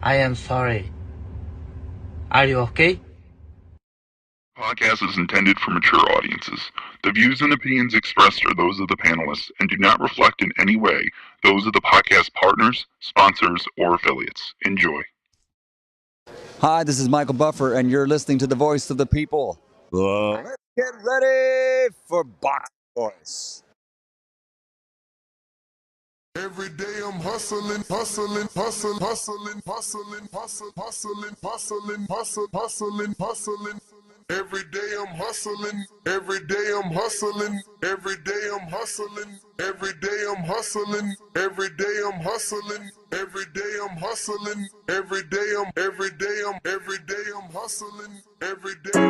I am sorry. Are you okay? Podcast is intended for mature audiences. The views and opinions expressed are those of the panelists and do not reflect in any way those of the podcast partners, sponsors, or affiliates. Enjoy. Hi, this is Michael Buffer, and you're listening to the Voice of the People. Let's get ready for Box Voice. Every day I'm hustling, hustling, hustling, hustling, hustling, hustling, hustling, hustling, hustling, hustling, hustling. Every day I'm hustling, every day I'm hustling, every day I'm hustling, every day I'm hustling, every day I'm hustling, every day I'm hustling, every day I'm hustling, every day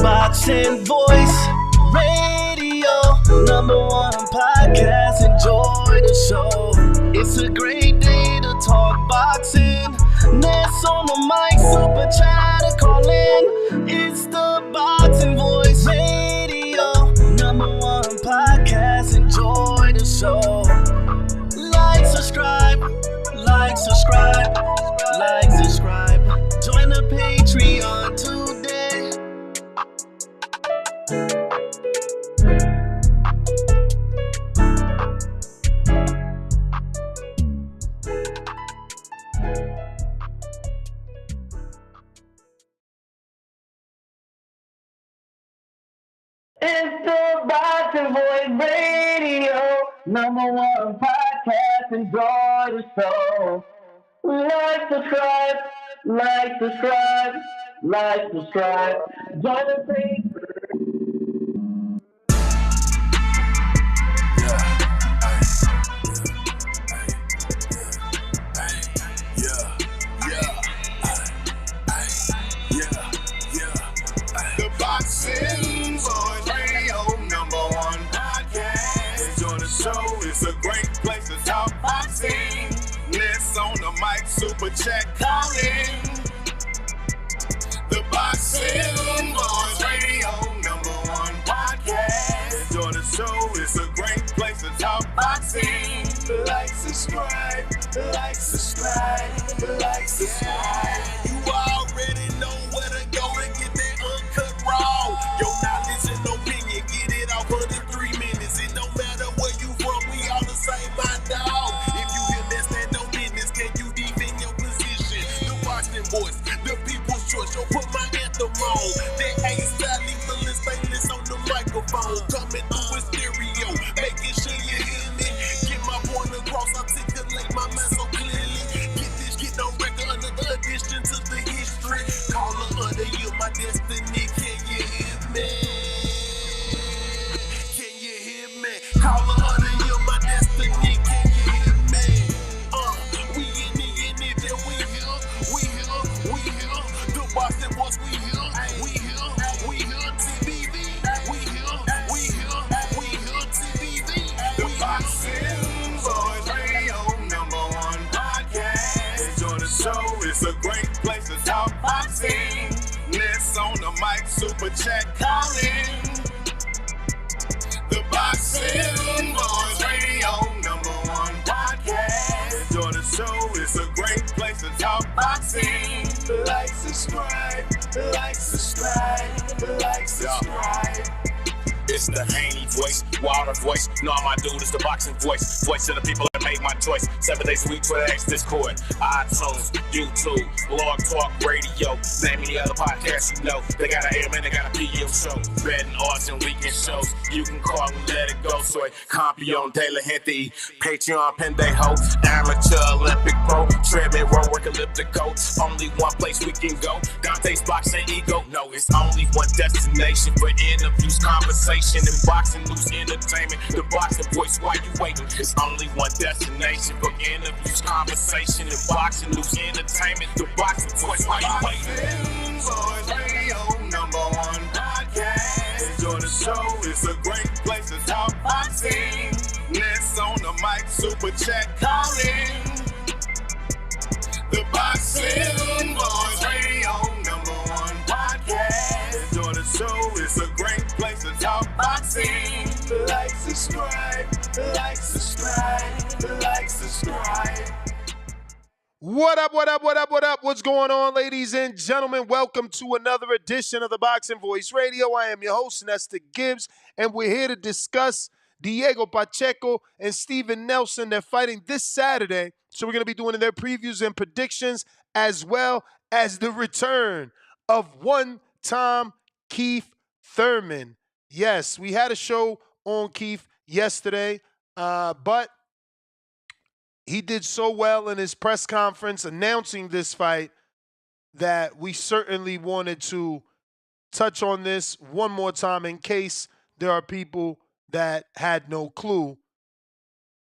Boxing Voice Radio, #1 podcast. Enjoy the show. It's a great day to talk boxing. Ness on the mic, super chat, call in. It's the Boxing Voice Radio, #1 podcast. Enjoy the show. Like, subscribe, like, subscribe, like, subscribe. Join the Patreon today. It's the Boxing Voice Radio, #1 podcast. Enjoy the show. Like, subscribe, like, subscribe, like, subscribe. Join the page. The Boxing Voice Radio, #1 podcast. Enjoy the show, it's a great place to talk boxing. Ness on the mic, super chat, call in. The Boxing Voice Radio, #1 podcast. Enjoy the show, it's a great place to talk boxing. Like, subscribe, like, subscribe, like, subscribe. You already know where to go and get that uncut raw. Your knowledge and opinion, get it off of the 3 minutes. It don't matter where you from, we all the same, my dog. If you hear less than no business, can you defend your position? The Boxing Voice, the people's choice. Yo, put my anthem on. That A-style, lethal and stainless on the microphone. Coming through with stereo, making sure you hear me. Get my point across, articulate my mind so clearly. Get this shit on record, another addition to the history. Caller of the year, my destiny. Can you hear me? Can you hear me? Caller of the year, my destiny. Can you hear me? We in it, then we here. The Boxing Voice, we here. TBV, we here. TBV, the Boxing Voice Radio, #1 podcast. Enjoy the show, it's a great place to talk boxing. Ness on the mic, super chat, call in. The Boxing Voice Radio, #1 podcast. Enjoy the show, it's a great place to talk boxing. Like, subscribe, like, subscribe, like, subscribe. It's the Haney voice, Wilder voice. No, my dude, it's the Boxing Voice. Voice of the people that made my choice. 7 days a week, Twitter, X, Discord, iTunes, YouTube, Blog Talk Radio. Name any other podcast you know. They got an AM and they got a PM show. Betting odds and weekend shows. You can call and let it go. Soy Campeón de la Gente. Patreon, Pendejo. Amateur, Olympic Pro. Treadmill, row, work, elliptical. Only one place we can go. Dante's Boxing Ego. No, it's only one destination for interviews, conversation, and boxing news entertainment. The Boxing Voice, why you waiting? It's only one destination for interviews, conversation, and boxing news entertainment. The Boxing Voice, why you waiting? Voice Radio, #1 podcast. Enjoy the show, it's a great place to talk boxing. Ness on the mic, super chat, call in. The Boxing Voice Radio, #1 podcast. What up, what up, what up, what up? What's going on, ladies and gentlemen? Welcome to another edition of the Boxing Voice Radio. I am your host, Nestor Gibbs, and we're here to discuss Diego Pacheco and Steven Nelson. They're fighting this Saturday, so we're going to be doing their previews and predictions, as well as the return of one-time Keith Thurman. Yes, we had a show on Keith yesterday, but he did so well in his press conference announcing this fight that we certainly wanted to touch on this one more time in case there are people that had no clue.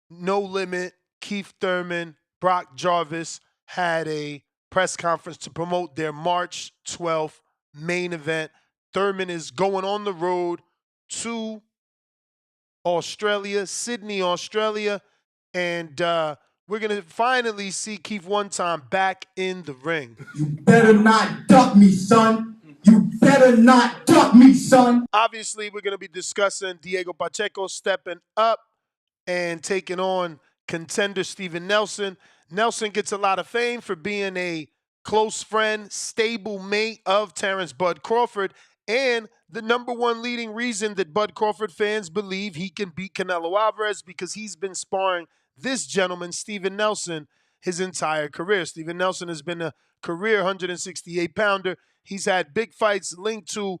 No Limit, Keith Thurman, Brock Jarvis had a press conference to promote their March 12th main event. Thurman is going on the road to Australia, Sydney, Australia, and we're going to finally see Keith one time back in the ring. You better not duck me, son. You better not duck me, son. Obviously, we're going to be discussing Diego Pacheco stepping up and taking on contender Steven Nelson. Nelson gets a lot of fame for being a close friend, stable mate of Terrence Bud Crawford, and the number one leading reason that Bud Crawford fans believe he can beat Canelo Alvarez because he's been sparring this gentleman, Steven Nelson, his entire career. Steven Nelson has been a career 168-pounder. He's had big fights linked to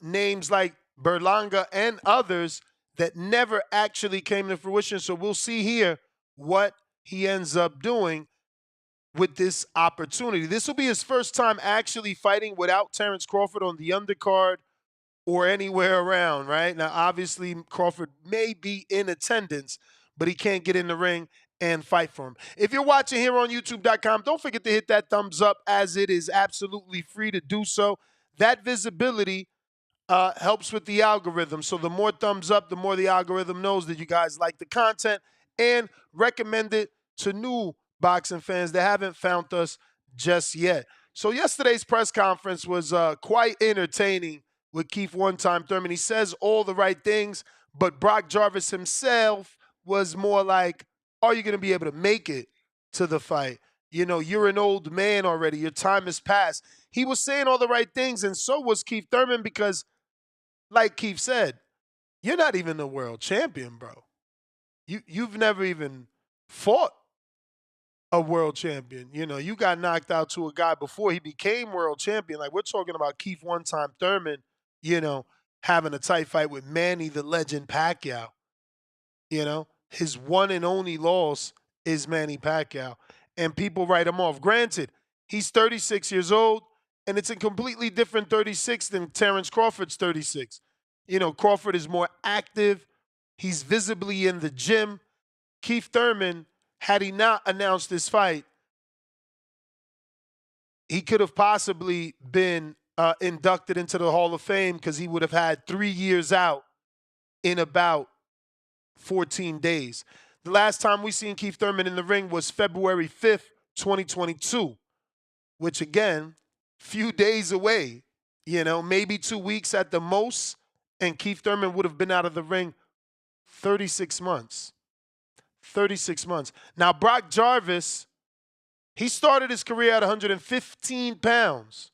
names like Berlanga and others that never actually came to fruition. So we'll see here what he ends up doing with this opportunity. This will be his first time actually fighting without Terrence Crawford on the undercard or anywhere around, right? Now, obviously, Crawford may be in attendance, but he can't get in the ring and fight for him. If you're watching here on YouTube.com, don't forget to hit that thumbs up, as it is absolutely free to do so. That visibility helps with the algorithm. So the more thumbs up, the more the algorithm knows that you guys like the content and recommend it to new boxing fans that haven't found us just yet. So yesterday's press conference was quite entertaining with Keith one-time Thurman. He says all the right things, but Brock Jarvis himself was more like, are you going to be able to make it to the fight? You know, you're an old man already. Your time has passed. He was saying all the right things, and so was Keith Thurman because, like Keith said, you're not even the world champion, bro. You've never even fought a world champion. You know, you got knocked out to a guy before he became world champion. Like, we're talking about Keith one-time Thurman, you know, having a tight fight with Manny the Legend Pacquiao. You know, his one and only loss is Manny Pacquiao. And people write him off. Granted, he's 36 years old, and it's a completely different 36 than Terrence Crawford's 36. You know, Crawford is more active. He's visibly in the gym. Keith Thurman, had he not announced this fight, he could have possibly been inducted into the Hall of Fame because he would have had 3 years out in about 14 days. The last time we seen Keith Thurman in the ring was February 5th, 2022, which again, few days away, you know, maybe 2 weeks at the most, and Keith Thurman would have been out of the ring 36 months. 36 months. Now, Brock Jarvis, he started his career at 115 pounds.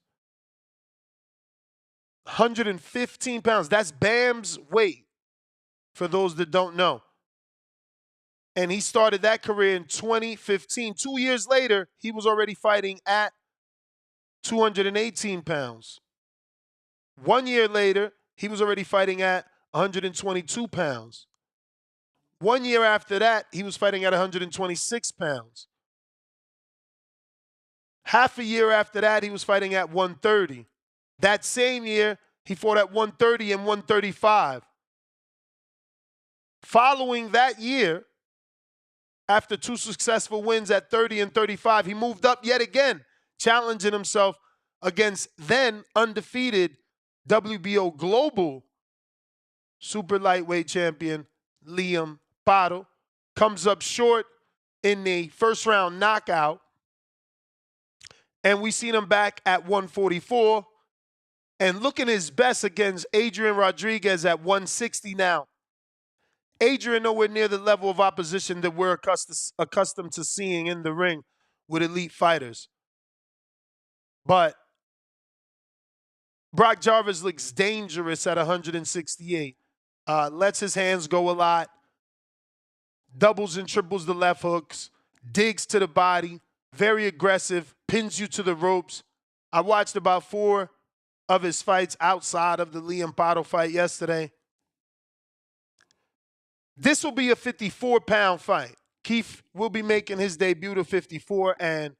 115 pounds. That's Bam's weight, for those that don't know. And he started that career in 2015. 2 years later, he was already fighting at 218 pounds. 1 year later, he was already fighting at 122 pounds. 1 year after that, he was fighting at 126 pounds. Half a year after that, he was fighting at 130. That same year, he fought at 130 and 135. Following that year, after 2 successful wins at 30 and 35, he moved up yet again, challenging himself against then undefeated WBO Global super lightweight champion Liam Bottle. Comes up short in the first round knockout. And we seen him back at 144 and looking his best against Adrian Rodriguez at 160 now. Adrian nowhere near the level of opposition that we're accustomed to seeing in the ring with elite fighters. But Brock Jarvis looks dangerous at 168. Lets his hands go a lot. Doubles and triples the left hooks. Digs to the body. Very aggressive. Pins you to the ropes. I watched about 4 of his fights outside of the Liam Pato fight yesterday. This will be a 54-pound fight. Keith will be making his debut to 54, and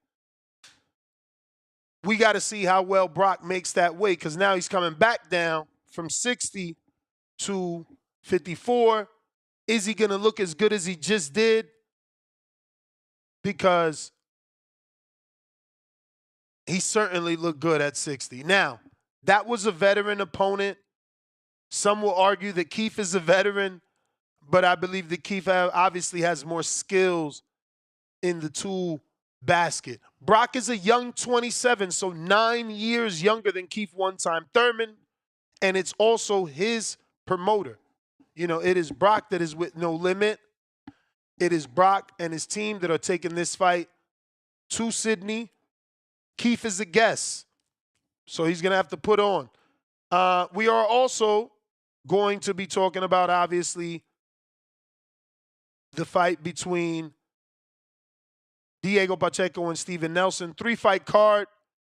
we got to see how well Brock makes that weight, because now he's coming back down from 60 to 54. Is he going to look as good as he just did? Because he certainly looked good at 60. Now, that was a veteran opponent. Some will argue that Keith is a veteran, but I believe that Keith obviously has more skills in the tool basket. Brock is a young 27, so 9 years younger than Keith one-time Thurman, and it's also his promoter. You know, it is Brock that is with No Limit. It is Brock and his team that are taking this fight to Sydney. Keith is a guest, so he's going to have to put on. We are also going to be talking about, obviously, the fight between Diego Pacheco and Steven Nelson. 3-fight card,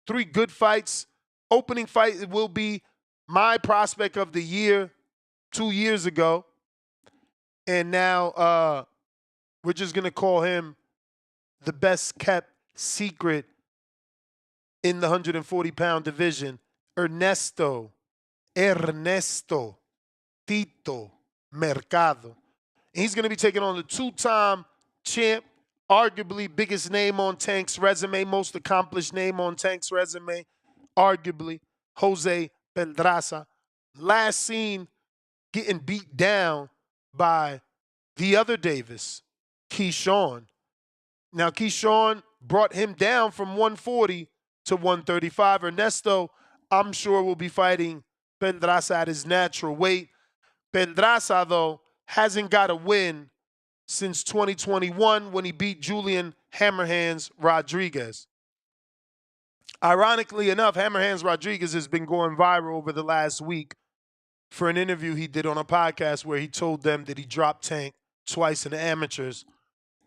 3 good fights. Opening fight will be my prospect of the year 2 years ago. And now we're just going to call him the best kept secret in the 140-pound division, Ernesto Tito Mercado. And he's going to be taking on the 2-time champ, arguably biggest name on Tank's resume, most accomplished name on Tank's resume, arguably, Jose Pedraza. Last seen getting beat down by the other Davis, Keyshawn. Now, Keyshawn brought him down from 140 to 135. Ernesto, I'm sure, will be fighting Pedraza at his natural weight. Pedraza, though, hasn't got a win since 2021 when he beat Julian Hammerhands Rodriguez. Ironically enough, Hammerhands Rodriguez has been going viral over the last week for an interview he did on a podcast where he told them that he dropped Tank twice in the amateurs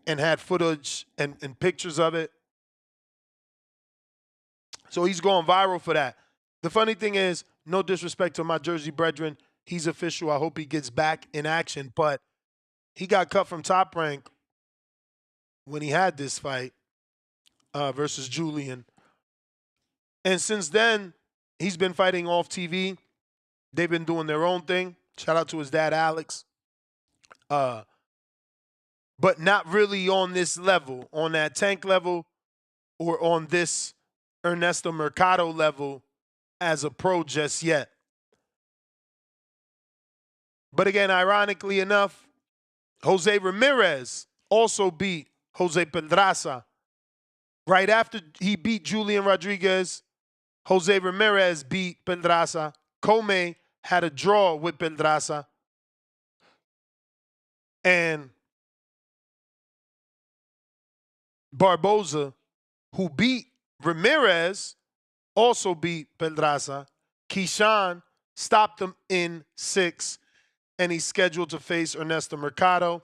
and had footage and pictures of it. So he's going viral for that. The funny thing is, no disrespect to my Jersey brethren, he's official. I hope he gets back in action, but he got cut from Top Rank when he had this fight versus Julian. And since then, he's been fighting off TV. They've been doing their own thing. Shout out to his dad, Alex. But not really on this level, on that Tank level or on this Ernesto Mercado level as a pro just yet. But again, ironically enough, Jose Ramirez also beat Jose Pedraza. Right after he beat Julian Rodriguez, Jose Ramirez beat Pedraza. Come had a draw with Pedraza. And Barboza, who beat Ramirez, also beat Pedraza. Keyshawn stopped him in 6, and he's scheduled to face Ernesto Mercado.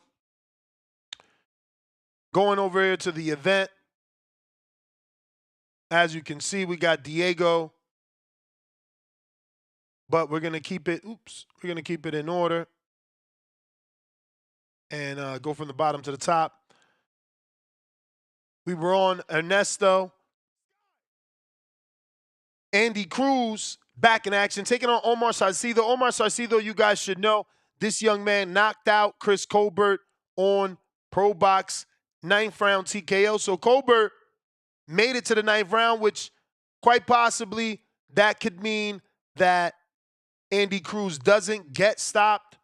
Going over here to the event, as you can see, we got Diego, but we're going to keep it, we're going to keep it in order and go from the bottom to the top. We were on Ernesto. Andy Cruz back in action, taking on Omar Salcido. Omar Salcido, you guys should know, this young man knocked out Chris Colbert on Pro Box 9th round TKO. So Colbert made it to the 9th round, which quite possibly that could mean that Andy Cruz doesn't get stopped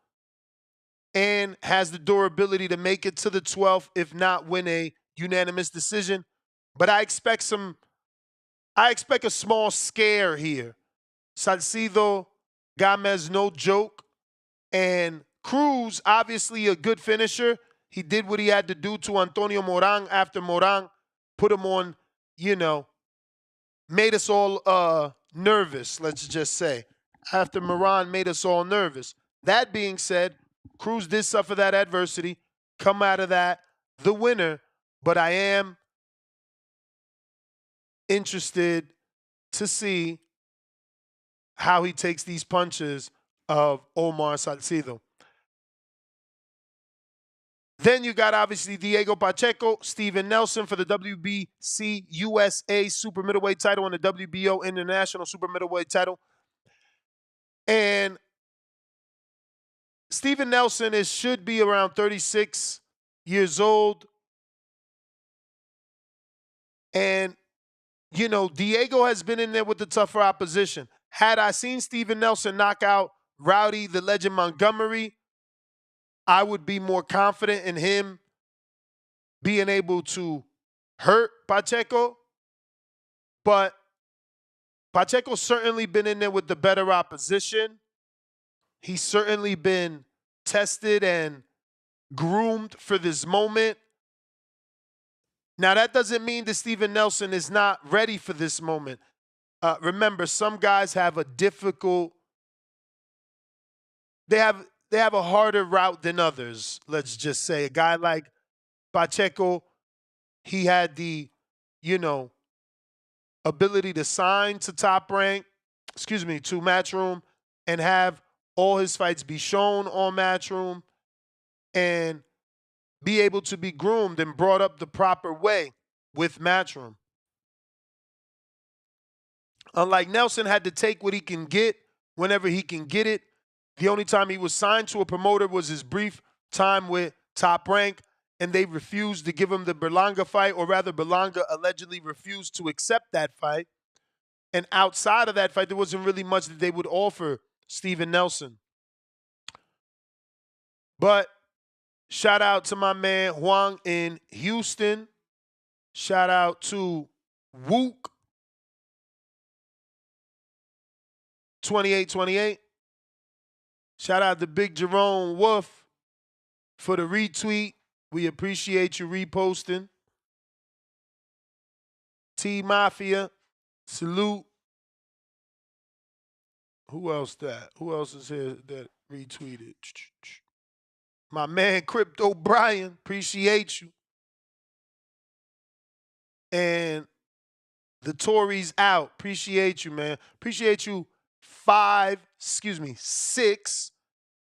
and has the durability to make it to the 12th, if not win a unanimous decision. But I expect a small scare here. Salcido, Gamez, no joke. And Cruz, obviously a good finisher. He did what he had to do to Antonio Moran after Moran put him on, made us all nervous, let's just say. After Moran made us all nervous. That being said, Cruz did suffer that adversity, come out of that the winner, but I am interested to see how he takes these punches of Omar Salcido. Then you got obviously Diego Pacheco, Steven Nelson for the WBC USA Super Middleweight title and the WBO International Super Middleweight title. And Steven Nelson should be around 36 years old. And, Diego has been in there with the tougher opposition. Had I seen Steven Nelson knock out Rowdy the Legend Montgomery, I would be more confident in him being able to hurt Pacheco. But Pacheco's certainly been in there with the better opposition. He's certainly been tested and groomed for this moment. Now, that doesn't mean that Steven Nelson is not ready for this moment. Remember, some guys have a difficult, they have a harder route than others, let's just say. A guy like Pacheco, he had the, ability to sign to Top Rank, to Matchroom, and have all his fights be shown on Matchroom and be able to be groomed and brought up the proper way with Matchroom. Unlike Nelson, had to take what he can get whenever he can get it. The only time he was signed to a promoter was his brief time with Top Rank, and they refused to give him the Berlanga fight, or rather Berlanga allegedly refused to accept that fight. And outside of that fight, there wasn't really much that they would offer Steven Nelson. But shout out to my man Huang in Houston. Shout out to Wook 2828. Shout out to Big Jerome Wolf for the retweet. We appreciate you reposting. T Mafia, salute. Who else that? Who else is here that retweeted? My man Crypto Brian, appreciate you. And the Tories out. Appreciate you, man. Appreciate you 6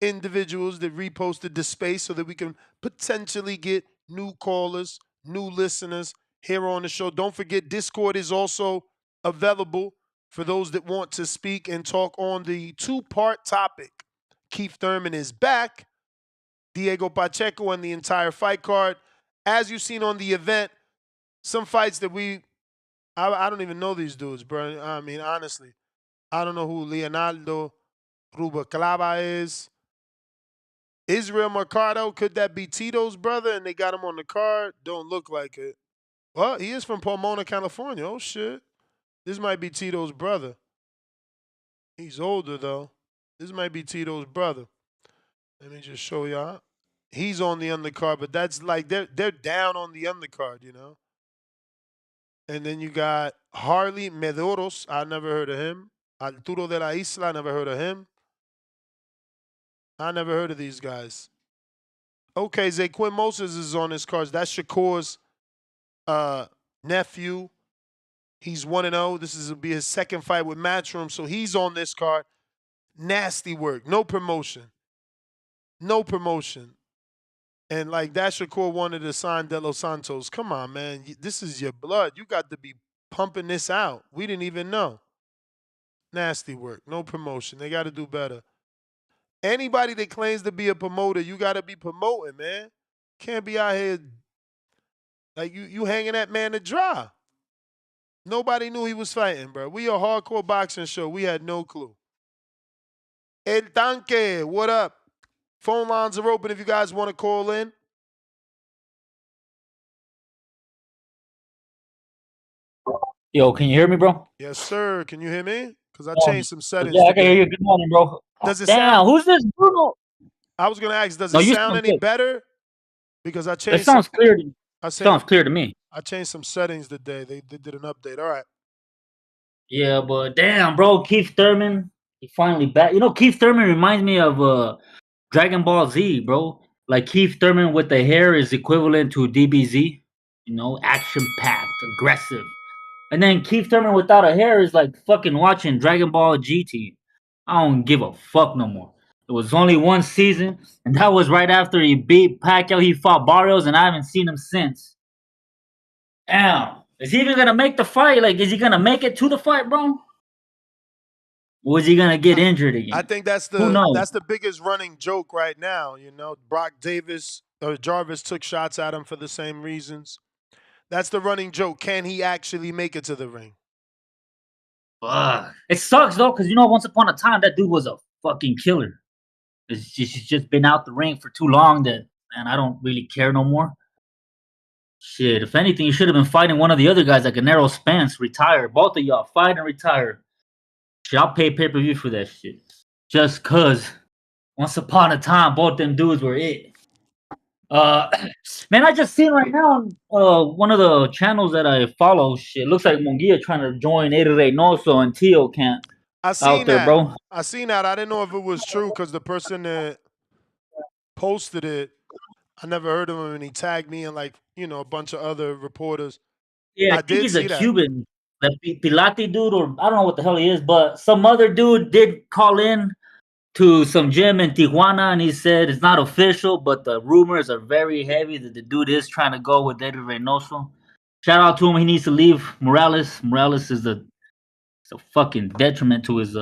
individuals that reposted the space so that we can potentially get new callers, new listeners here on the show. Don't forget, Discord is also available for those that want to speak and talk on the 2-part topic. Keith Thurman is back. Diego Pacheco and the entire fight card. As you've seen on the event, some fights that I don't even know these dudes, bro. I mean, honestly, I don't know who Leonardo Rubaclava is. Israel Mercado, could that be Tito's brother and they got him on the card? Don't look like it. Well, he is from Pomona, California. Oh, shit. This might be Tito's brother. He's older, though. This might be Tito's brother. Let me just show y'all. He's on the undercard, but that's like they're down on the undercard, And then you got Harley Medeiros. I never heard of him. Arturo de la Isla. I never heard of him. I never heard of these guys. Okay, Zaquin Moses is on his cards. That's Shakur's nephew. He's 1-0. This will be his second fight with Matchroom, so he's on this card. Nasty work. No promotion. No promotion. And like that Shakur wanted to sign De Los Santos. Come on, man. This is your blood. You got to be pumping this out. We didn't even know. Nasty work. No promotion. They got to do better. Anybody that claims to be a promoter, you got to be promoting, man. Can't be out here like you hanging that man to dry. Nobody knew he was fighting, bro. We a hardcore boxing show. We had no clue. El Tanque, what up? Phone lines are open if you guys want to call in. Yo, can you hear me, bro? Yes, sir. Can you hear me? Because I changed some settings. Yeah, I can hear you. Good morning, bro. Does it Damn, sound? who's this Bruno? I was gonna ask. Does No, it you sound sound any good. better? Because I changed. It sounds clear to me. I Sounds clear to me. I changed some settings today. They did an update. All right. Yeah, but damn, bro, Keith Thurman, he finally back. You know, Keith Thurman reminds me of Dragon Ball Z, bro. Like Keith Thurman with the hair is equivalent to DBZ. You know, action packed, aggressive. And then Keith Thurman without a hair is like fucking watching Dragon Ball GT. I don't give a fuck no more. It was only one season, and that was right after he beat Pacheco. He fought Barrios, and I haven't seen him since. Damn. Is he even gonna make the fight? Like, is he gonna make it to the fight, bro? Or is he gonna get injured again? I think that's Who knows? the biggest running joke right now. You know, Brock Davis or Jarvis took shots at him for the same reasons. That's the running joke. Can he actually make it to the ring? Fuck. It sucks though, because you know, once upon a time that dude was a fucking killer. He's just been out the ring for too long that man, I don't really care no more. Shit, if anything, you should have been fighting one of the other guys like Gennaro Spence, retire. Both of y'all fight and retire. Shit, I'll pay pay-per-view for that shit. Just cause once upon a time both them dudes were it. Man, I just seen right now on one of the channels that I follow. Shit, looks like Munguia trying to join Eddie Reynoso and Tio camp I out seen there, that. bro. I seen that. I didn't know if it was true because the person that posted it, I never heard of him, and he tagged me and like a bunch of other reporters. Yeah, I I think did he's a see that. Cuban, that Pilate dude, or I don't know what the hell he is, but some other dude did call in to some gym in Tijuana, and he said it's not official, but the rumors are very heavy that the dude is trying to go with Eddie Reynoso. Shout out to him. He needs to leave Morales. Morales is a fucking detriment to his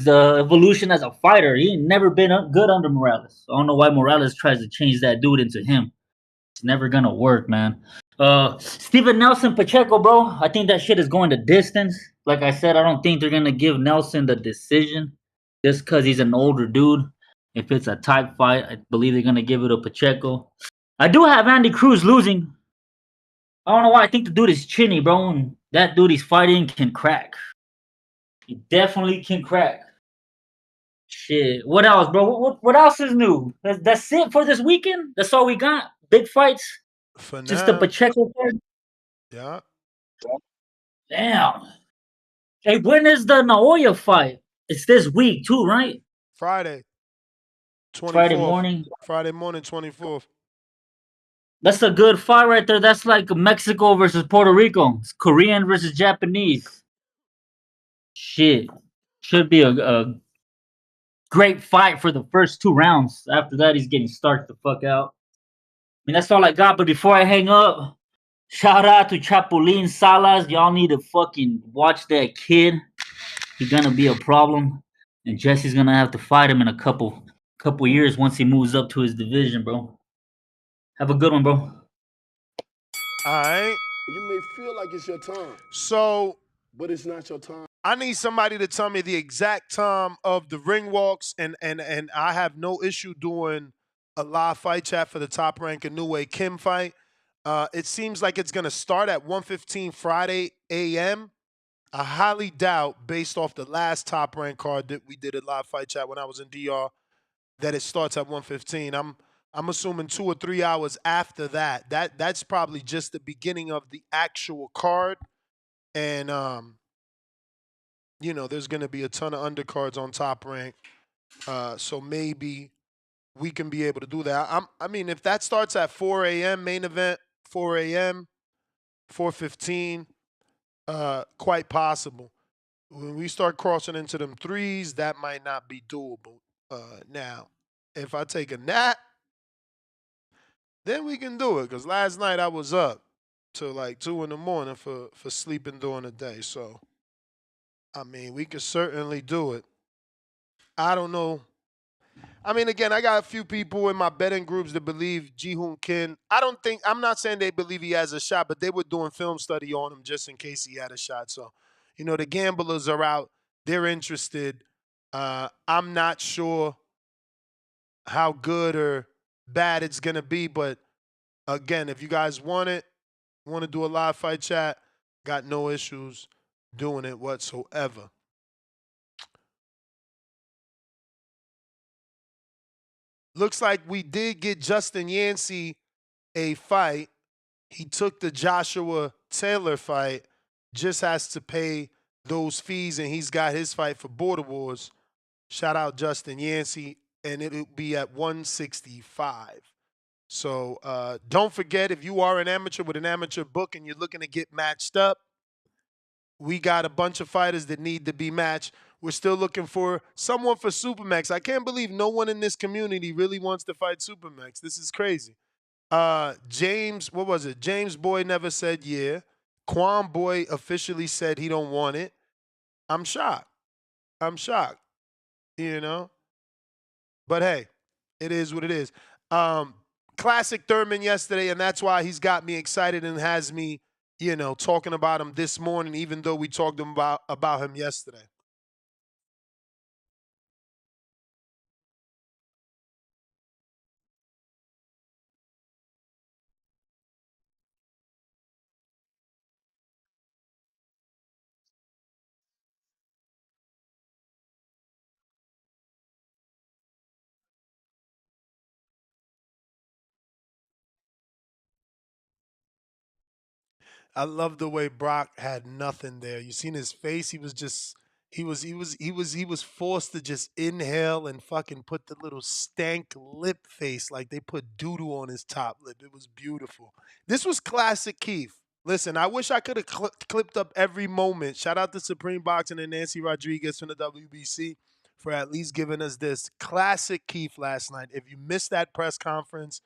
evolution as a fighter. He ain't never been good under Morales. I don't know why Morales tries to change that dude into him. It's never gonna work, man. Steven Nelson Pacheco, bro. I think that shit is going the distance. Like I said, I don't think they're gonna give Nelson the decision just because he's an older dude. If it's a tight fight, I believe they're gonna give it to Pacheco. I do have Andy Cruz losing. I don't know why. I think the dude is chinny, bro. And that dude he's fighting can crack. He definitely can crack. Shit. What else, bro? What else is new? That's it for this weekend. That's all we got. Big fights. For Just the now, Pacheco part. yeah. Damn. Hey, when is the Naoya fight? It's this week too, right? Friday, 24th. Friday morning. Friday morning, 24th. That's a good fight right there. That's like Mexico versus Puerto Rico. It's Korean versus Japanese. Shit. Should be a great fight for the first 2 rounds. After that, he's getting starched the fuck out. I mean, that's all I got. But before I hang up, shout out to Chapulin Salas. Y'all need to fucking watch that kid. He's gonna be a problem. And Jesse's gonna have to fight him in a couple years once he moves up to his division, bro. Have a good one, bro. All right. You may feel like it's your time, So but it's not your time. I need somebody to tell me the exact time of the ring walks, and I have no issue doing a live fight chat for the Top Rank and New Way Kim fight. It seems like it's gonna start at 1:15 Friday a.m. I highly doubt, based off the last Top Rank card that we did a live fight chat when I was in DR, that it starts at 1:15. I'm assuming 2 or 3 hours after that. That's probably just the beginning of the actual card, and there's going to be a ton of undercards on Top Rank, so maybe we can be able to do that. I mean, if that starts at 4 a.m. main event, 4 a.m., 4:15, quite possible. When we start crossing into them threes, that might not be doable. Now, if I take a nap, then we can do it. Because last night I was up till like 2 in the morning for sleeping during the day. So, I mean, we could certainly do it. I don't know. I mean, again, I got a few people in my betting groups that believe Ji-Hoon Kim. I'm not saying they believe he has a shot, but they were doing film study on him just in case he had a shot. So, the gamblers are out. They're interested. I'm not sure how good or bad it's going to be. But, again, if you guys want to do a live fight chat, got no issues doing it whatsoever. Looks like we did get Justin Yancey a fight. he took the Joshua Taylor fight, just has to pay those fees, and he's got his fight for Border Wars. Shout out Justin Yancey, and it'll be at 165. So don't forget, if you are an amateur with an amateur book and you're looking to get matched up, we got a bunch of fighters that need to be matched. We're still looking for someone for Supermax. I can't believe no one in this community really wants to fight Supermax. This is crazy. James, what was it? James Boy never said yeah. Quan Boy officially said he don't want it. I'm shocked. You know? But hey, it is what it is. Classic Thurman yesterday, and that's why he's got me excited and has me, talking about him this morning, even though we talked about him yesterday. I love the way Brock had nothing there. You seen his face? He was forced to just inhale and fucking put the little stank lip face like they put doo-doo on his top lip. It was beautiful. This was classic Keith. Listen, I wish I could have clipped up every moment. Shout out to Supreme Boxing and Nancy Rodriguez from the WBC for at least giving us this classic Keith last night. If you missed that press conference,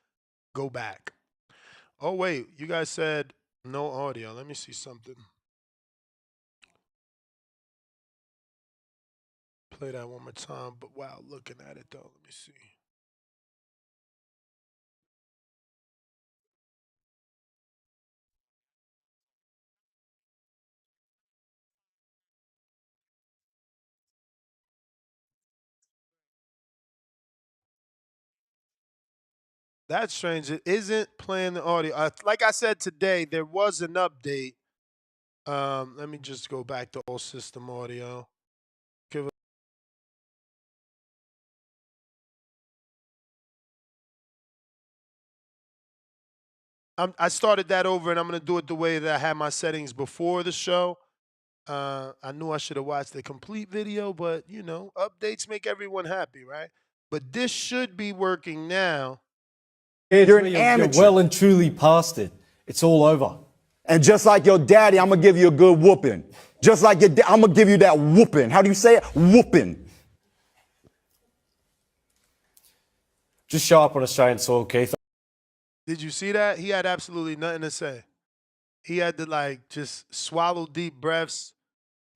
go back. Oh, wait, you guys said no audio. Let me see something. Play that one more time, but wow, looking at it though. Let me see. That's strange. It isn't playing the audio. Like I said today, there was an update. Let me just go back to all system audio. I started that over, and I'm gonna do it the way that I had my settings before the show. I knew I should have watched the complete video, but updates make everyone happy, right? But this should be working now. You're an amateur. You're well and truly past it. It's all over. And just like your daddy, I'm going to give you a good whooping. Just like your I'm going to give you that whooping. How do you say it? Whooping. Just show up on Australian soil, Keith. Did you see that? He had absolutely nothing to say. He had to just swallow deep breaths,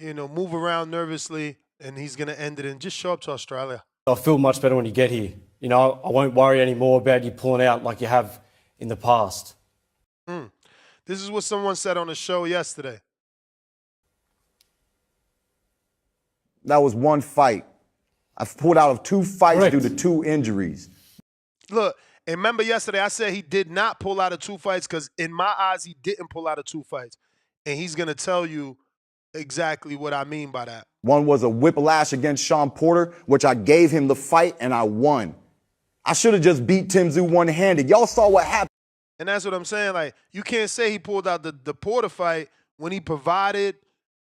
move around nervously, and he's going to end it and just show up to Australia. I'll feel much better when you get here. I won't worry anymore about you pulling out like you have in the past. This is what someone said on the show yesterday. That was one fight. I've pulled out of 2 fights Correct. due to 2 injuries. Look, and remember yesterday I said he did not pull out of 2 fights because in my eyes he didn't pull out of 2 fights. And he's going to tell you exactly what I mean by that. One was a whiplash against Sean Porter, which I gave him the fight and I won. I should have just beat Tim Tszyu one-handed. Y'all saw what happened. And that's what I'm saying. You can't say he pulled out the Porter fight when he provided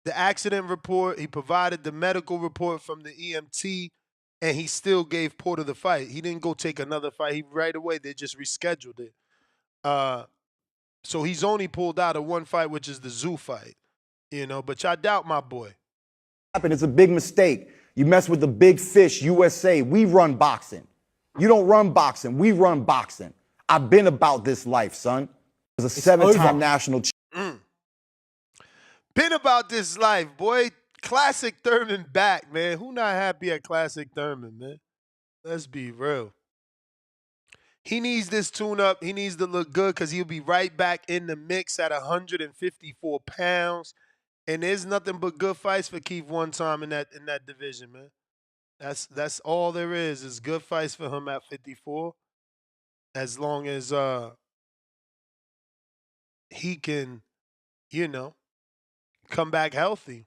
the accident report, he provided the medical report from the EMT, and he still gave Porter the fight. He didn't go take another fight. Right away, they just rescheduled it. So he's only pulled out of 1 fight, which is the Tszyu fight. But I doubt my boy. It's a big mistake. You mess with the big fish, USA. We run boxing. You don't run boxing. We run boxing. I've been about this life, son. I was a 7-time national champion. Been about this life, boy. Classic Thurman back, man. Who not happy at Classic Thurman, man? Let's be real. He needs this tune-up. He needs to look good because he'll be right back in the mix at 154 pounds. And there's nothing but good fights for Keith one time in that division, man. That's all there is good fights for him at 54. As long as he can, come back healthy.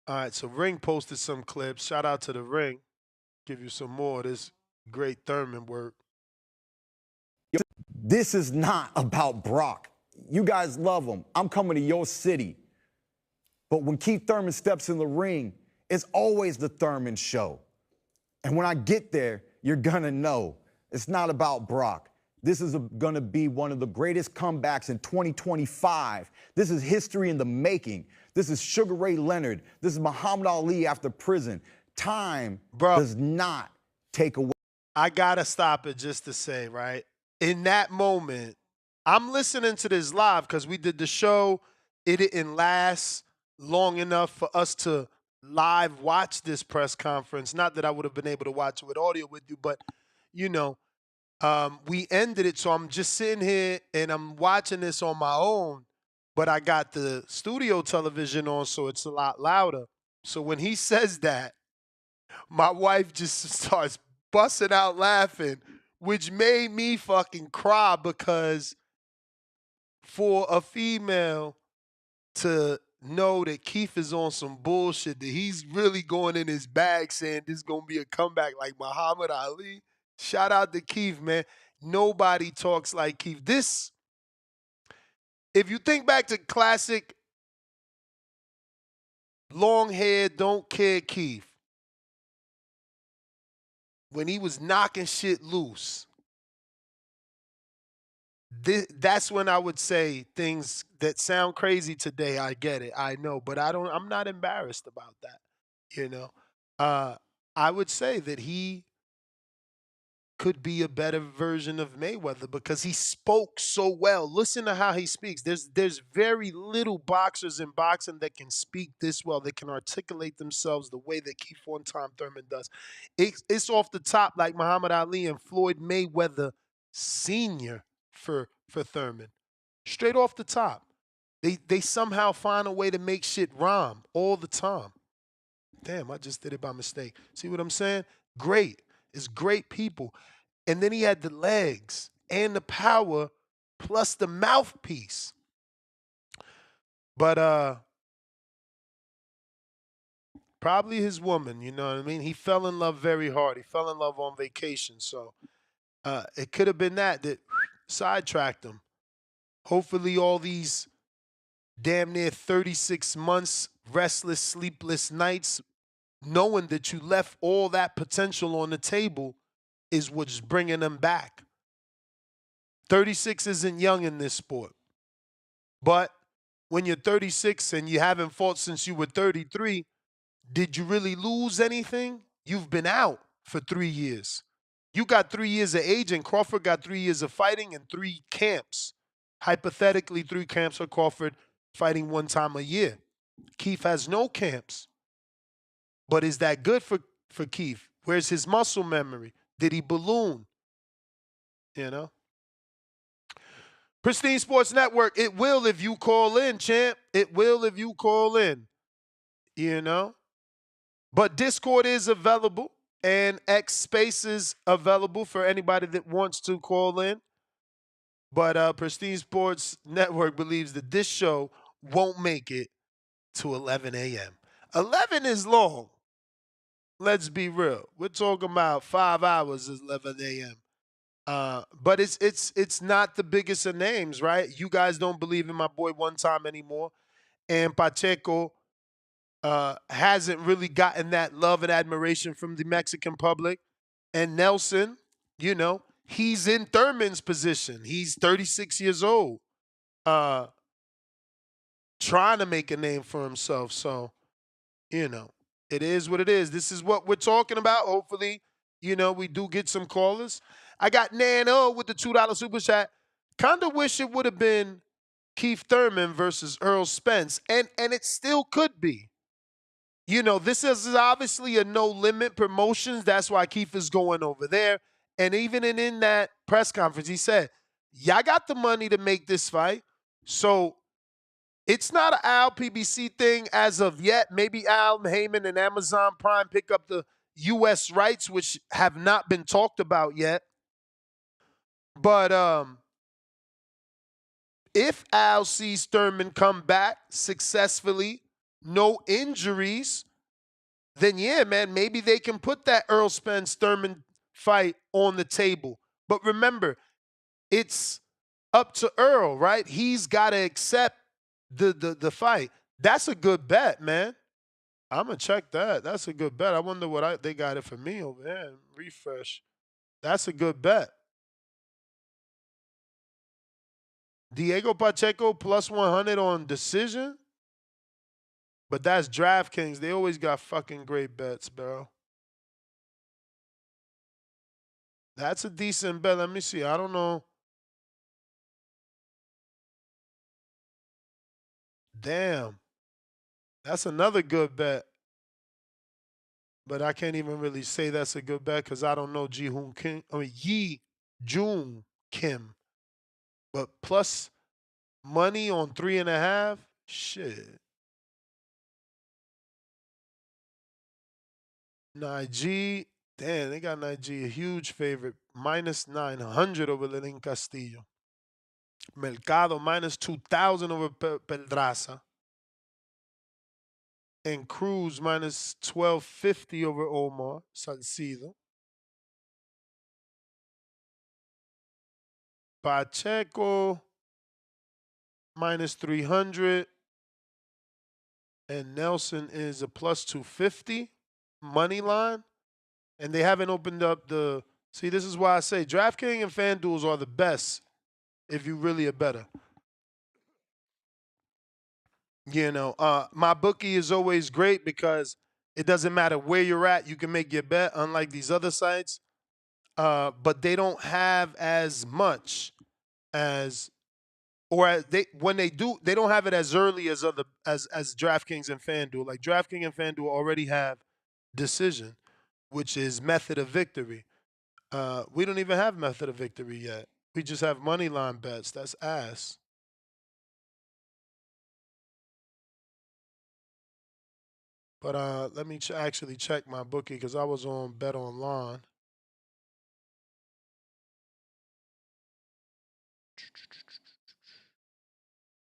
All right, so Ring posted some clips. Shout out to the Ring. Give you some more of this great Thurman work. This is not about Brock. You guys love him. I'm coming to your city. But when Keith Thurman steps in the ring, it's always the Thurman show. And when I get there, you're gonna know it's not about Brock. This is gonna be one of the greatest comebacks in 2025. This is history in the making. This is Sugar Ray Leonard. This is Muhammad Ali after prison. Time does not take away. I gotta stop it just to say, right? In that moment, I'm listening to this live because we did the show. It didn't last long enough for us to live watch this press conference. Not that I would have been able to watch it with audio with you, but you know, we ended it. So I'm just sitting here and I'm watching this on my own, but I got the studio television on, so it's a lot louder. So when he says that, my wife just starts busting out laughing, which made me fucking cry, because for a female to know that Keith is on some bullshit, that he's really going in his bag saying this is going to be a comeback like Muhammad Ali. Shout out to Keith, man. Nobody talks like Keith. This, if you think back to classic long hair, don't care Keith, when he was knocking shit loose, that's when I would say things that sound crazy today. I get it, I know, but I'm not embarrassed about that. You know, I would say that he could be a better version of Mayweather because he spoke so well. Listen to how he speaks. There's very little boxers in boxing that can speak this well. They can articulate themselves the way that Keith One Time Thurman does. It's off the top like Muhammad Ali and Floyd Mayweather Sr. for Thurman. Straight off the top. They somehow find a way to make shit rhyme all the time. Damn, I just did it by mistake. See what I'm saying? Great. It's great people. And then he had the legs and the power plus the mouthpiece. But probably his woman, you know what I mean? He fell in love very hard. He fell in love on vacation. So it could have been that sidetracked him. Hopefully all these damn near 36 months, restless, sleepless nights, knowing that you left all that potential on the table is what's bringing them back. 36 isn't young in this sport. But when you're 36 and you haven't fought since you were 33, did you really lose anything? You've been out for 3 years. You got 3 years of age, and Crawford got 3 years of fighting and 3 camps. Hypothetically, 3 camps for Crawford, fighting 1 time a year. Keith has no camps. But is that good for Keith? Where's his muscle memory? Did he balloon? You know? Pristine Sports Network, it will if you call in, champ. It will if you call in. You know? But Discord is available, and X Space is available for anybody that wants to call in. But Pristine Sports Network believes that this show won't make it to 11 a.m. 11 is long. Let's be real. We're talking about 5 hours is 11 a.m. But it's not the biggest of names, right? You guys don't believe in my boy One Time anymore. And Pacheco hasn't really gotten that love and admiration from the Mexican public. And Nelson, you know, he's in Thurman's position. He's 36 years old, trying to make a name for himself. So, you know, it is what it is. This is what we're talking about. Hopefully, you know, we do get some callers. I got Nano with the $2 super chat. Kind of wish it would have been Keith Thurman versus Earl Spence. And it still could be. You know, this is obviously a no-limit promotions. That's why Keith is going over there. And even in that press conference, he said, y'all got the money to make this fight. So it's not an Al PBC thing as of yet. Maybe Al Heyman and Amazon Prime pick up the U.S. rights, which have not been talked about yet. But if Al sees Thurman come back successfully, no injuries, then yeah, man, maybe they can put that Earl Spence Thurman fight on the table. But remember, it's up to Earl, right? He's got to accept the fight. That's a good bet, man. I'm going to check that. That's a good bet. I wonder what they got it for me over there. Refresh. That's a good bet. Diego Pacheco plus 100 on decision. But that's DraftKings. They always got fucking great bets, bro. That's a decent bet. Let me see. I don't know. Damn. That's another good bet. But I can't even really say that's a good bet because I don't know Yi Jun Kim. But plus money on 3.5? Shit. Nige. Damn, they got Nige a huge favorite. Minus 900 over Lenin Castillo. Mercado minus 2,000 over Pedraza. And Cruz minus 1,250 over Omar Salcido. Pacheco minus 300. And Nelson is a plus 250 money line. And they haven't opened up the. See, this is why I say DraftKings and FanDuels are the best if you really are better. You know, my bookie is always great because it doesn't matter where you're at. You can make your bet, unlike these other sites. But they don't have as much as, or when they do, they don't have it as early as as DraftKings and FanDuel. Like DraftKings and FanDuel already have decision, which is method of victory. We don't even have method of victory yet. We just have money line bets. That's ass. But let me actually check my bookie because I was on Bet Online.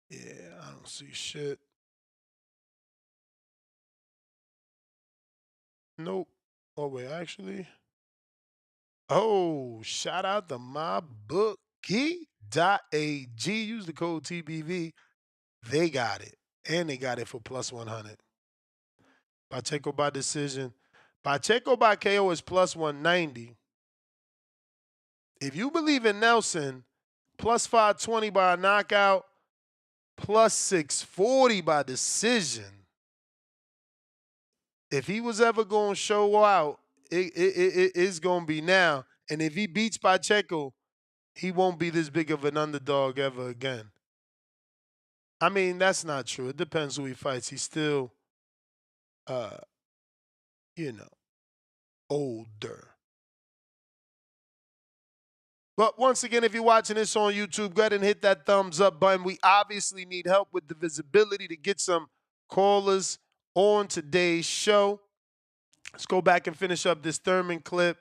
Yeah, I don't see shit. Nope. Oh, wait, actually. Oh, shout out to my bookie.ag. Use the code TBV. They got it. And they got it for plus 100. Pacheco by decision. Pacheco by KO is plus 190. If you believe in Nelson, plus 520 by a knockout, plus 640 by decision. If he was ever going to show out, it's going to be now. And if he beats Pacheco, he won't be this big of an underdog ever again. I mean, that's not true. It depends who he fights. He's still, older. But once again, if you're watching this on YouTube, go ahead and hit that thumbs up button. We obviously need help with the visibility to get some callers on today's show. Let's go back and finish up this Thurman clip.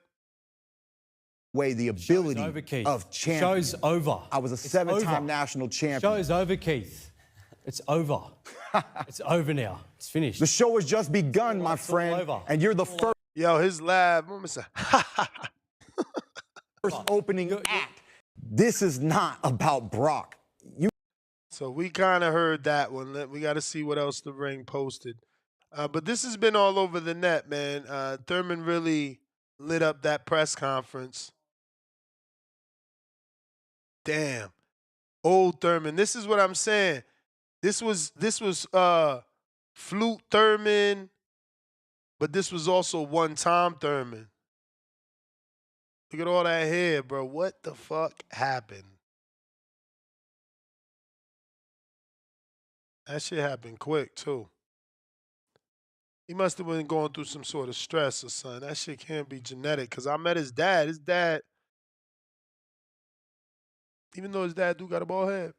The ability over, Keith. of champion. Show's over. I was a It's 7-time over. national champion. Show's over, Keith. It's over. It's over now. It's finished. The show has just begun, my friend, over. and you're the first Yo, his laugh. opening act. This is not about Brock. So we kind of heard that one. We got to see what else the ring posted. But this has been all over the net, man. Thurman really lit up that press conference. Damn. Old Thurman. This is what I'm saying. This was Flute Thurman, but this was also one-time Thurman. Look at all that hair, bro. What the fuck happened? That shit happened quick, too. He must have been going through some sort of stress or something. That shit can't be genetic, because I met his dad. His dad, even though his dad do got a bald head.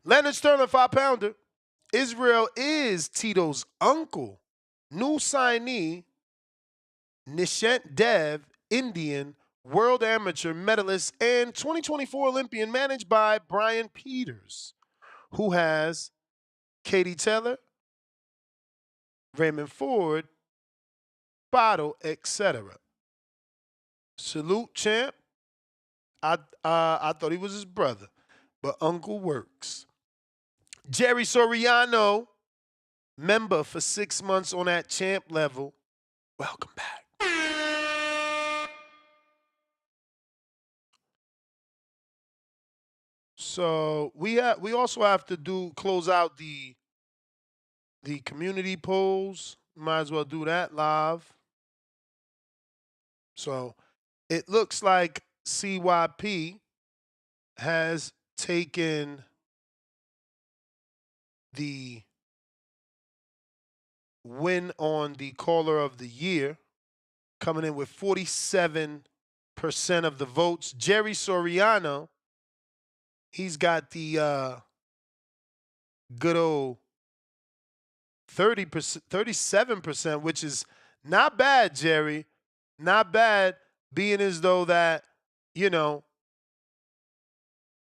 Leonard Sterling, 5-pounder. Israel is Tito's uncle. New signee, Nishant Dev, Indian, world amateur medalist, and 2024 Olympian, managed by Brian Peters, who has Katie Taylor, Raymond Ford, Bottle, etc. Salute, champ. I thought he was his brother, but Uncle works. Jerry Soriano, member for 6 months on that champ level. Welcome back. So we also have to close out the community polls. Might as well do that live. So it looks like CYP has taken the win on the caller of the year, coming in with 47% of the votes. Jerry Soriano, he's got the good old 30%, 37%, which is not bad, Jerry. Not bad, being as though that, you know,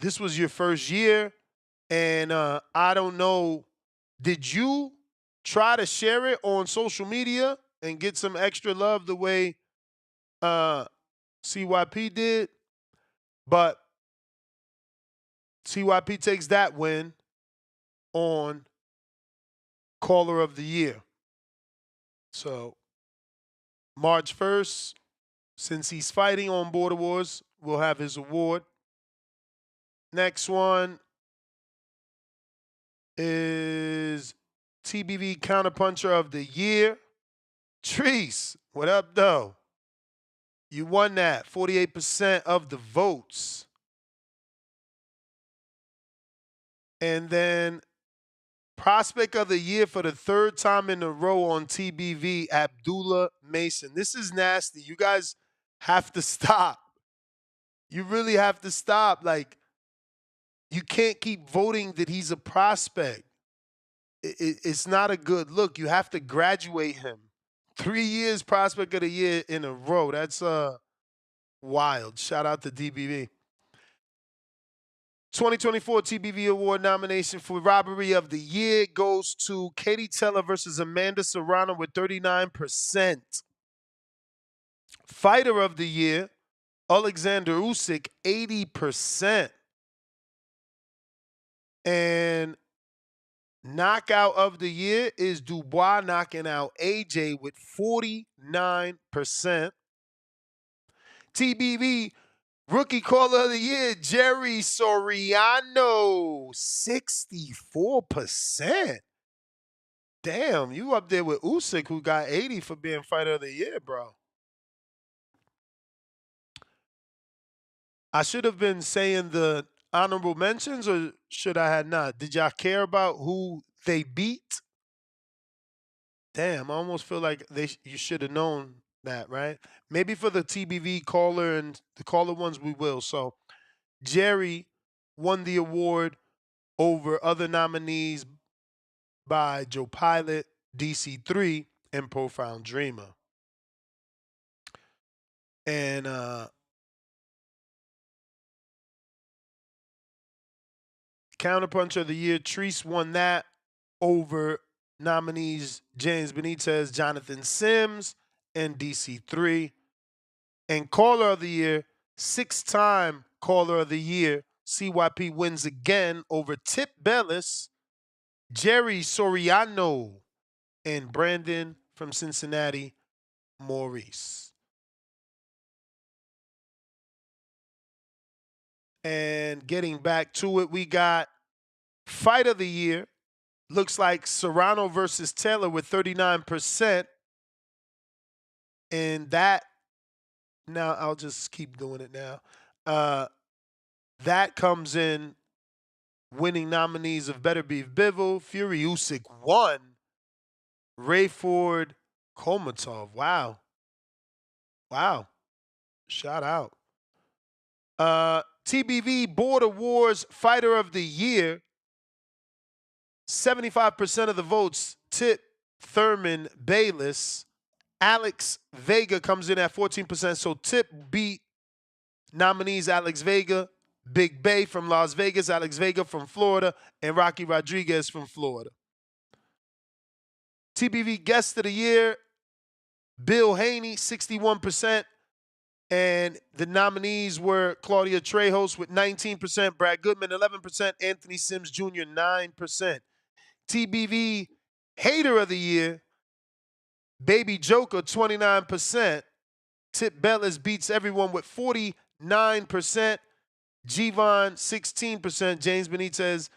this was your first year. And I don't know, did you try to share it on social media and get some extra love the way CYP did? But CYP takes that win on Caller of the Year. So March 1st, since he's fighting on Border Wars, we'll have his award. Next one is TBV Counterpuncher of the Year. Treese, what up, though? You won that, 48% of the votes. And then Prospect of the Year for the third time in a row on TBV, Abdullah Mason. This is nasty. You guys have to stop. You really have to stop. Like, you can't keep voting that he's a prospect. It's not a good look. You have to graduate him. 3 years Prospect of the Year in a row. That's wild. Shout out to DBV. 2024 TBV Award nomination for Robbery of the Year goes to Katie Teller versus Amanda Serrano with 39%. Fighter of the Year, Alexander Usyk, 80%. And Knockout of the Year is Dubois knocking out AJ with 49%. TBV Rookie Caller of the Year, Jerry Soriano, 64%. Damn, you up there with Usyk, who got 80 for being Fighter of the Year, bro. I should have been saying the honorable mentions, or should I have not? Did y'all care about who they beat? Damn, I almost feel like you should have known that, right? Maybe for the TBV caller and the caller ones, we will. So Jerry won the award over other nominees by Joe Pilot, DC3, and Profound Dreamer. And Counterpuncher of the Year, Treese won that over nominees James Benitez, Jonathan Sims, and DC3. And Caller of the Year, 6-time Caller of the Year, CYP wins again over Tip Bellis, Jerry Soriano, and Brandon from Cincinnati, Maurice. And getting back to it, we got Fight of the Year. Looks like Serrano versus Taylor with 39%. And that, now I'll just keep doing it now. That comes in winning nominees of Better Beef Bivol, Fury Usyk 1, Rayford Komatov. Wow. Wow. Shout out. TBV Border Wars Fighter of the Year. 75% of the votes tip Thurman Bayless. Alex Vega comes in at 14%. So Tip beat nominees Alex Vega, Big Bay from Las Vegas, Alex Vega from Florida, and Rocky Rodriguez from Florida. TBV Guest of the Year, Bill Haney, 61%. And the nominees were Claudia Trejos with 19%, Brad Goodman 11%, Anthony Sims Jr. 9%. TBV Hater of the Year, Baby Joker 29%. Tip Bellis beats everyone with 49%. Gvon 16%. James Benitez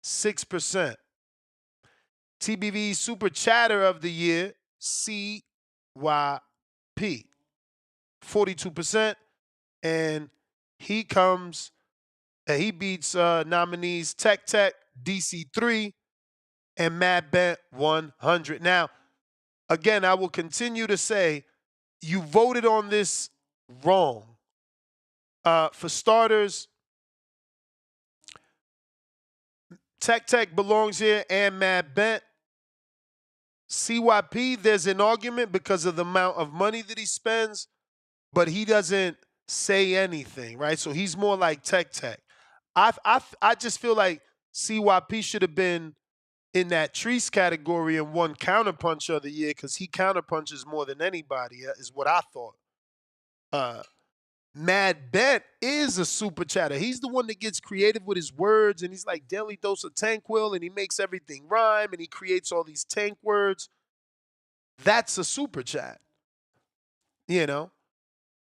6%. TBV Super Chatter of the Year, CYP 42%. And he beats nominees Tech Tech, DC3, and Mad Bent 100. Now, again, I will continue to say you voted on this wrong. For starters, Tech Tech belongs here and Mad Bent. CYP, there's an argument because of the amount of money that he spends, but he doesn't say anything, right? So he's more like Tech Tech. I just feel like CYP should have been in that Treese category and won Counterpuncher of the Year because he counterpunches more than anybody, is what I thought. Mad Bent is a super chatter. He's the one that gets creative with his words, and he's like Daily Dose of Tankwill, and he makes everything rhyme, and he creates all these tank words. That's a super chat. You know?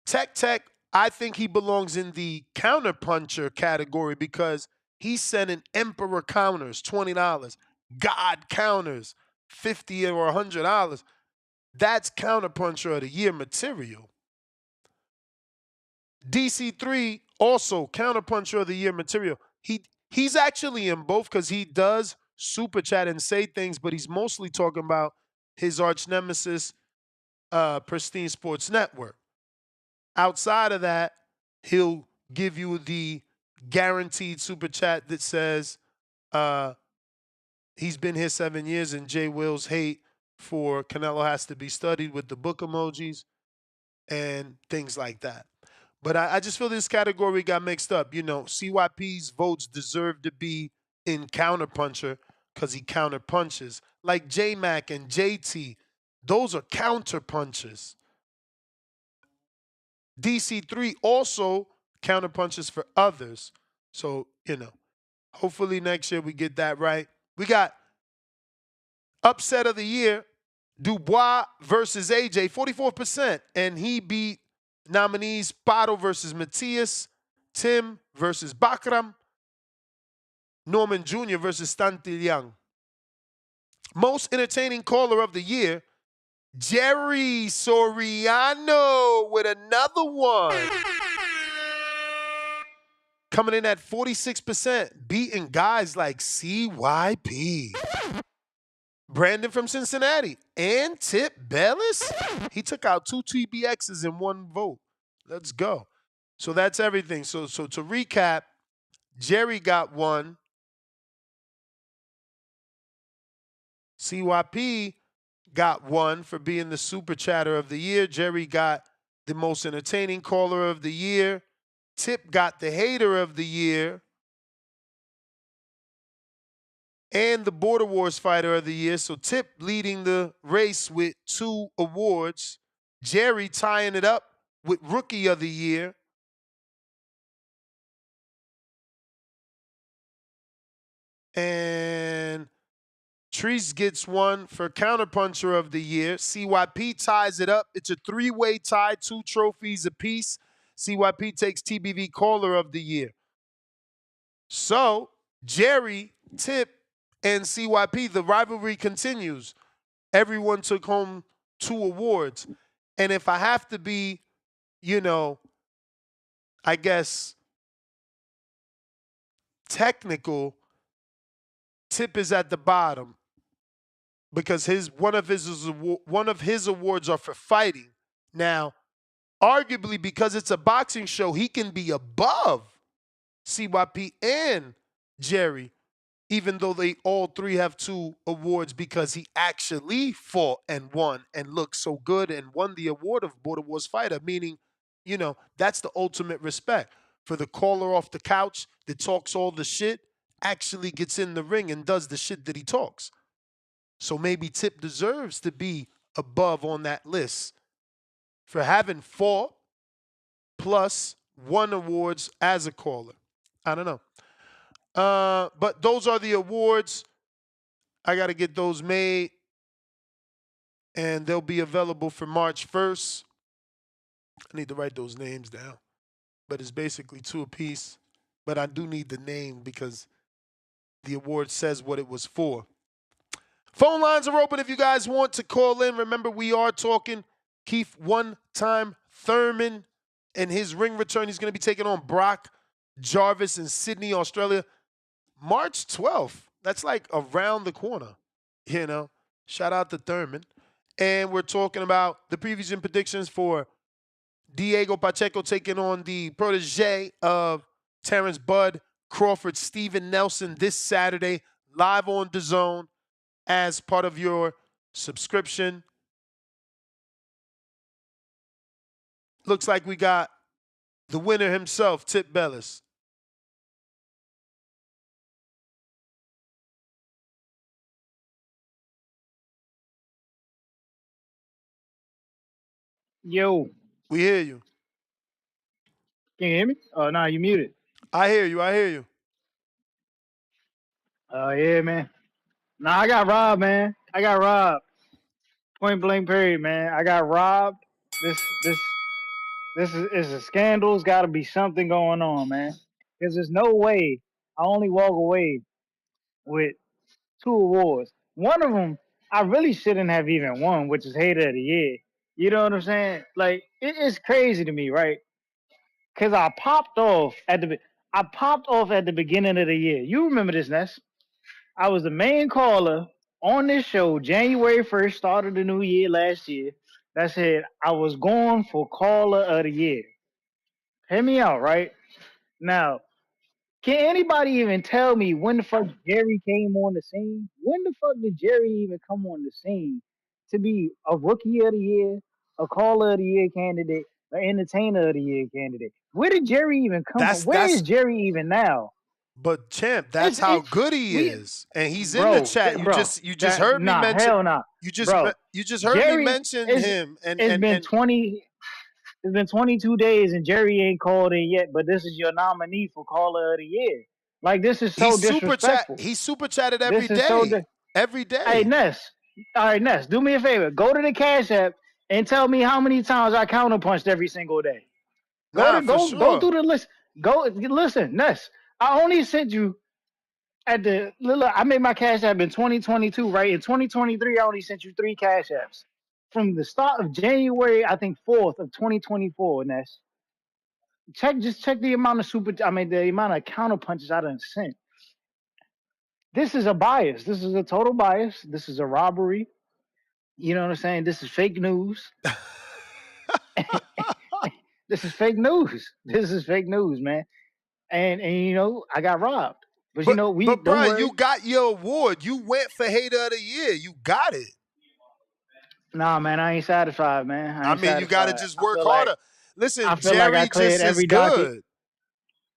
Tech Tech, I think he belongs in the counterpuncher category because he's sending Emperor counters, $20. God counters, $50 or $100. That's counterpuncher of the year material. DC3 also counterpuncher of the year material. He's actually in both because he does super chat and say things, but he's mostly talking about his arch nemesis, Pristine Sports Network. Outside of that, he'll give you the guaranteed super chat that says he's been here 7 years and Jay Will's hate for Canelo has to be studied with the book emojis and things like that. But I just feel this category got mixed up. You know, CYP's votes deserve to be in counterpuncher because he counterpunches. Like J-Mac and JT, those are counterpunchers. DC3 also counterpunches for others. So, you know, hopefully next year we get that right. We got upset of the year, Dubois versus AJ, 44%. And he beat nominees Pato versus Matias, Tim versus Bakram, Norman Jr. versus Stantillan. Most entertaining caller of the year, Jerry Soriano with another one. Coming in at 46%, beating guys like CYP. Brandon from Cincinnati and Tip Bellis. He took out 2 TBXs in 1 vote. Let's go. So that's everything. So to recap, Jerry got 1. CYP got 1 for being the super chatter of the year. Jerry got the most entertaining caller of the year. Tip got the hater of the year. And the Border Wars fighter of the year. So Tip leading the race with 2 awards. Jerry tying it up with rookie of the year. And Treese gets 1 for counterpuncher of the year. CYP ties it up. It's a 3-way tie, 2 trophies apiece. CYP takes TBV caller of the year. So Jerry, Tip, and CYP, the rivalry continues. Everyone took home 2 awards. And if I have to be, you know, I guess technical, Tip is at the bottom because one of his awards are for fighting. Now, arguably because it's a boxing show, he can be above CYP and Jerry, even though they all 3 have 2 awards because he actually fought and won and looked so good and won the award of Border Wars Fighter, meaning, you know, that's the ultimate respect. For the caller off the couch that talks all the shit, actually gets in the ring and does the shit that he talks. So maybe Tip deserves to be above on that list for having fought, plus 1 awards as a caller. I don't know. But those are the awards. I got to get those made, and they'll be available for March 1st. I need to write those names down, but it's basically 2 apiece. But I do need the name because the award says what it was for. Phone lines are open if you guys want to call in. Remember, we are talking Keith one-time Thurman and his ring return. He's going to be taking on Brock Jarvis in Sydney, Australia, March 12th. That's like around the corner, you know. Shout out to Thurman. And we're talking about the previews and predictions for Diego Pacheco taking on the protege of Terrence Bud Crawford, Steven Nelson, this Saturday, live on DAZN as part of your subscription. Looks like we got the winner himself, Tip Bellis. Yo, We hear you. can you hear me? Oh, no, you muted. I hear you. I hear you. Yeah, man. Nah, I got robbed, man. I got robbed. Point blank period, man. I got robbed. This is a scandal. It's got to be something going on, man. Because there's no way I only walk away with 2 awards. One of them I really shouldn't have even won, which is Hater of the Year. You know what I'm saying? Like, it's crazy to me, right? Because I popped off at the beginning of the year. You remember this, Ness? I was the main caller on this show January 1st, start of the new year last year. That said, I was going for caller of the year. Hear me out, right? Now, can anybody even tell me when the fuck Jerry came on the scene? When the fuck did Jerry even come on the scene to be a rookie of the year, a caller of the year candidate, an entertainer of the year candidate? Where did Jerry even come from? Where is Jerry even now? But Champ, that's how good he is, and he's in the Bro, chat. You bro, just heard me mention. Hell nah. You just Bro, you just heard Jerry me mention is- him, and It's been 22 days and Jerry ain't called in yet, but this is your nominee for caller of the year. Like, this is so disrespectful. He super chatted every This is so day. Every day. Hey, Ness. All right, Ness, do me a favor. Go to the Cash App and tell me how many times I counterpunched every single day. Go through the list. Go listen, Ness. I only sent you I made my Cash App in 2022, right? In 2023, I only sent you 3 Cash Apps. From the start of January, I think 4th of 2024, Ness. Just check the amount of the amount of counterpunches I done sent. This is a bias. This is a total bias. This is a robbery. You know what I'm saying? This is fake news. This is fake news. This is fake news, man. And you know, I got robbed. But you know, but bro, you got your award. You went for Hater of the Year. You got it. Nah, man, I ain't satisfied, man. I mean, you got to just work harder. Listen, I feel Jerry like I cleared just every is docket. good.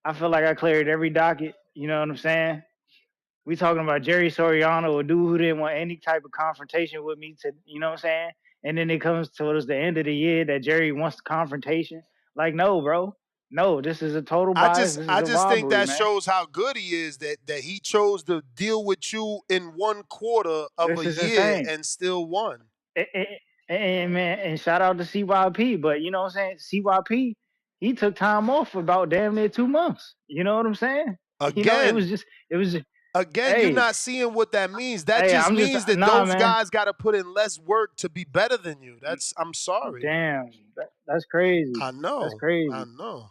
I feel like I cleared every docket. You know what I'm saying? We talking about Jerry Soriano, a dude who didn't want any type of confrontation with me. You know what I'm saying? And then it comes towards the end of the year that Jerry wants the confrontation. Like, no, bro. No, this is a total bias. I just think that man. shows how good he is that he chose to deal with you in 1 quarter of a year and still won. And man, and shout out to CYP, but you know what I'm saying? CYP, he took time off for about damn near 2 months. You know what I'm saying? Again, you know, it was just again, you're not seeing what that means. That means that those guys got to put in less work to be better than you. I'm sorry. Damn, that's crazy. I know. That's crazy. I know.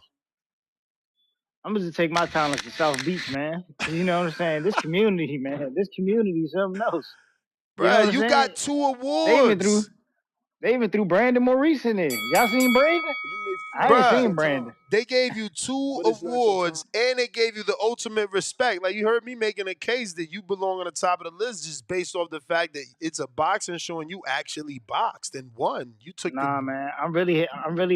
I'm gonna just take my talents to South Beach, man. You know what I'm saying? This community, man. This community is something else. Bro, you got 2 awards. They even threw Brandon Maurice in there. Y'all seen Brandon? I ain't seen Brandon. They gave you 2 awards and they gave you the ultimate respect. Like, you heard me making a case that you belong on the top of the list just based off the fact that it's a boxing show and you actually boxed and won. You took man. I'm really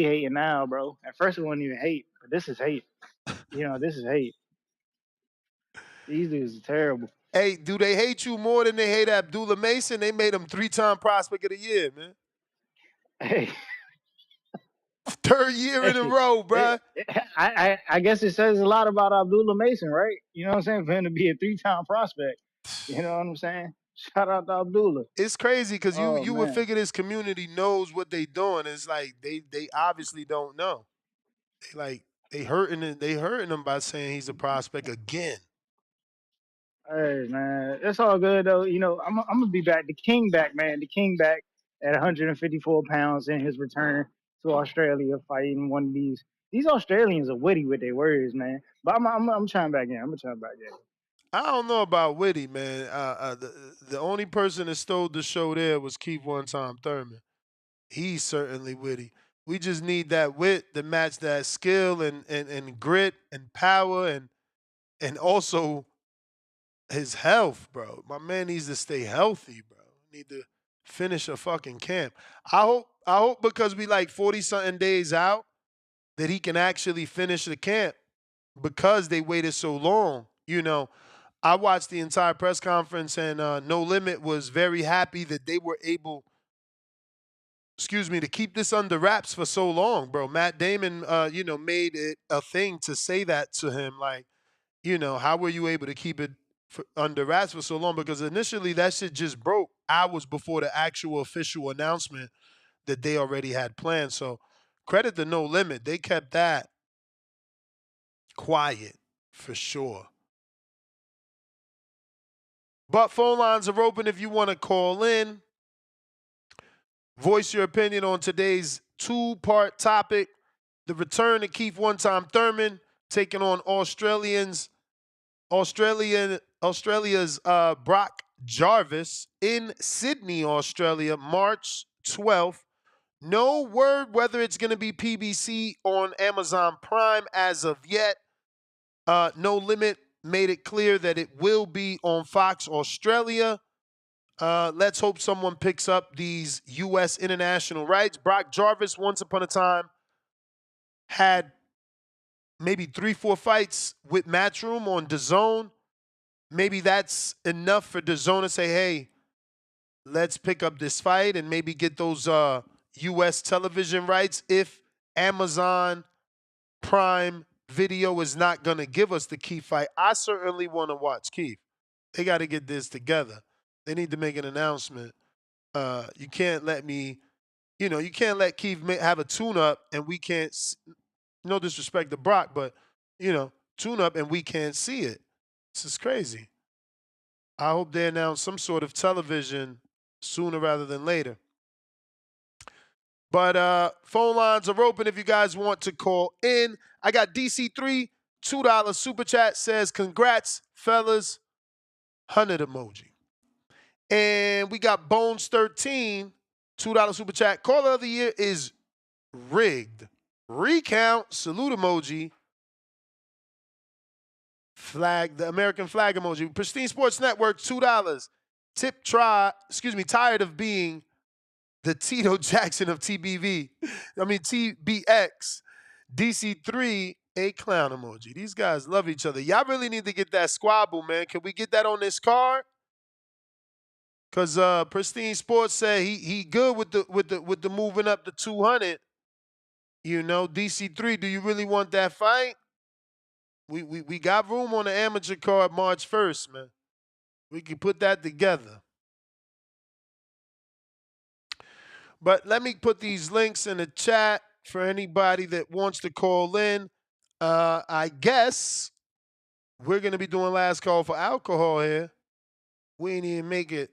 hating now, bro. At first it wasn't even hate, but this is hate. You know, this is hate. These dudes are terrible. Hey, do they hate you more than they hate Abdullah Mason? They made him 3-time prospect of the year, man. Hey. Third year in a row, bruh. I guess it says a lot about Abdullah Mason, right? You know what I'm saying? For him to be a 3-time prospect. You know what I'm saying? Shout out to Abdullah. It's crazy because Oh you would man. figure this community knows what they doing. It's like they obviously don't know. They hurting him by saying he's a prospect again. Hey man, it's all good though. You know, I'm gonna be back. The king back, man. The king back at 154 pounds in his return to Australia, fighting one of these. These Australians are witty with their words, man. But I'm trying back in. I'm gonna try back in. I don't know about Witty, man. The only person that stole the show there was Keith One Time Thurman. He's certainly witty. We just need that wit to match that skill and grit and power and also his health, bro. My man needs to stay healthy, bro. Need to finish a fucking camp. I hope because we like 40 something days out that he can actually finish the camp because they waited so long. You know, I watched the entire press conference and No Limit was very happy that they were able, to keep this under wraps for so long, bro. Matt Damon, made it a thing to say that to him. Like, how were you able to keep it under wraps for so long? Because initially that shit just broke hours before the actual official announcement that they already had planned. So credit to No Limit. They kept that quiet for sure. But phone lines are open if you want to call in. Voice your opinion on today's two-part topic. The return of Keith One Time Thurman taking on Australia's Brock Jarvis in Sydney, Australia, March 12th. No word whether it's going to be PBC on Amazon Prime as of yet. No Limit made it clear that it will be on Fox Australia. Let's hope someone picks up these U.S. international rights. Brock Jarvis, once upon a time, had maybe 3-4 fights with Matchroom on DAZN. Maybe that's enough for DAZN to say, hey, let's pick up this fight and maybe get those U.S. television rights if Amazon Prime Video is not going to give us the Keith fight. I certainly want to watch Keith. They got to get this together. They need to make an announcement. You can't let Keith have a tune-up and we can't, no disrespect to Brock, but, tune-up and we can't see it. This is crazy. I hope they announce some sort of television sooner rather than later. But phone lines are open if you guys want to call in. I got DC3, $2 super chat, says, congrats, fellas, 100 emoji. And we got Bones13, $2 super chat. Caller of the year is rigged. Recount, salute emoji. Flag, the American flag emoji. Pristine Sports Network, $2. Tired of being the Tito Jackson of TBV. TBX. DC3, a clown emoji. These guys love each other. Y'all really need to get that squabble, man. Can we get that on this card? Cause Pristine Sports said he good with the moving up to 200. DC3, do you really want that fight? We got room on the amateur card March 1st, man. We can put that together. But let me put these links in the chat for anybody that wants to call in. I guess we're going to be doing last call for alcohol here. We ain't even make it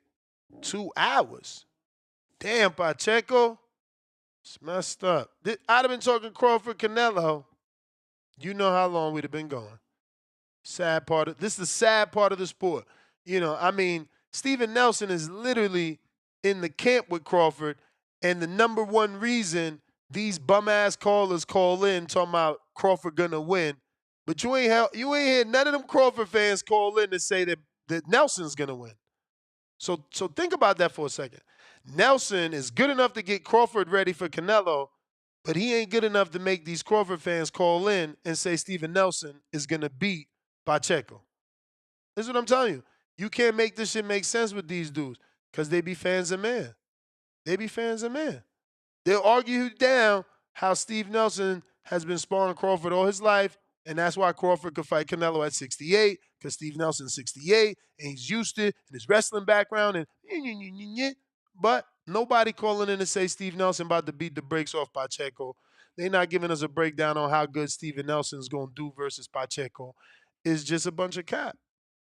2 hours. Damn, Pacheco. It's messed up. I'd have been talking Crawford Canelo. You know how long we'd have been going. This is the sad part of the sport. Steven Nelson is literally in the camp with Crawford, and the number one reason these bum-ass callers call in talking about Crawford gonna win, but you ain't hear none of them Crawford fans call in to say that Nelson's gonna win. So think about that for a second. Nelson is good enough to get Crawford ready for Canelo, but he ain't good enough to make these Crawford fans call in and say Steven Nelson is gonna beat Pacheco. This is what I'm telling you. You can't make this shit make sense with these dudes because they be fans of man. They be fans of man. They'll argue you down how Steve Nelson has been sparring Crawford all his life, and that's why Crawford could fight Canelo at 68, because Steve Nelson's 68, and he's used to it, and his wrestling background, but nobody calling in to say Steve Nelson about to beat the brakes off Pacheco. They're not giving us a breakdown on how good Steven Nelson's going to do versus Pacheco. It's just a bunch of cap.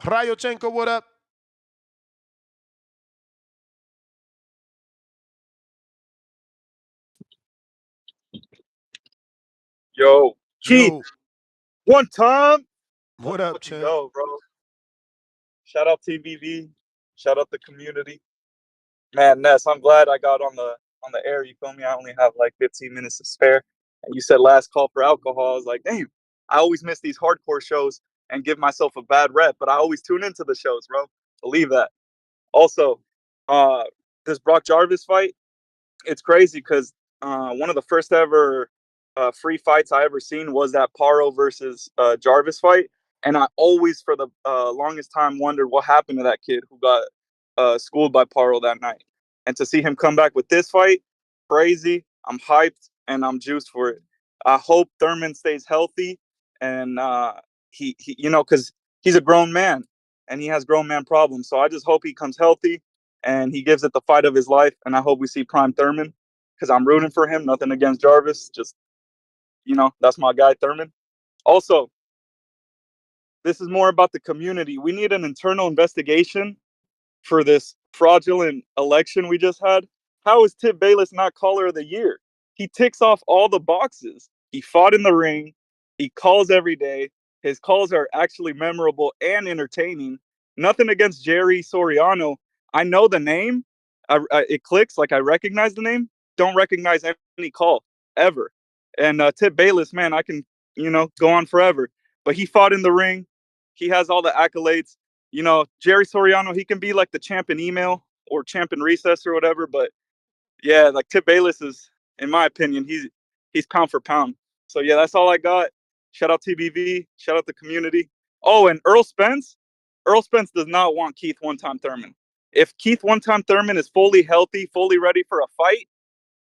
Rayochenko, what up? Yo, Keith, Yo, one time. what Let's up, fucking champ? go, bro. Shout out TBV. Shout out the community. Man, Ness, I'm glad I got on the air. You feel me? I only have like 15 minutes to spare. And you said last call for alcohol. I was like, damn, I always miss these hardcore shows and give myself a bad rep, but I always tune into the shows, bro. Believe that. Also, uh, this Brock Jarvis fight, it's crazy because one of the first ever free fights I ever seen was that Paro versus Jarvis fight, and I always, for the longest time, wondered what happened to that kid who got schooled by Paro that night. And to see him come back with this fight, crazy. I'm hyped and I'm juiced for it. I hope Thurman stays healthy, and he you know, because he's a grown man and he has grown man problems. So I just hope he comes healthy and he gives it the fight of his life. And I hope we see Prime Thurman because I'm rooting for him. Nothing against Jarvis, just that's my guy Thurman. Also, this is more about the community. We need an internal investigation for this fraudulent election we just had. How is Tip Bayless not caller of the year? He ticks off all the boxes. He fought in the ring. He calls every day. His calls are actually memorable and entertaining. Nothing against Jerry Soriano. I know the name. It clicks. Like I recognize the name. Don't recognize any call ever. And Tip Bayless, man, I can, go on forever. But he fought in the ring. He has all the accolades. Jerry Soriano, he can be like the champ in email or champ in recess or whatever. But yeah, like Tip Bayless is, in my opinion, he's pound for pound. So yeah, that's all I got. Shout out TBV. Shout out the community. Oh, and Earl Spence. Earl Spence does not want Keith One Time Thurman. If Keith One Time Thurman is fully healthy, fully ready for a fight,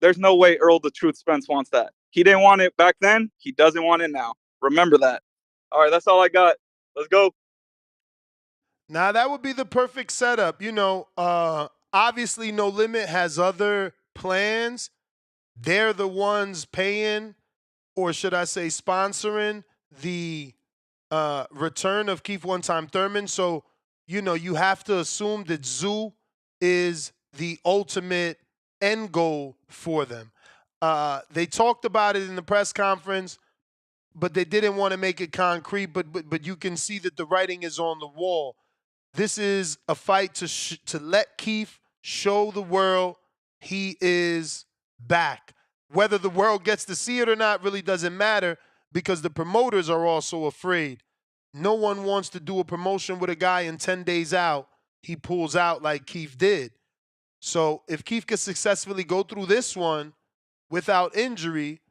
there's no way Earl the Truth Spence wants that. He didn't want it back then. He doesn't want it now. Remember that. All right, that's all I got. Let's go. Now that would be the perfect setup. Obviously No Limit has other plans. They're the ones paying, or should I say sponsoring, the return of Keith One Time Thurman. So, you have to assume that Zoo is the ultimate end goal for them. They talked about it in the press conference, but they didn't want to make it concrete. But you can see that the writing is on the wall. This is a fight to let Keith show the world he is back. Whether the world gets to see it or not really doesn't matter because the promoters are also afraid. No one wants to do a promotion with a guy and 10 days out, he pulls out like Keith did. So if Keith can successfully go through this one without injury,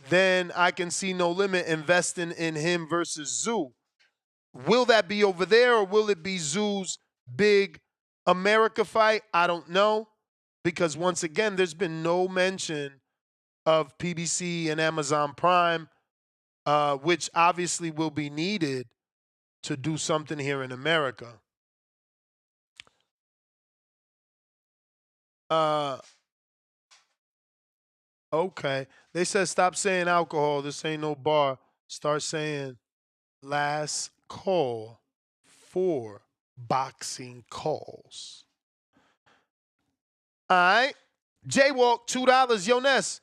then I can see No Limit investing in him versus Zoo. Will that be over there or will it be Zoo's big America fight? I don't know. Because once again, there's been no mention of PBC and Amazon Prime, which obviously will be needed to do something here in America. Okay. They said stop saying alcohol. This ain't no bar. Start saying last call for boxing calls. All right. Jaywalk, $2. Yo, Ness,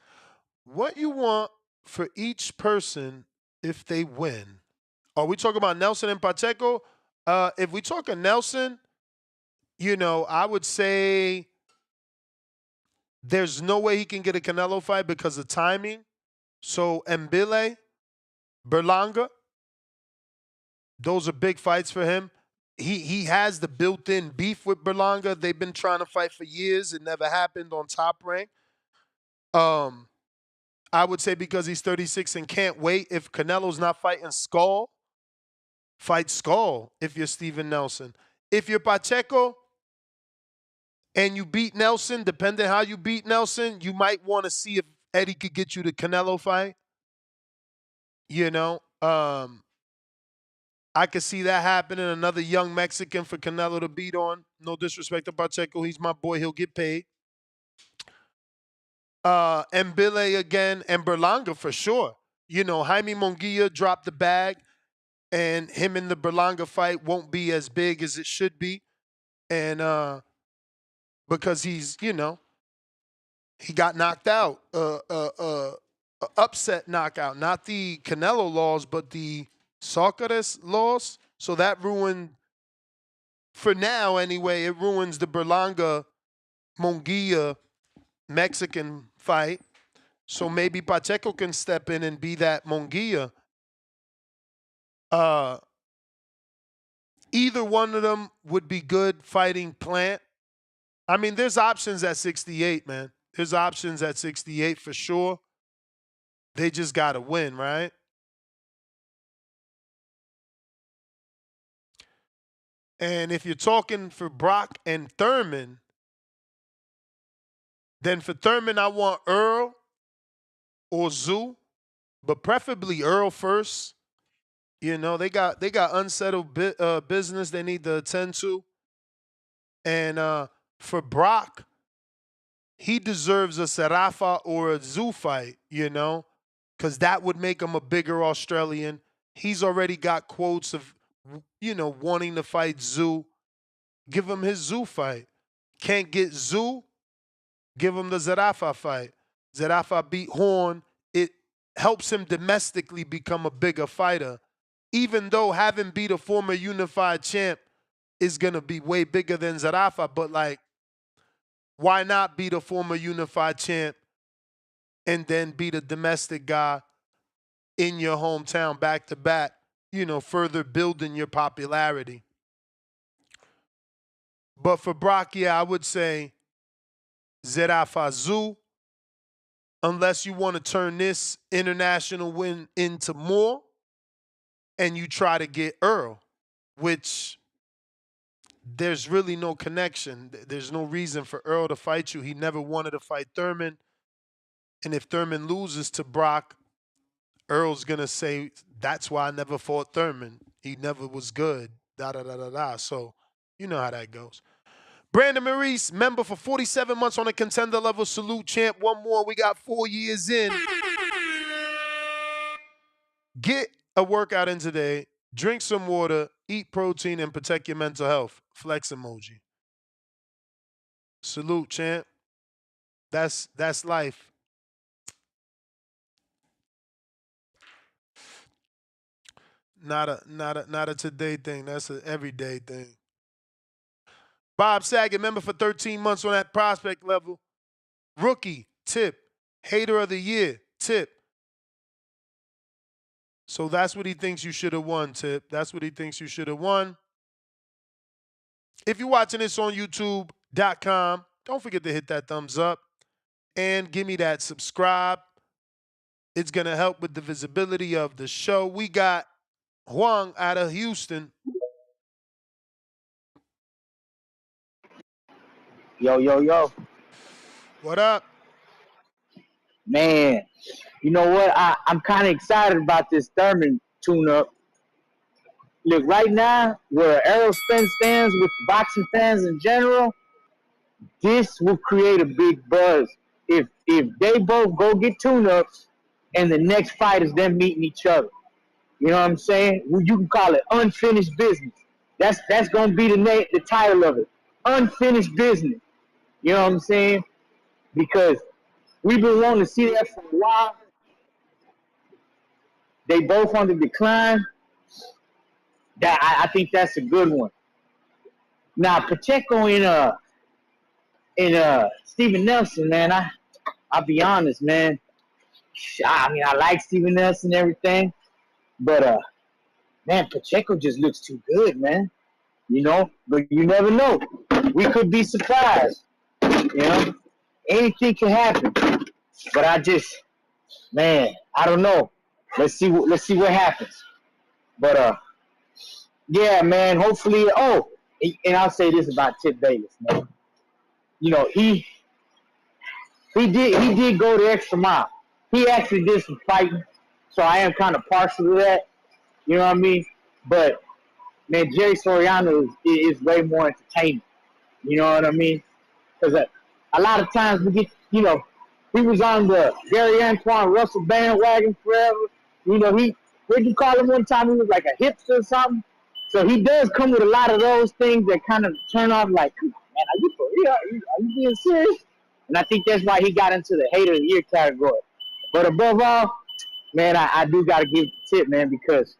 what you want for each person if they win? Are we talking about Nelson and Pacheco? If we talking Nelson, I would say there's no way he can get a Canelo fight because of timing. So Mbile, Berlanga, those are big fights for him. He has the built-in beef with Berlanga. They've been trying to fight for years. It never happened on Top Rank. I would say because he's 36 and can't wait. If Canelo's not fighting Skull, fight Skull if you're Steven Nelson. If you're Pacheco and you beat Nelson, depending how you beat Nelson, you might want to see if Eddie could get you the Canelo fight. You know, I could see that happening. Another young Mexican for Canelo to beat on. No disrespect to Pacheco. He's my boy. He'll get paid. Mbile again and Berlanga for sure. You know, Jaime Munguia dropped the bag, and him in the Berlanga fight won't be as big as it should be. And because he's, you know, he got knocked out. Upset knockout. Not the Canelo loss, but the Socrates loss. So that ruined, for now anyway, it ruins the Berlanga Munguia Mexican fight. So maybe Pacheco can step in and be that Munguia. Either one of them would be good fighting Plant. I mean, there's options at 68, man. There's options at 68 for sure. They just got to win, right? And if you're talking for Brock and Thurman, then for Thurman, I want Earl or Zoo, but preferably Earl first. You know, they got unsettled business they need to attend to. And for Brock, he deserves a Sarafa or a Zoo fight, you know, because that would make him a bigger Australian. He's already got quotes of, you know, wanting to fight Zoo. Give him his Zoo fight. Can't get Zoo? Give him the Zerafa fight. Zerafa beat Horn. It helps him domestically become a bigger fighter. Even though having beat a former unified champ is going to be way bigger than Zerafa. But, like, why not beat a former unified champ and then beat a domestic guy in your hometown back to back, you know, further building your popularity? But for Brock, yeah, I would say Zerafa Zoo, unless you want to turn this international win into more and you try to get Earl, which there's really no connection. There's no reason for Earl to fight you. He never wanted to fight Thurman. And if Thurman loses to Brock, Earl's going to say, that's why I never fought Thurman. He never was good. Da-da-da-da-da. So you know how that goes. Brandon Maurice, member for 47 months on a contender level. Salute, champ. One more. We got 4 years in. Get a workout in today. Drink some water. Eat protein and protect your mental health. Flex emoji. Salute, champ. That's life. Not a today thing. That's an everyday thing. Bob Saget, member for 13 months on that prospect level. Rookie, tip. Hater of the year, tip. So that's what he thinks you should have won, tip. That's what he thinks you should have won. If you're watching this on YouTube.com, don't forget to hit that thumbs up and give me that subscribe. It's going to help with the visibility of the show. We got Huang out of Houston. Yo. What up? Man, you know what? I'm kind of excited about this Thurman tune-up. Look, right now, where Errol Spence stands with boxing fans in general, this will create a big buzz. If they both go get tune-ups and the next fight is them meeting each other. You know what I'm saying? Well, you can call it unfinished business. That's going to be the title of it. Unfinished business. You know what I'm saying? Because we've been wanting to see that for a while. They both on the decline. I think that's a good one. Now Pacheco and Steven Nelson, man. I'll be honest, man. I mean, I like Steven Nelson and everything, but man, Pacheco just looks too good, man. You know, but you never know. We could be surprised. You know, anything can happen. But I don't know. Let's see what happens. But yeah, man. Hopefully, and I'll say this about Tip Bayless, man. You know, He did go the extra mile. He actually did some fighting, so I am kind of partial to that. You know what I mean? But man, Jerry Soriano is way more entertaining. You know what I mean? Because a lot of times we get, he was on the Gary Antoine Russell bandwagon forever. What did you call him one time? He was like a hipster or something. So he does come with a lot of those things that kind of turn off like, come on, man, are you for real? Are you being serious? And I think that's why he got into the hater of the year category. But above all, man, I do got to give it the tip, man, because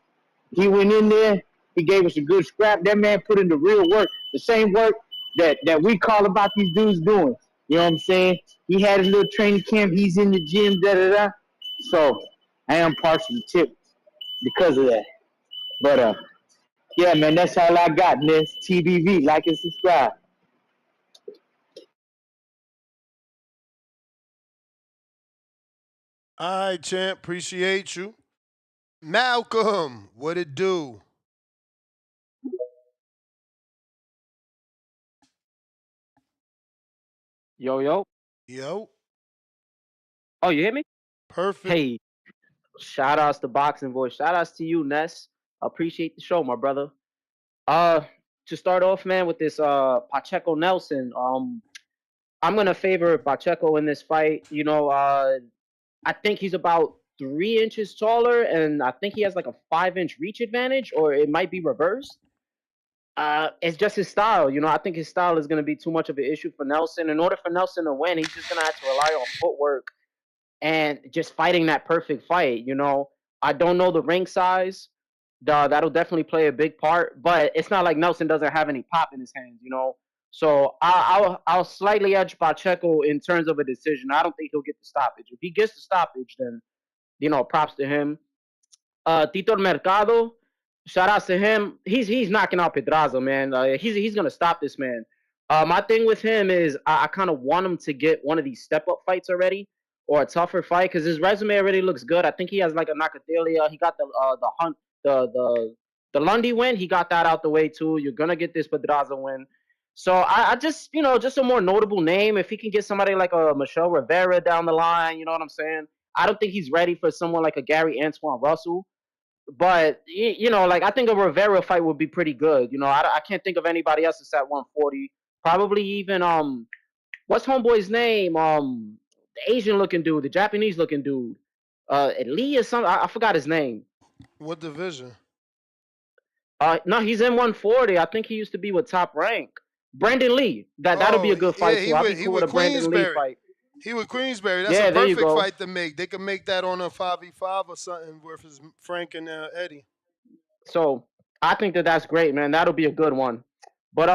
he went in there. He gave us a good scrap. That man put in the real work, the same work that we call about these dudes doing. You know what I'm saying? He had his little training camp. He's in the gym, da-da-da. So I am partial to tip because of that. But, yeah, man, that's all I got, man. It's TBV. Like and subscribe. All right, champ. Appreciate you. Malcolm, what it do? Yo, yo. Yo, Oh, you hear me? perfect. Hey, shout outs to Boxing Voice. Shout outs to you, Ness. Appreciate the show, my brother. Uh, to start off, man, with this Pacheco Nelson. I'm gonna favor Pacheco in this fight. I think he's about 3 inches taller, and I think he has like a 5 inch reach advantage, or it might be reversed. It's just his style. I think his style is gonna be too much of an issue for Nelson. In order for Nelson to win, he's just gonna have to rely on footwork and just fighting that perfect fight. I don't know the ring size. That'll definitely play a big part, but it's not like Nelson doesn't have any pop in his hands. So I'll slightly edge Pacheco in terms of a decision. I don't think he'll get the stoppage. If he gets the stoppage, then props to him. Tito Mercado, shout out to him. He's knocking out Pedraza, man. He's gonna stop this man. My thing with him is I kind of want him to get one of these step up fights already, or a tougher fight, because his resume already looks good. I think he has like a Nakathelia. He got the hunt the Lundy win. He got that out the way too. You're gonna get this Pedraza win. So I just just a more notable name. If he can get somebody like a Michelle Rivera down the line, you know what I'm saying? I don't think he's ready for someone like a Gary Antoine Russell. But like I think a Rivera fight would be pretty good. I can't think of anybody else that's at 140. Probably even what's homeboy's name? The Asian looking dude, the Japanese looking dude. Lee or something. I forgot his name. What division? No, he's in 140. I think he used to be with Top Rank. Brandon Lee. That'll be Oh, a good yeah, fight too. I'll be he cool with with a Brandon Lee Queensberry. fight. He with Queensberry. That's Yeah, a there you perfect go. fight to make. They can make that on a 5v5 or something versus Frank and Eddie. So I think that's great, man. That'll be a good one. But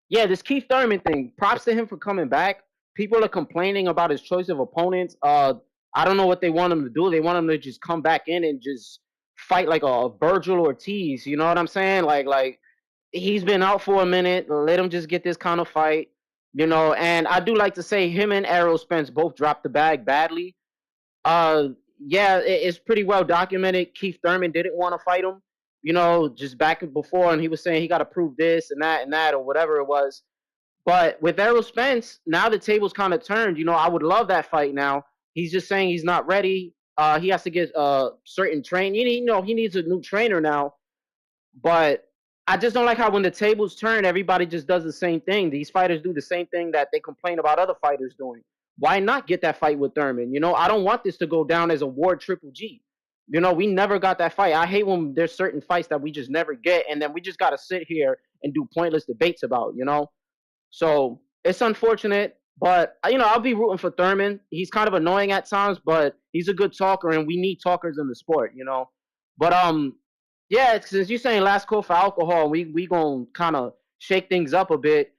yeah, this Keith Thurman thing. Props to him for coming back. People are complaining about his choice of opponents. I don't know what they want him to do. They want him to just come back in and just fight like a Virgil Ortiz. You know what I'm saying? Like he's been out for a minute. Let him just get this kind of fight. And I do like to say him and Errol Spence both dropped the bag badly. Uh, yeah, it's pretty well documented. Keith Thurman didn't want to fight him, just back before, and he was saying he got to prove this and that, or whatever it was. But with Errol Spence, now the table's kind of turned. I would love that fight now. He's just saying he's not ready. He has to get certain training. He needs a new trainer now. But I just don't like how when the tables turn, everybody just does the same thing. These fighters do the same thing that they complain about other fighters doing. Why not get that fight with Thurman? I don't want this to go down as a Ward Triple G. We never got that fight. I hate when there's certain fights that we just never get, and then we just got to sit here and do pointless debates about. So it's unfortunate, but I'll be rooting for Thurman. He's kind of annoying at times, but he's a good talker, and we need talkers in the sport. But yeah, since you're saying last call for alcohol, we gonna kind of shake things up a bit.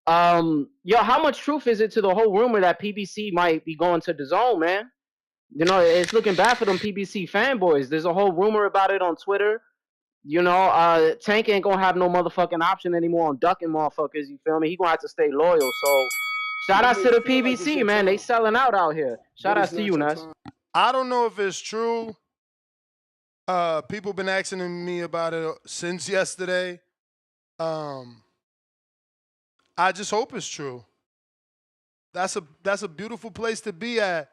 Yo, how much truth is it to the whole rumor that PBC might be going to the zone, man? It's looking bad for them PBC fanboys. There's a whole rumor about it on Twitter. Tank ain't gonna have no motherfucking option anymore on ducking motherfuckers. You feel me? He gonna have to stay loyal. So, shout outs to the PBC, man. They selling out here. Shout outs to you, Ness. I don't know if it's true. People been asking me about it since yesterday. I just hope it's true. That's a beautiful place to be at,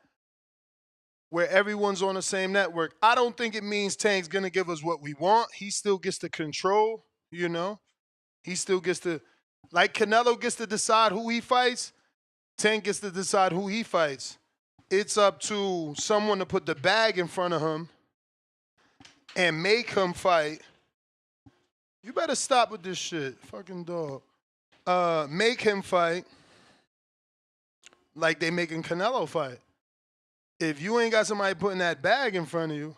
where everyone's on the same network. I don't think it means Tank's gonna give us what we want. He still gets to control, you know. He still gets to, like Canelo gets to decide who he fights. Tank gets to decide who he fights. It's up to someone to put the bag in front of him and make him fight. You better stop with this shit, fucking dog. Make him fight like they making Canelo fight. If you ain't got somebody putting that bag in front of you,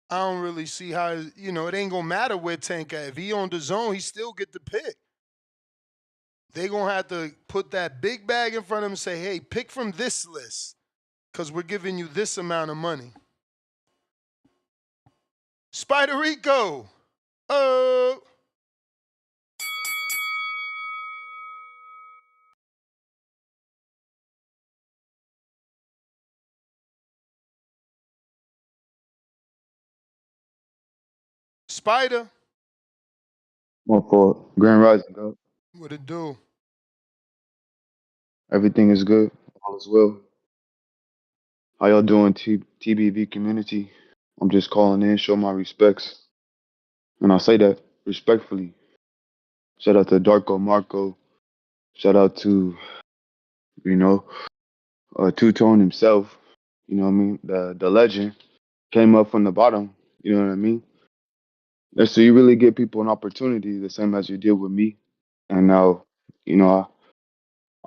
I don't really see how, you know, it ain't gonna matter where Tank at. If he on the zone, he still get the pick. They gonna have to put that big bag in front of him and say, hey, pick from this list, because we're giving you this amount of money. Spider Rico. Oh. Spider. My fault. Grand Rising, God. What it do? Everything is good. All is well. How y'all doing, TBV community? I'm just calling in, show my respects. And I say that respectfully. Shout out to Darko Marco. Shout out to, you know, Two-Tone himself. You know what I mean? The legend came up from the bottom. You know what I mean? And so you really give people an opportunity the same as you did with me. And now, you know,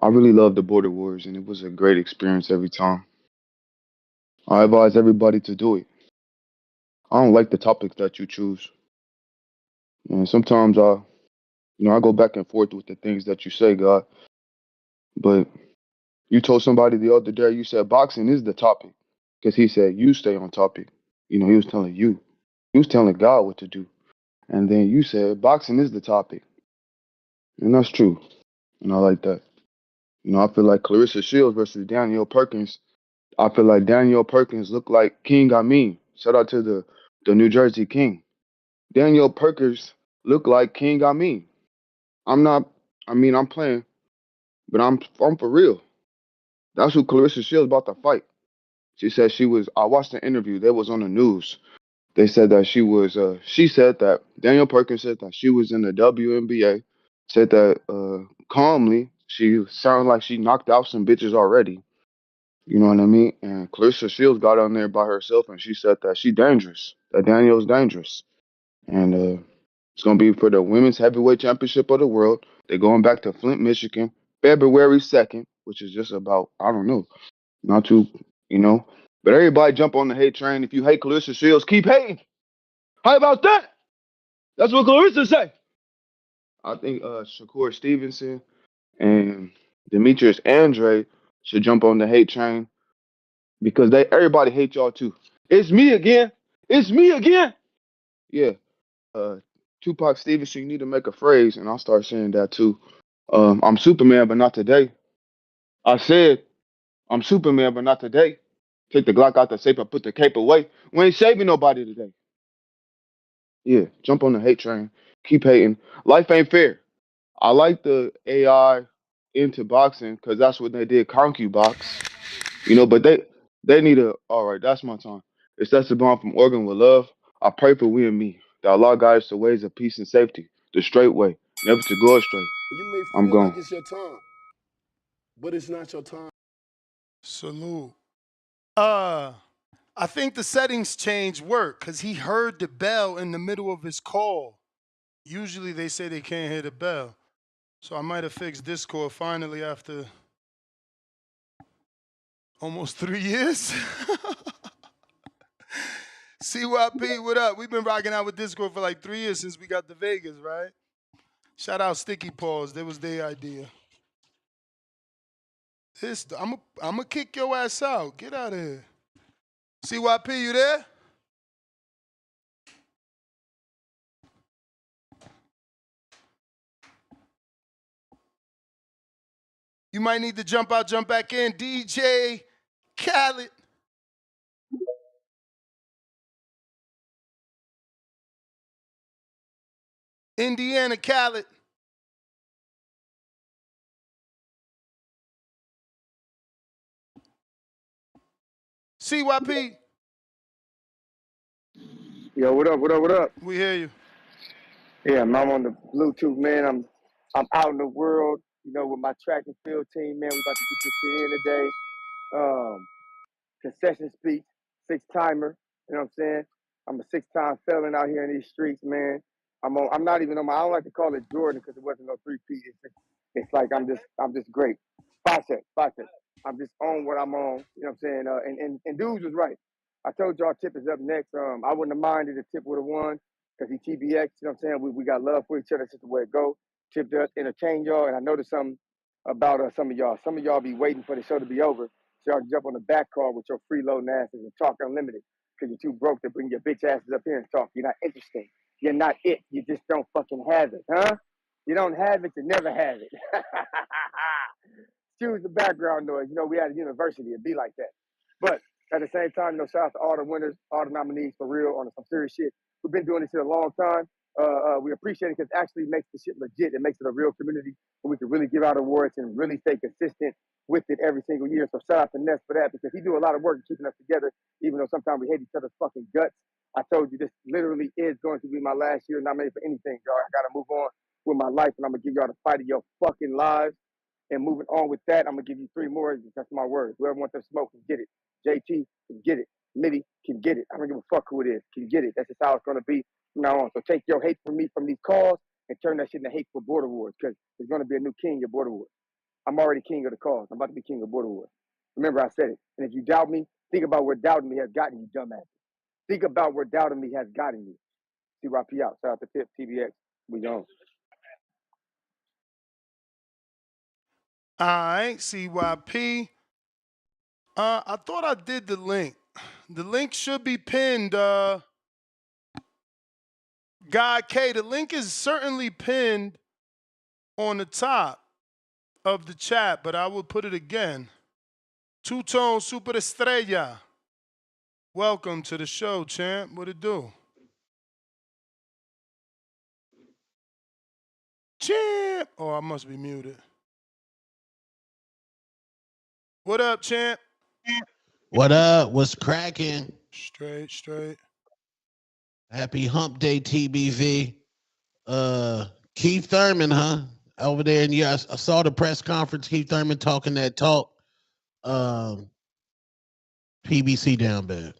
I really love the Border Wars, and it was a great experience every time. I advise everybody to do it. I don't like the topics that you choose. And sometimes I go back and forth with the things that you say, God. But you told somebody the other day, you said boxing is the topic. Because he said you stay on topic. You know, he was telling you. He was telling God what to do. And then you said boxing is the topic. And that's true. And I like that. You know, I feel like Clarissa Shields versus Danielle Perkins. I feel like Danielle Perkins looked like King Amin. Shout out to the New Jersey King. Danielle Perkins looked like King Amin. I'm not. I mean, I'm playing, but I'm for real. That's who Clarissa Shields about to fight. She said she was. I watched the interview. That was on the news. They said that she was. She said that Danielle Perkins said that she was in the WNBA. Said that calmly. She sounded like she knocked out some bitches already. You know what I mean? And Clarissa Shields got on there by herself, and she said that she dangerous. That Danielle's dangerous, and it's gonna be for the women's heavyweight championship of the world. They're going back to Flint, Michigan, February 2nd, which is just about, I don't know, not too, you know. But everybody jump on the hate train. If you hate Clarissa Shields, keep hating. How about that? That's what Clarissa say. I think Shakur Stevenson and Demetrius Andre should jump on the hate train because everybody hates y'all too. It's me again. It's me again. Yeah. Tupac Stevenson, you need to make a phrase, and I'll start saying that too. I'm Superman, but not today. I said I'm Superman, but not today. Take the Glock out the safe, I put the cape away. We ain't saving nobody today. Yeah, jump on the hate train. Keep hating. Life ain't fair. I like the AI into boxing because that's what they did. Box, you know. But they need a. All right, that's my time. It's that's the bomb from Oregon with love. I pray for we and me. That Allah guides us to ways of peace and safety, the straight way, never to go astray. You may I'm feel gone. like it's your time, but it's not your time. Salute. I think the settings change work because he heard the bell in the middle of his call. Usually they say they can't hear the bell. So I might have fixed Discord finally after almost 3 years. CYP, what up? We've been rocking out with Discord for like 3 years since we got to Vegas, right? Shout out Sticky Paws. That was their idea. I'm gonna kick your ass out. Get out of here. CYP, you there? You might need to jump out, jump back in. DJ Khaled. Indiana Khaled. CYP. Yo, what up? What up? What up? We hear you. Yeah, I'm on the Bluetooth, man. I'm out in the world, you know, with my track and field team, man. We about to get this shit in today. Concession speech, 6-timer. You know what I'm saying? I'm a 6-time felon out here in these streets, man. I'm not even on my. I don't like to call it Jordan because it wasn't no 3P. It's like I'm just great. Five sec. I'm just on what I'm on. You know what I'm saying? And dudes was right. I told y'all Tip is up next. I wouldn't have minded if Tip would have won because he TBX. You know what I'm saying? We got love for each other. It's just the way it go. Tip does entertain y'all, and I noticed something about some of y'all. Some of y'all be waiting for the show to be over so y'all can jump on the back car with your freeloading asses and talk unlimited because you're too broke to bring your bitch asses up here and talk. You're not interesting. You're not it. You just don't fucking have it, huh? You don't have it, you never have it. Excuse the background noise. You know, we at a university. It'd be like that. But at the same time, you know, shout out to all the winners, all the nominees for real on some serious shit. We've been doing this shit a long time. We appreciate it because it actually makes the shit legit. It makes it a real community where we can really give out awards and really stay consistent with it every single year. So shout out to Ness for that because he do a lot of work keeping us together, even though sometimes we hate each other's fucking guts. I told you this literally is going to be my last year nominated for anything, y'all. I gotta move on with my life, and I'm gonna give y'all the fight of your fucking lives. And moving on with that, I'm gonna give you 3 more. That's my word. Whoever wants to smoke can get it. JT can get it. Mitty can get it. I don't give a fuck who it is. Can get it. That's just how it's gonna be from now on. So take your hate from me from these calls and turn that shit into hate for Border Wars because there's gonna be a new king of Border Wars. I'm already king of the cause. I'm about to be king of Border Wars. Remember I said it. And if you doubt me, think about where doubting me has gotten you, dumbass. Think about where doubting me has gotten you. CYP out. Shout out to Pip, TBX. We gone. All right, CYP. I thought I did the link. The link should be pinned. God K, the link is certainly pinned on the top of the chat, but I will put it again. Two-Tone Super Estrella. Welcome to the show, champ. What it do? Champ! Oh, I must be muted. What up, champ? What up? What's cracking? Straight. Happy Hump Day, TBV. Keith Thurman, huh? Over there, and yeah, I saw the press conference. Keith Thurman talking that talk. PBC down bad.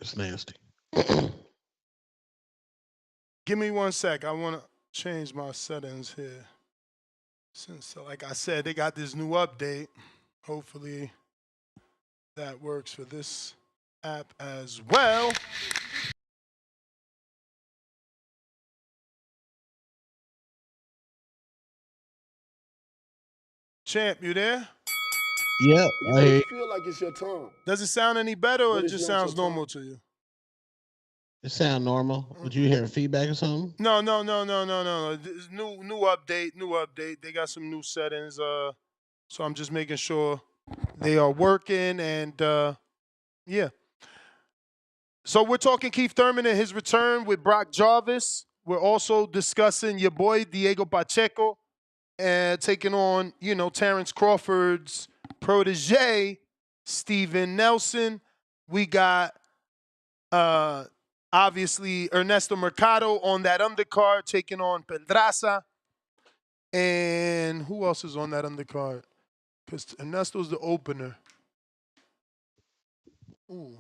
It's nasty. Give me 1 sec. I want to change my settings here. Since, like I said, they got this new update. Hopefully that works for this app as well. Champ, you there? Yeah, You may feel like it's your time. Does it sound any better or But it it's just not sounds your normal to you? it sound normal. Would you hear feedback or something? No. This new update. They got some new settings. So I'm just making sure they are working and yeah. So we're talking Keith Thurman and his return with Brock Jarvis. We're also discussing your boy Diego Pacheco and taking on, Terrence Crawford's protege, Steven Nelson. We got obviously Ernesto Mercado on that undercard taking on Pedraza. And who else is on that undercard? Because Ernesto's the opener. Ooh.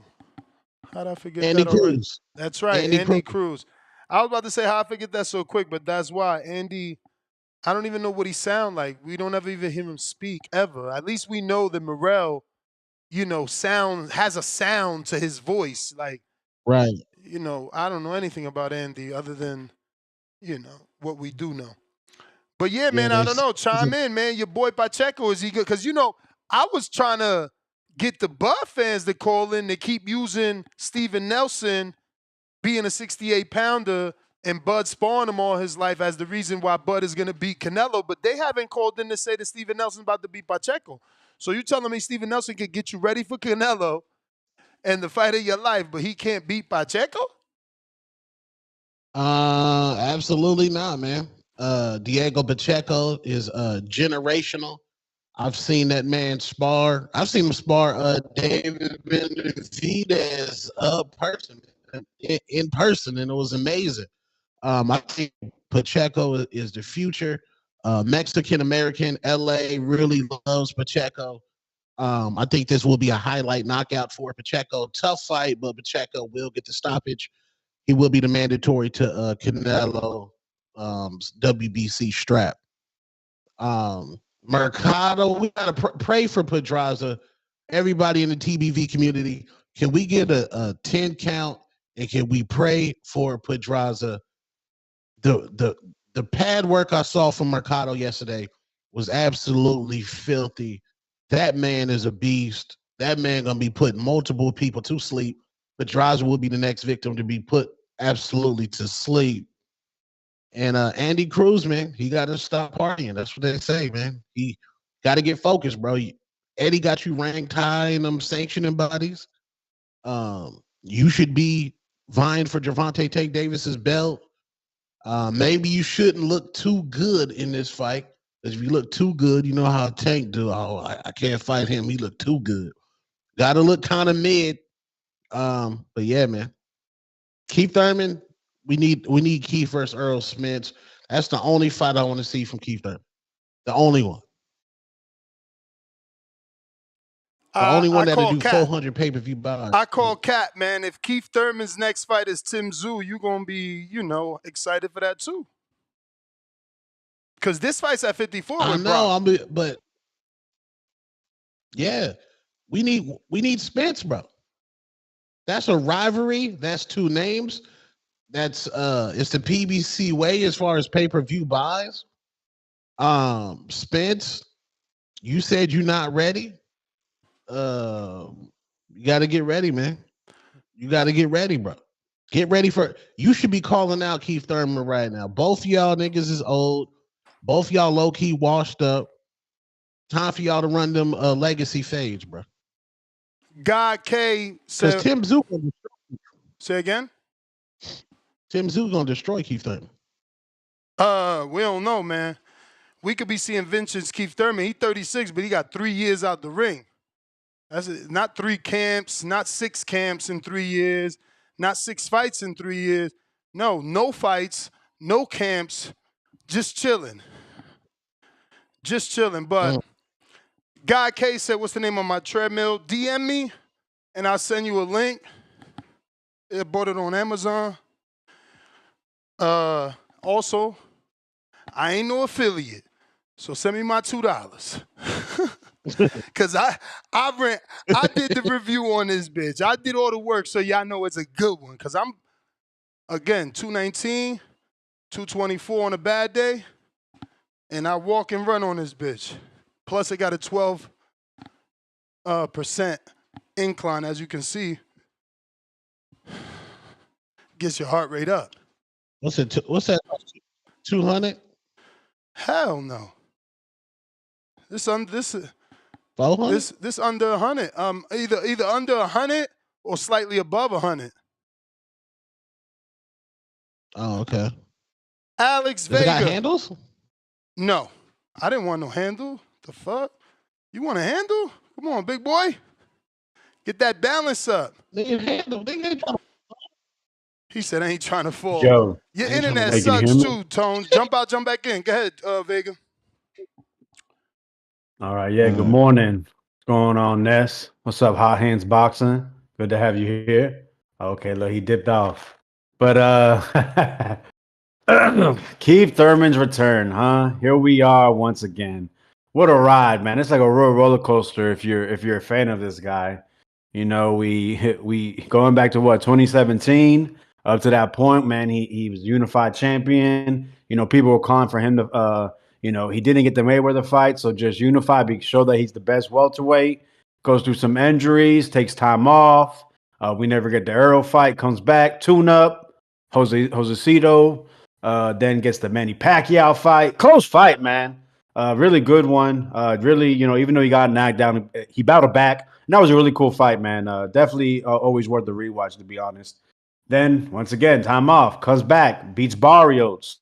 How'd I forget Andy that already? Cruz. That's right, Andy Cruz. I was about to say how I forget that so quick, but that's why. Andy, I don't even know what he sound like. We don't ever even hear him speak, ever. At least we know that Morel, has a sound to his voice. Like, right. I don't know anything about Andy other than, what we do know. But yeah, man, I don't know. Chime in, man. Your boy Pacheco, is he good? Because, I was trying to get the Bud fans to call in to keep using Steven Nelson being a 68-pounder and Bud sparring him all his life as the reason why Bud is going to beat Canelo. But they haven't called in to say that Steven Nelson's about to beat Pacheco. So you telling me Steven Nelson can get you ready for Canelo and the fight of your life, but he can't beat Pacheco? Absolutely not, man. Diego Pacheco is generational. I've seen that man spar. I've seen him spar David Benavidez in person, and it was amazing. I think Pacheco is the future. Mexican American LA really loves Pacheco. I think this will be a highlight knockout for Pacheco. Tough fight, but Pacheco will get the stoppage. He will be the mandatory to Canelo WBC strap. Mercado, we gotta pray for Pedraza. Everybody in the TBV community, can we get a 10 count and can we pray for Pedraza? The pad work I saw from Mercado yesterday was absolutely filthy. That man is a beast. That man gonna be putting multiple people to sleep. Pedraza will be the next victim to be put absolutely to sleep. And Andy Cruz, man, he got to stop partying. That's what they say, man. He got to get focused, bro. Eddie got you ranked high in them sanctioning bodies. You should be vying for Gervonta Tank Davis's belt. Maybe you shouldn't look too good in this fight. Because if you look too good, you know how Tank do. Oh, I can't fight him. He looked too good. Got to look kind of mid. But yeah, man. Keith Thurman, we need Keith versus Earl Smith. That's the only fight I want to see from Keith Thurman. The only one. The only one that'll do 400 pay-per-view buys. I call Cat, man. If Keith Thurman's next fight is Tim Tszyu, you're going to be, excited for that too. Because this fight's at 54 I with know, Brock. but yeah, we need Spence, bro. That's a rivalry. That's two names. That's it's the PBC way as far as pay-per-view buys. Spence, you said you're not ready. You got to get ready, man. You got to get ready, bro. Get ready for. You should be calling out Keith Thurman right now. Both y'all niggas is old. Both y'all low key washed up. Time for y'all to run them legacy fades, bro. God K said. Tim Tszyu gonna destroy. Say again. Tim Tszyu gonna destroy Keith Thurman. We don't know, man. We could be seeing vintage Keith Thurman. He's 36, but he got 3 years out the ring. That's not 3 camps, not 6 camps in 3 years, not 6 fights in 3 years. No fights, no camps, just chilling. Just chilling. But Guy K said, what's the name of my treadmill? DM me, and I'll send you a link. I bought it on Amazon. Also, I ain't no affiliate, so send me my $2. Cause I did the review on this bitch. I did all the work, so y'all know it's a good one. Cause I'm, again, 219, 224 on a bad day, and I walk and run on this bitch. Plus, it got a 12% incline, as you can see. Gets your heart rate up. What's that? 200? Hell no. This 400? This under 100. Either under 100 or slightly above 100. Oh, okay. Alex Does Vega. it got handles? No, I didn't want no handle. The fuck? You want a handle? Come on, big boy. Get that balance up. He said, I ain't trying to fall. Yo. Your internet sucks too, Tone. Jump out, jump back in. Go ahead, Vega. All right, yeah, good morning. What's going on, Ness? What's up, Hot Hands Boxing? Good to have you here. Okay, look, he dipped off. But Keith Thurman's return, huh? Here we are once again. What a ride, man. It's like a real roller coaster if you're a fan of this guy. You know, we going back to 2017, up to that point, man, he was unified champion. You know, people were calling for him to he didn't get the Mayweather fight, so just unify, show that he's the best welterweight. Goes through some injuries, takes time off. We never get the Earl fight, comes back, tune up, Josecito, then gets the Manny Pacquiao fight. Close fight, man. Really good one. Really, even though he got knocked down, he battled back. And that was a really cool fight, man. Definitely always worth the rewatch, to be honest. Then, once again, time off, comes back, beats Barrios.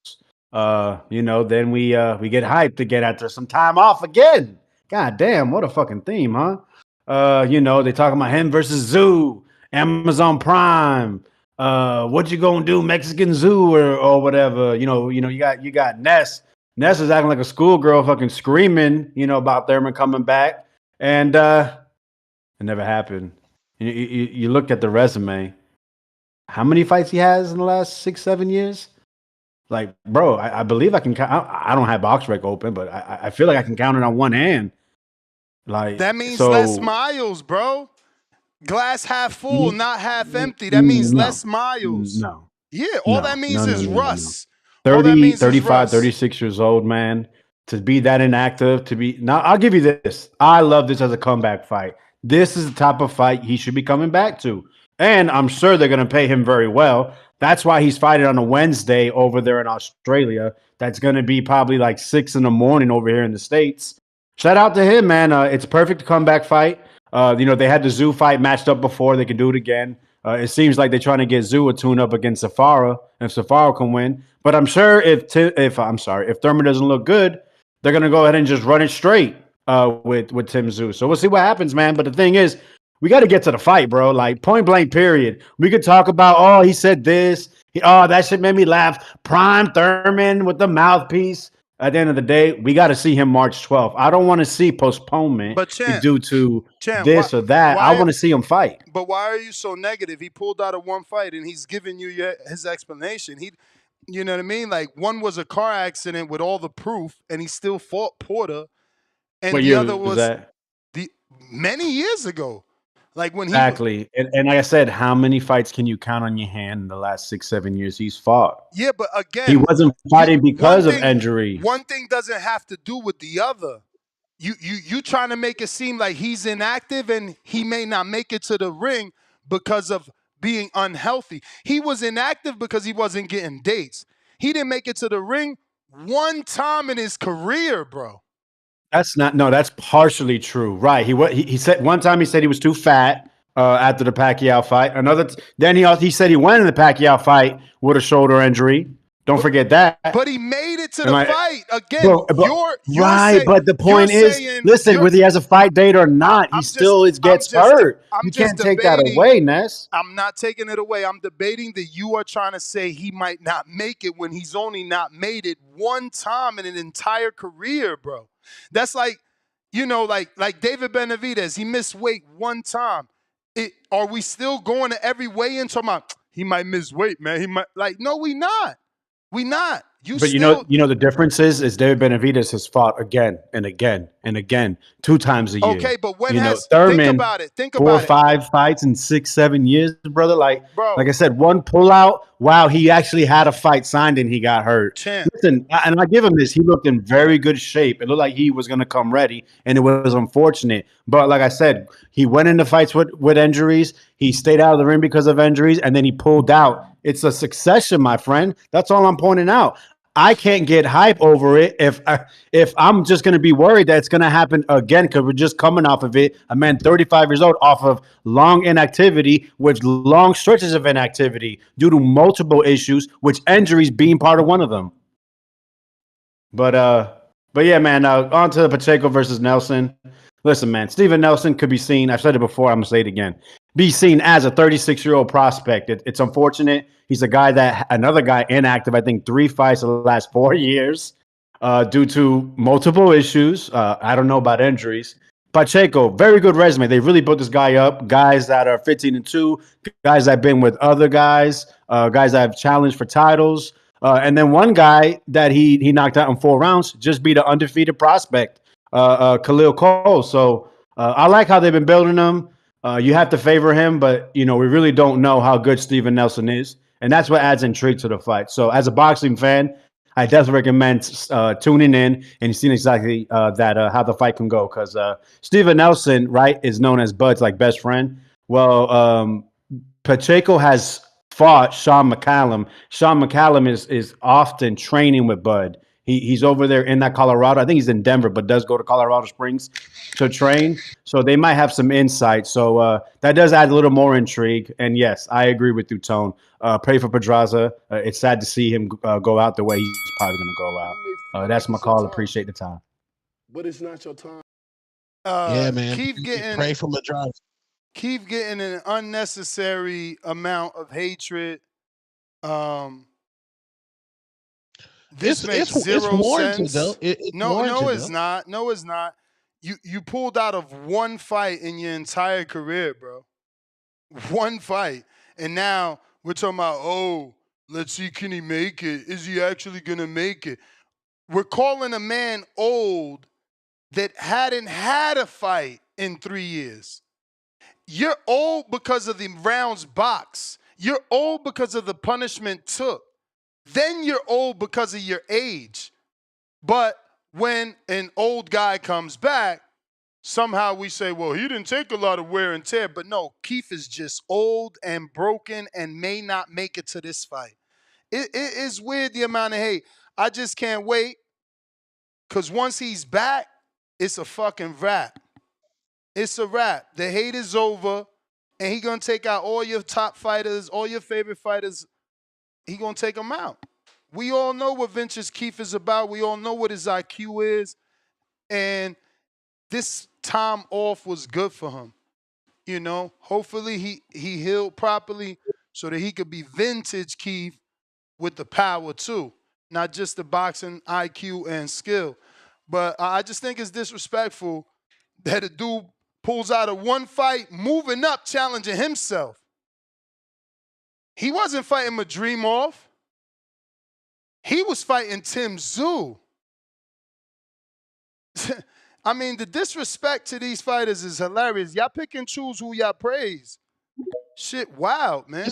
Then we get hyped to get after some time off again. God damn, what a fucking theme, huh? You know, they talking about him versus Zoo, Amazon Prime. What you gonna do, Mexican Zoo or whatever? You know, you got Ness. Ness is acting like a schoolgirl, fucking screaming, about Thurman coming back, and it never happened. You look at the resume. How many fights he has in the last 6-7 years? Like, bro, I believe I can count. I don't have BoxRec open, but I feel like I can count it on one hand. Like, That means so, less miles, bro. Glass half full, not half empty. That means less miles. No. Yeah, all that means is Russ. All that 30, means is 35, Russ. 36 years old, man. To be that inactive, now I'll give you this. I love this as a comeback fight. This is the type of fight he should be coming back to. And I'm sure they're going to pay him very well. That's why he's fighting on a Wednesday over there in Australia. That's going to be probably like 6 in the morning over here in the States. Shout out to him, man. It's a perfect comeback fight. They had the Zoo fight matched up before. They could do it again. It seems like they're trying to get Zoo a tune-up against Safara, and Safara can win. But I'm sure if Thurman doesn't look good, they're going to go ahead and just run it straight with Tim Zoo. So we'll see what happens, man. But the thing is, we got to get to the fight, bro. Like, point blank, period. We could talk about, oh, he said this. That shit made me laugh. Prime Thurman with the mouthpiece. At the end of the day, we got to see him March 12th. I don't want to see postponement due to this or that. I want to see him fight. But why are you so negative? He pulled out of one fight, and he's giving you his explanation. You know what I mean? Like, one was a car accident with all the proof, and he still fought Porter. And What the year other was that? Many years ago. Like when Exactly. And like I said, how many fights can you count on your hand in the last 6-7 years he's fought? Yeah, but again, he wasn't fighting because of injury. One thing doesn't have to do with the other. You trying to make it seem like he's inactive and he may not make it to the ring because of being unhealthy. He was inactive because he wasn't getting dates. He didn't make it to the ring one time in his career, bro. That's partially true. Right. He said one time he said he was too fat after the Pacquiao fight. Then he said he went in the Pacquiao fight with a shoulder injury. Don't forget that. But he made it to the fight. Again, but the point is, listen, whether he has a fight date or not, he still gets hurt. You can't take that away, Ness. I'm not taking it away. I'm debating that you are trying to say he might not make it when he's only not made it one time in an entire career, bro. That's like, like David Benavidez. He missed weight one time. Are we still going to every weigh-in talking about he might miss weight, man? He might no, we not. We not. But you know the difference is David Benavidez has fought again and again and again 2 times a year. Okay, but when Thurman, think about it. 4 or 5 fights in 6-7 years, brother. Like I said, one pullout. Wow, he actually had a fight signed and he got hurt. Listen, and I give him this. He looked in very good shape. It looked like he was going to come ready, and it was unfortunate. But like I said, he went into fights with injuries. He stayed out of the ring because of injuries, and then he pulled out. It's a succession, my friend. That's all I'm pointing out. I can't get hype over it if I'm just going to be worried that it's going to happen again because we're just coming off of it. A man 35 years old off of long inactivity with long stretches of inactivity due to multiple issues, which injuries being part of one of them. But yeah, man, on to Pacheco versus Nelson. Listen, man, Steven Nelson could be seen, I've said it before, I'm going to say it again, be seen as a 36-year-old prospect. It's unfortunate. He's another guy inactive, I think 3 fights in the last 4 years due to multiple issues. I don't know about injuries. Pacheco, very good resume. They really built this guy up. Guys that are 15-2, guys that have been with other guys, guys that have challenged for titles. And then one guy that he knocked out in 4 rounds just beat an undefeated prospect, Khalil Cole. So I like how they've been building him. You have to favor him, but we really don't know how good Steven Nelson is, and that's what adds intrigue to the fight. So as a boxing fan, I definitely recommend tuning in and seeing exactly that how the fight can go. Because Steven Nelson, right, is known as Bud's best friend. Well, Pacheco has fought Sean McCallum. Sean McCallum is often training with Bud. He's over there in that Colorado. I think he's in Denver, but does go to Colorado Springs to train. So they might have some insight. So that does add a little more intrigue. And yes, I agree with you, Tone. Pray for Pedraza. It's sad to see him go out the way he's probably going to go out. That's my call. Appreciate the time. But it's not your time. Yeah, man. Keith Pray for Pedraza. Keith getting an unnecessary amount of hatred. This makes It's zero warranted though. sense. It's No, warranted it's though. not. No, it's not. You pulled out of one fight in your entire career, bro. One fight. And now we're talking about, oh, let's see, can he make it? Is he actually gonna make it? We're calling a man old that hadn't had a fight in 3 years. You're old because of the rounds box. You're old because of the punishment took. Then you're old because of your age. But when an old guy comes back, somehow we say, well, he didn't take a lot of wear and tear. But no, Keith is just old and broken and may not make it to this fight. It is weird the amount of hate. I just can't wait because once he's back, it's a fucking wrap. It's a wrap. The hate is over, and he gonna take out all your top fighters, all your favorite fighters. He gonna take them out. We all know what Vinicius Keith is about. We all know what his IQ is, and this time off was good for him. You know, hopefully he healed properly so that he could be vintage Keith with the power too, not just the boxing IQ and skill. But I just think it's disrespectful that a dude pulls out of one fight, moving up, challenging himself. He wasn't fighting Madrimov. He was fighting Tim Tszyu. I mean, the disrespect to these fighters is hilarious. Y'all pick and choose who y'all praise. Shit, wild, man.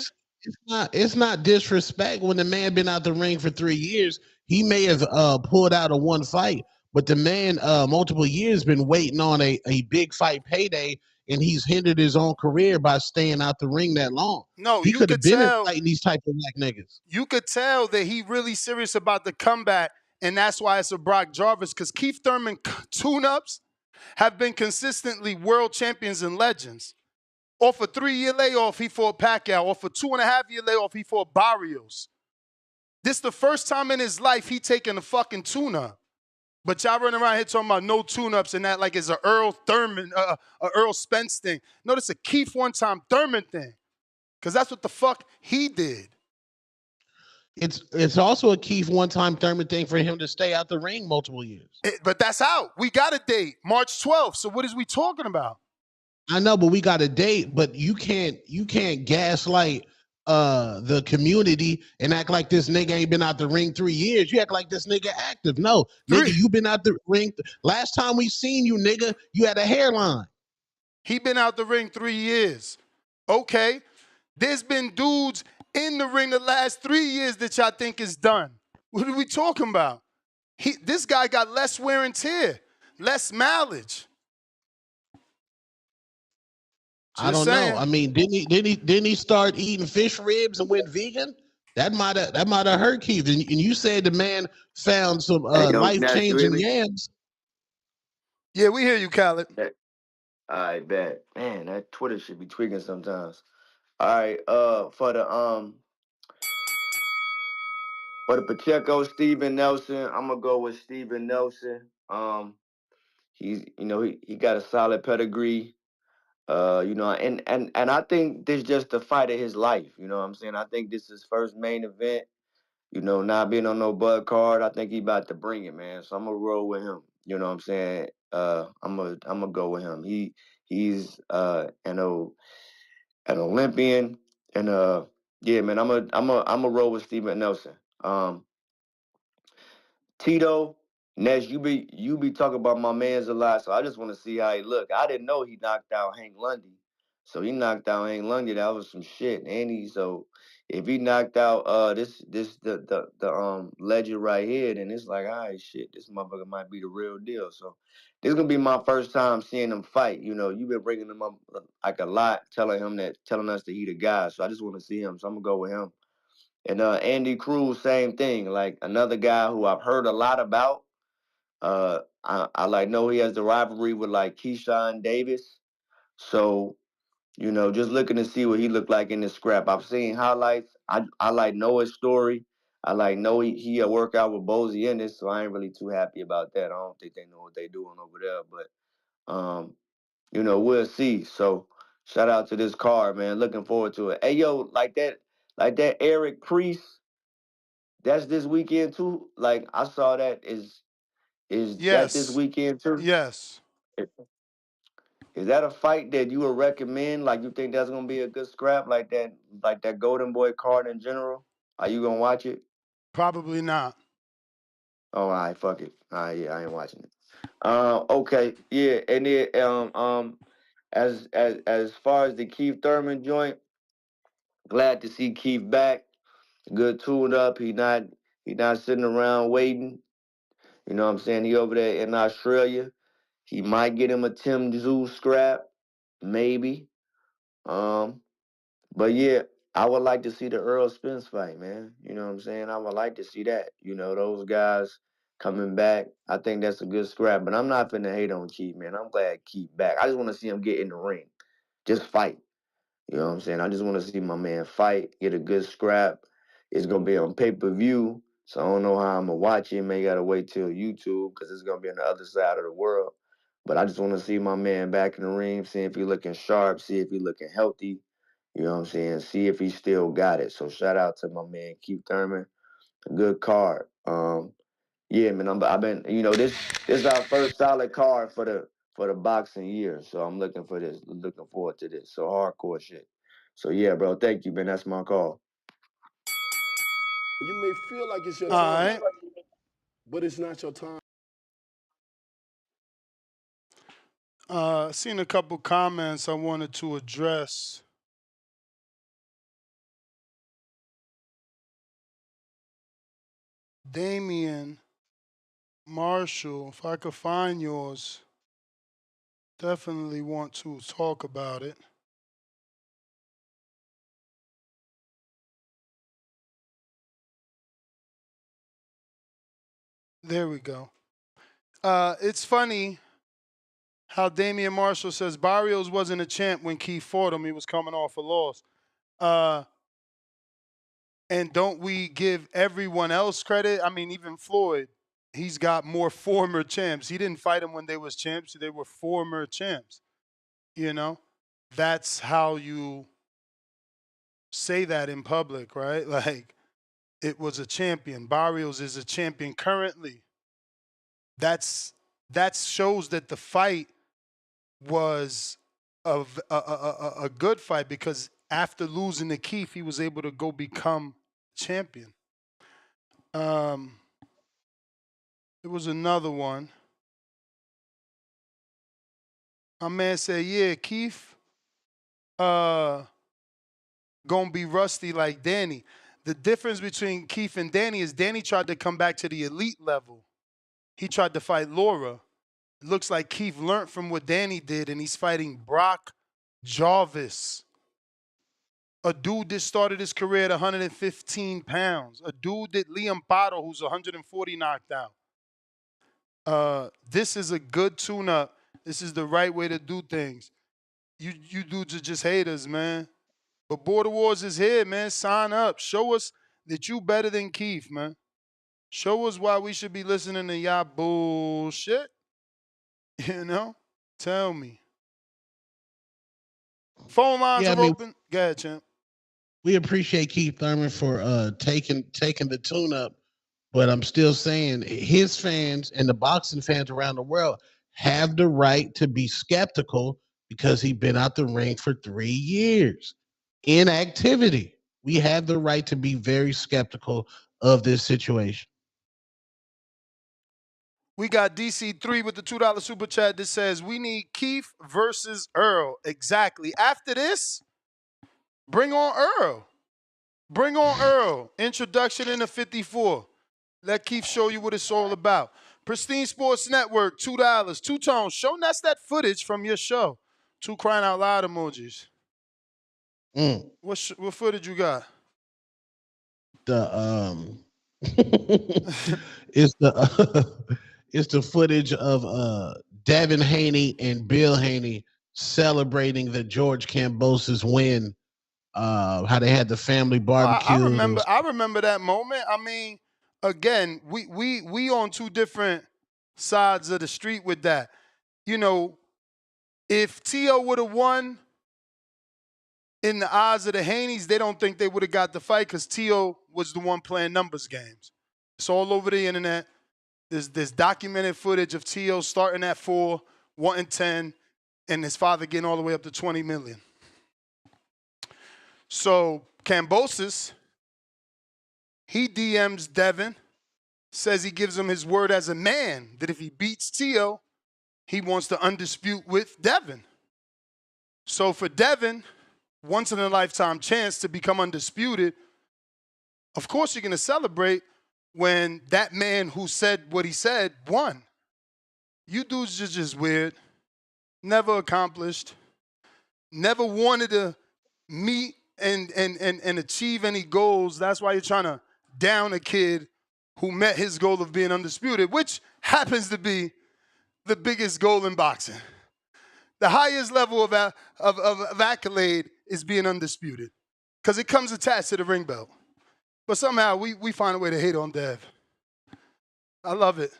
It's not disrespect when the man been out the ring for 3 years. He may have pulled out of one fight, but the man multiple years been waiting on a big fight payday, and he's hindered his own career by staying out the ring that long. No, He you could have could been in tell. fighting these type of black niggas. You could tell that he really serious about the comeback, and that's why it's a Brock Jarvis. Because Keith Thurman tune-ups have been consistently world champions and legends. Off a 3-year layoff, he fought Pacquiao. Off a 2.5-year layoff, he fought Barrios. This the first time in his life he taking a fucking tune-up. But y'all running around here talking about no tune-ups and that like it's a Earl Thurman, a Earl Spence thing. No, this a Keith one-time Thurman thing. Because that's what the fuck he did. It's also a Keith one-time Thurman thing for him to stay out the ring multiple years. But that's out. We got a date, March 12th. So what is we talking about? I know, but we got a date. But you can't gaslight the community and act like this nigga ain't been out the ring 3 years. You act like this nigga active. No, nigga, you been out the ring. Last time we seen you, nigga, you had a hairline. He been out the ring 3 years. Okay. There's been dudes in the ring the last 3 years that y'all think is done. What are we talking about? This guy got less wear and tear, less mileage. I don't know. I mean, didn't he start eating fish ribs and went vegan? That might have hurt Keith. And you said the man found some life-changing yams. Yeah, we hear you, Khaled. I bet. Man, that Twitter should be tweaking sometimes. All right, for the Pacheco, Steven Nelson, I'm gonna go with Steven Nelson. He's he got a solid pedigree. And I think this just the fight of his life. You know what I'm saying? I think this is his first main event. Not being on no bud card, I think he about to bring it, man. So I'm gonna roll with him. You know what I'm saying? I'm gonna go with him. He's an Olympian, and yeah, man, I'm a roll with Steven Nelson. Tito, Ness, you be talking about my man's a lot, so I just want to see how he look. I didn't know he knocked out Hank Lundy, so he knocked out Hank Lundy. That was some shit, and so if he knocked out the legend right here, then it's like, all right, shit, this motherfucker might be the real deal. So this is gonna be my first time seeing him fight. You've been bringing him up like a lot, telling us that he the guy. So I just want to see him. So I'm gonna go with him. And Andy Cruz, same thing. Like another guy who I've heard a lot about. I know he has the rivalry with like Keyshawn Davis. So, just looking to see what he looked like in this scrap. I've seen highlights. I like Noah's story. I like Noah. He work out with Bozy in this, so I ain't really too happy about that. I don't think they know what they doing over there. But You know, we'll see. So shout out to this card, man. Looking forward to it. Hey, yo, like that Eric Priest, that's this weekend too. Like I saw that is that this Yes. weekend too? Yes. Is that a fight that you would recommend? Like you think that's gonna be a good scrap, like that Golden Boy card in general? Are you gonna watch it? Probably not. Oh, all right, fuck it. All right, yeah, I ain't watching it. Okay, yeah, and then as far as the Keith Thurman joint, glad to see Keith back. Good tuned up. He not sitting around waiting. You know what I'm saying? He over there in Australia. He might get him a Tim Zoo scrap, maybe. Um, but yeah, I would like to see the Earl Spence fight, man. You know what I'm saying? I would like to see that. You know, those guys coming back. I think that's a good scrap. But I'm not finna hate on Keith, man. I'm glad Keith back. I just want to see him get in the ring. Just fight. You know what I'm saying? I just want to see my man fight, get a good scrap. It's gonna be on pay-per-view, so I don't know how I'm gonna watch it. May gotta wait till YouTube because it's gonna be on the other side of the world. But I just want to see my man back in the ring, see if he looking sharp, see if he looking healthy. You know what I'm saying? See if he still got it. So shout out to my man Keith Thurman. A good card. Yeah, man. I've been, this is our first solid card for the boxing year. So I'm looking forward to this. So hardcore shit. So yeah, bro. Thank you, man. That's my call. You may feel like it's your All time, right. but it's not your time. Seen a couple comments I wanted to address. Damian Marshall, if I could find yours, definitely want to talk about it. There we go. It's funny how Damian Marshall says Barrios wasn't a champ when Keith fought him. He was coming off a loss. And don't we give everyone else credit? I mean, even Floyd, he's got more former champs. He didn't fight them when they was champs. They were former champs. You know, that's how you say that in public, right? Like, it was a champion. Barrios is a champion currently. That shows that the fight was a good fight because after losing to Keith, he was able to go become champion. There was another one. My man said, yeah, Keith gonna be rusty like Danny. The difference between Keith and Danny is Danny tried to come back to the elite level. He tried to fight Laura. It looks like Keith learned from what Danny did, and he's fighting Brock Jarvis, a dude that started his career at 115 pounds, a dude that Liam Pato, who's 140, knocked out. This is a good tune-up. This is the right way to do things. You dudes are just haters, man. But Border Wars is here, man. Sign up. Show us that you better than Keith, man. Show us why we should be listening to y'all bullshit. You know? Tell me. Phone lines Yeah, I are mean, open. Go ahead, champ. we appreciate Keith Thurman for taking the tune up, but I'm still saying his fans and the boxing fans around the world have the right to be skeptical because he's been out the ring for 3 years. Inactivity. We have the right to be very skeptical of this situation. We got DC3 with the $2 super chat that says we need Keith versus Earl. Exactly. After this, bring on Earl. Bring on Earl. Introduction in the 54. Let Keith show you what it's all about. Pristine Sports Network, $2. Two-Tone, show us that footage from your show. 2 crying out loud emojis. What footage you got? The it's the it's the footage of Devin Haney and Bill Haney celebrating the George Kambosos win. How they had the family barbecue. I remember that moment. I mean, again, we on 2 different sides of the street with that. You know, If T.O. would have won, in the eyes of the Haneys, they don't think they would have got the fight because T.O. was the one playing numbers games. It's all over the internet. There's documented footage of T.O. starting at 4, wanting 10, and his father getting all the way up to 20 million. So Kambosos, he DMs Devin, says he gives him his word as a man that if he beats T.O., he wants to undispute with Devin. So for Devin, once in a lifetime chance to become undisputed, of course you're going to celebrate when that man who said what he said won. You dudes are just weird, never accomplished, never wanted to meet and achieve any goals. That's why you're trying to down a kid who met his goal of being undisputed, which happens to be the biggest goal in boxing. The highest level of accolade is being undisputed because it comes attached to the ring belt. But somehow we find a way to hate on Dev. I love it.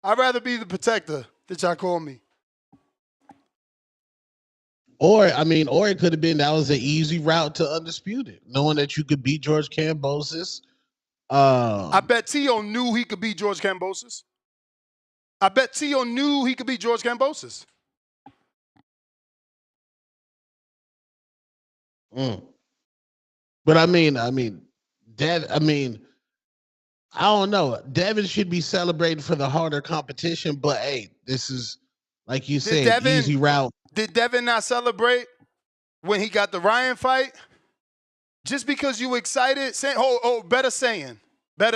I'd rather be the protector that y'all call me. Or it could have been that was an easy route to undisputed, knowing that you could beat George Kambosos. I bet T.O. knew he could beat George Kambosos. I bet T.O. knew he could beat George Kambosos. But I don't know. Devin should be celebrating for the harder competition, but hey, this is, like you said, easy route. Did Devin not celebrate when he got the Ryan fight? Just because you excited, better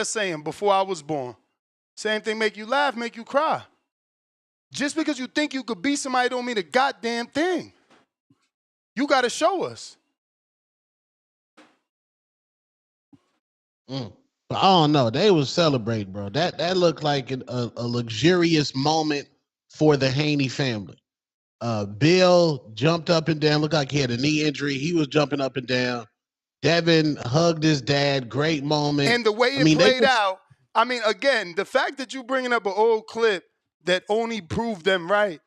saying before I was born. Same thing make you laugh, make you cry. Just because you think you could beat somebody don't mean a goddamn thing. You got to show us. But I don't know. They was celebrating, bro. That looked like a luxurious moment for the Haney family. Bill jumped up and down. Looked like he had a knee injury. He was jumping up and down. Devin hugged his dad. Great moment. And the way it played out, again, the fact that you bringing up an old clip that only proved them right,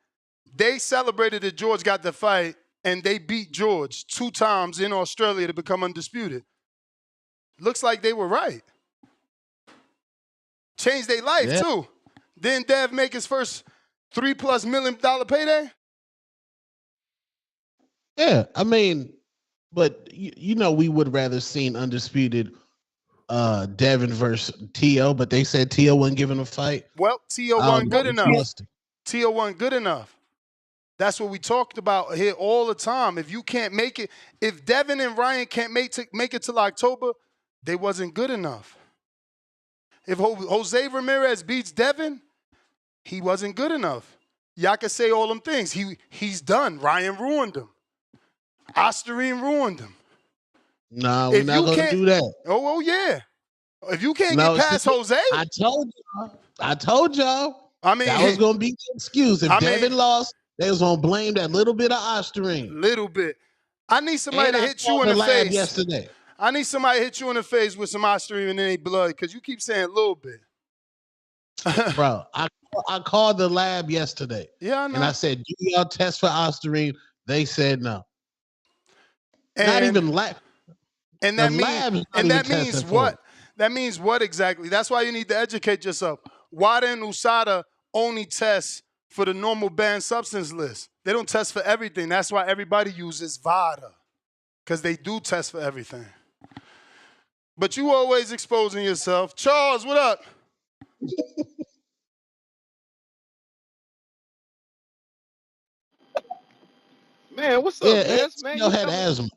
they celebrated that George got the fight, and they beat George 2 times in Australia to become undisputed. Looks like they were right. Changed their life, too. Didn't Dev make his first $3+ million payday? Yeah, but we would rather seen undisputed Devin versus T.O., but they said T.O. wasn't giving a fight. Well, T.O. wasn't good enough. T.O. wasn't good enough. That's what we talked about here all the time. If you can't make it, if Devin and Ryan can't make it till October, they wasn't good enough. If Jose Ramirez beats Devin, he wasn't good enough. Y'all can say all them things. He's done. Ryan ruined him. Osterine ruined him. Nah, we're not going to do that. Oh, yeah. If you can't get past Jose. I told y'all. That was going to be the excuse. If Devin lost, they was going to blame that little bit of Osterine. Little bit. I need somebody to hit you in the face. Yesterday. I need somebody to hit you in the face with some Osterine in their blood because you keep saying a little bit. Bro, I called the lab yesterday. Yeah, I know. And I said, do y'all test for Osterine? They said no. And, not even lab. And that means what? That means what exactly? That's why you need to educate yourself. WADA and USADA only test for the normal banned substance list. They don't test for everything. That's why everybody uses VADA, because they do test for everything. But you always exposing yourself. Charles, what up? Man, what's up, man? You had asthma.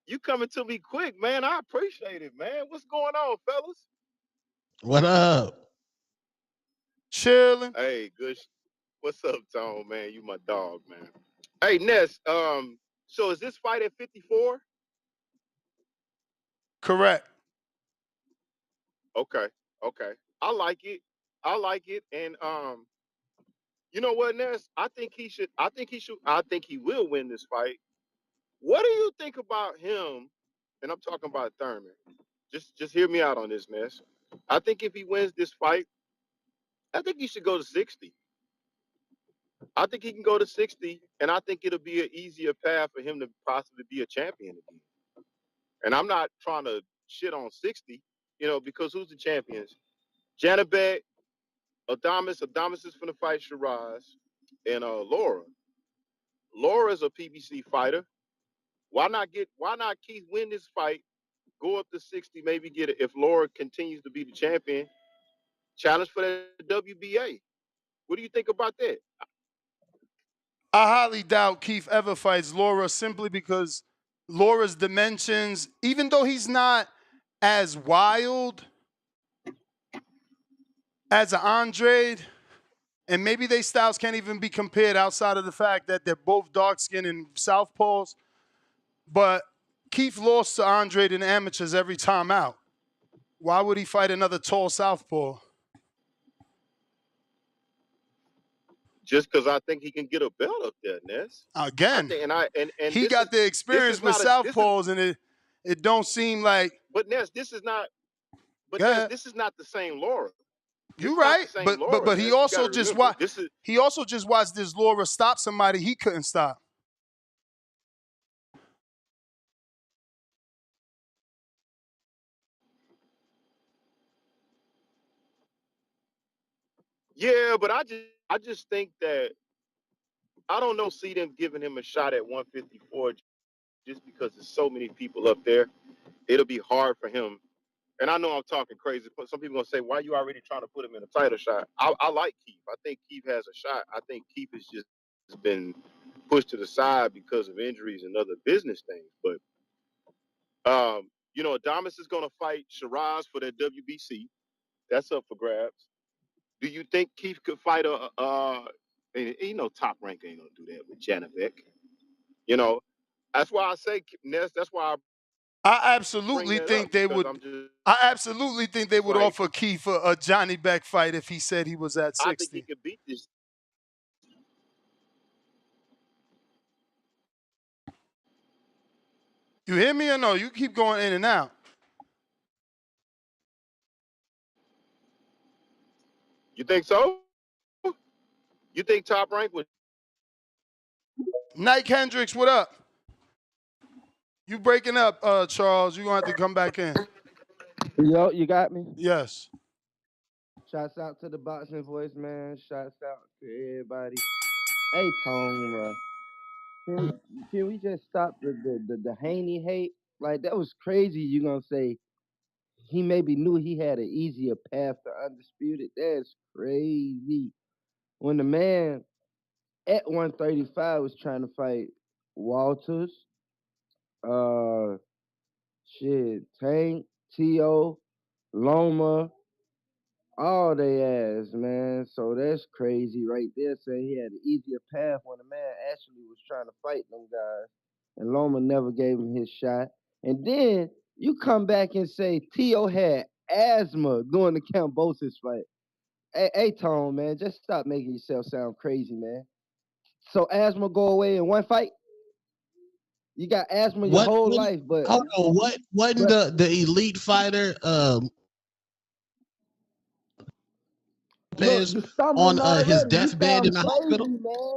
You coming to me quick, man. I appreciate it, man. What's going on, fellas? What up? Chilling. Hey, good. What's up, Tone, man? You my dog, man. Hey, Ness, so is this fight at 54? Correct. Okay. I like it. And you know what, Ness? I think he will win this fight. What do you think about him? And I'm talking about Thurman. Just hear me out on this, Ness. I think if he wins this fight, I think he should go to 60. I think he can go to 60, and I think it'll be an easier path for him to possibly be a champion again. And I'm not trying to shit on 60, because who's the champions? Janabek, Adamas. Adamas is going to fight Shiraz, and Laura. Laura's a PBC fighter. Why not Keith win this fight, go up to 60, maybe get it if Laura continues to be the champion, challenge for the WBA. What do you think about that? I highly doubt Keith ever fights Laura simply because Laura's dimensions, even though he's not as wild as an Andre, and maybe their styles can't even be compared outside of the fact that they're both dark-skinned and southpaws, but Keith lost to Andre in the amateurs every time out. Why would he fight another tall southpaw? Just because I think he can get a belt up there, Ness. Again, he this got the this experience is with not southpaws, and it don't seem like. But Ness, this is not. But Go Ness, ahead. this is not the same Laura. You're It's not right, the same but Laura, he Ness. You also gotta just remember, watched this Laura stop somebody he couldn't stop. Yeah, but I just think that I don't know. See them giving him a shot at 154 just because there's so many people up there. It'll be hard for him. And I know I'm talking crazy, but some people gonna say, "Why are you already trying to put him in a title shot?" I like Keith. I think Keith has a shot. I think Keith has just been pushed to the side because of injuries and other business things. But Adamas is gonna fight Shiraz for that WBC. That's up for grabs. Do you think Keith could fight Top Rank ain't gonna do that with Janovic? That's why I say Ness. That's why I I bring absolutely that up think they because would. I'm just I absolutely think they would like offer Keith a Johnny Beck fight if he said he was at I think he 60. could beat this. You hear me or no? You keep going in and out. You think so? You think Top Rank would? Nike Hendricks, what up? You breaking up, Charles. You're gonna have to come back in. Yo, you got me? Yes. Shouts out to the boxing voice, man. Shouts out to everybody. Hey, Tone, can we just stop the Haney hate? Like, that was crazy. You gonna say he maybe knew he had an easier path to undisputed? That's crazy. When the man at 135 was trying to fight Walters, uh, Tank, T.O., Loma, all they ass, man. So that's crazy right there, saying he had an easier path when the man actually was trying to fight them guys. And Loma never gave him his shot. And then you come back and say T.O. had asthma during the Cambosis fight. Hey, Tone, man, just stop making yourself sound crazy, man. So asthma go away in one fight? You got asthma your What? whole life, but Hold on. What? Wasn't the elite fighter look, Lopez you stumbling on his already. You deathbed in sound the crazy, hospital? man.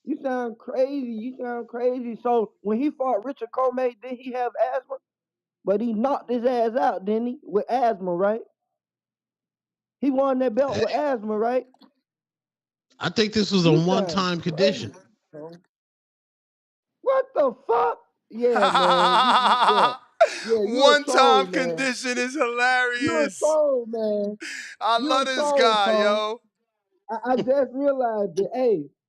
You sound crazy. You sound crazy. So when he fought Richard Comey, did he have asthma? But he knocked his ass out, didn't he? With asthma, right? He won that belt with asthma, right? I think this was a You sound one-time crazy. condition. What the fuck? Yeah, man. Yeah, you a One troll, time man. condition is You a hilarious. troll, man. I You love a this troll, guy, Tone. yo. I just realized that.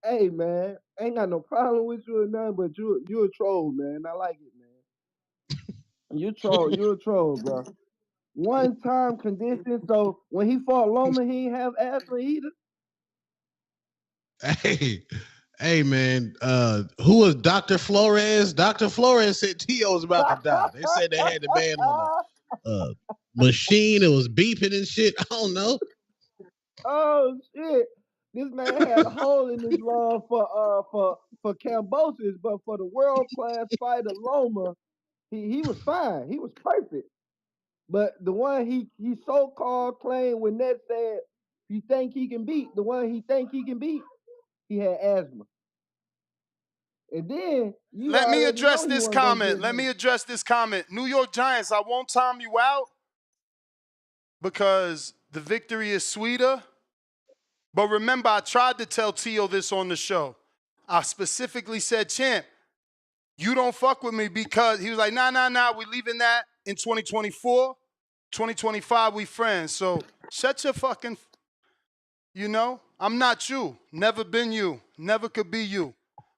Hey, man. Ain't got no problem with you or nothing, but you a troll, man. I like it, man. You a troll, bro. One time condition. So when he fought Loma, he ain't have asthma either. Hey, hey, man. Who was Dr. Flores? Dr. Flores said T.O. was about to die. They said they had the man on a machine. It was beeping and shit. I don't know. Oh shit! This man had a hole in his lung for Cambosis, but for the world class fighter Loma, he was fine. He was perfect. But the one he so called claimed when Ned said he think he can beat, the one he think he can beat, he had asthma. And then you Let me already address know he this wasn't gonna comment. get Let me hurt. address this comment. New York Giants, I won't time you out because the victory is sweeter. But remember, I tried to tell Tio this on the show. I specifically said, Champ, you don't fuck with me because he was like, nah, we leaving that in 2024. 2025, we friends. So shut your fucking, I'm not you. Never been you. Never could be you.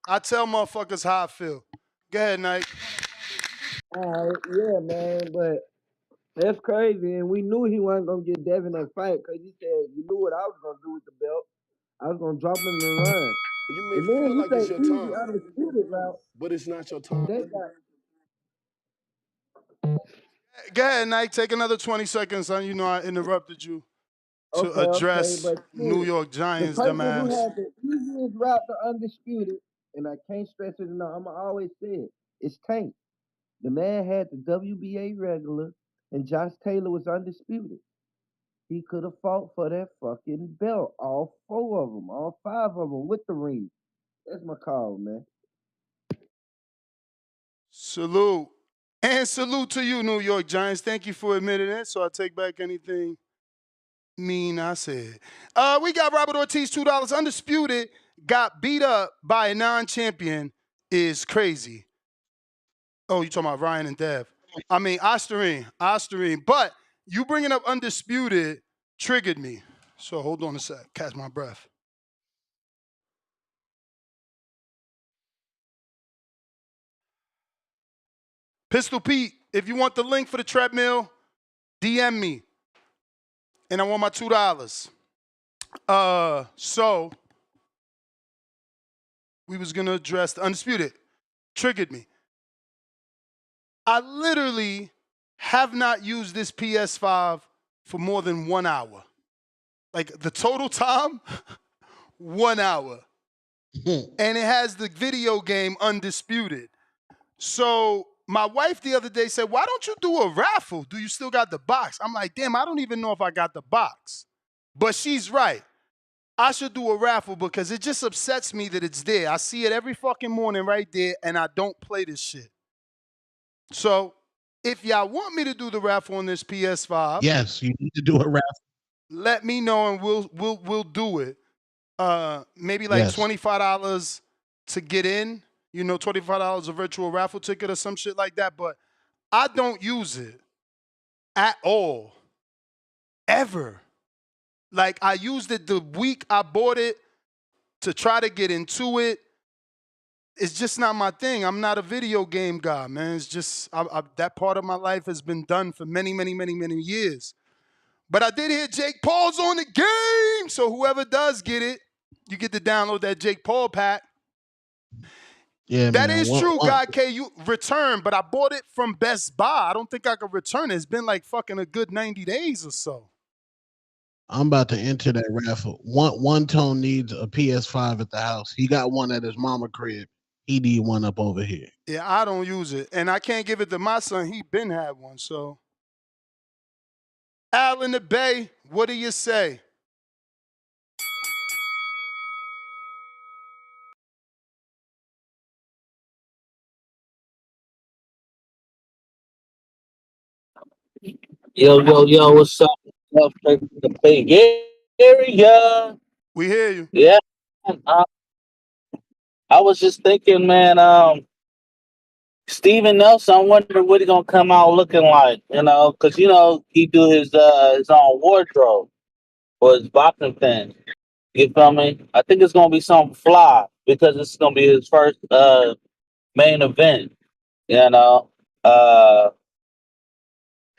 I tell motherfuckers how I feel. Go ahead, Knight. All right, yeah, man, but that's crazy. And we knew he wasn't gonna get Devin that fight because he said, you knew what I was gonna do with the belt. I was gonna drop him and run. You may And then feel you like it's take your easy time, undisputed route. but it's not your time. They got Go ahead, Knight. Take another 20 seconds. Son. You know I interrupted you to okay, address but New shit, York the Giants, person who dumbass. had the easiest route to undisputed, and I can't stress it enough, I'ma always say it, it's Tank. The man had the WBA regular, and Josh Taylor was undisputed. He could have fought for that fucking belt, all four of them, all five of them with the ring. That's my call, man. Salute. And salute to you, New York Giants. Thank you for admitting it. So I take back anything mean I said. We got Robert Ortiz, $2. Undisputed got beat up by a non-champion is crazy. Oh, you talking about Ryan and Dev. I mean, Osterine. But you bringing up Undisputed triggered me. So hold on a sec. Catch my breath. Pistol Pete, if you want the link for the treadmill, DM me. And I want my $2. So we was gonna address the Undisputed. Triggered me. I literally have not used this PS5 for more than 1 hour. Like the total time, 1 hour. And it has the video game Undisputed. So my wife the other day said, why don't you do a raffle? Do you still got the box? I'm like, damn, I don't even know if I got the box. But she's right. I should do a raffle because it just upsets me that it's there. I see it every fucking morning right there, and I don't play this shit. So if y'all want me to do the raffle on this PS5, yes, you need to do a raffle. let me know and we'll do it. Maybe like Yes. $25 to get in. $25 a virtual raffle ticket or some shit like that. But I don't use it at all, ever. Like I used it the week I bought it to try to get into it. It's just not my thing. I'm not a video game guy, man. It's just that part of my life has been done for many, many, many, many years. But I did hear Jake Paul's on the game. So whoever does get it, you get to download that Jake Paul pack. Yeah, That man. is true, God K. You return, but I bought it from Best Buy. I don't think I could return it. It's been like fucking a good 90 days or so. I'm about to enter that raffle. One tone needs a PS5 at the house. He got one at his mama crib. He need one up over here. Yeah, I don't use it. And I can't give it to my son. He been had one, so. Al in the Bay, what do you say? Yo, what's up? What's up, the Bay Area? We hear you. Yeah, I was just thinking, man, Steven Nelson, I wonder what he gonna come out looking like, because he do his own wardrobe for his boxing thing. You feel me? I think it's gonna be something fly because it's gonna be his first main event. You know, uh,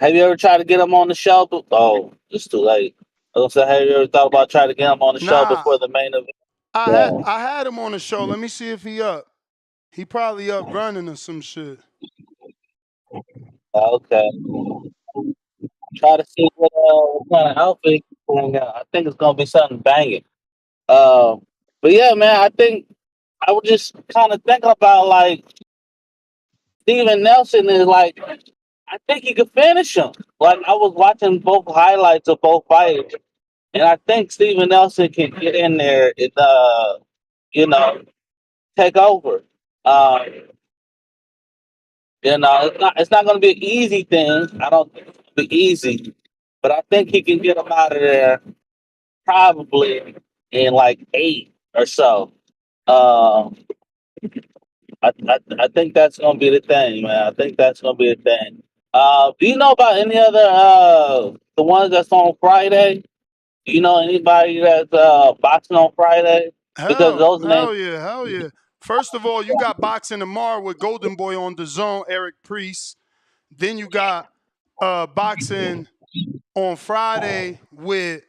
have you ever tried to get him on the show? Oh, it's too late. I was gonna say, have you ever thought about trying to get him on the show Nah, before the main event? I Yeah. had him on the show. Let me see if he up. He probably up running or some shit. Okay. Try to see what kind of outfit he can bring out. I think it's gonna be something banging. But yeah, man, I think I would just kind of think about like Steven Nelson is like I think he could finish him. Like I was watching both highlights of both fights, and I think Steven Nelson can get in there and take over. Um, it's not going to be an easy thing. I don't think it's going to be easy, but I think he can get him out of there probably in like 8 or so. Um, I think that's going to be the thing, man. I think that's going to be the thing. Do you know about any other the ones that's on Friday? Do you know anybody that's boxing on Friday? Because those names. Hell yeah. First of all, you got boxing tomorrow with Golden Boy on the zone, Eric Priest. Then you got boxing on Friday with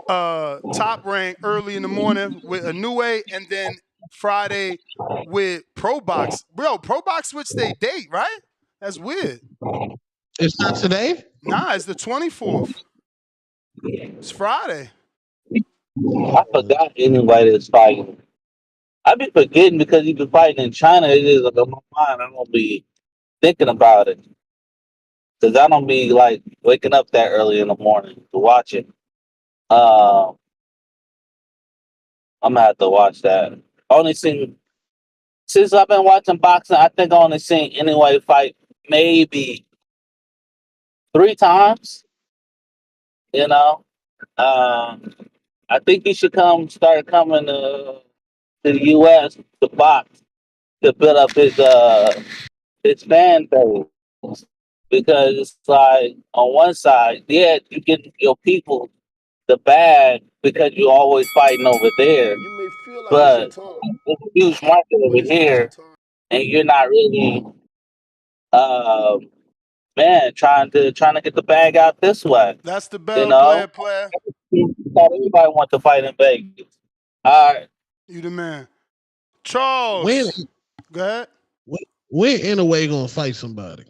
Top Rank early in the morning with Inoue, and then Friday with Pro Box. Bro, Pro Box switched their date, right? That's weird. It's not today? Nah, it's the 24th. It's Friday. I forgot anybody that's fighting. I be forgetting because he been fighting in China. It is like on my mind. I don't be thinking about it because I don't be like waking up that early in the morning to watch it. Um, I'm gonna have to watch that. Only seen since I've been watching boxing. I think I only seen anyway fight maybe 3 times. You know, um, I think he should start coming to the U.S. to box to build up his fan base because it's like on one side, yeah, you get your people the bag because you're always fighting over there, You may feel like it's your but time, it's a huge market but over it's not your here, time. and you're not really, um, man, trying to get the bag out this way. That's the You bell know, player. thought everybody wants to fight in Vegas. All right, You the man. When Charles. Go ahead. when Inoue gonna fight somebody?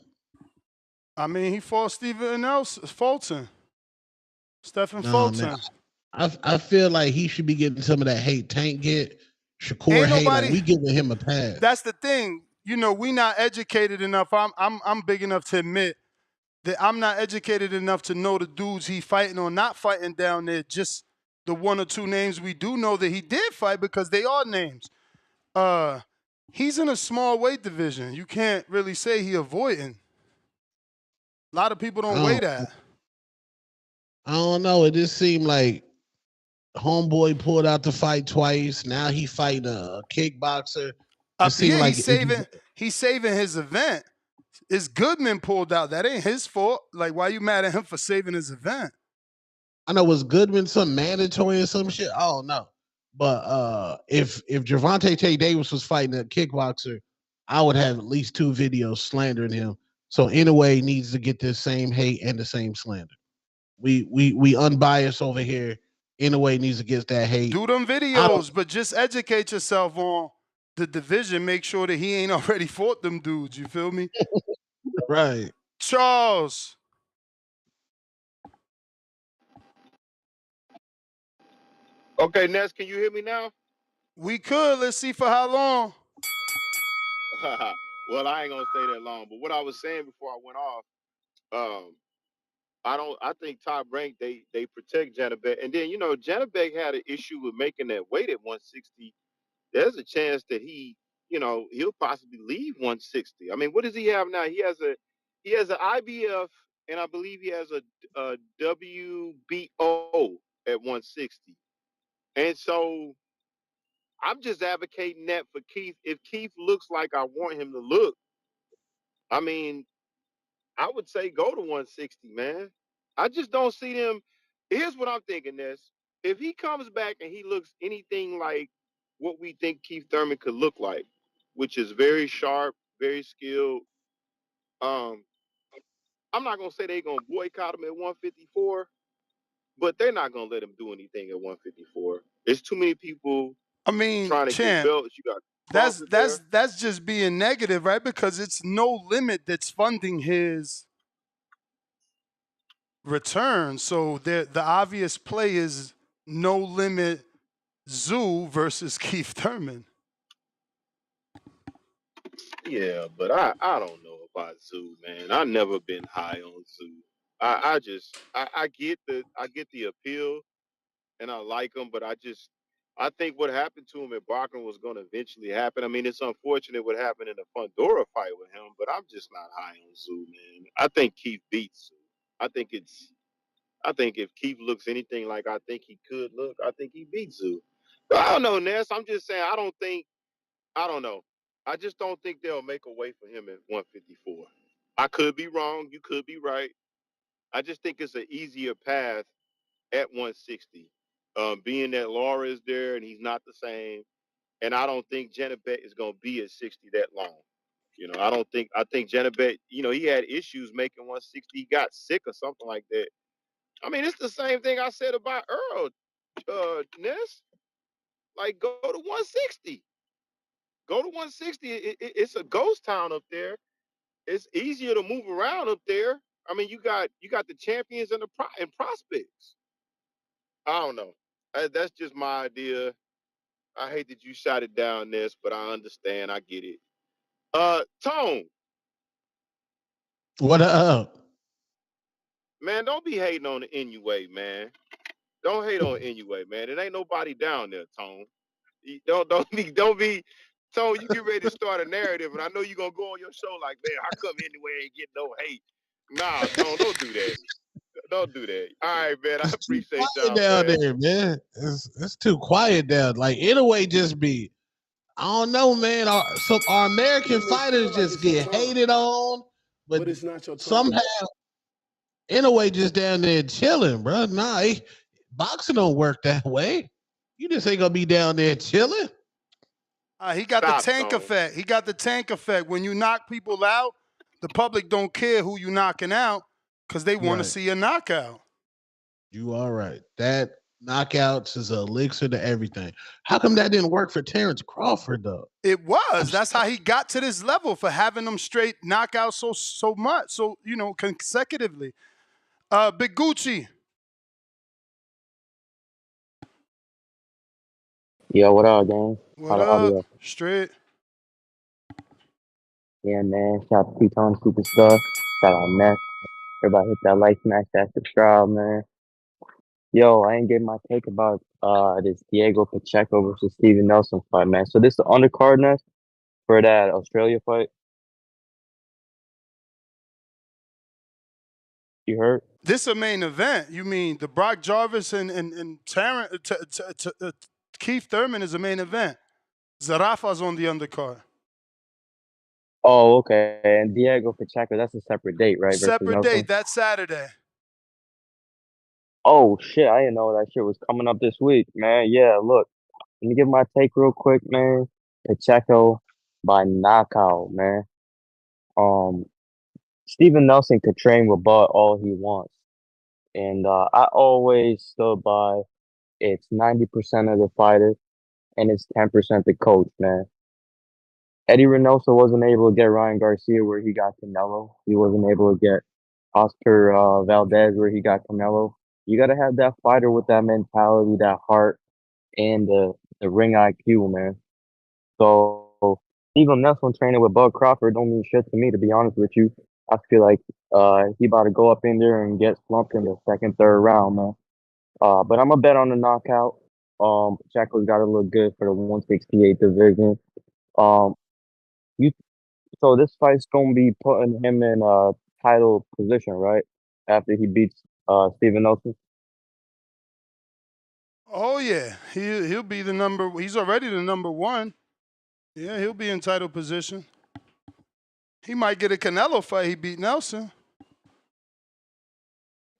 I mean, he fought Stephen else Fulton. Stephen Nah, man. Fulton. I feel like he should be getting some of that hate Tank get, Shakur Ain't hate. Like nobody. we giving him a pass. That's the thing. We not educated enough. I'm big enough to admit that I'm not educated enough to know the dudes he fighting or not fighting down there. Just the one or two names we do know that he did fight because they are names. Uh, he's in a small weight division. You can't really say he avoiding. A lot of people I don't weigh don't, that. I don't know. It just seemed like homeboy pulled out the fight twice. Now he fighting a kickboxer. It seemed Yeah, like he's saving his event. It's Goodman pulled out. That ain't his fault. Like, why you mad at him for saving his event? I know was Goodman some mandatory or some shit. I don't know. But if Javante Tate Davis was fighting a kickboxer, I would have at least 2 videos slandering him. So anyway, needs to get the same hate and the same slander. We unbiased over here. Anyway, needs to get that hate. Do them I don't videos, but just educate yourself on the division. Make sure that he ain't already fought them dudes. You feel me? right. Charles. Okay, Ness, can you hear me now? We could. Let's see for how long. Well, I ain't gonna stay that long. But what I was saying before I went off, um, I think Top Rank they protect Janabek. And then, Janabek had an issue with making that weight at 160. There's a chance that he'll possibly leave 160. I mean, what does he have now? He has an IBF, and I believe he has a WBO at 160. And so I'm just advocating that for Keith. If Keith looks like I want him to look, I mean, I would say go to 160, man. I just don't see them. Here's what I'm thinking, This. If he comes back and he looks anything like what we think Keith Thurman could look like, which is very sharp, very skilled, um, I'm not gonna say they're gonna boycott him at 154, but they're not gonna let him do anything at 154. There's too many people I mean, trying to get champ. belts. You got That's Crawford that's there. that's just being negative, right? Because it's no limit that's funding his return. So the obvious play is no limit Zoo versus Keith Thurman. Yeah, but I don't know about Zoo, man. I've never been high on Zoo. I get the appeal and I like him, but I think what happened to him at Bachman was going to eventually happen. I mean, it's unfortunate what happened in the Fundora fight with him, but I'm just not high on Zoo, man. I think Keith beats Zoo. I think it's. I think if Keith looks anything like I think he could look, I think he beats Zoo. But I don't know, Ness. I'm just saying. I don't think. I don't know. I just don't think they'll make a way for him at 154. I could be wrong. You could be right. I just think it's an easier path at 160. Being that Laura is there and he's not the same, and I don't think Janabet is going to be at 60 that long. You know, I think Janabet, you know, he had issues making 160. He got sick or something like that. I mean, it's the same thing I said about Earl, Ness. Like, go to 160. Go to 160. It's a ghost town up there. It's easier to move around up there. I mean, you got the champions and and prospects. I don't know. That's just my idea. I hate that you shot it down, Ness, but I understand. I get it. Tone, What up? man, don't be hating on the NUA, man. Don't hate on NUA, man. It ain't nobody down there, Tone. Don't be Tone, you get ready to start a narrative, and I know you're gonna go on your show like, man, how come NUA ain't getting no hate? Nah, Tone, don't do that. Don't do that. All right, man. I It's too appreciate quiet y'all, down man. there, man. It's too quiet down. Like anyway, just be. I don't know, man. Our American You may feel fighters like just it's your get time, hated on, but but it's not your time. somehow, anyway, just down there chilling, bro. Nah, boxing don't work that way. You just ain't gonna be down there chilling. He got the Stop, tank Tone. effect. He got the tank effect. When you knock people out, the public don't care who you knocking out because they want to Right. see a knockout. You all right. That knockouts is a elixir to everything. How come that didn't work for Terrence Crawford though? It I'm was. s- That's how he got to this level for having them straight knockouts so much, so consecutively. Big Gucci, Yo, what up, gang? what How the up? audio? Straight. Yeah, man. Shout out to T-Tone Superstar. Shout out Ness. Everybody hit that like, smash that subscribe, man. Yo, I ain't getting my take about this Diego Pacheco versus Steven Nelson fight, man. So this is the undercard, Ness, for that Australia fight. You heard? This a main event. You mean the Brock Jarvis and Keith Thurman is a main event. Zarafa's on the undercard. Oh, okay. And Diego Pacheco, that's a separate date, right? Versus Separate date. Nelson. That's Saturday. Oh shit, I didn't know that shit was coming up this week, man. Yeah, look, let me give my take real quick, man. Pacheco by knockout, man. Um, Steven Nelson could train with Bud all he wants. And I always stood by it's 90% of the fighter and it's 10% the coach, man. Eddie Reynoso wasn't able to get Ryan Garcia where he got Canelo. He wasn't able to get Oscar Valdez where he got Canelo. You got to have that fighter with that mentality, that heart, and the ring IQ, man. So even Nelson training with Bud Crawford don't mean shit to me, to be honest with you. I feel like he about to go up in there and get slumped in the second, third round, man. But I'm a bet on the knockout. Pacheco's got to look good for the 168 division. Um, you so this fight's gonna be putting him in a title position, right? After he beats Steven Nelson. Oh yeah, he'll be the number. He's already the number one. Yeah, he'll be in title position. He might get a Canelo fight. He beat Nelson.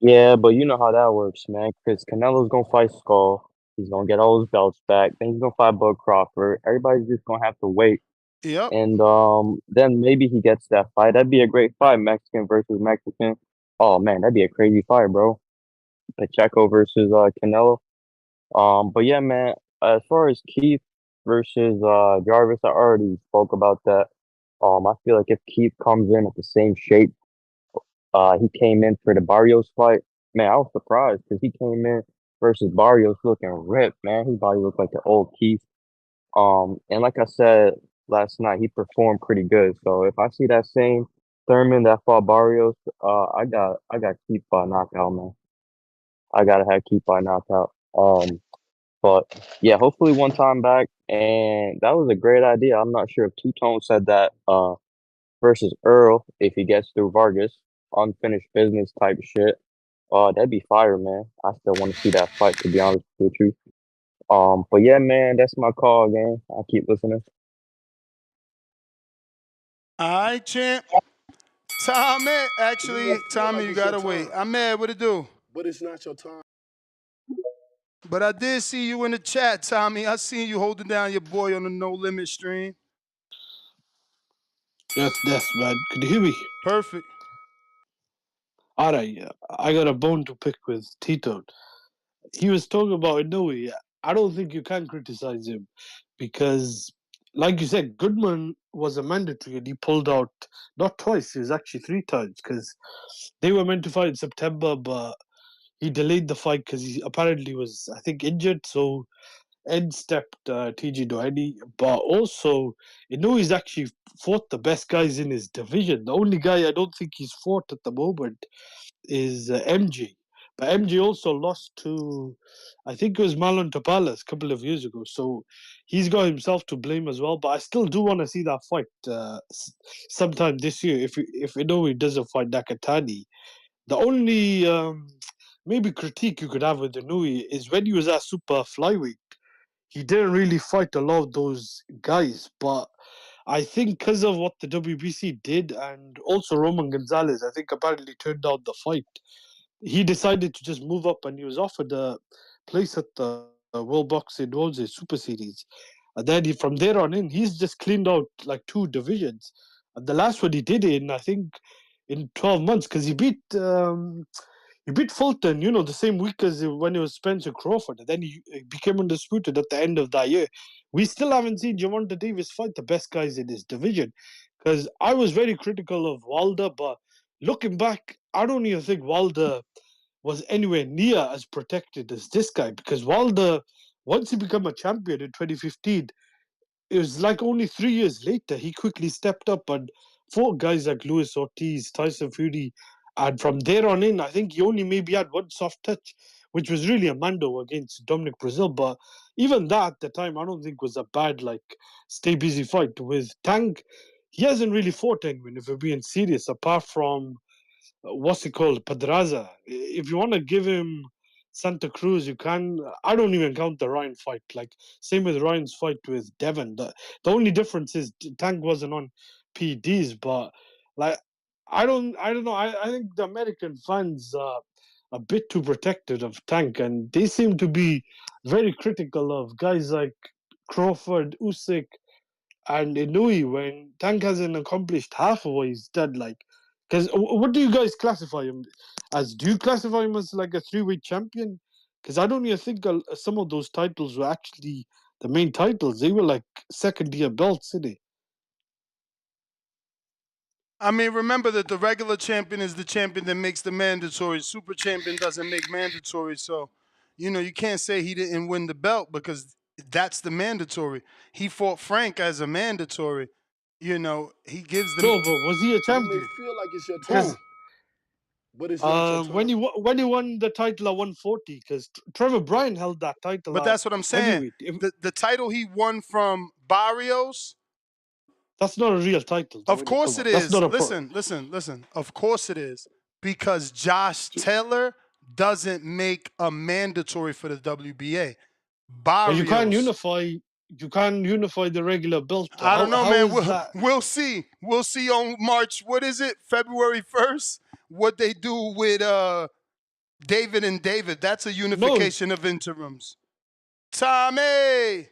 Yeah, but you know how that works, man. Because Canelo's gonna fight Skull. He's gonna get all his belts back. Then he's gonna fight Bud Crawford. Everybody's just gonna have to wait. Yep. And then maybe he gets that fight. That'd be a great fight, Mexican versus Mexican. Oh man, that'd be a crazy fight, bro. Pacheco versus Canelo. But yeah, man. As far as Keith versus Jarvis, I already spoke about that. I feel like if Keith comes in at the same shape he came in for the Barrios fight. Man, I was surprised because he came in versus Barrios looking ripped, man. His body looked like the old Keith. And like I said last night, he performed pretty good. So if I see that same Thurman that fought Barrios, I got Keith by knockout, man. I gotta have Keith by knockout. But yeah, hopefully one time back. And that was a great idea. I'm not sure if Two Tone said that versus Earl if he gets through Vargas, unfinished business type shit. That'd be fire, man. I still want to see that fight, to be honest with you. But yeah, man, that's my call, gang. I'll keep listening. All right, champ. Tommy, actually, Tommy, you gotta wait. I'm mad. What it do? But it's not your time. But I did see you in the chat, Tommy. I seen you holding down your boy on the No Limit stream. Yes, man. Could you hear me? Perfect. All right, I got a bone to pick with Tito. He was talking about Inoue. I don't think you can criticize him because, like you said, Goodman was a mandatory and he pulled out not twice, it was actually 3 times because they were meant to fight in September, but he delayed the fight because he apparently was, I think, injured. So Ed stepped TG Doheny, but also Inoue's actually fought the best guys in his division. The only guy I don't think he's fought at the moment is MJ. But MJ also lost to, I think it was Marlon Tapales a couple of years ago. So he's got himself to blame as well. But I still do want to see that fight sometime this year if Inoue doesn't fight Nakatani. The only maybe critique you could have with Inoue is when he was at super flyweight, he didn't really fight a lot of those guys. But I think because of what the WBC did and also Roman Gonzalez, I think apparently turned down the fight. He decided to just move up and he was offered a place at the World Boxing World Super Series. And then from there on in, he's just cleaned out like 2 divisions. And the last one he did in, I think, in 12 months because he beat Fulton, the same week as when it was Spencer Crawford. And then he became undisputed at the end of that year. We still haven't seen Gervonta Davis fight the best guys in his division. Because I was very critical of Wilder, but looking back, I don't even think Wilder was anywhere near as protected as this guy. Because Wilder, once he became a champion in 2015, it was like only 3 years later, he quickly stepped up and fought guys like Luis Ortiz, Tyson Fury. And from there on in, I think he only maybe had one soft touch, which was really a Mando against Dominic Brazil. But even that at the time, I don't think was a bad, stay busy fight. With Tank, he hasn't really fought anyone, if we're being serious, apart from what's it called, Pedraza. If you want to give him Santa Cruz, you can. I don't even count the Ryan fight. Same with Ryan's fight with Devon. The only difference is Tank wasn't on PEDs, but I don't know. I think the American fans are a bit too protective of Tank, and they seem to be very critical of guys like Crawford, Usyk, and Inouye when Tank hasn't accomplished half of what he's done. Because what do you guys classify him as? Do you classify him as like a 3-weight champion? Because I don't even think some of those titles were actually the main titles. They were like second-tier belts, didn't they? I mean, remember that the regular champion is the champion that makes the mandatory. Super champion doesn't make mandatory. So, you can't say he didn't win the belt because that's the mandatory. He fought Frank as a mandatory. He gives them. No, but was he a You may champion? feel like it's your Because time, but it's not your when time. he won the title at 140, because Trevor Bryan held that title But at that's what I'm saying. heavyweight. The title he won from Barrios. That's not a real title. Of course it That's is. not a Listen. Of course it is. Because Josh Taylor doesn't make a mandatory for the WBA. But you can't Barrios. unify the regular belt. I don't know, How man. is that? We'll see. We'll see on March, what is it? February 1st? What they do with David and David. That's a unification of interims. Tommy!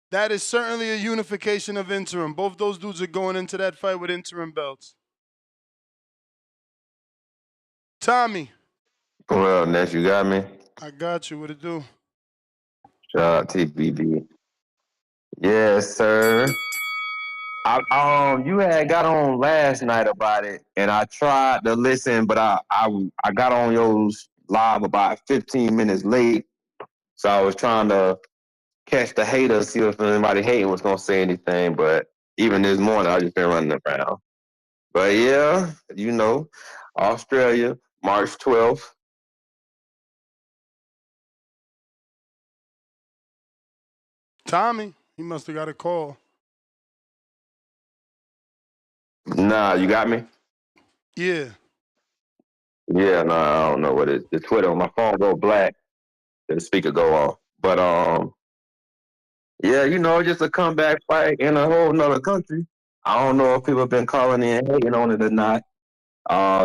That is certainly a unification of interim. Both those dudes are going into that fight with interim belts. Tommy. Well, Ness, you got me? I got you. What it do? Shout out TBV. Yes, sir. You had got on last night about it, and I tried to listen, but I got on yours live about 15 minutes late, so I was trying to catch the haters, see if anybody hating was gonna say anything. But even this morning, I just been running around. But yeah, Australia, March 12th. Tommy, he must have got a call. Nah, you got me? Yeah. Yeah, nah, I don't know what it is. The Twitter on my phone go black, the speaker go off. But yeah, you know, just a comeback fight in a whole nother country. I don't know if people have been calling in hating on it or not.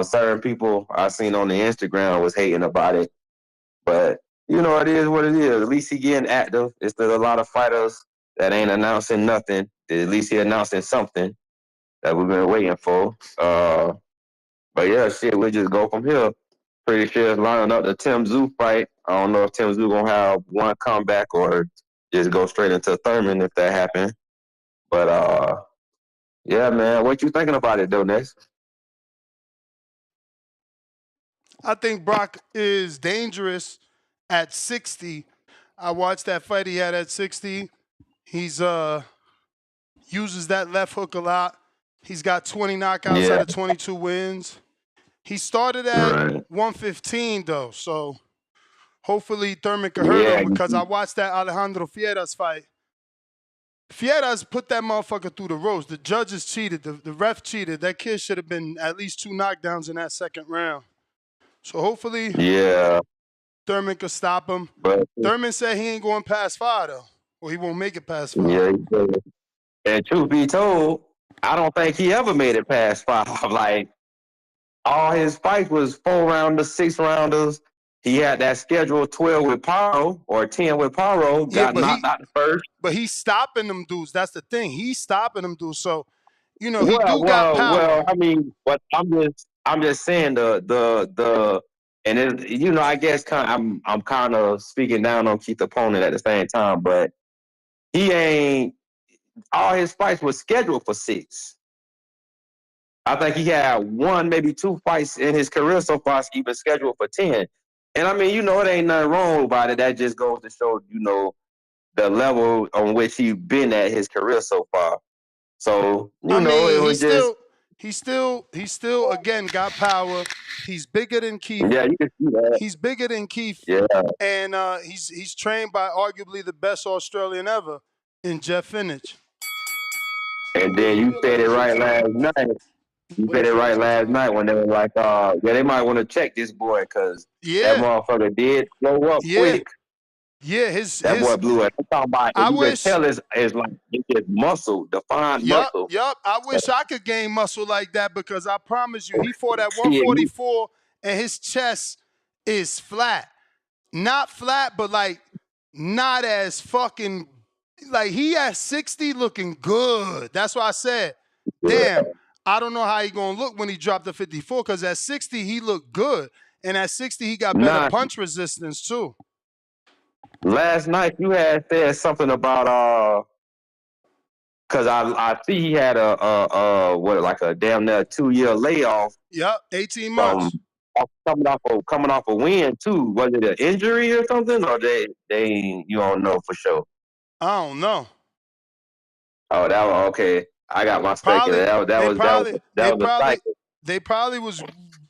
Certain people I seen on the Instagram was hating about it. But you know, it is what it is. At least he getting active. It's still a lot of fighters that ain't announcing nothing. At least he announcing something that we've been waiting for. But yeah, shit, we just go from here. Pretty sure it's lining up the Tim Zoo fight. I don't know if Tim Zoo gonna have one comeback or just go straight into Thurman if that happens. But yeah, man, what you thinking about it though, next? I think Brock is dangerous at 60. I watched that fight he had at 60. He's uses that left hook a lot. He's got 20 knockouts out Yeah, of 22 wins. He started at right. 115 though, so hopefully Thurman can hurt him Yeah, because I watched that Alejandro Fieras fight. Fieras put that motherfucker through the ropes. The judges cheated. The ref cheated. That kid should have been at least 2 knockdowns in that second round. So hopefully yeah, Thurman could stop him. but Thurman said he ain't going past 5 though, or he won't make it past 5. yeah, and truth be told, I don't think he ever made it past 5. Like all his fights was 4-rounders, 6-rounders. He had that schedule 12 with Paro or 10 with Paro. Yeah, Got knocked out the first. but he's stopping them dudes. That's the thing. He's stopping them dudes. So, you know, he Well, do got well, power. well. I mean, but I'm just saying and it, you know, I guess I'm kind of speaking down on Keith's opponent at the same time, but he ain't all his fights was scheduled for 6. I think he had 1, maybe 2 fights in his career so far, even scheduled for 10. And I mean, you know, it ain't nothing wrong about it. That just goes to show, you know, the level on which he's been at his career so far. So, you I know, it mean, was just he still again got power. He's bigger than Keith. yeah, you can see that. He's bigger than Keith. Yeah. And he's trained by arguably the best Australian ever in Jeff Finnich. And then you said it right last night. You said it right last night when they were like, yeah, they might want to check this boy because that Yeah. motherfucker did blow up quick. Yeah, That boy blew up. I'm talking about, I you wish- can tell it's like it's just muscle, defined muscle. Yup. I wish I could gain muscle like that because I promise you, he fought at Yeah, 144 and his chest is flat. Not flat, but like not as fucking like he at 60 looking good. That's why I said, damn, I don't know how he gonna look when he dropped to 54 because at 60 he looked good. And at 60 he got better Nah. punch resistance too. Last night you had said something about because I see he had like a damn near 2-year layoff. Yep, 18 months. Coming off a win too. Was it an injury or something, or they you don't know for sure? I don't know. Oh, that was okay. I got my speculation. That was a cycle. They probably was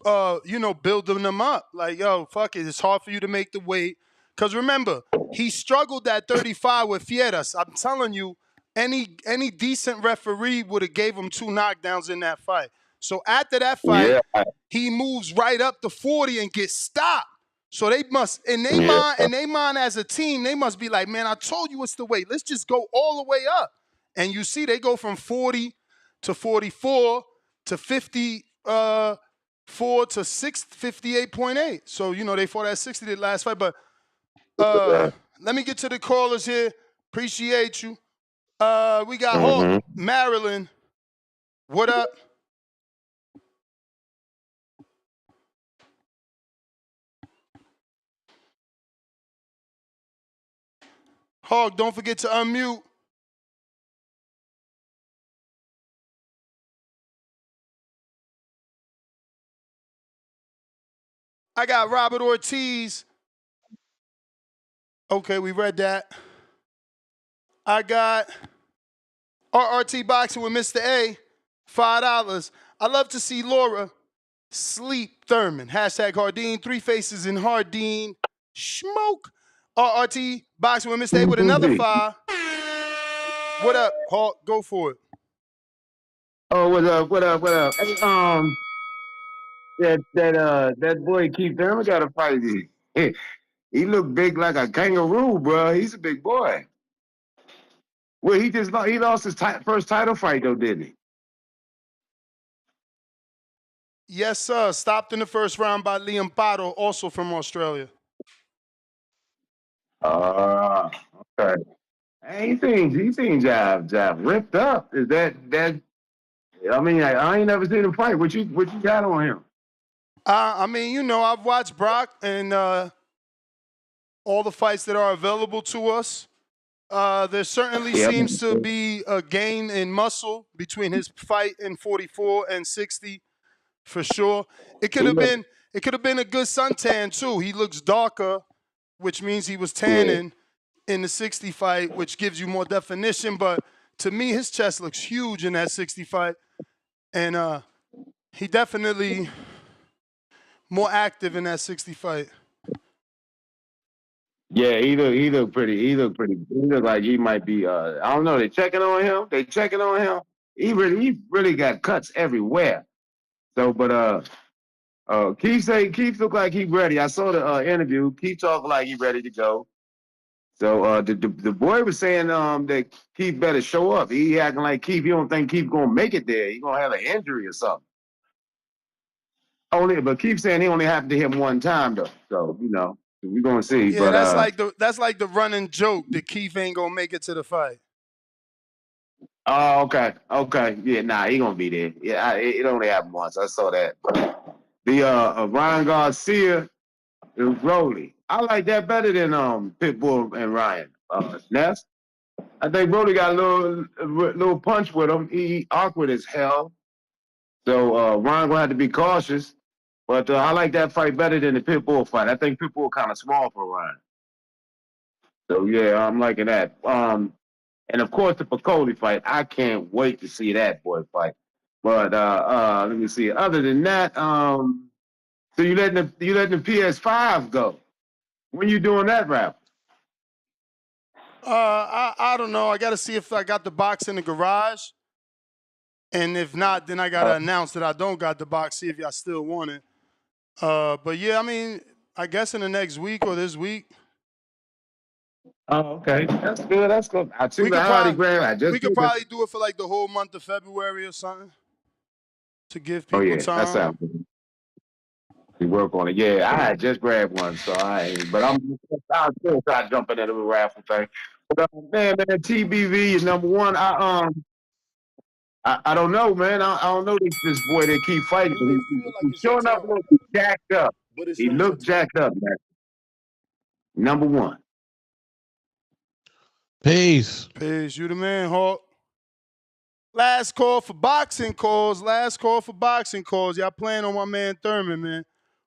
building them up. Like, yo, fuck it. It's hard for you to make the weight. Because remember, he struggled at 35 with Fieras. I'm telling you, any decent referee would have gave him 2 knockdowns in that fight. So after that fight, he moves right up to 40 and gets stopped. So they must, in their mind as a team, they must be like, man, I told you it's the weight. Let's just go all the way up. And you see, they go from 40 to 44 to 54 to 58.8. So, you know, they fought at 60 the last fight. But let me get to the callers here. Appreciate you. We got Hulk, Maryland. What up? Hulk, don't forget to unmute. I got Robert Ortiz. Okay, we read that. I got RRT Boxing with Mr. A, $5. I love to see Laura sleep Thurman. Hashtag Hardeen, 3 faces in Hardeen. Smoke. RRT Boxing with Mr. A with another 5. What up, Hawk? Go for it. Oh, what up? What up? What up? Hey, that boy Keith Thurman got a fight. He looked big like a kangaroo, bro. He's a big boy. Well, he lost his first title fight though, didn't he? Yes, sir. Stopped in the first round by Liam Pato, also from Australia. Okay. Hey, he seems jive ripped up. Is that? I mean, I ain't never seen him fight. What you got on him? I mean, you know, I've watched Brock and all the fights that are available to us. There certainly seems to be a gain in muscle between his fight in 44 and 60, for sure. It could have been a good suntan too. He looks darker, which means he was tanning in the 60 fight, which gives you more definition. But to me, his chest looks huge in that 60 fight, and he definitely more active in that 60 fight. Yeah, he looked pretty. He looked like he might be. I don't know. They checking on him. He really got cuts everywhere. So, but Keith looked like he ready. I saw the interview. Keith talked like he ready to go. So the boy was saying that Keith better show up. He acting like Keith. You don't think Keith gonna make it there? He gonna have an injury or something. But Keith saying he only happened to him one time though. So you know. We're gonna see, Yeah, but that's like the running joke that Keith ain't gonna make it to the fight. oh, okay, yeah, nah, he gonna be there. Yeah, it only happened once. I saw that. The Ryan Garcia and Rolly, I like that better than Pitbull and Ryan. Ness, I think Rolly got a little punch with him. He awkward as hell. So Ryan gonna have to be cautious. But I like that fight better than the Pitbull fight. I think Pitbull kind of small for Ryan. So yeah, I'm liking that. And of course the Piccoli fight. I can't wait to see that boy fight. But let me see. Other than that, so you letting the PS5 go? When you doing that rap? I don't know. I got to see if I got the box in the garage, and if not, then I gotta announce that I don't got the box. See if y'all still want it. But yeah, I mean, I guess in the next week or this week. Oh, okay, that's good. That's good. I We took the could Hardy probably Graham. I just we could probably do it for like the whole month of February or something to give Oh people yeah, that time. sounds good. We work on it. Yeah, I had just grabbed one, so I'll still try jumping into the raffle thing. But man, TBV is number one. I don't know, man. I don't know this boy that keep fighting. You ain't feel like He's it's your showing up time, a little jacked up. but it's He not your looked time. jacked up, man. Number one. Peace. Peace. You the man, Hawk. Last call for boxing calls. Last call for boxing calls. Y'all playing on my man Thurman, man.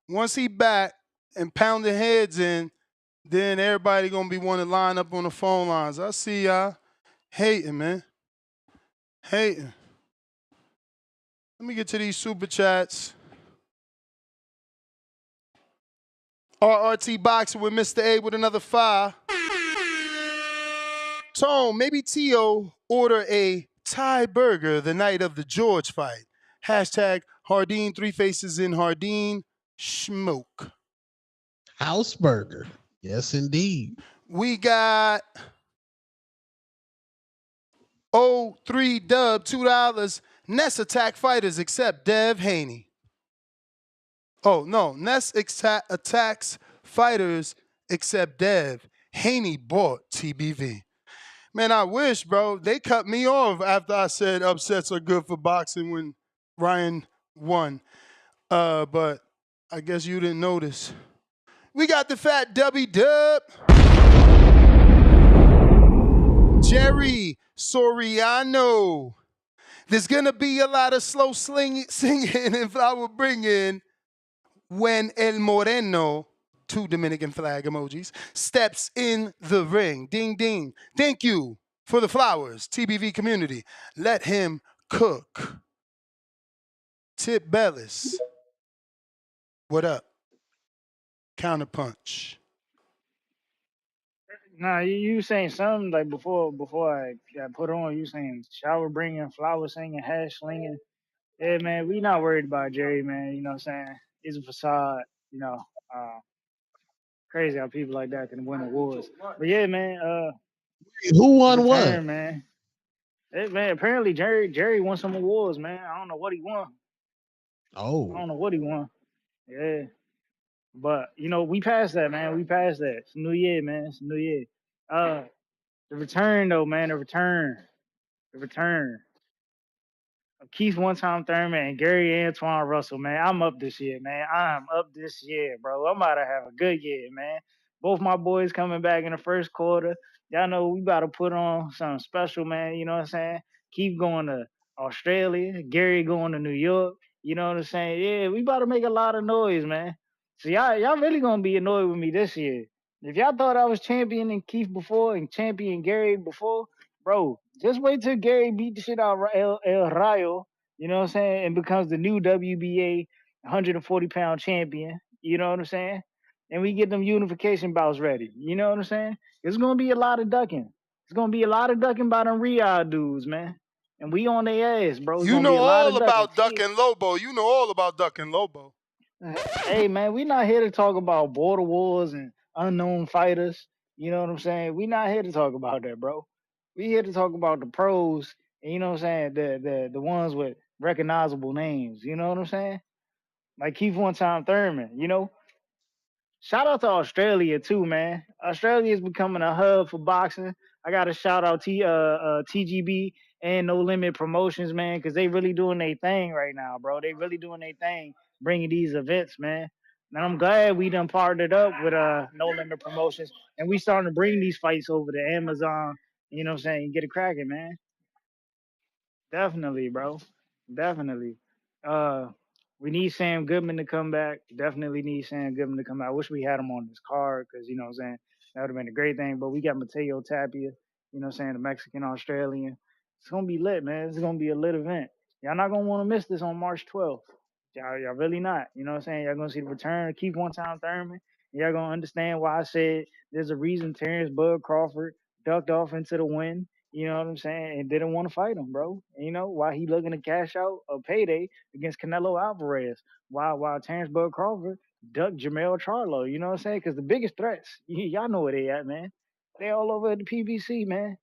Once he back and pounding heads in, then everybody gonna be wanting to line up on the phone lines. I see y'all hating, man. Hating. Let me get to these super chats. RRT Boxing with Mr. A with another 5. Tone, maybe T.O. order a Thai burger the night of the George fight. Hashtag Hardin, 3 faces in Hardin, smoke. House burger. Yes, indeed. We got 03 Dub, $2. Ness attack fighters except Dev Haney. Oh, no. Ness attacks fighters except Dev. Haney bought TBV. Man, I wish, bro. They cut me off after I said upsets are good for boxing when Ryan won. But I guess you didn't notice. We got the fat Dubby Dub. Jerry Soriano. There's going to be a lot of slow singing if I would bring in when El Moreno, 2 Dominican flag emojis, steps in the ring. Ding, ding. Thank you for the flowers, TBV community. Let him cook. Tip Bellis. What up? Counterpunch. Nah, you saying something like before I got put on. You saying shower bringing, flower singing, hash slinging. Yeah, man, we not worried about Jerry, man. You know what I'm saying? He's a facade. You know, uh, crazy how people like that can win awards. But yeah, man, Who the won what? return, man. Hey, man, apparently Jerry won some awards, man. I don't know what he won. I Oh, don't know what he won. Yeah, but you know, we passed that, man. We passed that. It's a new year, man. It's a new year. The return though, man. The return. Keith one time Thurman and Gary Antoine Russell, man. I'm up this year, man. I'm up this year, bro. I'm about to have a good year, man. Both my boys coming back in the first quarter. Y'all know we about to put on something special, man. You know what I'm saying? Keith going to Australia, Gary going to New York. You know what I'm saying? Yeah, we about to make a lot of noise, man. So y'all really gonna be annoyed with me this year. If y'all thought I was championing Keith before and champion Gary before, bro, just wait till Gary beat the shit out of El Rayo, you know what I'm saying, and becomes the new WBA 140-pound champion. You know what I'm saying? And we get them unification bouts ready. You know what I'm saying? It's gonna be a lot of ducking. It's gonna be a lot of ducking by them Riyadh dudes, man. And we on their ass, bro. It's You gonna know be a lot of all ducking. about Duck and Lobo. You know all about Duck and Lobo. Hey man, we not here to talk about border wars and unknown fighters. You know what I'm saying? We not here to talk about that, bro. We here to talk about the pros and you know what I'm saying, the ones with recognizable names. You know what I'm saying? Like Keith one time Thurman, you know? Shout out to Australia too, man. Australia is becoming a hub for boxing. I got to shout out TGB and No Limit Promotions, man, because they really doing their thing right now, bro. They really doing their thing, bringing these events, man. And I'm glad we done partnered up with No Limit Promotions, and we starting to bring these fights over to Amazon. You know what I'm saying? Get it cracking, man. Definitely, bro. Definitely. Uh, we need Sam Goodman to come back. Definitely need Sam Goodman to come back. I wish we had him on this card because, you know what I'm saying, that would have been a great thing. But we got Mateo Tapia, you know what I'm saying, the Mexican Australian. It's going to be lit, man. It's going to be a lit event. Y'all not going to want to miss this on March 12th. Y'all really not. You know what I'm saying? Y'all going to see the return of Keith One Time Thurman. Y'all going to understand why I said there's a reason Terrence Bud Crawford ducked off into the wind. You know what I'm saying? And didn't want to fight him, bro. And, you know, why he looking to cash out a payday against Canelo Alvarez. While Terrence Bud Crawford ducked Jamel Charlo. You know what I'm saying? Because the biggest threats, y'all know where they at, man. They all over at the PBC, man.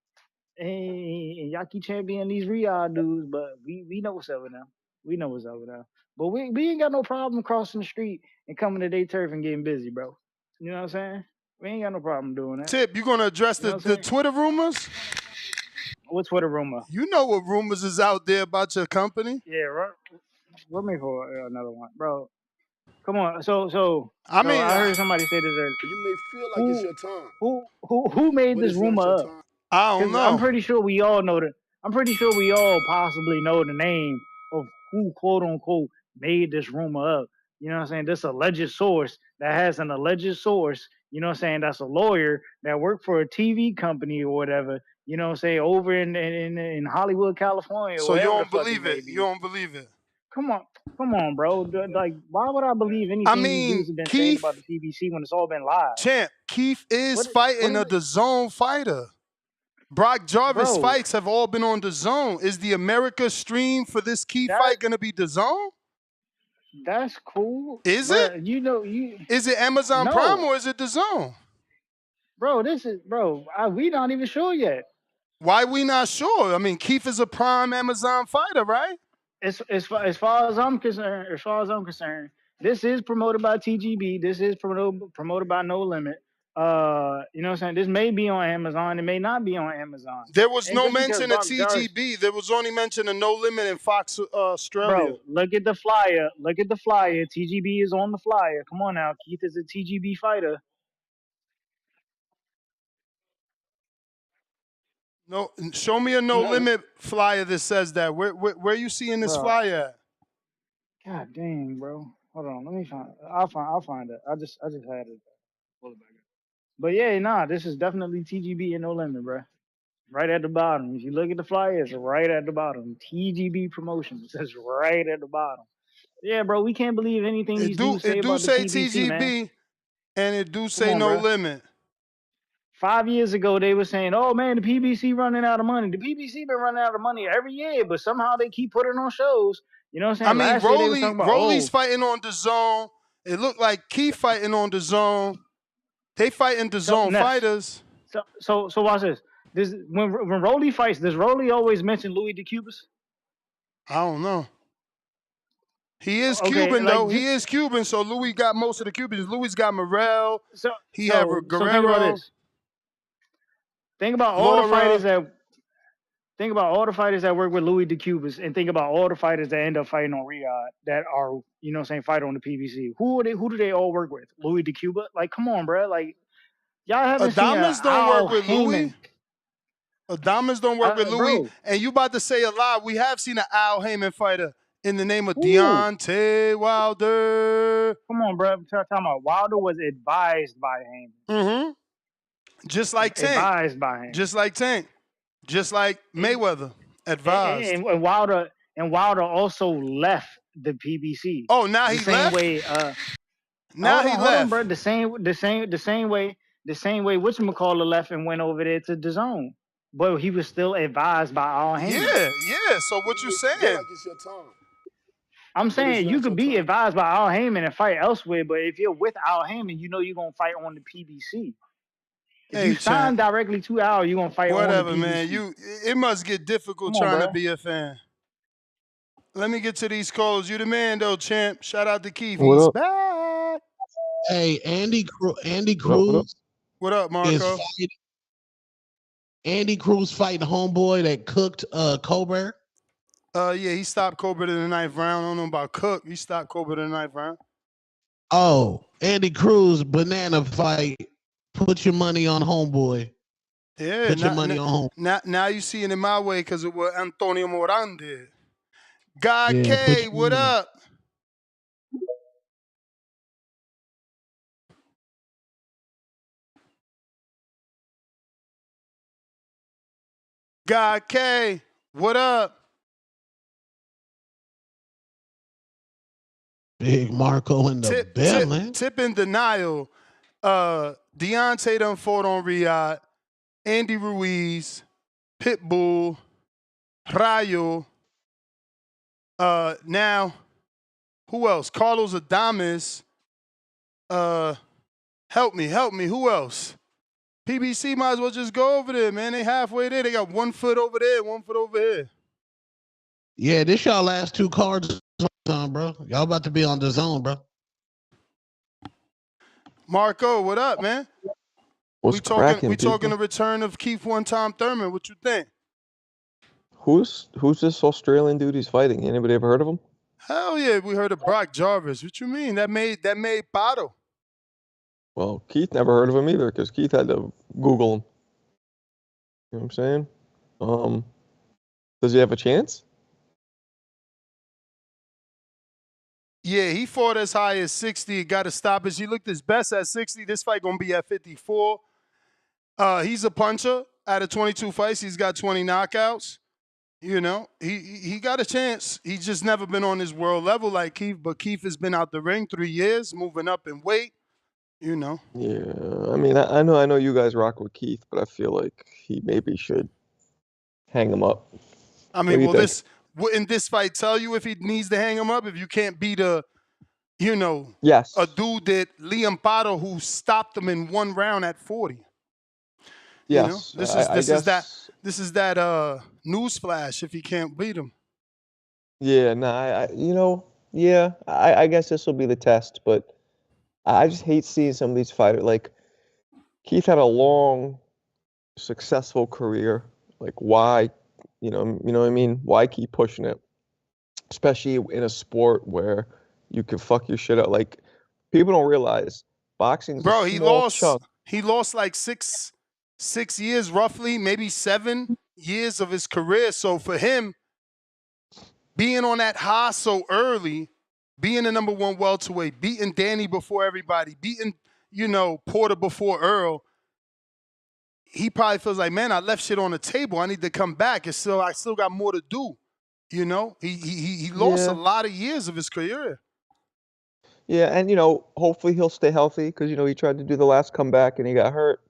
And y'all keep championing these Riyadh dudes, but we know what's up with them. We know what's up with them. But we ain't got no problem crossing the street and coming to their turf and getting busy, bro. You know what I'm saying? We ain't got no problem doing that. Tip, you gonna address You know the what I'm saying? Twitter rumors? What Twitter rumor? You know what rumors is out there about your company. Yeah, right. Run me for another one, bro. Come on. I So mean, I heard somebody say this earlier. You may feel like it's Who your time, who made but this it's not your rumor up? time. I don't Because I'm know. pretty sure we all know that. I'm pretty sure we all possibly know the name of who quote unquote made this rumor up. You know what I'm saying? This alleged source that has an alleged source. You know what I'm saying? That's a lawyer that worked for a TV company or whatever. You know what I'm saying? Over in Hollywood, California, or So you wherever the don't fuck it believe may it. You be. don't believe it. Come on, come on, bro. Like, why would I believe I anything these mean, dudes have been saying about Keith, the PBC when it's all been live? champ, Keith is What fighting is a it, the zone fighter. Brock Jarvis bro? fights have all been on the zone. Is the America stream for this key That fight gonna be the zone? that's cool, Is it? bro. You know, you Is it Amazon Prime no, or is it the zone? bro. This is bro. We not even sure yet. Why we not sure? I mean, Keith is a prime Amazon fighter, right? As far as I'm concerned, this is promoted by TGB. This is promoted by No Limit. You know what I'm saying? This may be on Amazon. It may not be on Amazon. There was And no just because mention of Brock Jarvis, TGB. There was only mention of No Limit in Fox Australia. bro, look at the flyer. Look at the flyer. TGB is on the flyer. Come on now. Keith is a TGB fighter. No, show me a No No, Limit flyer that says that. Where you seeing this bro. flyer at? God dang, bro. Hold on. Let me find. I'll find it. I just had it. Pull it back up. But yeah, nah. This is definitely TGB and No Limit, bro. Right at the bottom. If you look at the flyer, it's right at the bottom. TGB Promotions. It says right at the bottom. Yeah, bro. We can't believe anything these dudes say It do about the say PBC, man. TGB and it do Come say on, No bro. Limit. 5 years ago, they were saying, "Oh man, the PBC running out of money." The PBC been running out of money every year, but somehow they keep putting on shows. You know what I'm I saying? mean, Last year they was talking about, Rolly's fighting on the zone. It looked like Keith fighting on the zone. They fighting the so zone Ness. fighters. So watch this. This when Rolly fights, does Rolly always mention Louis DeCubas? I don't know. He is Okay, Cuban like though. He is Cuban, so Louis got most of the Cubans. Louis got Morel. so He have so Guerrero. think about this. Think about all the fighters that work with Louis DeCubas, and think about all the fighters that end up fighting on Riyadh that are, you know what I'm saying, fight on the PBC. Who do they all work with? Louis DeCuba? Like, come on, bro. Like, y'all haven't seen Adamas don't Al work with Louis. Heyman. Adamas don't work with Louis. Bro. And you about to say a lot. We have seen an Al Heyman fighter in the name of Who? Deontay Wilder. Come on, bro. I'm talking about Wilder was advised by Heyman. Mm-hmm. Just like Tank. Advised by him. Just like Tank. Just like Mayweather. Advised. And Wilder also left the PBC. Oh, now he left? Now he left. Hold on, bro. The same way whatchamacallit left and went over there to the zone. But he was still advised by Al Heyman. Yeah. So what you saying? Like it's your time. I'm saying you could be advised by Al Heyman and fight elsewhere, but if you're with Al Heyman, you know you're gonna fight on the PBC. If you sign directly to Al, you're gonna fight on the PBC. Man. It must get difficult trying to be a fan. Let me get to these calls. You the man though, champ. Shout out to Keith. He's back. Hey, Andy Cruz. What up, Marco? Andy Cruz fighting homeboy that cooked Colbert. Yeah, he stopped Colbert in the 9th round. I don't know about Cook. He stopped Colbert in the 9th round. Oh, Andy Cruz banana fight. Put your money on homeboy. Yeah, put your money on home. Now you see it in my way because it was Antonio Morande. God K, what up? God K, what up? Big Marco in the building. Tip in denial. Deontay done fought on Riyadh. Andy Ruiz, Pitbull, Rayo. Now, who else? Carlos Adames. Help me. Who else? PBC might as well just go over there, man. They halfway there. They got 1 foot over there, 1 foot over here. Yeah, this y'all last 2 cards on, bro. Y'all about to be on the zone, bro. Marco, what up, man? What's cracking? We talking the return of Keith One Time Thurman. What you think? Who's this Australian dude he's fighting? Anybody ever heard of him? Hell yeah, we heard of Brock Jarvis. What you mean? That made Pato. Well, Keith never heard of him either because Keith had to Google him. You know what I'm saying? Does he have a chance? Yeah, he fought as high as 60. Got to stop it. He looked his best at 60. This fight gonna be at 54. He's a puncher. Out of 22 fights, he's got 20 knockouts. You know, he got a chance. He's just never been on his world level like Keith. But Keith has been out the ring 3 years, moving up in weight. You know. Yeah, I mean, I know you guys rock with Keith, but I feel like he maybe should hang him up. I mean, wouldn't this fight tell you if he needs to hang him up? If you can't beat a dude that Liam Pato who stopped him in 1 round at 40. Yes, you know? This is that news flash if he can't beat him. Yeah, I guess this will be the test, but I just hate seeing some of these fighters. Like Keith had a long, successful career. Like why, you know what I mean? Why keep pushing it? Especially in a sport where you can fuck your shit up. Like people don't realize boxing's a small chunk. He lost like 6 years roughly, maybe 7 years of his career. So for him, being on that high so early, being the #1 welterweight, beating Danny before everybody, beating, Porter before Earl, he probably feels like, man, I left shit on the table. I need to come back. I still got more to do. You know, he lost a lot of years of his career. Yeah, and hopefully he'll stay healthy because he tried to do the last comeback and he got hurt.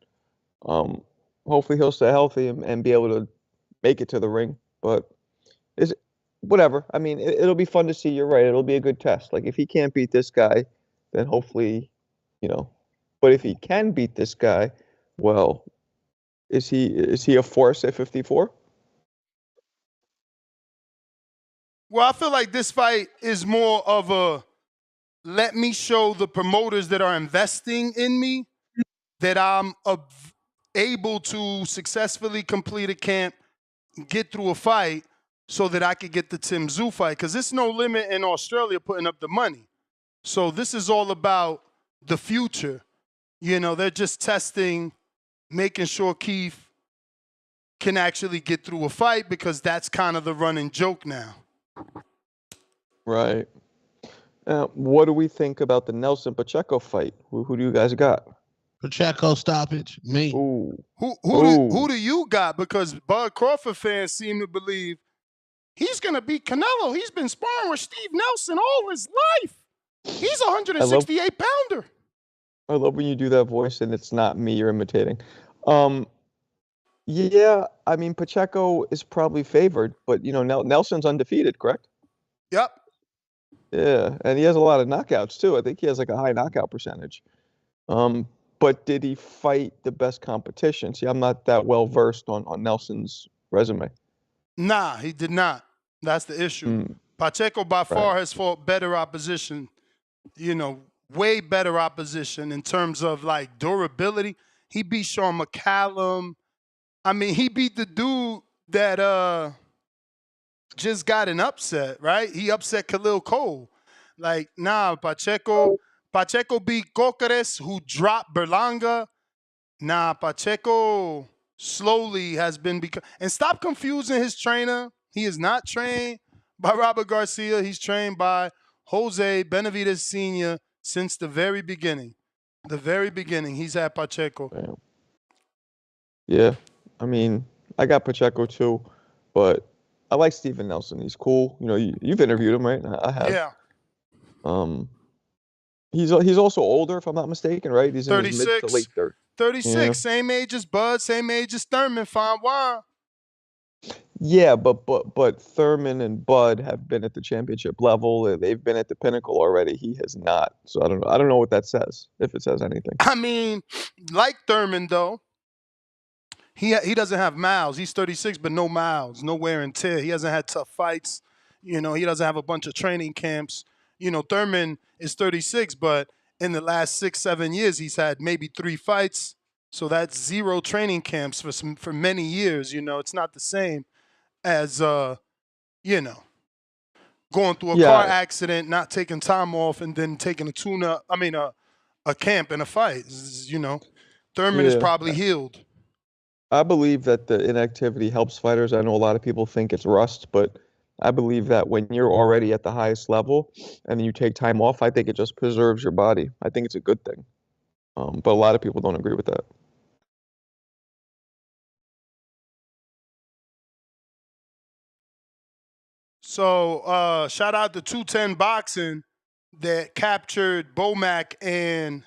Hopefully he'll stay healthy and be able to make it to the ring. But is whatever. I mean, it'll be fun to see. You're right. It'll be a good test. Like if he can't beat this guy, then hopefully, you know. But if he can beat this guy, well, is he a force at 54? Well, I feel like this fight is more of a let me show the promoters that are investing in me that I'm able to successfully complete a camp, get through a fight, so that I could get the Tim Tszyu fight. Because there's no limit in Australia putting up the money. So this is all about the future. You know, they're just testing, making sure Keith can actually get through a fight because that's kind of the running joke now. Right. What do we think about the Nelson Pacheco fight? Who do you guys got? Pacheco stoppage, me. Ooh. Who do you got? Because Bud Crawford fans seem to believe he's going to beat Canelo. He's been sparring with Steve Nelson all his life. He's a 168-pounder. I love when you do that voice and it's not me you're imitating. Yeah, I mean Pacheco is probably favored, but you know Nelson's undefeated, correct? Yep. Yeah, and he has a lot of knockouts too. I think he has like a high knockout percentage. But did he fight the best competition? See, I'm not that well versed on Nelson's resume. Nah, he did not. That's the issue. Pacheco by far has fought better opposition, you know, way better opposition in terms of like durability. He beat Sean McCallum. I mean, he beat the dude that just got an upset, right? He upset Khalil Cole. Like, nah, Pacheco beat Cocares, who dropped Berlanga. Nah, Pacheco slowly has been and stop confusing his trainer. He is not trained by Robert Garcia. He's trained by Jose Benavidez Sr. since the very beginning. The very beginning, he's had Pacheco. Damn. Yeah, I mean, I got Pacheco too, but I like Steven Nelson. He's cool. You know, you've interviewed him, right? I have. Yeah. He's also older, if I'm not mistaken, right? He's in his 36. mid to late 30s. 36, Yeah. same age as Bud, same age as Thurman, fine wine. Yeah, but Thurman and Bud have been at the championship level. They've been at the pinnacle already. He has not. So I don't know. I don't know what that says, if it says anything. I mean, like Thurman though, he doesn't have miles. He's 36, but no miles, no wear and tear. He hasn't had tough fights. You know, he doesn't have a bunch of training camps. You know, Thurman is 36, but in the last 6-7 years, he's had maybe 3 fights. So that's 0 training camps for many years. You know, it's not the same as you know, going through a car accident, not taking time off, and then taking a tune-up. I mean, a camp and a fight. You know, Thurman is probably healed. I believe that the inactivity helps fighters. I know a lot of people think it's rust, but I believe that when you're already at the highest level and you take time off, I think it just preserves your body. I think it's a good thing. But a lot of people don't agree with that. So shout out to 210 Boxing that captured Bomac and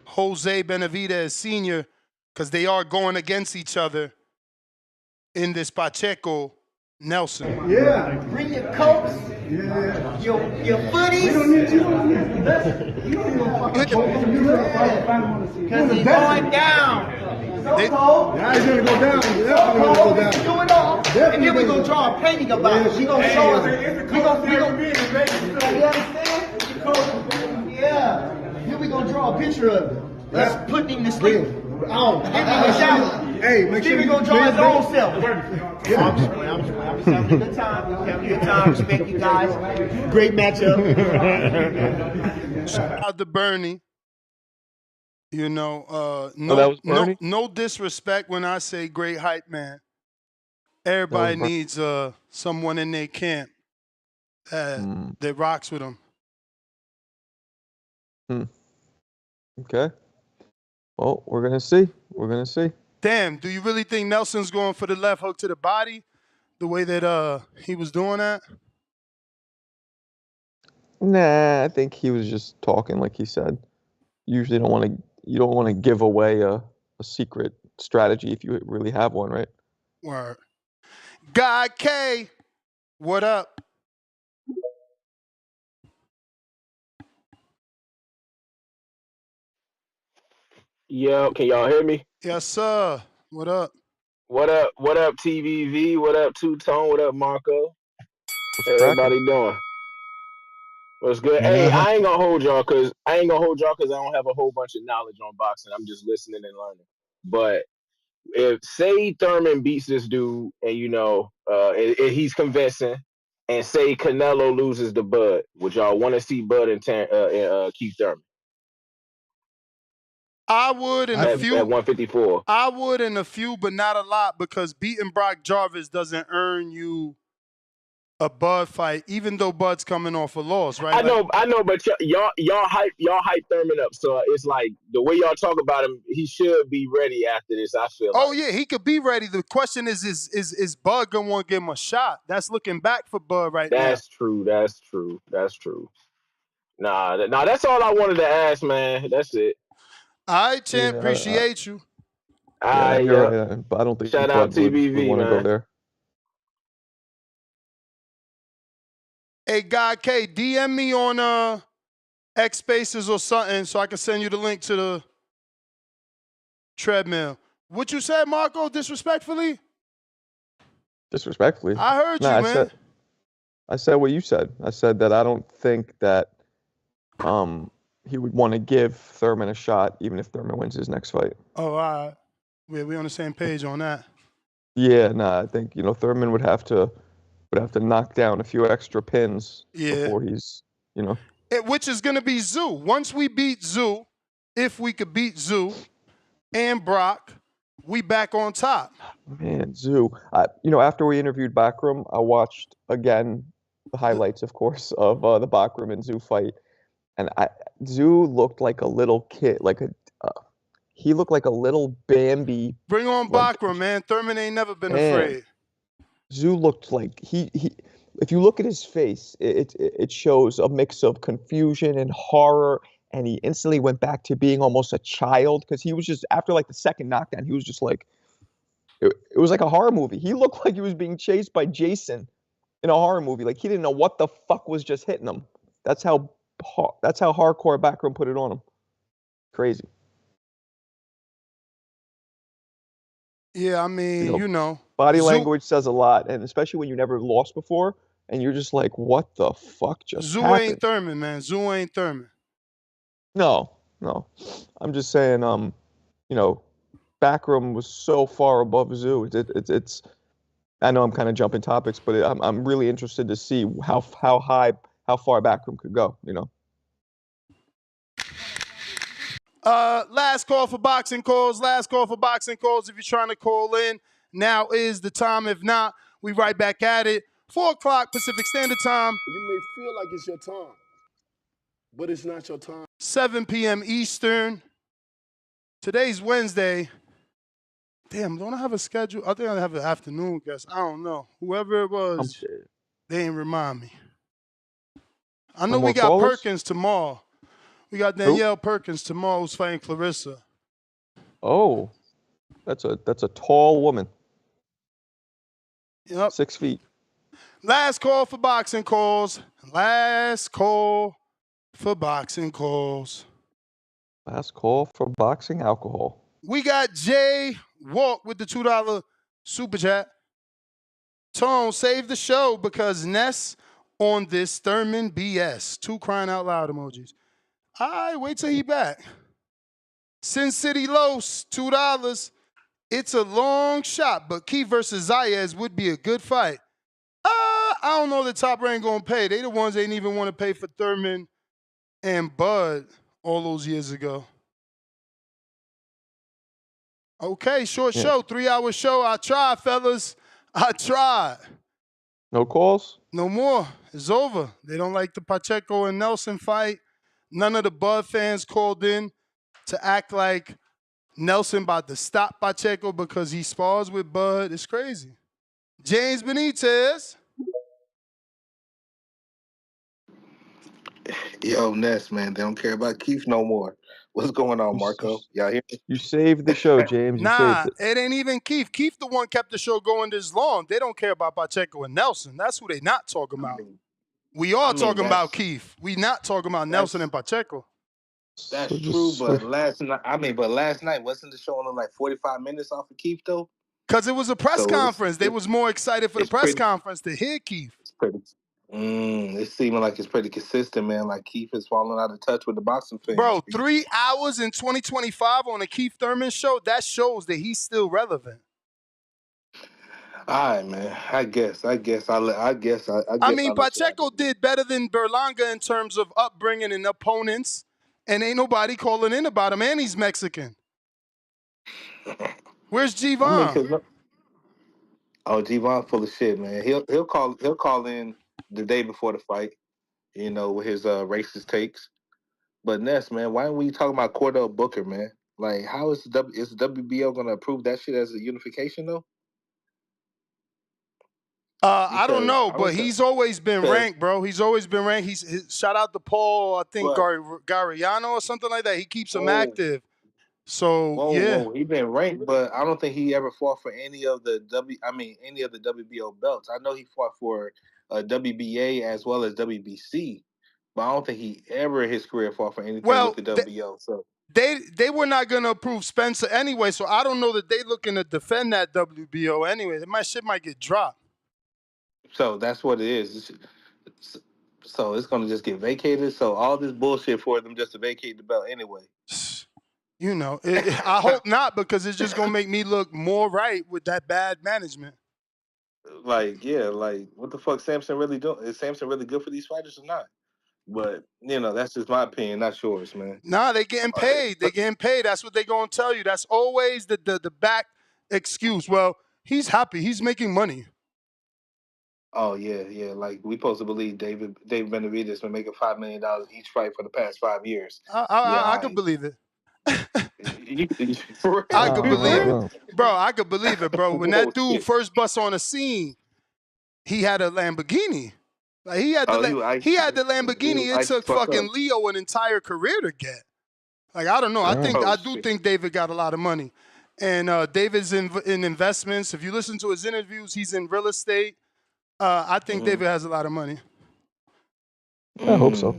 Jose Benavidez Sr. because they are going against each other in this Pacheco Nelson. Yeah. Bring your coats. Yeah. Your footies. We don't need you. Because he's going down. Yeah, he's gonna go down. Definitely gonna go down. Do it all. And then we're gonna draw a painting about it. We're gonna show us. You understand? Yeah. Then we're gonna draw a picture of it. Let's put him to sleep. Oh, give him a shower. Hey, make sure we're gonna draw his own self. I'm just having a good time. Having a good time. Respect you guys. Great matchup. Shout out to Bernie. You know, no disrespect when I say great hype man. Everybody needs someone in their camp that rocks with them. Okay. Well, we're gonna see. We're gonna see. Damn, do you really think Nelson's going for the left hook to the body, the way that he was doing that? Nah, I think he was just talking, like he said. Usually, you don't want to give away a secret strategy if you really have one, right? Word. Guy K, what up? Yo, can y'all hear me? Yes, sir. What up? What up? What up, TBV? What up, Two Tone? What up, Marco? What's How cracking? everybody doing? What's good? Man, Hey, I ain't gonna hold y'all because I don't have a whole bunch of knowledge on boxing. I'm just listening and learning. But if say Thurman beats this dude and and he's convincing, and say Canelo loses to Bud, would y'all want to see Bud and Keith Thurman I would in a at few. 154? I would in a few, but not a lot, because beating Brock Jarvis doesn't earn you a Bud fight, even though Bud's coming off a loss, right? I know, but y'all hype Thurman up. So it's like the way y'all talk about him, he should be ready after this. I feel Oh like yeah, he could be ready. The question is Bud gonna want to give him a shot? That's looking back for Bud right now. that's true. That's true. That's true. Nah, that's all I wanted to ask, man. That's it. All right, champ. Yeah, Appreciate you. yeah, you're Yeah. right. But I don't think Shout out Bud would TBV, want to go man. there. Hey, Guy K, DM me on X Spaces or something so I can send you the link to the treadmill. What you said, Marco? Disrespectfully? Disrespectfully. I heard Nah, you, man. I said what you said. I said that I don't think that he would want to give Thurman a shot even if Thurman wins his next fight. Oh, all right. We on the same page on that. Yeah, nah, I think Thurman would have to knock down a few extra pins before he's Which is going to be Zoo. Once we beat Zoo, if we could beat Zoo and Brock, we back on top. Man, Zoo. After we interviewed Backroom, I watched again the highlights, of course, of the Backroom and Zoo fight, and Zoo looked like a little kid, he looked like a little Bambi. Bring on Bakram, man. Thurman ain't never been Man, afraid. Zoo looked like he. If you look at his face, it shows a mix of confusion and horror, and he instantly went back to being almost a child because he was just after like the second knockdown, he was just like. It was like a horror movie. He looked like he was being chased by Jason in a horror movie. Like he didn't know what the fuck was just hitting him. That's how hardcore Backroom put it on him. Crazy. Yeah, I mean, Body Zoo, language says a lot, and especially when you never lost before, and you're just like, what the fuck just Zoo happened? ain't Thurman, man. Zoo ain't Thurman. No. I'm just saying, Backroom was so far above Zoo. It's. I know I'm kind of jumping topics, but I'm really interested to see how far Backroom could go. Last call for boxing calls. Last call for boxing calls. If you're trying to call in, now is the time. If not, we right back at it. 4 o'clock Pacific Standard Time. You may feel like it's your time, but it's not your time. 7 p.m. Eastern. Today's Wednesday. Damn, don't I have a schedule? I think I have an afternoon guest. I don't know. Whoever it was, they didn't remind me. I know we got callers? Perkins tomorrow. We got Danielle Perkins tomorrow who's fighting Clarissa. Oh, that's a tall woman. Yep. 6 feet. Last call for boxing calls. Last call for boxing calls. Last call for boxing alcohol. We got Jay Walk with the $2 super chat. Tone, save the show because Ness on this Thurman BS. 2 crying out loud emojis. All right, wait till he back. Sin City Los, $2. It's a long shot, but Keith versus Zayas would be a good fight. I don't know the Top Rank gonna pay. They the ones they didn't even want to pay for Thurman and Bud all those years ago. Okay, short show, 3-hour show. I tried, fellas. I tried. No calls? No more. It's over. They don't like the Pacheco and Nelson fight. None of the Bud fans called in to act like Nelson about to stop Pacheco because he spars with Bud. It's crazy. James Benitez. Yo, Ness, man, they don't care about Keith no more. What's going on, Marco? Y'all hear me? You saved the show, James. You saved Nah, it. it ain't even Keith. Keith the one kept the show going this long. They don't care about Pacheco and Nelson. That's who they not talking about. We all talking about Keith. We not talking about Nelson and Pacheco. That's So true, just but last night wasn't the show only like 45 minutes off of Keith though? Because it was a press So conference. They was more excited for the it's press pretty, conference to hear Keith. it's pretty. It's seeming like it's pretty consistent, man. Like Keith is falling out of touch with the boxing fans. Bro, 3 hours in 2025 on a Keith Thurman show, that shows that he's still relevant. All right, man. I guess I mean, I'll let you have Pacheco did better than Berlanga in terms of upbringing and opponents, and ain't nobody calling in about him, and he's Mexican. Where's it. I mean, G-Von? Javon full of shit, man. He'll call in the day before the fight, with his racist takes. But Ness, man, why aren't we talking about Cordell Booker, man? Like, how is the WBO gonna approve that shit as a unification though? I don't Because know, I don't but think he's always been because ranked, bro. He's always been ranked. Shout out to Paul, I think but Gariano or something like that. He keeps him whoa, active. So yeah. he been ranked, but I don't think he ever fought for any of the any of the WBO belts. I know he fought for WBA as well as WBC, but I don't think he ever in his career fought for anything with Well, the WBO. So they were not gonna approve Spencer anyway, so I don't know that they looking to defend that WBO anyway. My shit might get dropped. that's what it is. So it's gonna just get vacated. So all this bullshit for them just to vacate the belt anyway. I hope not, because it's just gonna make me look more right with that bad management. Like, what the fuck Samson really doing? Is Samson really good for these fighters or not? But that's just my opinion, not yours, man. Nah, they getting paid. They getting paid. That's what they gonna tell you. That's always the back excuse. Well, he's happy. He's making money. Oh yeah. Like we supposed to believe David Benavidez been making $5 million each fight for the past 5 years. I could believe it. For I real. could believe it, bro. I could believe it, bro. When that dude first bust on the scene, he had a Lamborghini. Like he had the Lamborghini. It took fucking Leo an entire career to get. Like I don't know. I do think David got a lot of money, and David's in investments. If you listen to his interviews, he's in real estate. I think David has a lot of money. I hope so.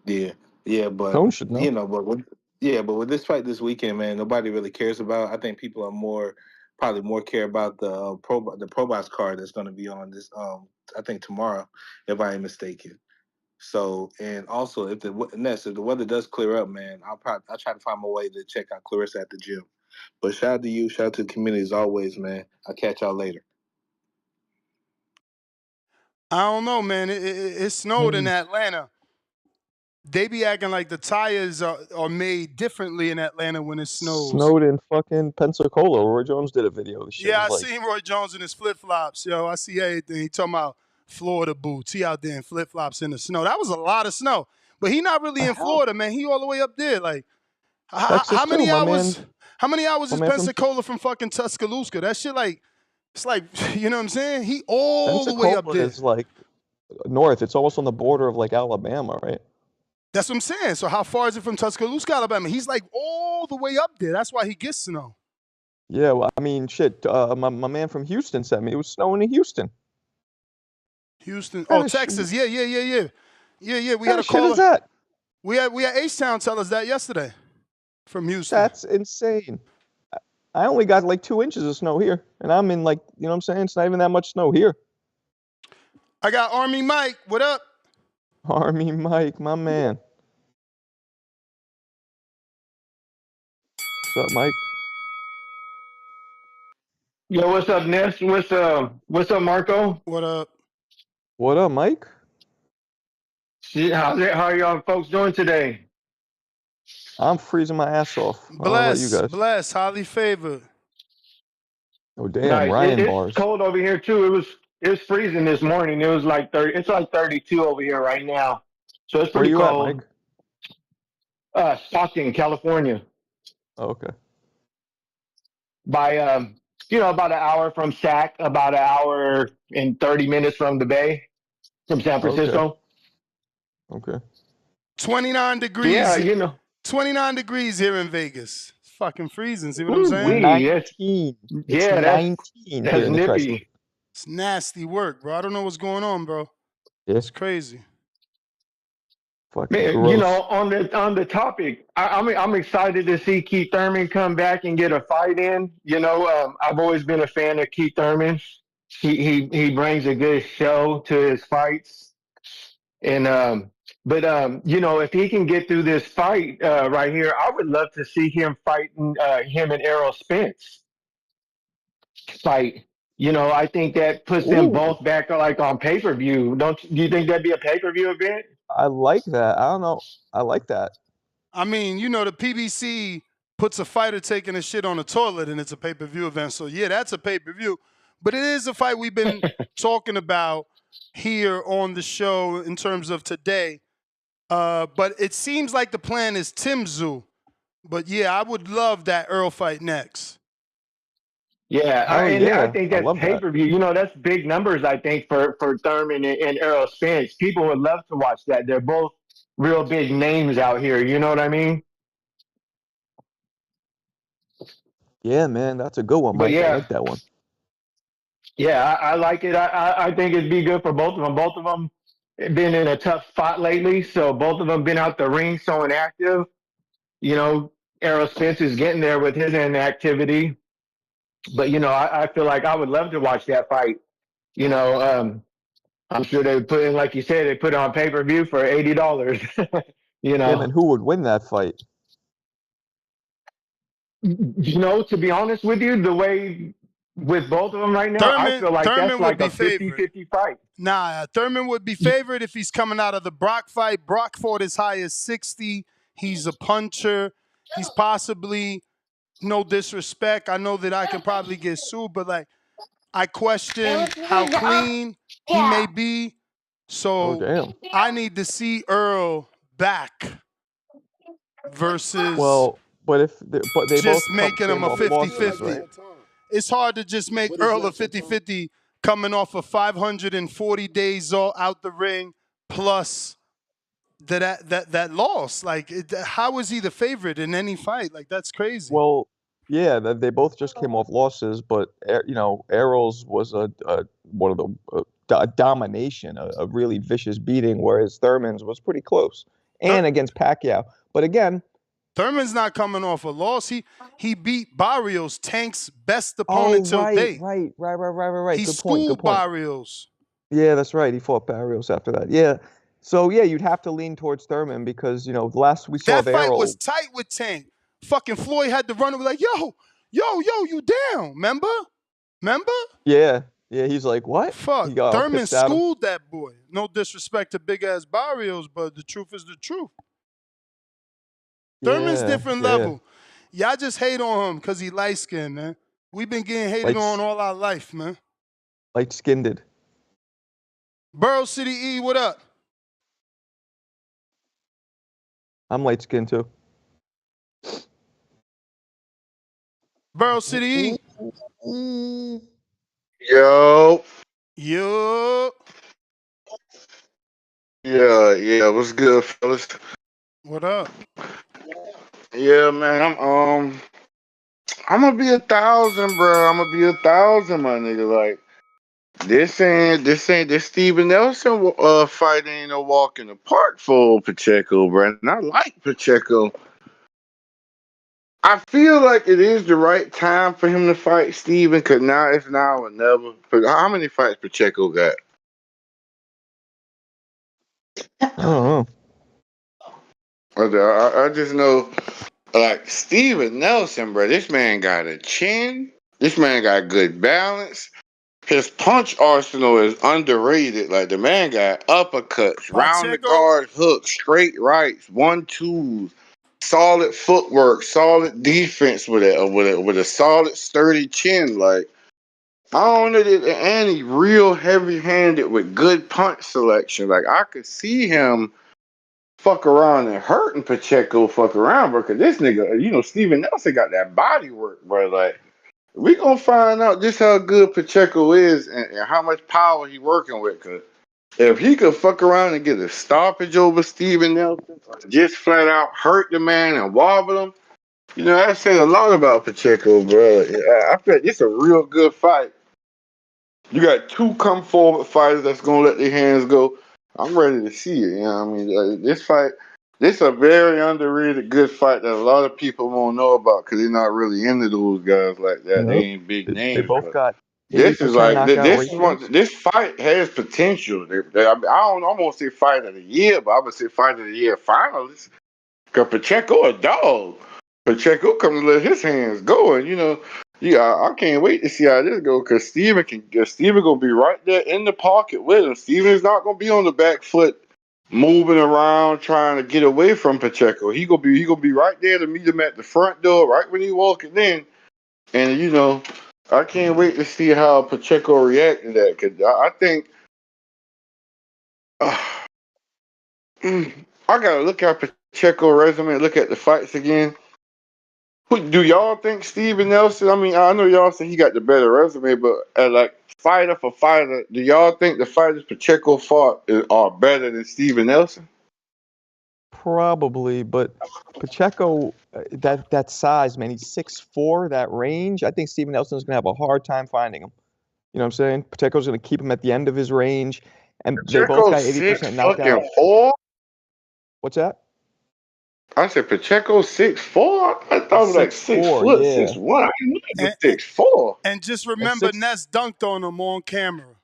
Yeah, but Tone should know. but with this fight this weekend, man, nobody really cares about. I think people are probably more care about the pro box card that's going to be on this. I think tomorrow, if I ain't mistaken. So, and also if the weather does clear up, man, I'll try to find my way to check out Clarissa at the gym. But shout out to you, shout out to the community as always, man. I'll catch y'all later. I don't know, man. It snowed in Atlanta. They be acting like the tires are made differently in Atlanta when it snows. Snowed in fucking Pensacola. Roy Jones did a video. The shit Yeah, I was like, seen Roy Jones in his flip flops. Yo, I see everything. He talking about Florida boots. He out there in flip flops in the snow. That was a lot of snow. But he not really in Florida, man. He all the way up there. Like, how many hours? How many hours is Pensacola from fucking Tuscaloosa? That shit it's like, you know what I'm saying? He all the way up there. It's like north. It's almost on the border of like Alabama, right? That's what I'm saying. So how far is it from Tuscaloosa, Alabama? He's like all the way up there. That's why he gets snow. Yeah, well, I mean, shit. My man from Houston sent me. It was snowing in Houston. Houston. Oh, Texas. Yeah. We had a shit caller. is that? We had H-Town tell us that yesterday from Houston. That's insane. I only got like 2 inches of snow here, and I'm in like, you know what I'm saying? It's not even that much snow here. I got Army Mike. What up? Army Mike, my man. What's up, Mike? Yo, what's up, Ness? What's up, Marco? What up? What up, Mike? Shit, how are y'all folks doing today? I'm freezing my ass off. I don't know about you guys. Blessed, highly favored. Oh damn, Nice. Ryan It's bars. cold over here too. It was freezing this morning. It was like 30. It's like 32 over here right now. So it's pretty Where you cold. at, Mike? Stockton, California. Oh, okay. By about an hour from Sac, about an hour and 30 minutes from the Bay, from San Francisco. Okay. Okay. 29 degrees. Yeah, you know. 29 degrees here in Vegas. It's fucking freezing. See what I'm Ooh, saying? that's 19. It's yeah, 19 here that's in the tri-state. nippy. It's nasty work, bro. I don't know what's going on, bro. Yeah. It's crazy. Fucking Man, gross. you know, on the topic, I'm excited to see Keith Thurman come back and get a fight in. You know, I've always been a fan of Keith Thurman. He brings a good show to his fights, and you know, if he can get through this fight right here, I would love to see him fighting him and Errol Spence fight. You know, I think that puts them Ooh, both back like on pay per view. Do you think that'd be a pay per view event? I like that. I don't know. I like that. I mean, you know, the PBC puts a fighter taking a shit on a toilet and it's a pay-per-view event. So, yeah, that's a pay-per-view. But it is a fight we've been talking about here on the show in terms of today. But it seems like the plan is Tim Zoo. But, yeah, I would love that Earl fight next. Yeah, Oh, and I yeah. think I that's love pay that. per view. You know, that's big numbers. I think for Thurman and Errol Spence, people would love to watch that. They're both real big names out here. You know what I mean? Yeah, man. That's a good one, But Mike. I yeah, like that one. yeah, I like it. I think it'd be good for both of them. Both of them been in a tough spot lately, so both of them been out the ring so inactive. You know, Errol Spence is getting there with his inactivity, but you know, I feel like I would love to watch that fight. You know, I'm sure they put in, like you said, they put it on pay per view for $80. You Yeah, man. know, Who would win that fight? you know, to be honest with you, the way with both of them right now, I feel like that's Thurman would like be a favored. 50-50 fight. Nah, Thurman would be favored if he's coming out of the Brock fight. Brock fought as high as 60. He's a puncher. He's possibly, no disrespect, I know that I can probably get sued, but like I question how clean he may be. Oh, So damn. I need to see Earl back versus Well, but they both just making him came a off What is your losses, 50-50. right? ideal time? It's hard to just make What is Earl a next, your time? 50-50 coming off of 540 days all out the ring plus that loss. Like, how is he the favorite in any fight? Like, that's crazy. Well, yeah, they both just came off losses, but you know, Errol's was a one of the domination, a really vicious beating, whereas Thurman's was pretty close, Thur- and against Pacquiao. But again, Thurman's not coming off a loss. He beat Barrios, Tank's best oh opponent till date. right. He Good point. Good schooled point. Barrios. Yeah, that's right. He fought Barrios after that. Yeah. So yeah, you'd have to lean towards Thurman because you know the last we saw That of fight was Errol. tight with Tank. Fucking Floyd had to run and be like, yo, you down, remember? Yeah, yeah. He's like, what? Fuck, He got all Thurman pissed at him. schooled that boy. No disrespect to big ass Barrios, but the truth is the truth. Thurman's Yeah, different yeah. level. Y'all just hate on him because he light skinned, man. We've been getting hated on all our life, man. Light skinned. Borough City E, what up? I'm light skinned too. Borough City E. Yo. Yo. Yeah, what's good, fellas? What up? Yeah, man, I'm gonna be 1,000, bro. I'm gonna be 1,000, my nigga. Like this Steven Nelson fight ain't no walk in the park for Pacheco, bro. And I like Pacheco. I feel like it is the right time for him to fight Steven, cause now it's now or never. But how many fights Pacheco got? I don't know. I just know, like Steven Nelson, bro. This man got a chin. This man got good balance. His punch arsenal is underrated. Like the man got uppercuts, round the Pacheco. guard hooks, straight rights, 1-2s, solid footwork, solid defense with a solid sturdy chin. Like I don't know that, and he real heavy handed with good punch selection. Like I could see him fuck around and hurting Pacheco fuck around, bro. Cause this nigga, you know, Steven Nelson got that body work, bro. Like we gonna find out just how good Pacheco is and how much power he working with. Cause If he could fuck around and get a stoppage over Steven Nelson, or just flat out hurt the man and wobble him, that said a lot about Pacheco, bro. I feel this a real good fight. You got two come forward fighters that's gonna let their hands go. I'm ready to see it. This fight, this a very underrated good fight that a lot of people won't know about because they're not really into those guys like that. They Yep. ain't big They names, both but got this is 80% like knockout this ratios. fight has potential. I'm gonna say fight of the year, but I'm gonna say fight of the year finalist. Cause Pacheco a dog. Pacheco come to let his hands go, and I can't wait to see how this go. Cause Steven gonna be right there in the pocket with him. Steven's not gonna be on the back foot, moving around trying to get away from Pacheco. He gonna be right there to meet him at the front door, right when he walking in. And I can't wait to see how Pacheco react to that. Cause I think I gotta look at Pacheco resume, look at the fights again. Do y'all think Steven Nelson? I mean, I know y'all say he got the better resume, but like fighter for fighter, do y'all think the fighters Pacheco fought are better than Steven Nelson? Probably, but Pacheco, that size, man, he's 6'4", that range. I think Steven Nelson's gonna have a hard time finding him. You know what I'm saying? Pacheco's gonna keep him at the end of his range, and they both Pacheco got six 80% knockout. fucking four. What's that? I said Pacheco 6'4". I thought it He's was like six six four, foot, yeah. 6'1". I didn't know it was And, 6'4". and just And remember, six. Ness dunked on him on camera.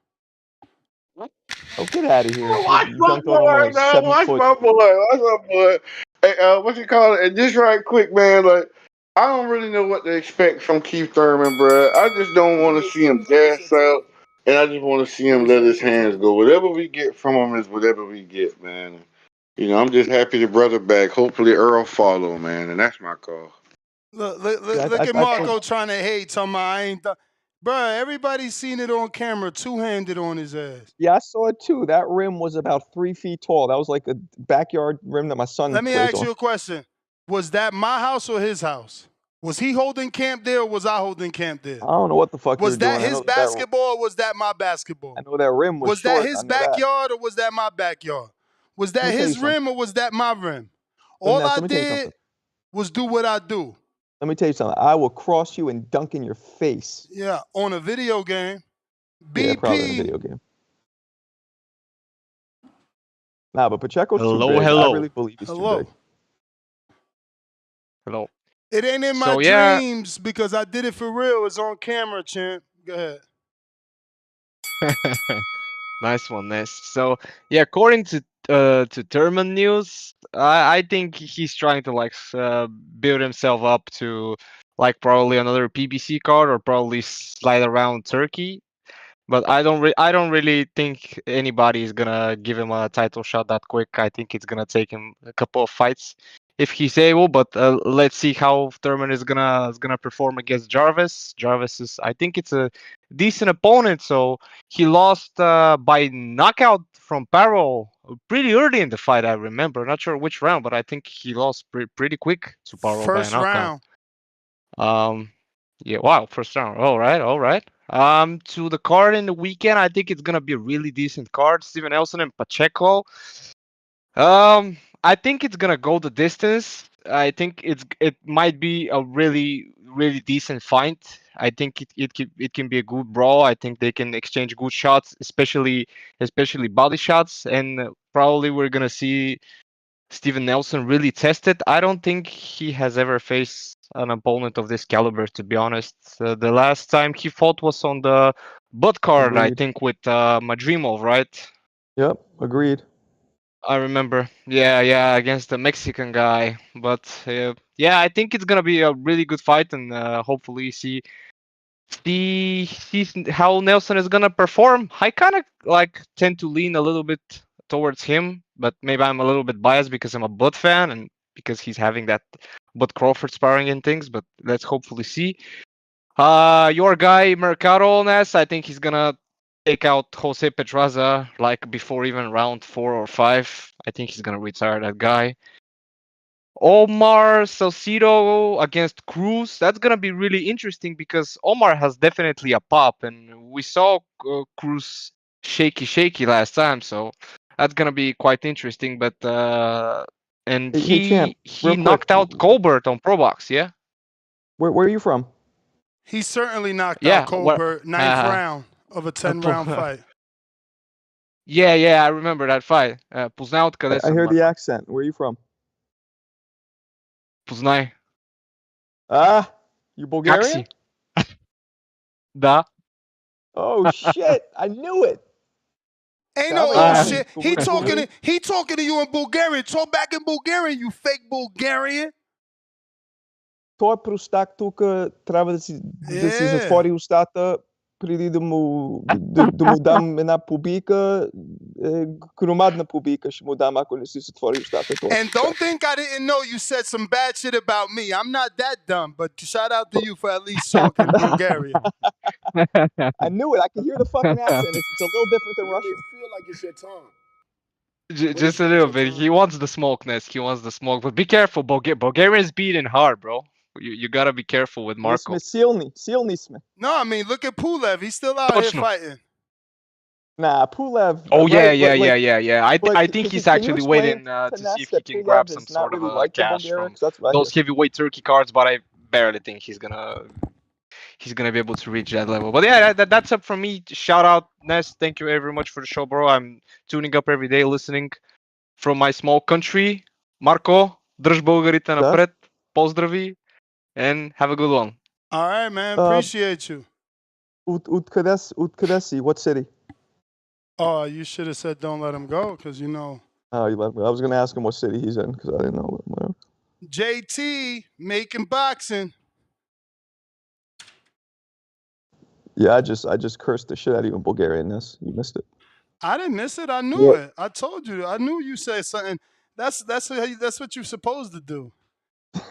Oh, get out of here! Watch You my dunked on him, boy, a man. seven Watch foot. my boy. Watch my boy. Hey, what you call it? And just right quick, man. Like, I don't really know what to expect from Keith Thurman, bro. I just don't want to see him gas out, and I just want to see him let his hands go. Whatever we get from him is whatever we get, man. I'm just happy the brother back. Hopefully Earl follow, man, and that's my call. Yeah, Look at I think. Marco trying to hate, talking about I ain't done. Bruh, everybody's seen it on camera, two-handed on his ass. Yeah, I saw it too. That rim was about 3 feet tall. That was like a backyard rim that my son Let me plays ask on. you a question. Was that my house or his house? Was he holding camp there or was I holding camp there? I don't know what the fuck you're Was that doing. his basketball or was that my I basketball? know that rim was Was that short. I his know that. backyard or was that my backyard? Was Let me that tell you his something. rim or was that my rim? So All Ness, I let me tell you something. did was do what I do. Let me tell you something. I will cross you and dunk in your face. Yeah, on a video game. Yeah, probably in a BP. video game. Nah, but Pacheco's too Hello, big. I hello, really believe he's too big. Hello. hello. It ain't in my So yeah, dreams because I did it for real. It's on camera, champ. Go ahead. nice one, Ness. So yeah, according to Thurman news, I think he's trying to build himself up to like probably another PBC card or probably slide around Turkey. But I don't really think anybody is gonna give him a title shot that quick. I think it's gonna take him a couple of fights if he's able. But let's see how Thurman is gonna perform against Jarvis. Jarvis is, I think it's a decent opponent. So he lost by knockout from Parol pretty early in the fight. I remember, not sure which round, but I think he lost pretty quick to Parol by a First knockout. round. Yeah, wow, first round. All right, all right. To the card in the weekend, I think it's gonna be a really decent card. Steven Nelson and Pacheco. I think it's gonna go the distance. I think it might be a really decent fight. I think it can be a good brawl. I think they can exchange good shots, especially body shots, and probably we're gonna see Steven Nelson really tested. I don't think he has ever faced an opponent of this caliber, to be honest. The last time he fought was on the butt card, I Agreed. think, with Madrimov, right? Yep, agreed. I remember. Yeah, against the Mexican guy. But yeah, I think it's gonna be a really good fight, and hopefully see how Nelson is gonna perform. I kind of tend to lean a little bit towards him, but maybe I'm a little bit biased because I'm a Bud fan and because he's having that Bud Crawford sparring and things. But let's hopefully see. Your guy Mercado Ness, I think he's gonna take out Jose Petraza like before even round 4 or 5. I think he's gonna retire that guy. Omar Salcido against Cruz. That's gonna be really interesting because Omar has definitely a pop, and we saw Cruz shaky last time, so that's gonna be quite interesting. But and Hey, champ, he real quick, knocked out Colbert on Pro Box, yeah. where are you from? He certainly knocked out Yeah, what? Colbert, ninth round of a 10-round fight. Yeah, I remember that fight. Познай откъде I съм, hear the Marco. accent. Where are you from? Познай. Ah, you Как Bulgarian? си? Да. Oh shit! I knew it. Ain't no old shit. He talking to you in Bulgarian. Talk back in Bulgarian, you fake Bulgarian. Той простак тук трябва да си затвори устата преди да му дам една побийка, громадна побийка ще му дам, ако не си затвори устата. And don't think I didn't know you said some bad shit about me. I'm not that dumb, but shout out to you for at least talking Bulgarian. I knew it. I can hear the fucking accent. It's a little different than Russian. You feel like it's your time. Just a little bit. He wants the smoke, Ness. He wants the smoke. But be careful. Bulgarians beating hard, bro. You gotta be careful with Marco. Силни сме. No, I mean, look at Pulev. He's still out here fighting. Nah, Pulev. Oh right, yeah. I think he's actually waiting to see if he can grab some sort of like cash from those heavyweight Turkey cards. But I barely think he's gonna be able to reach that level. But yeah, that's up from me. Shout out Ness. Thank you very much for the show, bro. I'm tuning up every day, listening from my small country. Marco, drž българите напред. Поздрави, and have a good one. All right, man. Appreciate you. Откъде си? What city? Oh, you should have said don't let him go, because you know. Oh, you let me. I was going to ask him what city he's in, because I didn't know. Whatever. JT, making boxing. Yeah, I just cursed the shit out of you in Bulgarian-ness. You missed it. I didn't miss it. I knew it. I told you. I knew you said something. That's what you're supposed to do.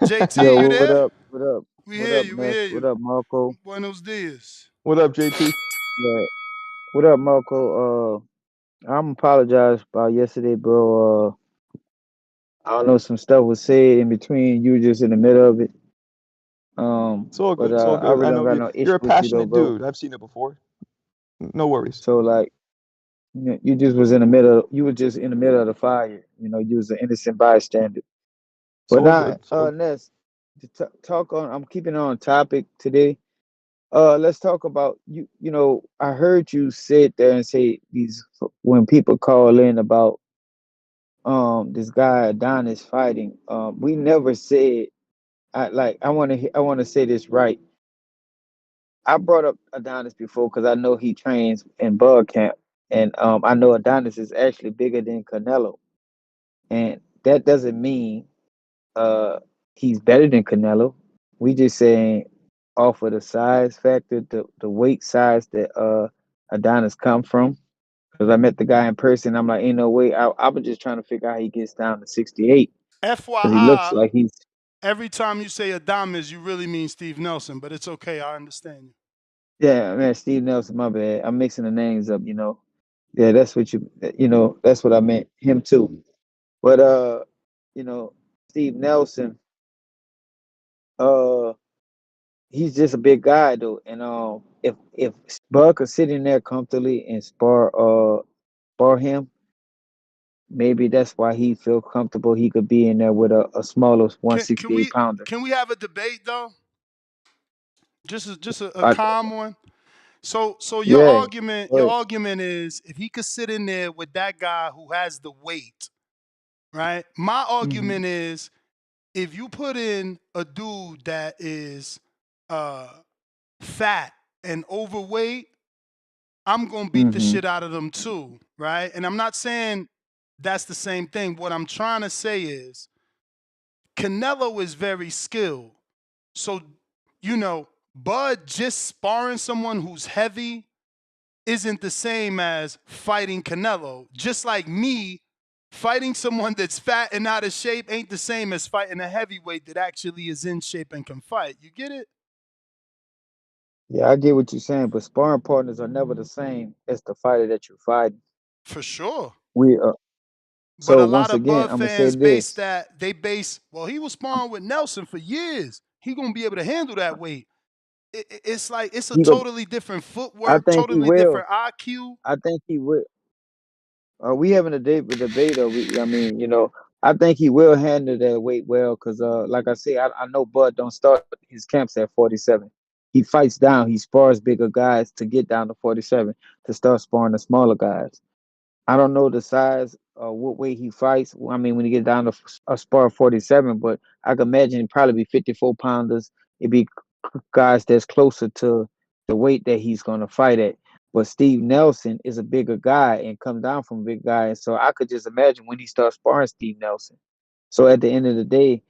JT, Yo, you there? What up? We hear you. We Ness? hear you. What up, Marco? Buenos dias. What up, JT? Yeah. What up, Marco? I'm apologize about yesterday, bro. I don't know, some stuff was said in between. You were just in the middle of it. It's all good. But it's all good. I really know don't got no issue you're a with passionate you, though, bro. dude. I've seen it before. No worries. So like, you just was in the middle. You were just in the middle of the fire. You know, you was an innocent bystander. But now, Ness, to talk on. I'm keeping on topic today. Let's talk about you. You know, I heard you sit there and say these when people call in about this guy Adonis fighting. We never said. I want to say this right. I brought up Adonis before because I know he trains in Bug Camp, and I know Adonis is actually bigger than Canelo, and that doesn't mean he's better than Canelo. We just saying off of the size factor, the weight size that Adonis come from. Because I met the guy in person, I'm like, ain't no way. I was just trying to figure out how he gets down to 68. Because he looks like he's. Every time you say Adames, you really mean Steve Nelson, but it's okay. I understand you. Yeah, man, Steve Nelson, my bad. I'm mixing the names up, you know. Yeah, that's what that's what I meant. Him too. But you know, Steve Nelson, he's just a big guy though. And if Bud could sit in there comfortably and spar him, maybe that's why he feel comfortable. He could be in there with a smaller 168 pounder. Can we have a debate though? Just a calm one. So your argument is if he could sit in there with that guy who has the weight, right? My argument is if you put in a dude that is fat and overweight, I'm gonna beat the shit out of them too, right? And I'm not saying that's the same thing. What I'm trying to say is Canelo is very skilled. So, you know, Bud just sparring someone who's heavy isn't the same as fighting Canelo. Just like me, fighting someone that's fat and out of shape ain't the same as fighting a heavyweight that actually is in shape and can fight. You get it? Yeah, I get what you're saying, but sparring partners are never the same as the fighter that you're fighting. For sure. We are. But So a lot once of again, Bud I'm gonna say fans base this. that well, he was sparring with Nelson for years. He gonna be able to handle that weight. it's like it's a He go. totally different I footwork, think he totally will. different IQ. I think he will. We having a debate though. I mean, I think he will handle that weight well because, like I say, I know Bud don't start his camps at 47. He fights down. He spars bigger guys to get down to 47 to start sparring the smaller guys. I don't know the size or what weight he fights. I mean, when he get down to a spar 47, but I can imagine it'd probably be 54 pounders. It'd be guys that's closer to the weight that he's going to fight at. But Steve Nelson is a bigger guy and comes down from a big guy. And so I could just imagine when he starts sparring Steve Nelson. So at the end of the day,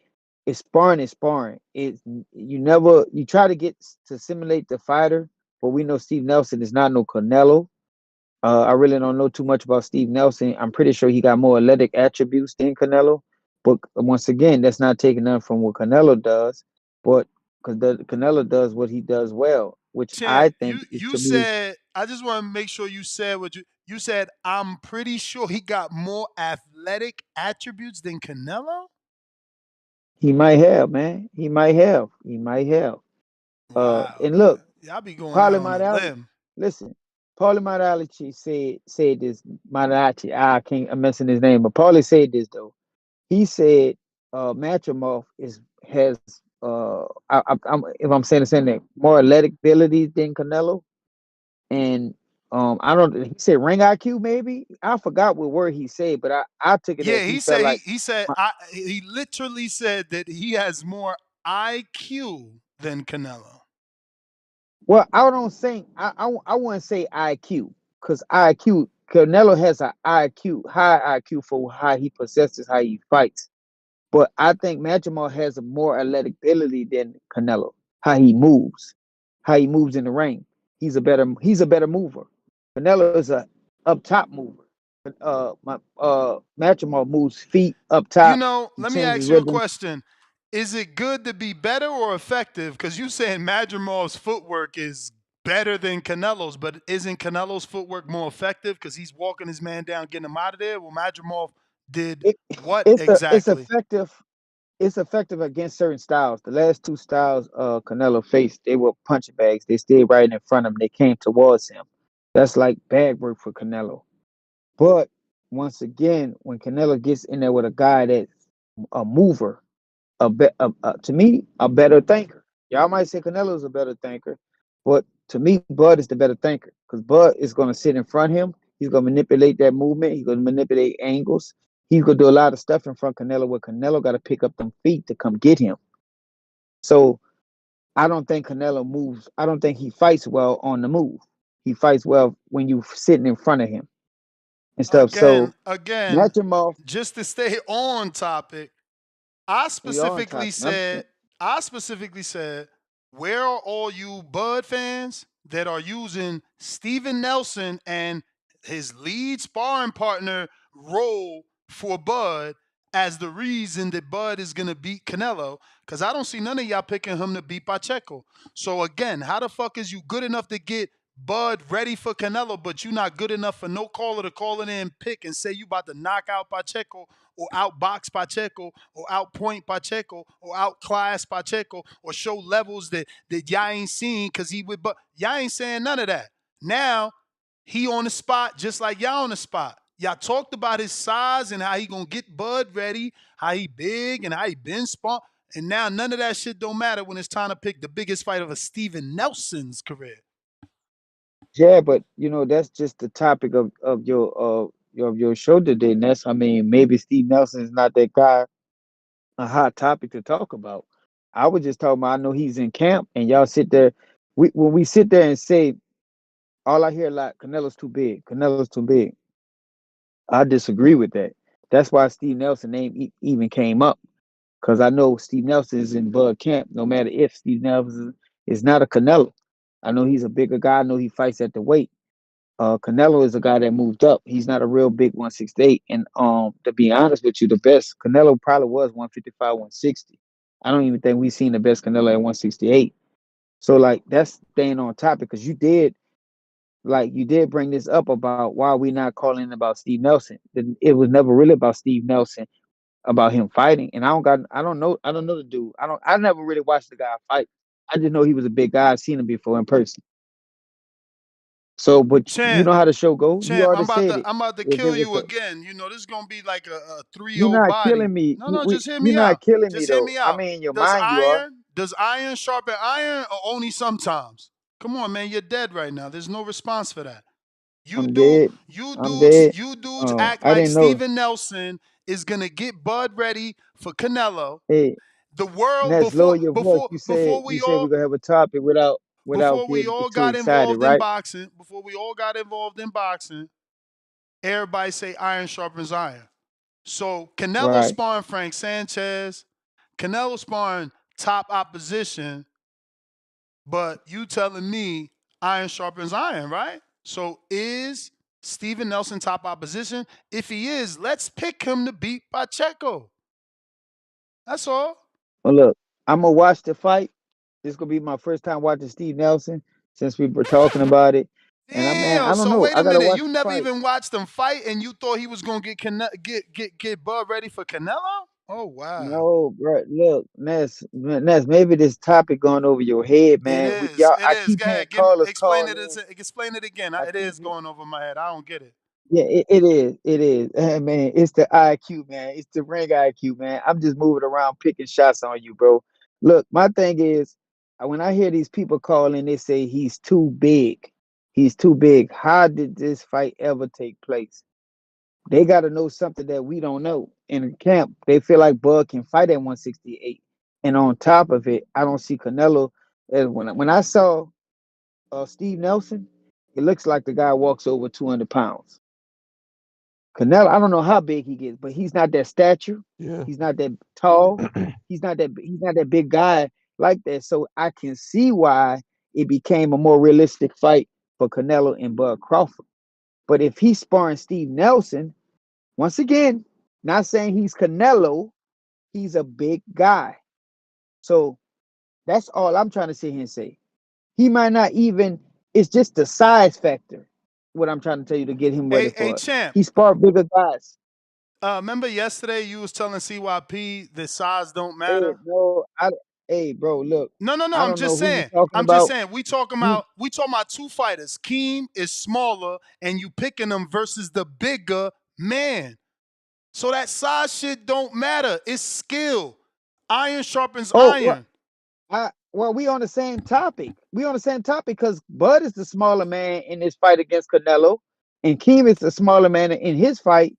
it's sparring is sparring. It's you try to get to simulate the fighter, but we know Steve Nelson is not no Canelo. I really don't know too much about Steve Nelson. I'm pretty sure he got more athletic attributes than Canelo. But once again, that's not taking nothing from what Canelo does. But because Canelo does what he does well, which Champ, I think is you to me, said. I just want to make sure you said what you said. I'm pretty sure he got more athletic attributes than Canelo. he might have, man. He might have. He might have. Wow, And look, y'all be going out Paulie on a Malice, limb. listen, Paulie Malice said this. Malice, I'm messing his name, but Paulie said this though. He said Matrimov has if I'm saying the same thing, more athletic abilities than Canelo, and I don't. He said ring IQ maybe. I forgot what word he said, but I took it Yeah, as he he felt said like. he literally said that he has more IQ than Canelo. Well, I don't think I wouldn't say IQ because IQ Canelo has an IQ high IQ for how he possesses how he fights. But I think Majimov has a more athletic ability than Canelo. How he moves in the ring. He's a better mover. Canelo is a up top mover. Majimov moves feet up top. He Let me changes ask you a rhythm. question. Is it good to be better or effective? Because you saying Madrimov's footwork is better than Canelo's, but isn't Canelo's footwork more effective because he's walking his man down, getting him out of there? Well, Madrimov did It, what it's exactly? effective. It's effective against certain styles. The last two styles Canelo faced, they were punching bags. They stayed right in front of him. They came towards him. That's like bad work for Canelo. But once again, when Canelo gets in there with a guy that's a mover, to me, a better thinker. Y'all might say Canelo's a better thinker, but to me, Bud is the better thinker because Bud is going to sit in front of him. He's going to manipulate that movement. He's going to manipulate angles. He's going to do a lot of stuff in front of Canelo where Canelo got to pick up them feet to come get him. So I don't think Canelo moves. I don't think he fights well on the move. He fights well when you sitting in front of him and stuff. So Again, match him off. just to stay on topic, I We are on specifically top. I'm said, I specifically said, where are all you Bud fans that are using Steven Nelson and his lead sparring partner role for Bud as the reason that Bud is gonna beat Canelo? Because I don't see none of y'all picking him to beat Pacheco. So again, how the fuck is you good enough to get Bud ready for Canelo, but you not good enough for no caller to call in and pick and say you about to knock out Pacheco or outbox Pacheco or outpoint Pacheco or outclass Pacheco or show levels that y'all ain't seen because he would, but y'all ain't saying none of that. Now he on the spot just like y'all on the spot. Y'all talked about his size and how he gonna get Bud ready, how he big and how he been spawned. And now none of that shit don't matter when it's time to pick the biggest fight of a Steven Nelson's career. Yeah, but that's just the topic of your show today. And that's, I mean, maybe Steve Nelson is not that guy, a hot topic to talk about. I was just talking about. I know he's in camp, and y'all sit there. When we sit there and say, all I hear a lot, Canelo's too big. Canelo's too big. I disagree with that. That's why Steve Nelson name even came up because I know Steve Nelson is in Bud camp. No matter if Steve Nelson is not a Canelo, I know he's a bigger guy. I know he fights at the weight. Canelo is a guy that moved up. He's not a real big 168. And to be honest with you, the best Canelo probably was 155, 160. I don't even think we've seen the best Canelo at 168. So like that's staying on topic because you did bring this up about why we not calling about Steve Nelson. It was never really about Steve Nelson, about him fighting. And I don't know the dude. I never really watched the guy fight. I just know he was a big guy. I've seen him before in person. So, but you Champ, know how the show go. You champ, already said it. I'm about to If it kill was, you again. You know, this is gonna be like a you're 3-0 not body. killing me. No, no, just hear You're me not out. killing me Just hear though. me I out. mean, in your Does mind, you are. iron sharpen iron or only sometimes? Come on, man, you're dead right now. There's no response for that. I'm dead. I'm dead. You dudes Oh, act I like didn't know. Steven Nelson is gonna get Bud ready for Canelo. Hey, The world Ness, lower your voice. You said we're gonna have a topic without before we getting all too got excited, involved in right? boxing, everybody say iron sharpens iron. So Canelo Right. sparring Frank Sanchez, Canelo sparring top opposition, but you telling me iron sharpens iron, right? So is Steven Nelson top opposition? If he is, let's pick him to beat Pacheco. That's all. Well, look, I'm gonna watch the fight. This gonna be my first time watching Steve Nelson since we were talking about it. And man, Damn. I don't So know. wait I a gotta minute. watch You the never fight. even watched them fight, and you thought he was gonna get Bud ready for Canelo? Oh wow. No, bro. Look, Ness, maybe this topic going over your head, It man. With is. y'all, It I is. keep Go hearing ahead. callers Explain call it. in. Explain it again. I It keep is going over my head. I don't get it. Yeah, it is. It is. Man, it's the IQ, man. It's the ring IQ, man. I'm just moving around picking shots on you, bro. Look, my thing is, when I hear these people calling, they say he's too big. He's too big. How did this fight ever take place? They got to know something that we don't know. In camp, they feel like Bud can fight at 168. And on top of it, I don't see Canelo. When I saw Steve Nelson, it looks like the guy walks over 200 pounds. Canelo, I don't know how big he gets, but he's not that stature. Yeah. He's not that tall. He's not that big guy like that. So I can see why it became a more realistic fight for Canelo and Bud Crawford. But if he's sparring Steve Nelson, once again, not saying he's Canelo, he's a big guy. So that's all I'm trying to sit here and say. He might not even, it's just the size factor, what I'm trying to tell you to get him ready Hey, for it. champ. He sparred bigger guys. Remember yesterday you was telling CYP that size don't Hey, matter. no, hey, bro, look, No, no, no. I I'm don't know just who you saying. talking I'm just about. saying. You, We talking about two fighters. Keem is smaller, and you picking them versus the bigger man. So that size shit don't matter. It's skill. Iron sharpens oh, iron. well, we on the same topic. We on the same topic because Bud is the smaller man in this fight against Canelo, and Keem is the smaller man in his fight,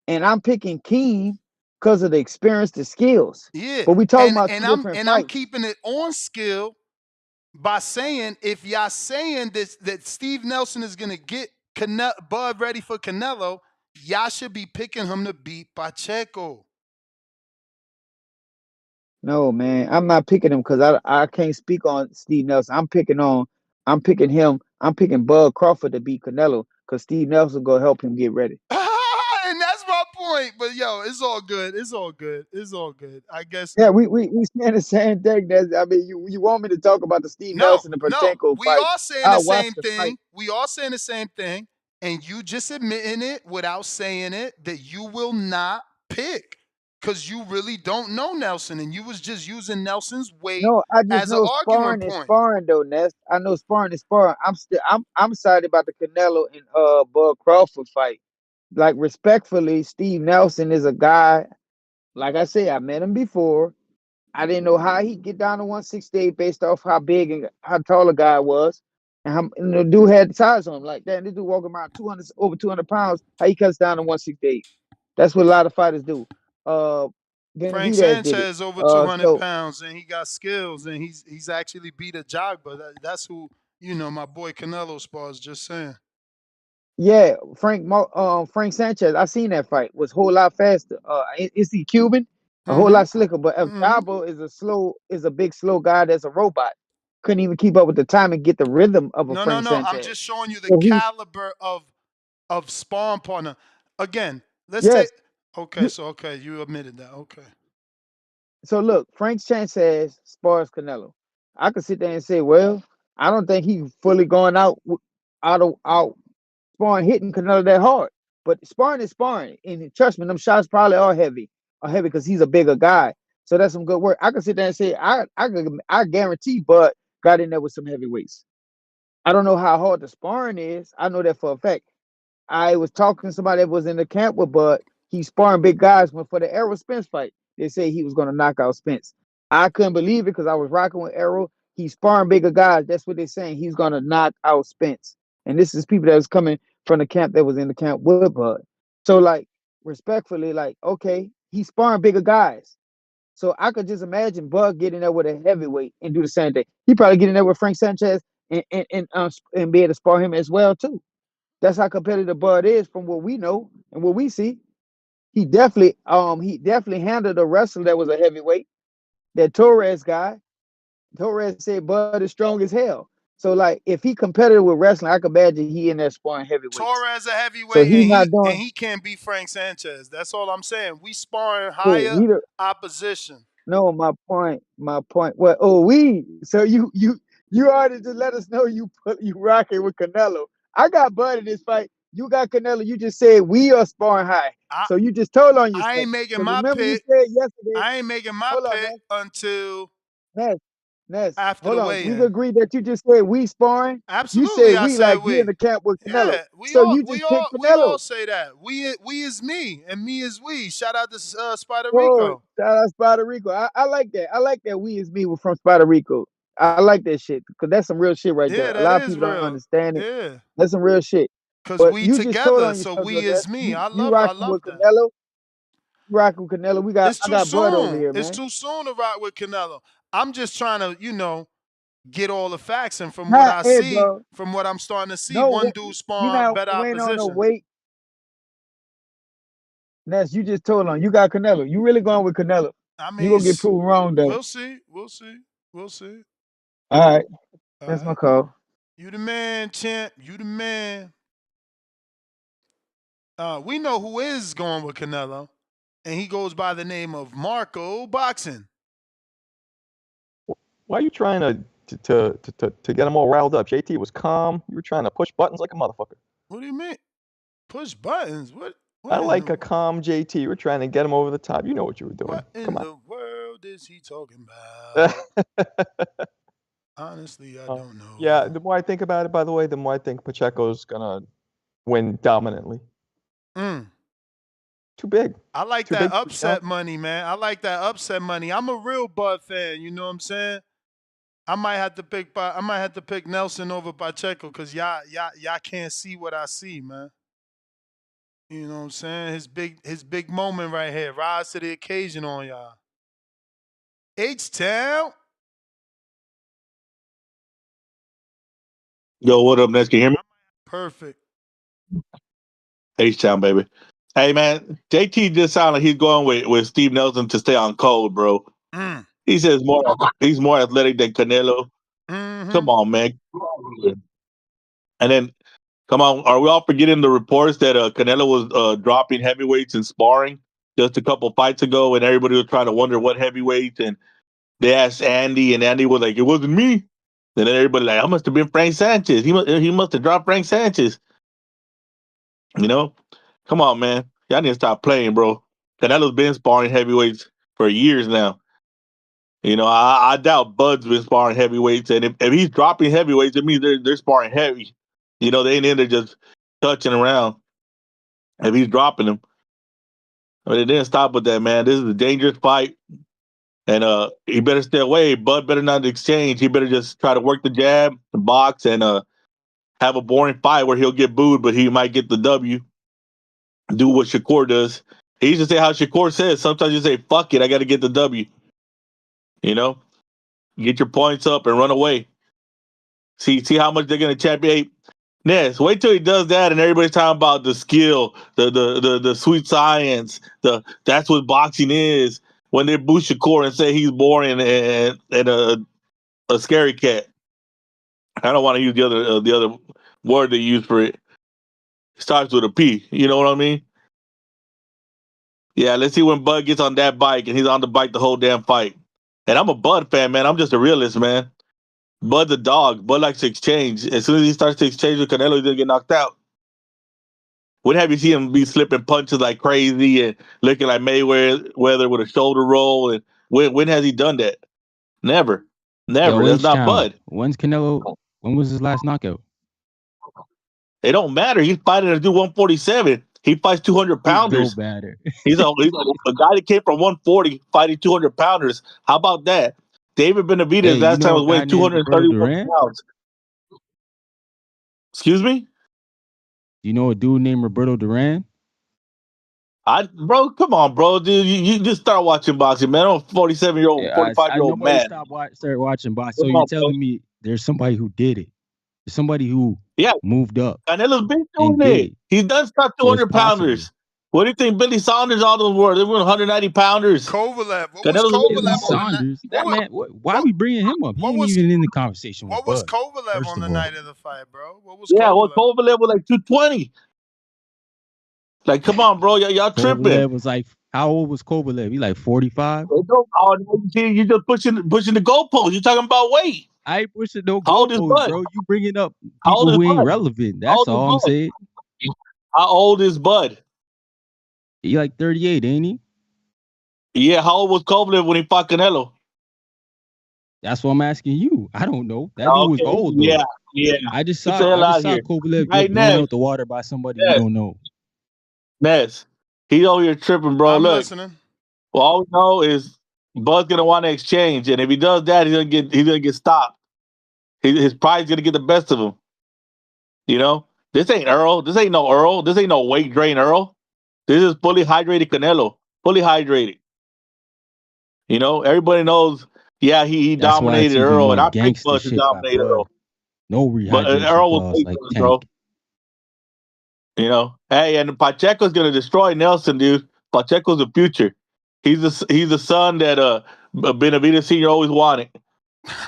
and I'm picking Keem because of the experience, the skills. Yeah, But we talking and about two and I'm different and I'm fights. keeping it on skill by saying if y'all saying this that Steve Nelson is gonna get Bud ready for Canelo, y'all should be picking him to beat Pacheco. No, man, I'm not picking him because I can't speak on Steve Nelson. I'm picking him. I'm picking Bud Crawford to beat Canelo because Steve Nelson gonna help him get ready. And that's my point. But yo, it's all good. It's all good. It's all good. I guess Yeah, we saying the same thing. I mean, you want me to talk about the Steve no, Nelson and no. Pacheco We fight? all saying the I'll watch same the fight. thing. We all saying the same thing. And you just admitting it without saying it that you will not pick. Cause you really don't know Nelson and you was just using Nelson's weight No, I just as an know argument sparring is point. sparring though, Ness. I know sparring is sparring. I'm excited about the Canelo and Bud Crawford fight. Like respectfully, Steve Nelson is a guy. Like I say, I met him before. I didn't know how he get down to 168 based off how big and how tall the guy was. And the dude had the size on him. Like, damn, this dude walking around 200, over 200 pounds. How he cuts down to 168? That's what a lot of fighters do. Uh, Frank Benavidez did it. Sanchez over 200 So pounds and he got skills and he's actually beat a jogger. That's who, my boy Canelo spars, just saying. yeah, Frank Sanchez. I seen that fight. Was a whole lot faster. Is he Cuban? A whole Mm-hmm. lot slicker. But if Mm-hmm. Jabo is a big slow guy that's a robot. Couldn't even keep up with the time and get the rhythm of a No, no, Frank no. I'm Sanchez. just showing you the So he's caliber of spawn partner. Again, let's take yes. okay, so okay, you admitted that. Okay. So look, Frank Sanchez spars Canelo. I could sit there and say, well, I don't think he's fully going out sparring hitting Canelo that hard. But sparring is sparring, and trust me, them shots probably are heavy because he's a bigger guy. So that's some good work. I can sit there and say I guarantee Bud got in there with some heavyweights. I don't know how hard the sparring is. I know that for a fact. I was talking to somebody that was in the camp with Bud. He sparring big guys when for the Errol Spence fight. They say he was going to knock out Spence. I couldn't believe it because I was rocking with Errol. He's sparring bigger guys. That's what they're saying. He's going to knock out Spence. And this is people that was coming from the camp that was in the camp with Bud. So, like, respectfully, like, okay, he's sparring bigger guys. So I could just imagine Bud getting there with a heavyweight and do the same thing. He probably get in there with Frank Sanchez and be able to spar him as well too. That's how competitive Bud is from what we know and what we see. He definitely handled a wrestler that was a heavyweight. That Torres guy. Torres said Bud is strong as hell. So like if he competitive with wrestling, I could imagine he in there sparring heavyweights. Torres a So heavyweight, he's not and doing he can't beat Frank Sanchez. That's all I'm saying. We sparring cool. higher opposition. No, my point. Well, we. So you already just let us know you rocking with Canelo. I got Bud in this fight. You got Canelo. You just said we are sparring high. So you just told on I yourself. ain't making Because my remember you pick. said yesterday. I ain't making my Hold on, pick until Ness. after Hold the on. We weigh-in. agreed that you just said we sparring. You said Absolutely, I we said like you in we. the camp with Canelo. Yeah, we So all you we just picked all we Canelo. all say that. We is me, and me is we. Shout out to Spider Oh, Rico. shout out Spider Rico. I like that. I like that we is me from Spider Rico. I like that shit because that's some real shit right there. Yeah, A that lot of is people don't real. understand it. Yeah, That's some real shit. cause But we you just told together, on so yourself, we though. That is me. you I rocking love with that. Canelo. You rocking with Canelo. It's I too got Bud over soon. here, It's man. too soon to rock with Canelo. I'm just trying to, get all the facts, and from what Nah, I hey, see, bro. from what I'm starting to see, No, one dude you spawn not better waiting on no opposition. weight. Ness, you just told on. You got Canelo. You really going with Canelo. I You mean, gonna get proven wrong though. we'll see. We'll see. We'll see. All right, All that's my right. call. You the man, champ. You the man. We know who is going with Canelo, and he goes by the name of Marco Boxing. Why are you trying to get them all riled up? JT was calm. You were trying to push buttons like a motherfucker. What do you mean? Push buttons? What? I What in like a the calm JT. You were trying to get him over the top. You know what you were doing. what in Come on. the world is he talking about? Honestly, I don't know. Yeah, the more I think about it, by the way, the more I think Pacheco's gonna win dominantly. Too big. I like Too that big. upset money, man. I like that upset money. I'm a real Bud fan. You know what I'm saying? I might have to pick Nelson over Pacheco because y'all can't see what I see, man. You know what I'm saying? His big moment right here. Rise to the occasion on y'all. H-Town. Yo, what up, Ness? Can you hear me? Perfect. H-Town, baby. Hey, man, JT just sounded like he's going with Steve Nelson to stay on cold, bro. He says he's more athletic than Canelo. Come on, man. And then, come on, are we all forgetting the reports that Canelo was dropping heavyweights and sparring just a couple fights ago, and everybody was trying to wonder what heavyweights, and they asked Andy, and Andy was like, "It wasn't me." And then everybody like, "I must have been Frank Sanchez. He must have dropped Frank Sanchez." You know, come on, man. Y'all need to stop playing, bro. Canelo's been sparring heavyweights for years now. You know, I doubt Bud's been sparring heavyweights, and if he's dropping heavyweights, it means they're sparring heavy. You know, they ain't in there just touching around. If he's dropping them, but it didn't stop with that, man. This is a dangerous fight, and he better stay away. Bud better not exchange. He better just try to work the jab, the box, and have a boring fight where he'll get booed, but he might get the W. Do what Shakur does. He used to say how Shakur says. Sometimes you say, "Fuck it, I got to get the W." You know, get your points up and run away. See how much they're gonna champion. Ness, wait till he does that, and everybody's talking about the skill, the sweet science. That's what boxing is. When they boost Shakur and say he's boring and a scary cat. I don't want to use the other word they use for it. It starts with a P. You know what I mean? Yeah, let's see when Bud gets on that bike and he's on the bike the whole damn fight. And I'm a Bud fan, man. I'm just a realist, man. Bud's a dog. Bud likes to exchange. As soon as he starts to exchange with Canelo, he's gonna get knocked out. When have you seen him be slipping punches like crazy and looking like Mayweather with a shoulder roll and When has he done that? Never. Yo, That's not H-Town. Bud. When's Canelo? When was his last knockout? It don't matter. He's fighting to do 147. He fights 200 It don't pounders. matter. He's a guy that came from 140 fighting 200 pounders. How about that? David Hey, Benavidez you last time know a was guy weighing named Roberto 231 Duran? pounds. Excuse me? You know a dude named Roberto Duran? Bro, come on, bro. Dude, you just start watching boxing, man. I'm a 47-year-old, Yeah, 45-year-old nobody man. started watching boxing. So Come you're on, bro. telling me there's somebody who did it? There's somebody who Yeah, moved up Canelo's been and doing did it. it. He's done stop So it's 200 possible. pounders. What do you think Billy Saunders, all those were? They were 190 pounders. Kovalev. What was Canelo's Billy Kovalev on the night? Saunders. That man. Why are we bringing him up? He What ain't was even in the conversation with what was Bud. Kovalev First on the of all, night of the fight, bro? What was Yeah, well, Kovalev? Kovalev was like 220. Like, come on, bro. Y'all tripping. Kovalev was like, how old was Kovalev? He like 45. You just pushing the goalpost. You talking about weight. I ain't pushing no How old is goalposts, Bud? bro. You bringing up How old people is who ain't Bud? relevant. How That's old is all I'm Bud? saying. How old is Bud? He like 38, ain't he? Yeah, how old was Kovalev when he fought Canelo? That's what I'm asking you. I don't know. That dude was Okay, old though. yeah. I just Get the saw hell out of here. Kovalev Hey, get blown Ness, out the water by somebody we don't know. Ness. He's over here tripping, bro. I'm Look, listening. well, all we know is Bud's gonna want to exchange, and if he does that, he's gonna get stopped. His pride's gonna get the best of him. You know, this ain't Earl. This ain't no Earl. This ain't no weight drain Earl. This is fully hydrated Canelo. Fully hydrated. You know, everybody knows. Yeah, he That's why it's dominated even Earl, and more I picked gangster Bud to shit by dominate Bud. Earl. No But rehydration Earl was clause way like first, bro. Tank. You know, hey, and Pacheco's gonna destroy Nelson, dude. Pacheco's the future. He's the son that Benavidez Senior always wanted.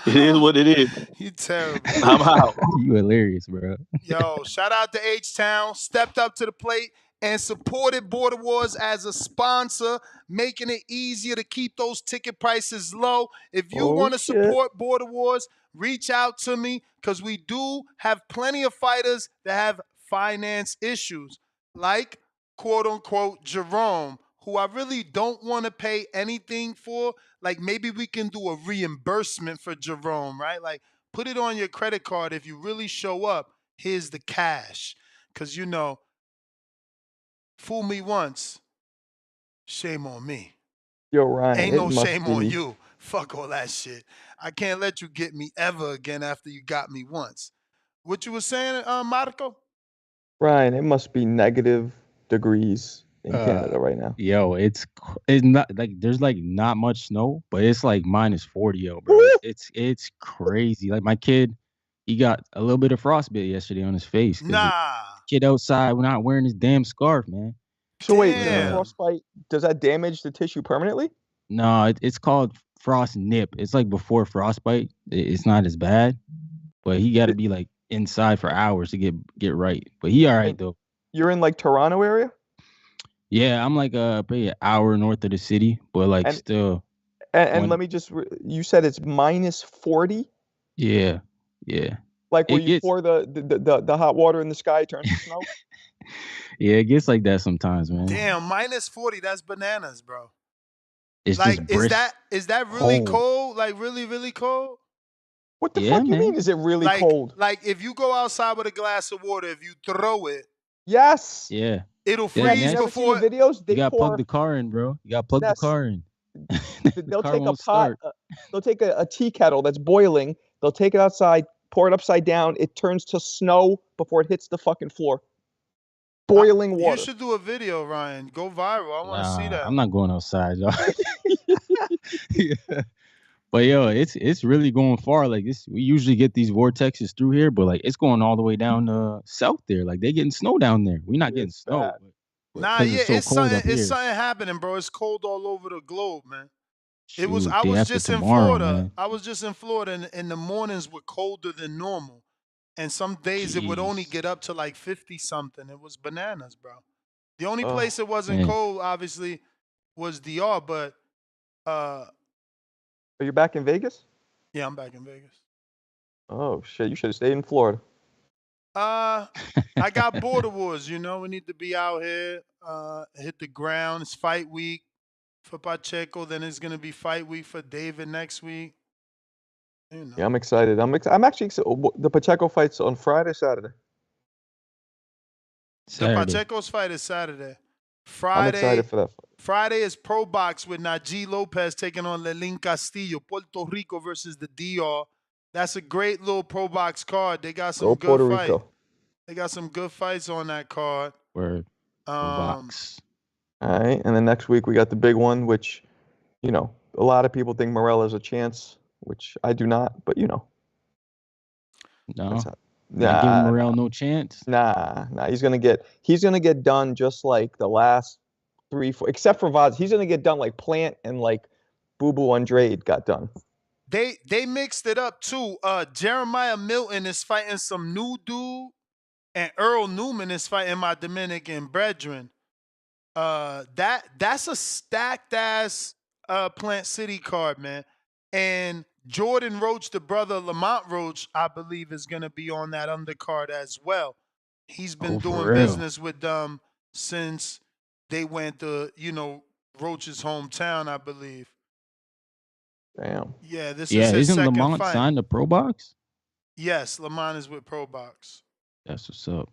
It is what it is. You terrible. I'm out. You hilarious, bro. Yo, shout out to H-Town. Stepped up to the plate and supported Border Wars as a sponsor, making it easier to keep those ticket prices low. If you want to support Border Wars, reach out to me because we do have plenty of fighters that have finance issues, like quote unquote Jerome, who I really don't want to pay anything for. Like maybe we can do a reimbursement for Jerome, right? Like put it on your credit card. If you really show up, here's the cash. Because, you know, fool me once, shame on me. Yo, Ryan, Ain't it no must shame on be you. Fuck all that shit. I can't let you get me ever again after you got me once. What you were saying, Marco? Ryan, it must be negative degrees in Canada right now. Yo, it's not like there's like not much snow, but it's like -40, yo, bro. It's crazy. Like my kid, he got a little bit of frostbite yesterday on his face because the kid outside not wearing his damn scarf, man. So wait, the frostbite, does that damage the tissue permanently? No, it's called frost nip. It's like before frostbite. It's not as bad, but he got to be like inside for hours to get right. But he all right though. You're in like Toronto area? Yeah, I'm like probably an hour north of the city, but like And- still. And let me just, you said it's -40? Yeah. Like where It you gets- pour the hot water in the sky, it turns to snow? Yeah, it gets like that sometimes, man. Damn, -40, that's bananas, bro. It's Like, just brisk. is that really cold. cold? Like really, really cold? What the Yeah, fuck you man. mean is it really cold? Like if you go outside with a glass of water, if you throw it, Yes. Yeah. it'll Yeah, freeze Ness, Never seen the before. videos? They You gotta pour, plug the car in, bro. You gotta plug the Ness, car in. they'll car take a won't pot, start. they'll take a tea kettle that's boiling, they'll take it outside, pour it upside down, it turns to snow before it hits the fucking floor. Boiling You water. should do a video, Ryan. Go viral. I want to see that. I'm not going outside, y'all. Yeah. But yo, it's really going far. Like this, we usually get these vortexes through here, but like it's going all the way down south there. Like they getting snow down there. We not getting snow. Nah, 'cause yeah, it's so it's cold something. up It's here. something happening, bro. It's cold all over the globe, man. Shoot, I day was after just in tomorrow, Florida. man. I was just in Florida, and the mornings were colder than normal. And some days it would only Jeez. get up to like 50 something. It was bananas, bro. The only Oh, place it wasn't man. cold, obviously, was DR. But Are you back in Vegas? yeah, I'm back in Vegas. Oh shit, you should have stayed in Florida. I got Border Wars. You know, we need to be out here, hit the ground. It's fight week. for Pacheco. Then it's gonna be fight week for David next week. You know. Yeah, I'm excited. I'm actually the Pacheco fight's on Friday, Saturday. The Pacheco's fight is Saturday. I'm excited for that fight. Friday is Pro Box with Najee Lopez taking on Lelin Castillo, Puerto Rico versus the DR. That's a great little Pro Box card. They got some Go good Puerto fights. Rico. They got some good fights on that card. Word. Box. All right, and then next week we got the big one, which, you know, a lot of people think Morel has a chance, which I do not, but you know. No. Not giving Morel no chance. Nah. He's gonna get done just like the last 3-4, except for Vaz. He's gonna get done like Plant and like Boo Boo Andrade got done. They mixed it up too. Jeremiah Milton is fighting some new dude, and Earl Newman is fighting my Dominican brethren. That's a stacked ass Plant City card, man. And Jordan Roach, the brother of Lamont Roach, I believe is gonna be on that undercard as well. He's been doing business with them since they went to, Roach's hometown, I believe. Damn. Yeah, this is his isn't second Lamont fight. signed to Pro Box? Yes, Lamont is with Pro Box. That's what's up.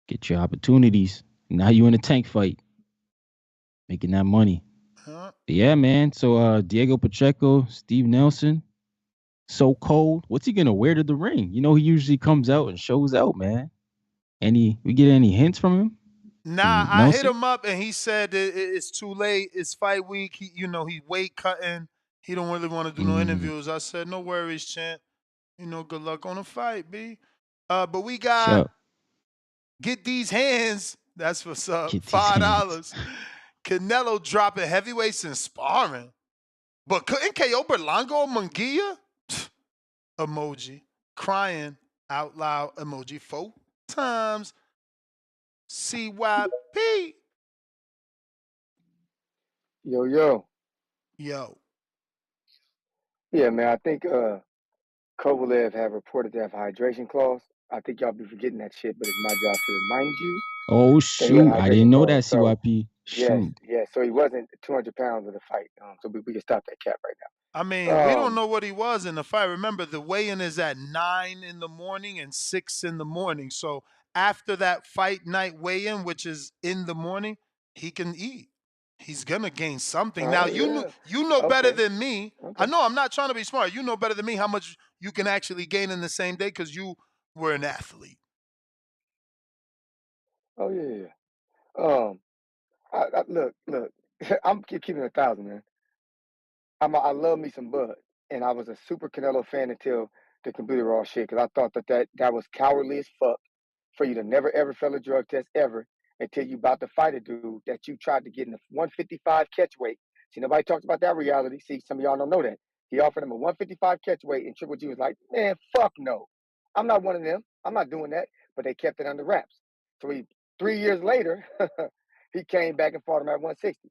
Get your opportunities. Now you in a tank fight. Making that money. Yeah, man. So Diego Pacheco, Steve Nelson, so cold. What's he gonna wear to the ring? You know, he usually comes out and shows out, man. We get any hints from him? Nah, I hit him up and he said it's too late. It's fight week. He weight cutting. He don't really want to do no interviews. I said, no worries, champ. Good luck on the fight, B. But we got get these hands. That's what's up. $5. Canelo dropping heavyweights in sparring. But couldn't KO Berlanga or Munguia? Emoji. Crying out loud emoji 4 times. CYP. Yo. Yeah, man, I think Kovalev have reported to have a hydration clause. I think y'all be forgetting that shit, but it's my job to remind you. Oh, shoot. I didn't know that, CYP. Shoot. Yeah, so he wasn't 200 pounds of the fight. So we can stop that cap right now. I mean, we don't know what he was in the fight. Remember, the weigh-in is at 9 in the morning and 6 in the morning. So after that fight night weigh-in, which is in the morning, he can eat. He's gonna gain something. Now you know better than me. I know I'm not trying to be smart. You know better than me how much you can actually gain in the same day because you were an athlete. Oh yeah. Look. I'm keeping 1,000, man. I love me some Bud, and I was a super Canelo fan until the computer raw shit because I thought that was cowardly as fuck for you to never ever fail a drug test ever until you about to fight a dude that you tried to get in a 155 catch weight. See, nobody talks about that reality. See, some of y'all don't know that. He offered him a 155 catch weight, and Triple G was like, man, fuck no. I'm not one of them. I'm not doing that. But they kept it under wraps. So 3 years later, he came back and fought him at 160.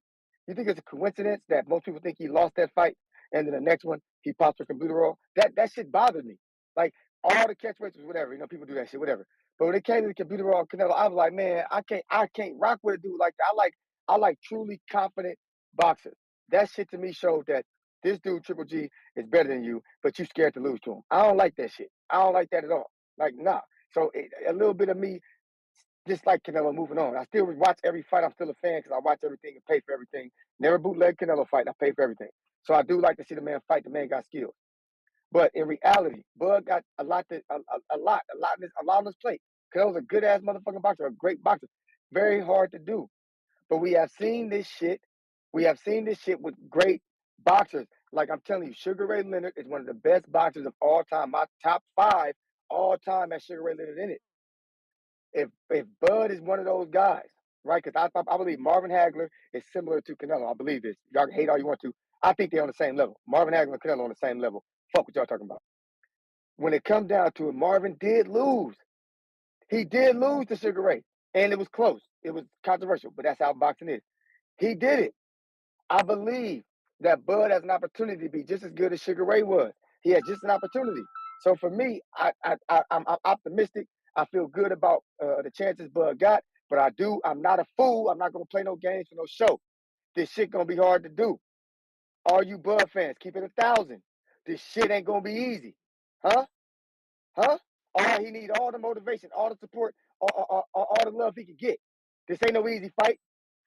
You think it's a coincidence that most people think he lost that fight, and then the next one he pops a computer roll? That shit bothered me. Like all the catch weights was whatever, people do that shit, whatever. But when it came to the computer roll Canelo, I was like, man, I can't rock with a dude like that. I like truly confident boxers. That shit to me showed that this dude Triple G is better than you, but you scared to lose to him. I don't like that shit. I don't like that at all. Like nah. So a little bit of me just like Canelo moving on. I still watch every fight. I'm still a fan because I watch everything and pay for everything. Never bootleg Canelo fight. I pay for everything. So I do like to see the man fight. The man got skills. But in reality, Bud got a lot on his plate. Canelo's a good ass motherfucking boxer, a great boxer. Very hard to do. But we have seen this shit. We have seen this shit with great boxers. Like I'm telling you, Sugar Ray Leonard is one of the best boxers of all time. My top 5 all time has Sugar Ray Leonard in it. If Bud is one of those guys, right? Because I believe Marvin Hagler is similar to Canelo. I believe this. Y'all can hate all you want to. I think they're on the same level. Marvin Hagler and Canelo on the same level. Fuck what y'all talking about. When it comes down to it, Marvin did lose. He did lose to Sugar Ray, and it was close. It was controversial, but that's how boxing is. He did it. I believe that Bud has an opportunity to be just as good as Sugar Ray was. He has just an opportunity. So for me, I'm optimistic. I feel good about the chances Bud got, but I'm not a fool. I'm not going to play no games for no show. this shit gonna be hard to do. All you Bud fans, keep it 1,000. This shit ain't gonna be easy. Huh? Huh? All he need, all the motivation, all the support, all the love he can get. This ain't no easy fight.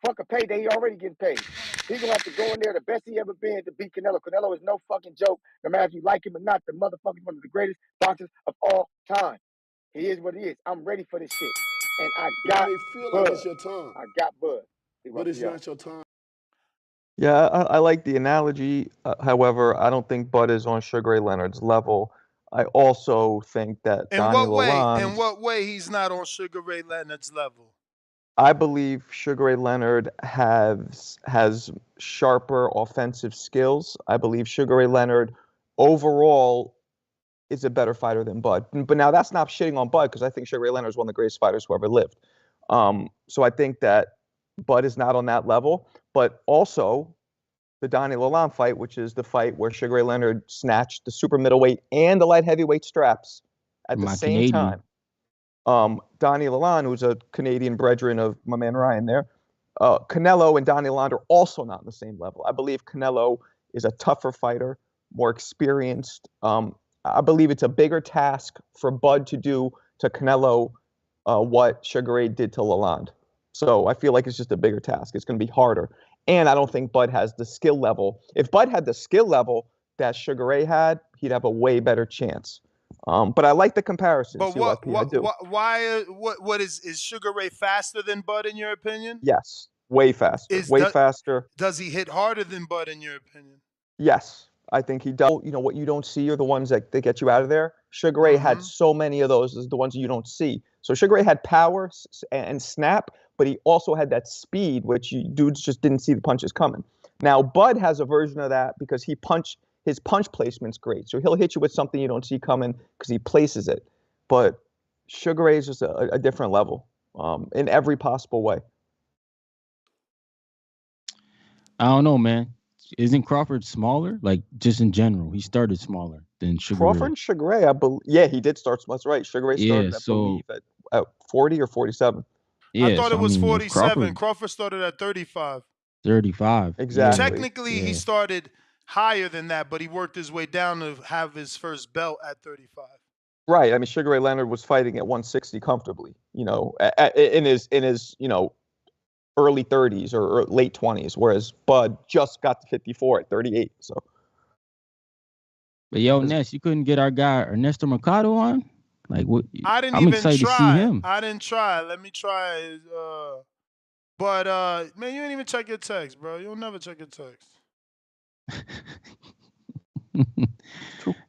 Fuck a payday, he already getting paid. He gonna have to go in there the best he ever been to beat Canelo. Canelo is no fucking joke. No matter if you like him or not, the motherfucker's one of the greatest boxers of all time. He is what he is. I'm ready for this shit. And I It got may feel like Bud. it's your time, I got Bud. but it's not your time. Yeah, I like the analogy. However, I don't think Bud is on Sugar Ray Leonard's level. I also think that In Donnie what way? In Lalonde, what way he's not on Sugar Ray Leonard's level? I believe Sugar Ray Leonard has sharper offensive skills. I believe Sugar Ray Leonard overall is a better fighter than Bud. But now that's not shitting on Bud because I think Sugar Ray Leonard is one of the greatest fighters who ever lived. So I think that Bud is not on that level. But also the Donnie Lalonde fight, which is the fight where Sugar Ray Leonard snatched the super middleweight and the light heavyweight straps at the My same Canadian. time. Donnie Lalonde, who's a Canadian brethren of my man Ryan there, Canelo and Donnie Lalonde are also not on the same level. I believe Canelo is a tougher fighter, more experienced. I believe it's a bigger task for Bud to do to Canelo what Sugar Ray did to Lalonde. So I feel like it's just a bigger task. It's going to be harder. And I don't think Bud has the skill level. If Bud had the skill level that Sugar Ray had, he'd have a way better chance. But I like the comparison. But CYP, I do. what is Sugar Ray faster than Bud in your opinion? Yes, way faster. Way faster. Does he hit harder than Bud in your opinion? Yes, I think he does. You know, what you don't see are the ones that get you out of there. Sugar Ray had so many of those as the ones you don't see. So Sugar Ray had power and snap, but he also had that speed, which you dudes just didn't see the punches coming. Now, Bud has a version of that because his punch placement's great. So he'll hit you with something you don't see coming because he places it. But Sugar Ray is just a different level in every possible way. I don't know, man. Isn't Crawford smaller? Like just in general, he started smaller than Sugar Ray. Crawford and Sugar Ray, yeah, he did start. That's right. Sugar Ray started, I believe, at 40 or 47. Yeah, I thought it was 47. Crawford Crawford started at 35. 35. Exactly. Technically, he started higher than that, but he worked his way down to have his first belt at 35. Right. I mean, Sugar Ray Leonard was fighting at 160 comfortably. You know, in his early 30s or late 20s, whereas Bud just got to 54 at 38. So. But yo, Ness, you couldn't get our guy Ernesto Mercado on? Like what? I'm even excited try. to see him. I didn't try. Let me try. But man, you ain't even check your text, bro. You'll never check your text.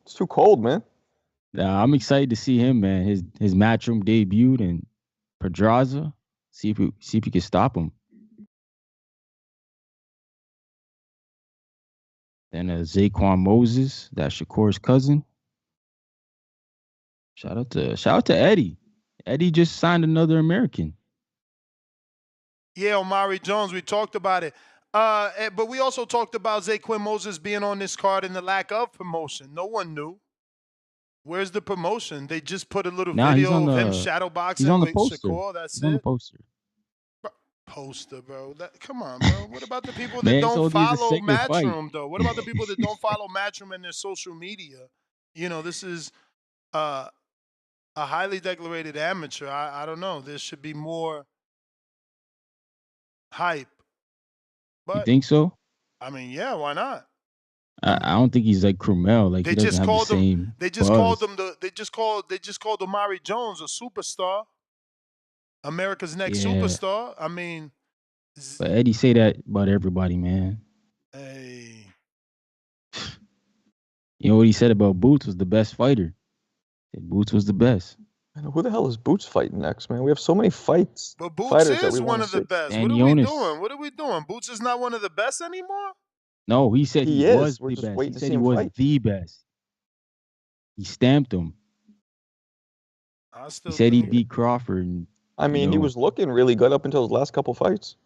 It's too cold, man. Nah, I'm excited to see him, man. His Matchroom debuted in Pedraza. See if he can stop him. Then Zaquan Moses, that's Shakur's cousin. Shout out to Eddie. Eddie just signed another American. Yeah, Omari Jones. We talked about it. But we also talked about Zaquan Moses being on this card and the lack of promotion. No one knew. Where's the promotion? They just put a little video of him shadowboxing with Shakur. That's he's on the poster. Poster, bro. Come on, bro. What about the people that don't follow Matchroom, though? What about the people that don't follow Matchroom in their social media? You know, this is a highly decorated amateur. I don't know. There should be more hype. But, you think so? I mean, yeah, why not? I don't think he's like Krumel. Like he doesn't have the same. They just buzz. called Omari Jones a superstar. America's next superstar. I mean, but Eddie say that about everybody, man. Hey, you know what he said about Boots was the best fighter. Boots was the best. Man, who the hell is Boots fighting next, man? We have so many fights. But Boots is one of the best. And what are we doing? What are we doing? Boots is not one of the best anymore? No, he said he was the best. He said he was the best. He stamped him. He said he beat Crawford. And, I mean, he was looking really good up until his last couple fights.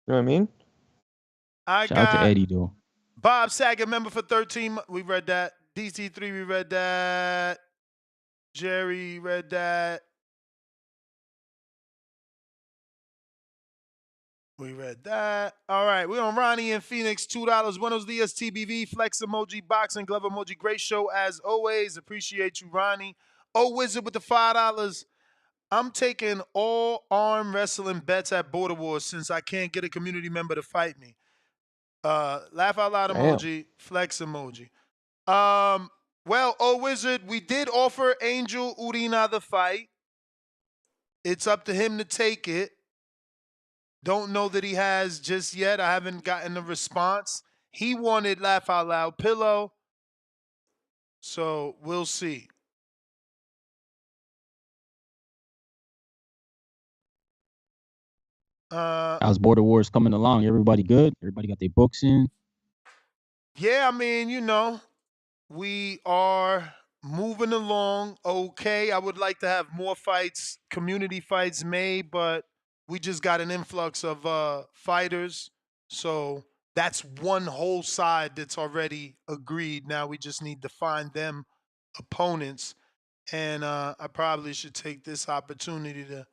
You know what I mean? Shout out to Eddie, though. Bob Saget, member for 13. We read that. DC3, we read that. Jerry read that. We read that. All right, we're on Ronnie in Phoenix. $2. Buenos dias, TBV. Flex emoji, boxing glove emoji. Great show as always. Appreciate you, Ronnie. Oh, Wizard with the $5. I'm taking all arm wrestling bets at Border Wars since I can't get a community member to fight me. Laugh out loud emoji, flex emoji. Well, Oh Wizard, we did offer Angel Urina the fight. It's up to him to take it. Don't know that he has just yet. I haven't gotten a response. He wanted Laugh Out Loud Pillow. So we'll see. How's Border Wars coming along? Everybody good? Everybody got their books in? Yeah, I mean, we are moving along okay. I would like to have more fights, community fights made, but we just got an influx of fighters. So that's one whole side that's already agreed. Now we just need to find them opponents. And I probably should take this opportunity to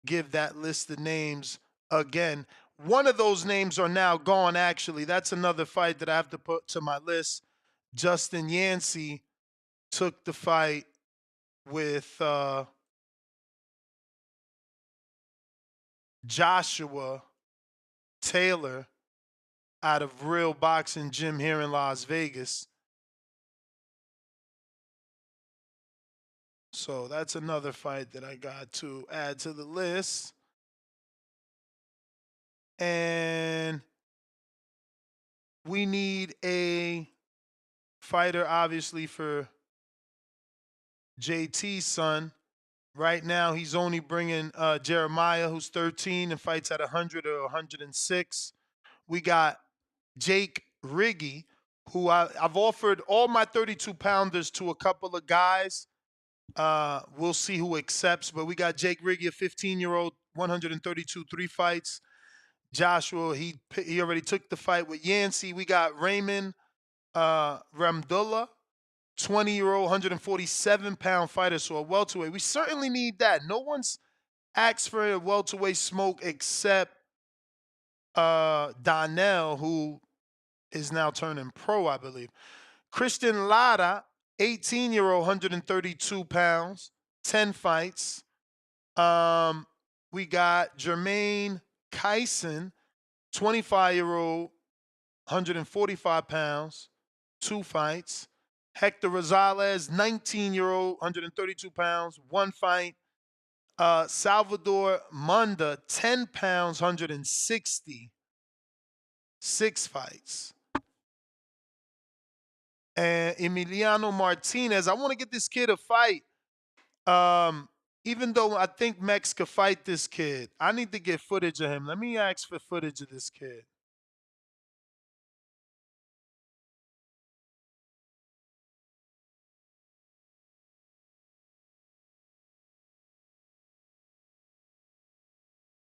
give that list of names again. One of those names are now gone, actually. That's another fight that I have to put to my list. Justin Yancey took the fight with Joshua Taylor out of Real Boxing Gym here in Las Vegas. So that's another fight that I got to add to the list. And we need a fighter, obviously, for JT's son. Right now, he's only bringing Jeremiah, who's 13 and fights at 100 or 106. We got Jake Riggy, who I've offered all my 32-pounders to a couple of guys. We'll see who accepts, but we got Jake Riggy, a 15-year-old, 132, 3 fights. Joshua, he already took the fight with Yancey. We got Raymond Ramdullah, 20-year-old, 147-pound fighter, so a welterweight. We certainly need that. No one's asked for a welterweight smoke except Donnell, who is now turning pro, I believe. Christian Lara, 18-year-old, 132 pounds, 10 fights. We got Jermaine Kyson, 25-year-old, 145 pounds, 2 fights. Hector Rosales, 19-year-old, 132 pounds, 1 fight. Salvador Munda, 10 pounds, 160, 6 fights. And Emiliano Martinez, I want to get this kid a fight. Even though I think Mex could fight this kid, I need to get footage of him. Let me ask for footage of this kid.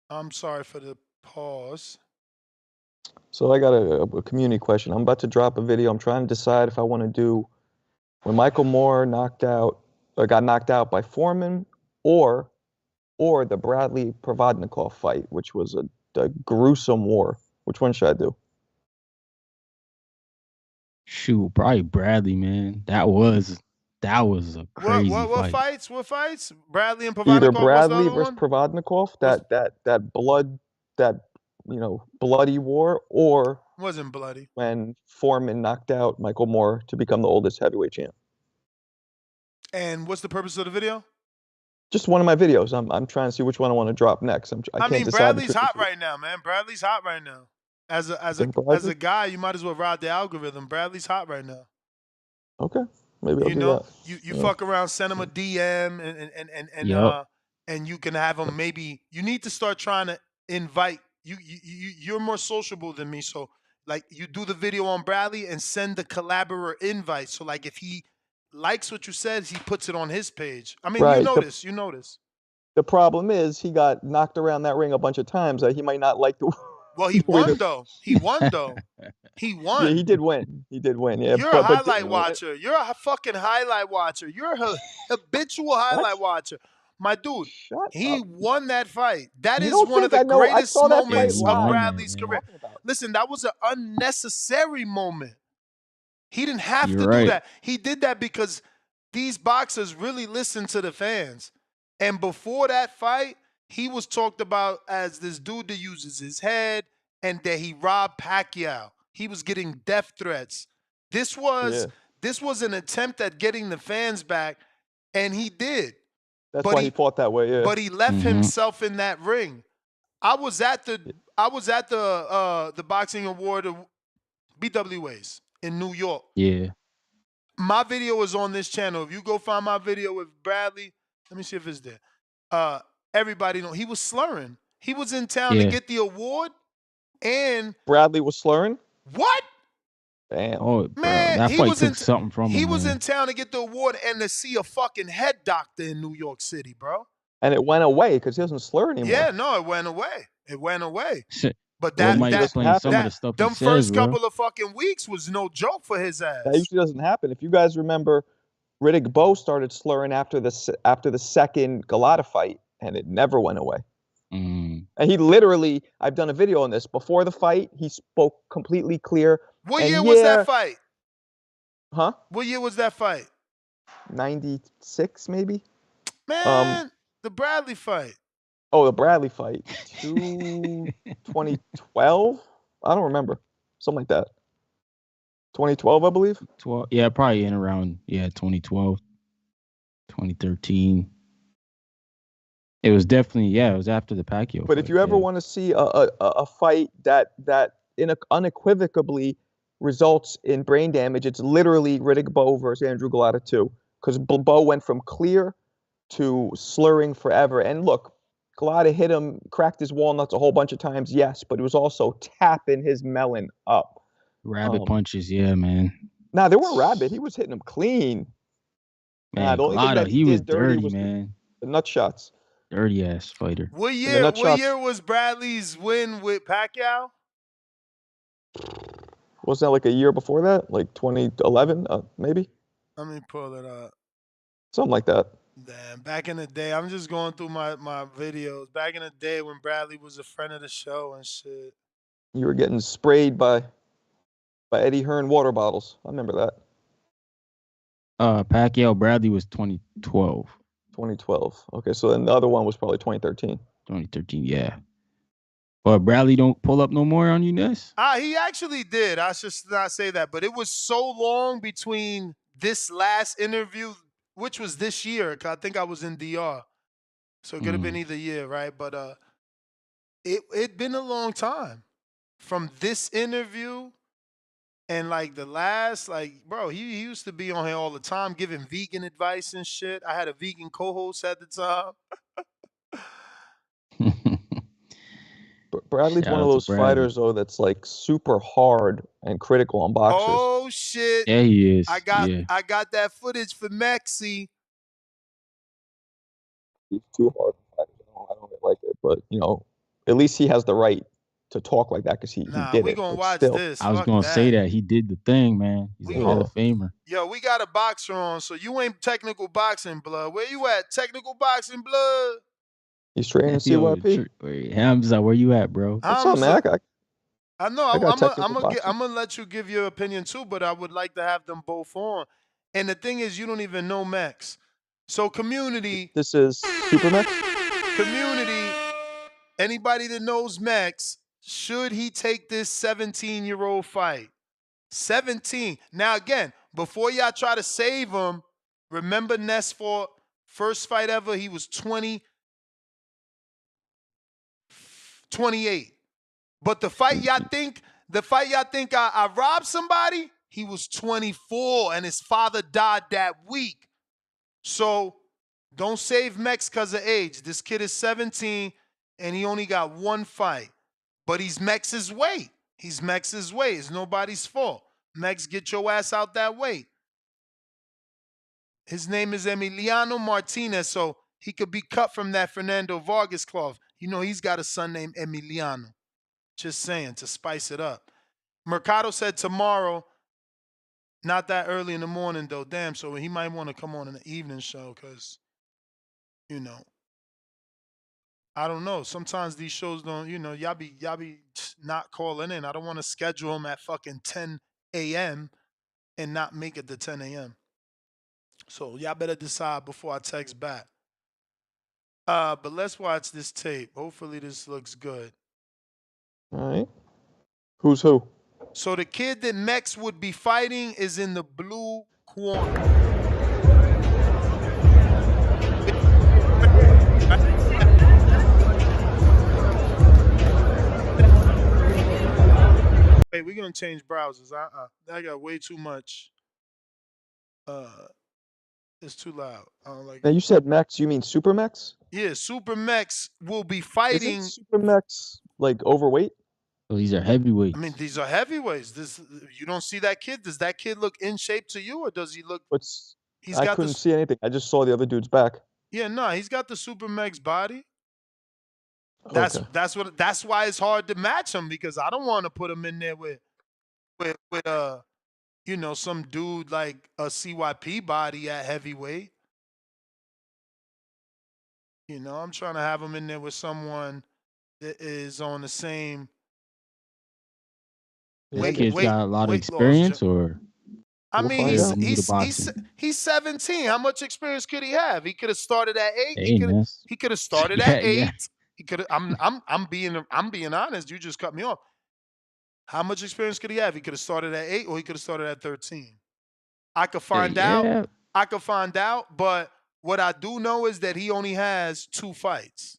I'm sorry for the pause. So I got a community question. I'm about to drop a video. I'm trying to decide if I want to do when Michael Moore got knocked out by Foreman, or the Bradley Provodnikov fight, which was a gruesome war. Which one should I do? Shoot, probably Bradley, man. That was a crazy What fight. fights? What fights? Bradley and Provodnikov. Either What's the Bradley other versus one? Provodnikov, that bloody war, or Wasn't bloody. when Foreman knocked out Michael Moore to become the oldest heavyweight champ. And what's the purpose of the video? Just one of my videos. I'm trying to see which one I want to drop next. I can't decide Bradley's between hot right now, man. Bradley's hot right now. As a guy, you might as well ride the algorithm. Bradley's hot right now. Okay, maybe I'll do that. You fuck around, send him a DM, and you can have him. Maybe you need to start trying to invite. You're more sociable than me, so like you do the video on Bradley and send the collaborator invite. So like if he likes what you said, he puts it on his page. I mean, Right. You notice. The problem is he got knocked around that ring a bunch of times. He might not like the. Well, he won though. He won though. He won. Yeah, he did win. Yeah, You're a highlight watcher. You're a fucking highlight watcher. You're a habitual highlight watcher. My dude, Shut he up. won that fight. That You is don't one of think the I know? I greatest saw that fight moments he of live. won that, Bradley's man. career. Listen, that was an unnecessary moment. He didn't have You're to do right. that. He did that because these boxers really listen to the fans. And before that fight, he was talked about as this dude that uses his head and that he robbed Pacquiao. He was getting death threats. This was an attempt at getting the fans back, and he did. That's But why he fought that way. Yeah. but he left himself in that ring. I was at the boxing award of BWAs in New York. Yeah. My video is on this channel. If you go find my video with Bradley, let me see if it's there. Everybody know he was slurring. He was in town to Yeah. get the award, and Bradley was slurring. what? Damn. Oh, bro, Man, that he fight was took something from he him, was man. in town to get the award and to see a fucking head doctor in New York City, bro. And it went away because he doesn't slur anymore. Yeah, no, it went away. It went away. But Well, it that might explain some of the stuff he them says, first bro. couple of fucking weeks was no joke for his That ass. usually doesn't happen. If you guys remember, Riddick Bowe started slurring after the second Galata fight, and it never went away. Mm. And he literally, I've done a video on this. Before the fight, he spoke completely clear. What and year was that fight? Huh? What year was that fight? 96, maybe? Man, the Bradley fight. Oh, the Bradley fight. 2012? I don't remember. Something like that. 2012, I believe. 12, yeah, probably in around 2012, 2013. It was definitely it was after the Pacquiao. But if you ever want to see a fight that unequivocally results in brain damage, it's literally Riddick Bowe versus Andrew Galata 2. Because Bowe went from clear to slurring forever. And look, Galata hit him, cracked his walnuts a whole bunch of times, yes, but it was also tapping his melon up. Rabbit punches, yeah, man. Nah, they weren't rabbit. He was hitting them clean. Man, the only thing Galata, that he was did dirty dirty, was man. the nut shots. Dirty ass fighter. What year was Bradley's win with Pacquiao? Wasn't that like a year before that? Like 2011, maybe? Let me pull it up. Something like that. Damn, back in the day, I'm just going through my videos. Back in the day when Bradley was a friend of the show and shit. You were getting sprayed by Eddie Hearn water bottles. I remember that. Pacquiao Bradley was 2012. 2012. Okay, so then the other one was probably 2013. 2013, yeah. But Bradley don't pull up no more on you, Ness? He actually did. I should not say that. But it was so long between this last interview, which was this year, 'cause I think I was in DR. So it could have been either year, right? But it'd been a long time. From this interview and like the last, like, bro, he used to be on here all the time giving vegan advice and shit. I had a vegan co-host at the time. Bradley's one of those fighters, though, that's like super hard and critical on boxers. Oh shit! Yeah, he is. I got that footage for Mexi. He's too hard for fighters. I don't like it, but at least he has the right to talk like that because he did we it. gonna but watch still. this. I was gonna say that he did the thing, man. He's a Hall of Famer. Yo, we got a boxer on, so you ain't technical boxing blood. Where you at? Technical boxing blood. He's training CYP. Hamza, where you at, bro? What's up, man? I know. I'm gonna let you give your opinion too, but I would like to have them both on. And the thing is, you don't even know Max. So community. This is Super Max. Community. Anybody that knows Max, should he take this 17-year-old fight? 17. Now again, before y'all try to save him, remember Ness fought first fight ever. He was 28. But the fight y'all think I robbed somebody, he was 24 and his father died that week. So don't save Mex because of age. This kid is 17 and he only got one fight. But he's Mex's weight. He's Mex's weight. It's nobody's fault. Mex, get your ass out that weight. His name is Emiliano Martinez, so he could be cut from that Fernando Vargas cloth. He's got a son named Emiliano. Just saying, to spice it up. Mercado said tomorrow, not that early in the morning, though. Damn, so he might want to come on in the evening show because, I don't know. Sometimes these shows don't, y'all be not calling in. I don't want to schedule them at fucking 10 a.m. and not make it to 10 a.m. So y'all better decide before I text back. But let's watch this tape. Hopefully this looks good. All right. Who's who? So the kid that Mex would be fighting is in the blue corner. Hey, we're gonna change browsers. I got way too much. It's too loud. I don't like Now it. you said Mex. You mean Super Mex? Yeah, Super Mex will be Isn't fighting. Super Mex like overweight? So these are heavyweights. I mean, these are heavyweights. You don't see that kid. Does that kid look in shape to you, or does he look? What's He's I got couldn't this. see anything. I just saw the other dude's back. Yeah, no, he's got the Super Mex body. Okay. That's why it's hard to match him, because I don't want to put him in there with some dude like a CYP body at heavyweight. I'm trying to have him in there with someone that is on the same This kid's got a lot of experience, or I mean, he's new to boxing. he's 17. How much experience could he have? He could have started at 8. Hey, Ness. He could have started Yeah, at 8. yeah. He could have. I'm being honest. You just cut me off. How much experience could he have? He could have started at 8, or he could have started at 13. I could find out. Yeah. I could find out. But what I do know is that he only has 2 fights.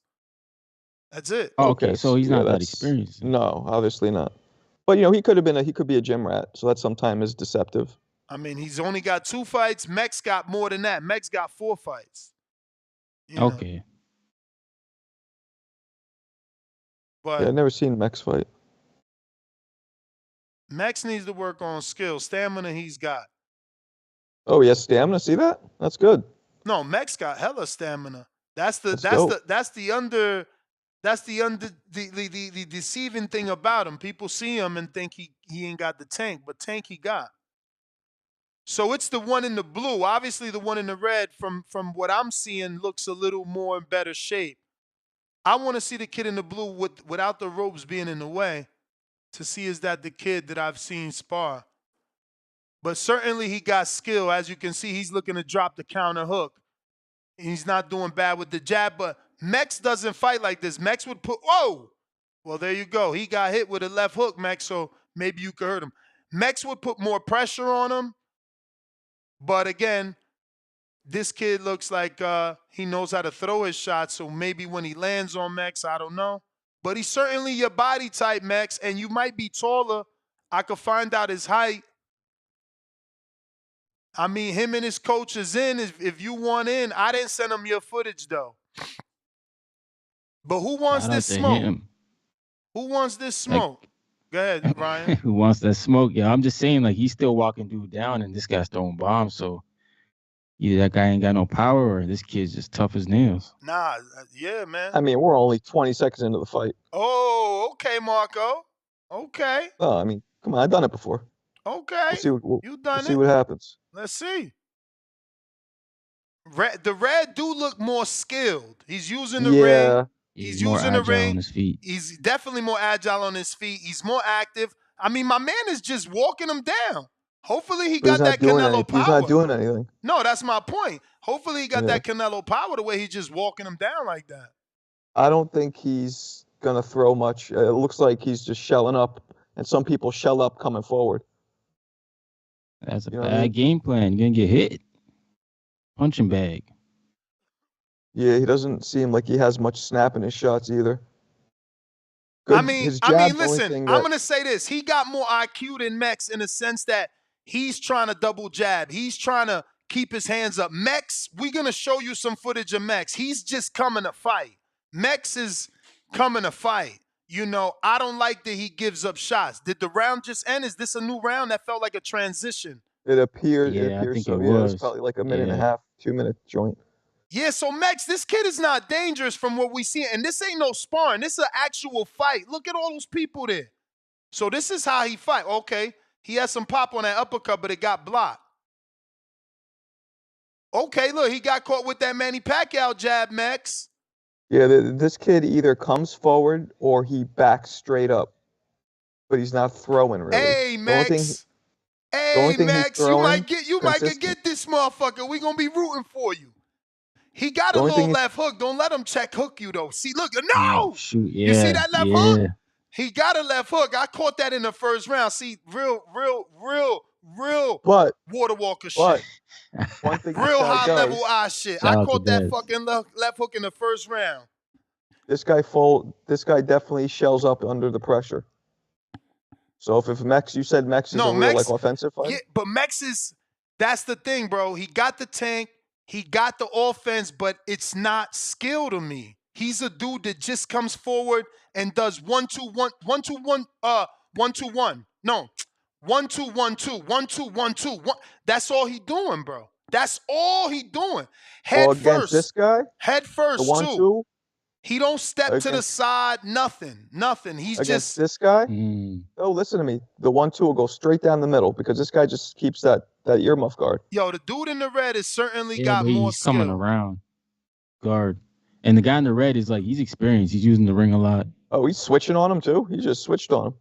That's it. Okay, so he's not that that's- experienced. No, obviously not. But he could be a gym rat, so that sometimes is deceptive. I mean, he's only got 2 fights. Mex got more than that. Mex got 4 fights. Okay. But Yeah, I've never seen Mex fight. Mex needs to work on skill, stamina. He's got. Oh, he has stamina. See that? That's good. No, Mex got hella stamina. That's the deceiving thing about him. People see him and think he ain't got the tank, but tank he got. So it's the one in the blue. Obviously, the one in the red, from what I'm seeing, looks a little more in better shape. I want to see the kid in the blue without the ropes being in the way, to see is that the kid that I've seen spar. But certainly he got skill. As you can see, he's looking to drop the counter hook. He's not doing bad with the jab, but Mex doesn't fight like this. Mex would put, whoa! Well, there you go. He got hit with a left hook, Mex, so maybe you could hurt him. Mex would put more pressure on him, but again, this kid looks like he knows how to throw his shots, so maybe when he lands on Mex, I don't know. But he's certainly your body type, Mex, and you might be taller. I could find out his height. I mean, him and his coach is in. If you want in, I didn't send him your footage, though. But who wants Shout out this to smoke? him. Who wants this smoke? Go ahead, Ryan. Who wants that smoke? Yeah, I'm just saying, like, he's still walking dude down, and this guy's throwing bombs. So either that guy ain't got no power, or this kid's just tough as nails. Nah, yeah, man. I mean, we're only 20 seconds into the fight. Oh, okay, Marco. Okay. No, I mean, come on, I've done it before. Okay. We'll see what happens. Let's see. The red do look more skilled. He's using the ring. He's more agile on his feet. He's definitely more agile on his feet. He's more active. I mean, my man is just walking him down. Hopefully he got that Canelo power. He's not doing anything. No, that's my point. Hopefully he got that Canelo power, the way he's just walking him down like that. I don't think he's going to throw much. It looks like he's just shelling up, and some people shell up coming forward. That's a bad game plan. You're going to get hit. Punching bag. Yeah, he doesn't seem like he has much snap in his shots either. I mean, listen, I'm going to say this. He got more IQ than Mex in the sense that he's trying to double jab. He's trying to keep his hands up. Mex, we're going to show you some footage of Mex. He's just coming to fight. Mex is coming to fight. I don't like that he gives up shots. Did the round just end? Is this a new round? That felt like a transition. It appeared. Yeah, I think so. it was. It's probably like a minute and a half, 2-minute joint. Yeah, so Mex, this kid is not dangerous from what we see. And this ain't no sparring. This is an actual fight. Look at all those people there. So this is how he fight. Okay, he had some pop on that uppercut, but it got blocked. Okay, look, he got caught with that Manny Pacquiao jab, Mex. Yeah, this kid either comes forward or he backs straight up, but he's not throwing really. Hey, Max. The only thing he's Max, you throwing might get this motherfucker. We gonna be rooting for you. He got a little left hook. Don't let him check hook you though. See, look, no. Oh, shoot, yeah, You see that left hook? He got a left hook. I caught that in the first round. See, real water walker shit. One thing Real high level eye shit. Shout I out caught to that Des. fucking left hook in the first round. This guy definitely shells up under the pressure. So if Mex, you said Mex is a real like offensive fighter? Yeah, but Mex is, that's the thing, bro. He got the tank, he got the offense, but it's not skill to me. He's a dude that just comes forward and does 1-2-1, 1-2-1, 1-2-1. No, 1-2-1-2, 1-2-1-2. That's all he doing, bro. That's all he doing. Head against first. this guy? Head first, the 1-2? too. He don't step to the side, nothing. He's against just this guy. Oh, listen to me. The 1-2 will go straight down the middle because this guy just keeps that earmuff guard. Yo, the dude in the red has certainly Yeah, got but more he's skill. coming around guard, and the guy in the red is like he's experienced. He's using the ring a lot. Oh, he's switching on him too. He just switched on him.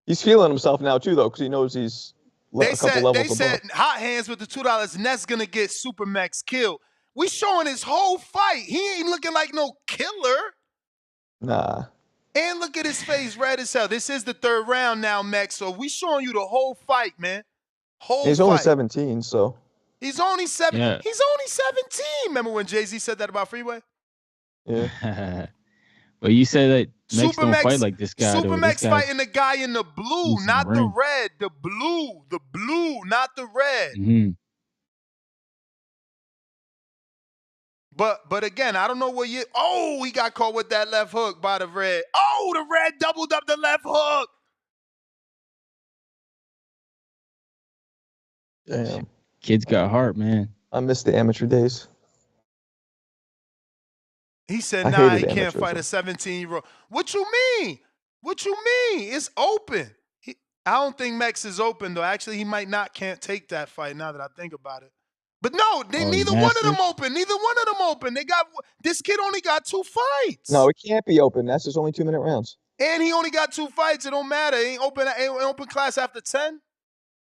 He's feeling himself now too, though, because he knows he's a couple levels above. They said hot hands with the $2, and that's gonna get Super Max killed. We showing his whole fight. He ain't looking like no killer. Nah. And look at his face, red as hell. This is the third round now, Max. So we showing you the whole fight, man. He's only 17, so. He's only 7. Yeah. He's only 17. Remember when Jay-Z said that about Freeway? Yeah. But you said that Max don't fight like this guy. Super Max fighting the guy in the blue, not the red. The blue, not the red. Mm-hmm. But again, I don't know what you. Oh, he got caught with that left hook by the red. Oh, the red doubled up the left hook. Damn. Kid's got heart, man. I miss the amateur days. He said, nah, he can't fight a 17-year-old. What you mean? What you mean? It's open. I don't think Max is open, though. Actually, can't take that fight now that I think about it. But no, neither one of them open. Neither one of them open. This kid only got 2 fights. No, it can't be open. That's just only 2-minute rounds. And he only got 2 fights. It don't matter. It ain't open class after 10.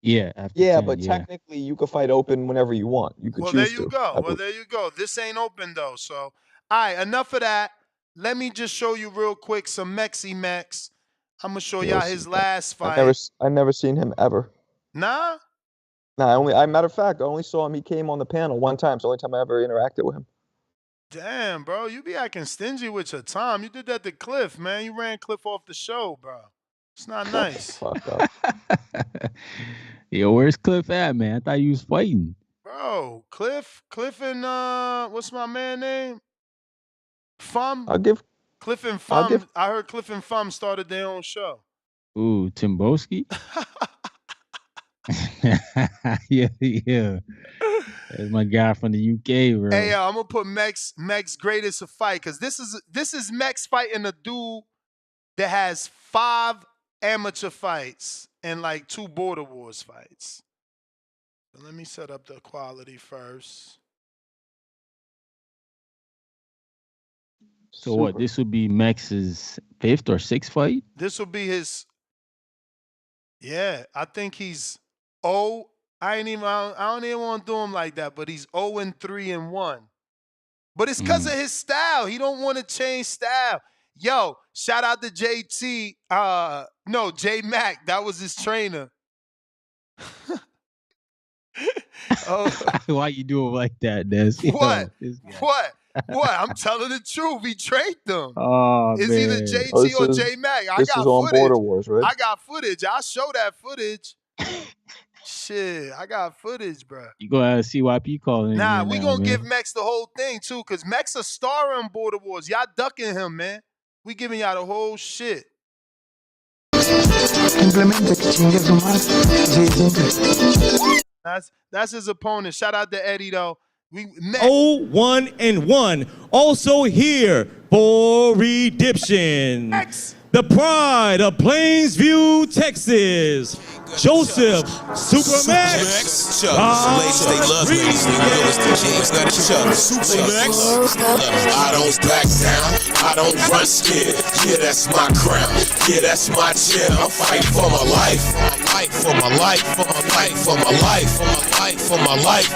Yeah. After 10, but technically you could fight open whenever you want. You could choose to. There you go. This ain't open though. So, all right, enough of that. Let me just show you real quick some Mexi Max. I'm gonna show y'all his last fight. I've never seen him ever. Nah. Nah, matter of fact, I only saw him. He came on the panel one time. It's the only time I ever interacted with him. Damn, bro, you be acting stingy with your time. You did that to Cliff, man. You ran Cliff off the show, bro. It's not nice. Fuck up. Yo, where's Cliff at, man? I thought he was fighting. Bro, Cliff and what's my man name? Fum. Cliff and Fum. I heard Cliff and Fum started their own show. Ooh, Timboski? yeah. That's my guy from the UK, bro. Hey, I'm gonna put Max greatest of fight because this is Max fighting a dude that has 5 amateur fights and like 2 Border Wars fights. So let me set up the quality first. So what? This would be Max's 5th or 6th fight? This will be his. Yeah, I think he's. I don't even want to do him like that, but he's 0-3-1. But it's because of his style. He don't want to change style. Yo, shout out to JT. No, J Mac. That was his trainer. Why you do him like that, Des? What? What? I'm telling the truth. He trained them. Oh, it's man. either JT or J Mac. I got is on footage. Border Wars, right? I got footage. I'll show that footage. Shit, I got footage, bro. You gonna have CYP calling in. Nah, we gonna give Max the whole thing too, cause Max a star on Border Wars. Y'all ducking him, man. We giving y'all the whole shit. That's his opponent. Shout out to Eddie though. 0-1-1. Also here for Redemption. The pride of Plainsview, Texas. Joseph Supermax. Ladies, they love me. Yo, it's the James Gunn Chuck. Supermax. I don't back down. I don't run scared. Yeah, that's my crown. Yeah, that's my chair. I'm fighting for my life. For my life. For my life. For my life. For my life. For my life.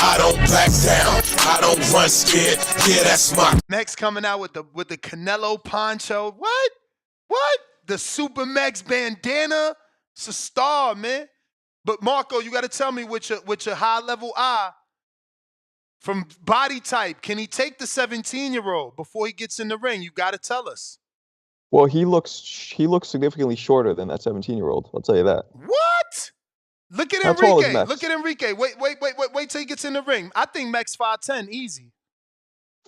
I don't back down. I don't run scared. Yeah, that's my. Mex coming out with the Canelo poncho. What? What? The Supermax bandana. It's a star, man. But Marco, you got to tell me with your high level eye, from body type, can he take the 17-year-old before he gets in the ring? You got to tell us. Well, he looks significantly shorter than that 17-year-old. I'll tell you that. What? Look at How tall is Enrique. Mex? Look at Enrique. Wait till he gets in the ring. I think Mex 5'10", easy.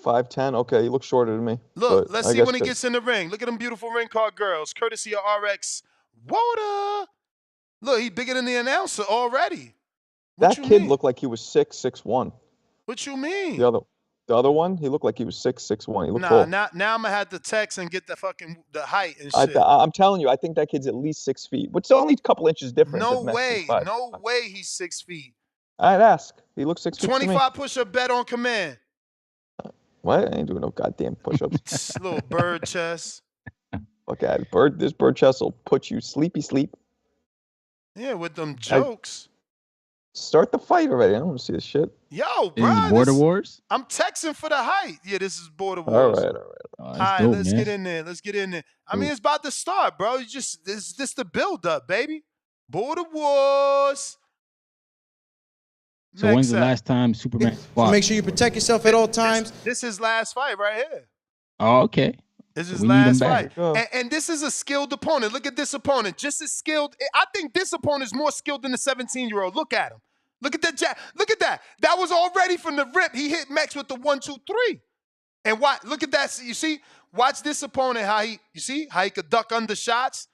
5'10". Okay, he looks shorter than me. Look, let's see when he gets in the ring. Look at them beautiful ring card girls, courtesy of RX Water. Look, he bigger than the announcer already. That kid looked like he was 6'1". What you mean? The other one, he looked like he was 6'1". He looked tall. Now I'm gonna have to text and get the height and shit. I'm telling you, I think that kid's at least 6 feet. But it's only a couple inches difference. No way he's 6 feet. I'd ask. He looks 6 feet. 25 push-up bet on command. What? I ain't doing no goddamn push-ups. Little bird chest. Fuck out. This bird chest will put you sleepy sleep. Yeah, with them jokes. Start the fight already. I don't want to see this shit. Yo, bro. Is Border Wars? I'm texting for the height. Yeah, this is Border Wars. All right. All right, let's get in there. I mean, it's about to start, bro. This the build-up, baby. Border Wars. So when's the last time Superman fought? Make sure you protect yourself at all times. This is his last fight right here. Oh, okay. This is his last fight. And this is a skilled opponent. Look at this opponent. Just as skilled. I think this opponent is more skilled than the 17-year-old. Look at him. Look at that jab. Look at that. That was already from the rip. He hit Mex with the 1, 2, 3. And look at that. You see? Watch this opponent, how he could duck under shots.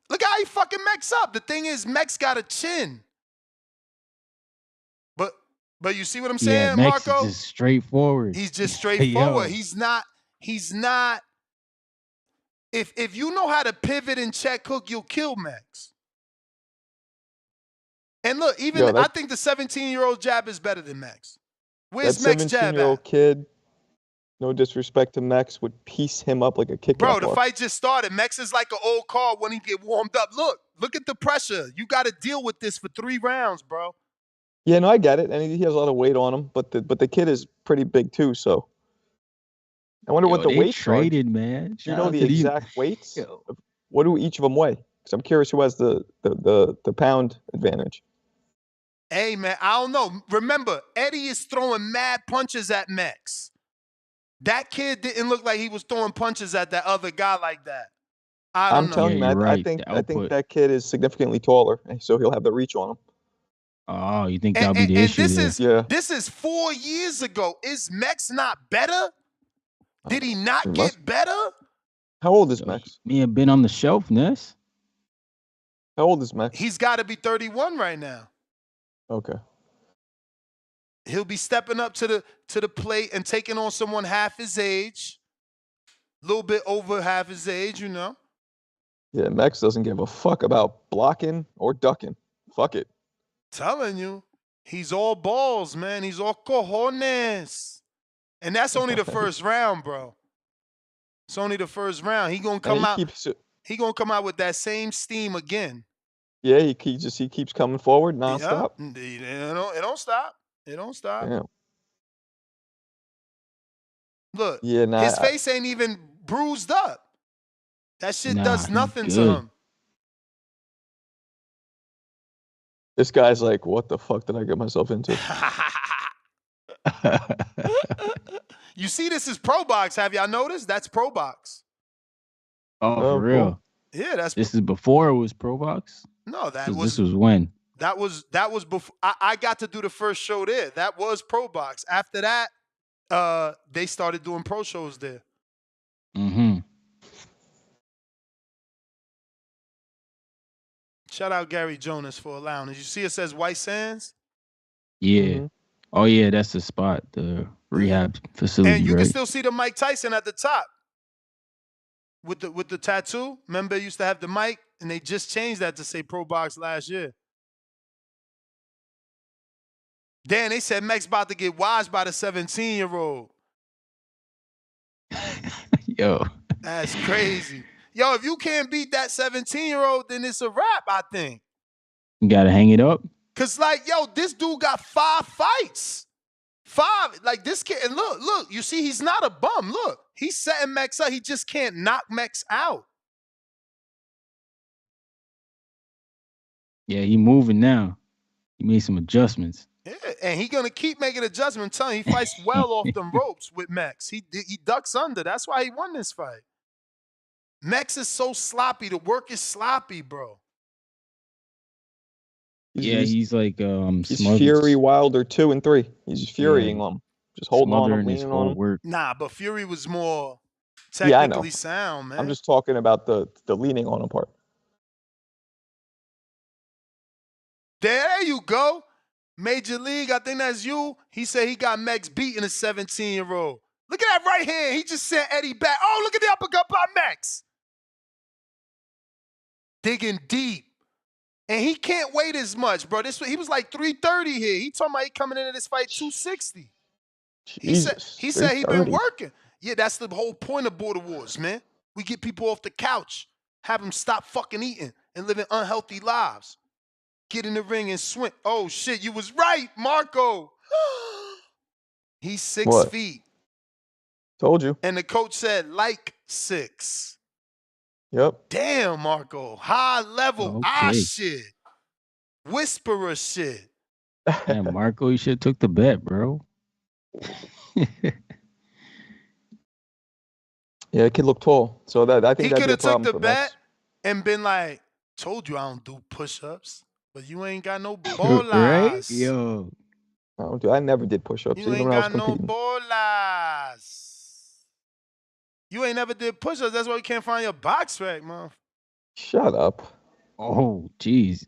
Look how he fucking Mex up. The thing is, Mex got a chin. But you see what I'm saying, Mex Marco? is just straightforward. He's just straightforward. He's not. If you know how to pivot and check hook, you'll kill Mex. And look, I think the 17-year-old jab is better than Mex. Where's Mex jab 17-year-old kid, no disrespect to Mex, would piece him up like a kickback. Bro, the fight just started. Mex is like an old car when he get warmed up. Look at the pressure. You got to deal with this for 3 rounds, bro. Yeah, no, I get it. And he has a lot of weight on him, but the kid is pretty big too, so. I wonder what the weight traded, man. Do you know the exact weights? What do each of them weigh? Because I'm curious who has the pound advantage. Hey, man, I don't know. Remember, Eddie is throwing mad punches at Mex. That kid didn't look like he was throwing punches at that other guy like that. I'm telling you, man, I think that kid is significantly taller, so he'll have the reach on him. Oh, you think that'll be the issue? This is 4 years ago. Is Mex not better? Did he not get better? How old is Mex? Me have been on the shelf, Ness. How old is Mex? He's got to be 31 right now. Okay. He'll be stepping up to the plate and taking on someone half his age, a little bit over half his age, you know. Yeah, Mex doesn't give a fuck about blocking or ducking. Fuck it. Telling you, he's all balls, man. He's all cojones. And that's only the first round, bro. It's only the first round. He gonna come out. He gonna come out with that same steam again. Yeah, he keeps coming forward nonstop. Yeah. It don't stop. It don't stop. Yeah. Look, his face ain't even bruised up. That shit does nothing to him. This guy's like, what the fuck did I get myself into? You see, this is Pro Box. Have y'all noticed? That's Pro Box. Oh, for real? Cool. Yeah, This is before it was Pro Box? No, This was when? That was before. I got to do the first show there. That was Pro Box. After that, they started doing pro shows there. Mm-hmm. Shout out Gary Jonas for allowing us. You see it says White Sands? Yeah. Mm-hmm. Oh, yeah, that's the spot, the rehab facility, And you right? can still see the Mike Tyson at the top. with the tattoo. Remember, it used to have the mic, and they just changed that to say Pro Box last year. Then they said Mex about to get watched by the 17-year-old. Yo. That's crazy. Yo, if you can't beat that 17-year-old, then it's a wrap, I think. You gotta hang it up. Cause like, yo, this dude got 5 fights. 5. Like this kid, and look, you see, he's not a bum. Look, he's setting Mex up. He just can't knock Mex out. Yeah, he moving now. He made some adjustments. Yeah, and he gonna keep making adjustments. I'm telling you, he fights well off them ropes with Mex. He ducks under. That's why he won this fight. Mex is so sloppy. The work is sloppy, bro. He's like he's Fury Wilder 2 and 3. He's furying them, just holding on him, leaning on him. Work. Nah, but Fury was more technically sound, man. I'm just talking about the leaning on him part. There you go. Major League, I think that's you. He said he got Mex beating a 17-year-old. Look at that right hand. He just sent Eddie back. Oh, look at the uppercut by Mex. Digging deep. And he can't weight as much, bro. He was like 330 here. He talking about he coming into this fight 260. Jesus, he said he been working. Yeah, that's the whole point of Border Wars, man. We get people off the couch, have them stop fucking eating and living unhealthy lives. Get in the ring and swing. Oh, shit, you was right, Marco. He's 6 feet. Told you. And the coach said, like 6. Yep. Damn, Marco. High level. Shit. Whisperer shit. Yeah, Marco, you should have took the bet, bro. Yeah, the kid looked tall. So I think he that'd could be a have took problem the for bet Mex. and been like, told you I don't do push-ups, but you ain't got no bolas. Right? Yo. I never did push-ups. You ain't got no bolas. You ain't never did push-ups. That's why you can't find your box rack, man. Shut up. Oh, jeez.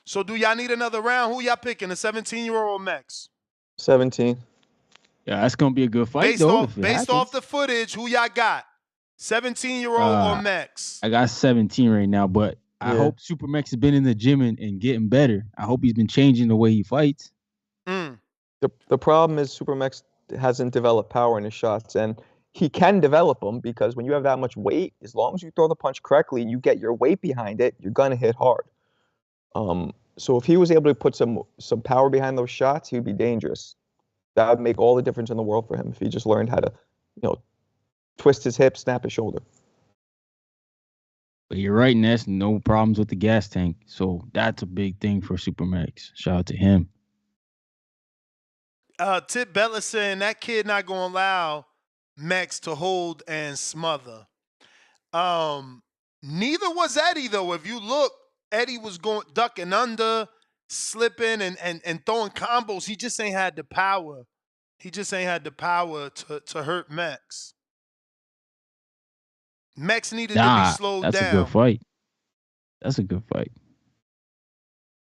So do y'all need another round? Who y'all picking, the 17-year-old Mex? 17. Yeah, that's going to be a good fight, Based off the footage, who y'all got? 17-year-old or Mex? I got 17 right now, but I hope Super Mex has been in the gym and getting better. I hope he's been changing the way he fights. The problem is Super Mex hasn't developed power in his shots, and he can develop them because when you have that much weight, as long as you throw the punch correctly and you get your weight behind it, you're going to hit hard. So if he was able to put some power behind those shots, he would be dangerous. That would make all the difference in the world for him if he just learned how to, twist his hip, snap his shoulder. But you're right, Ness. No problems with the gas tank. So that's a big thing for Super Mex. Shout out to him. Tip Bella saying that kid not going to allow Mex to hold and smother. Neither was Eddie, though. If you look, Eddie was ducking under, slipping, and throwing combos. He just ain't had the power. He just ain't had the power to hurt Mex. Mex needed to be slowed down. That's a good fight. That's a good fight.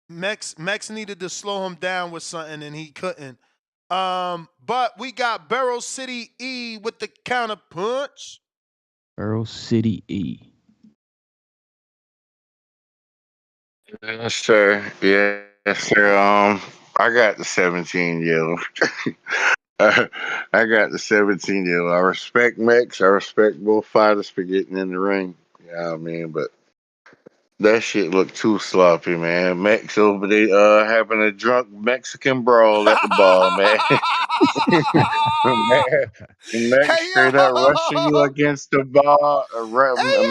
Mex needed to slow him down with something, and he couldn't. But we got Barrow City E with the counter punch. Barrow City E. Yes, sir. Yes, sir. I got the 17-year-old. I got the 17-year-old. I respect Mex. I respect both fighters for getting in the ring. Yeah, I mean, but that shit looked too sloppy, man. Mex over there having a drunk Mexican brawl at the bar, man. Mex straight up rushing you against the bar.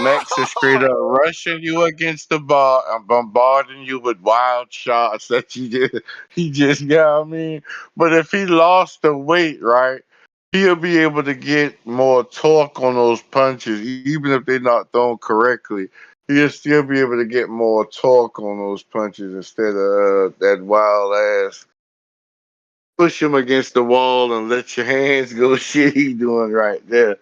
Mex is straight up rushing you against the bar and bombarding you with wild shots that he just got. I mean, but if he lost the weight, right, he'll be able to get more torque on those punches, even if they're not thrown correctly. He'll still be able to get more torque on those punches instead of that wild ass push him against the wall and let your hands go shit he doing right there.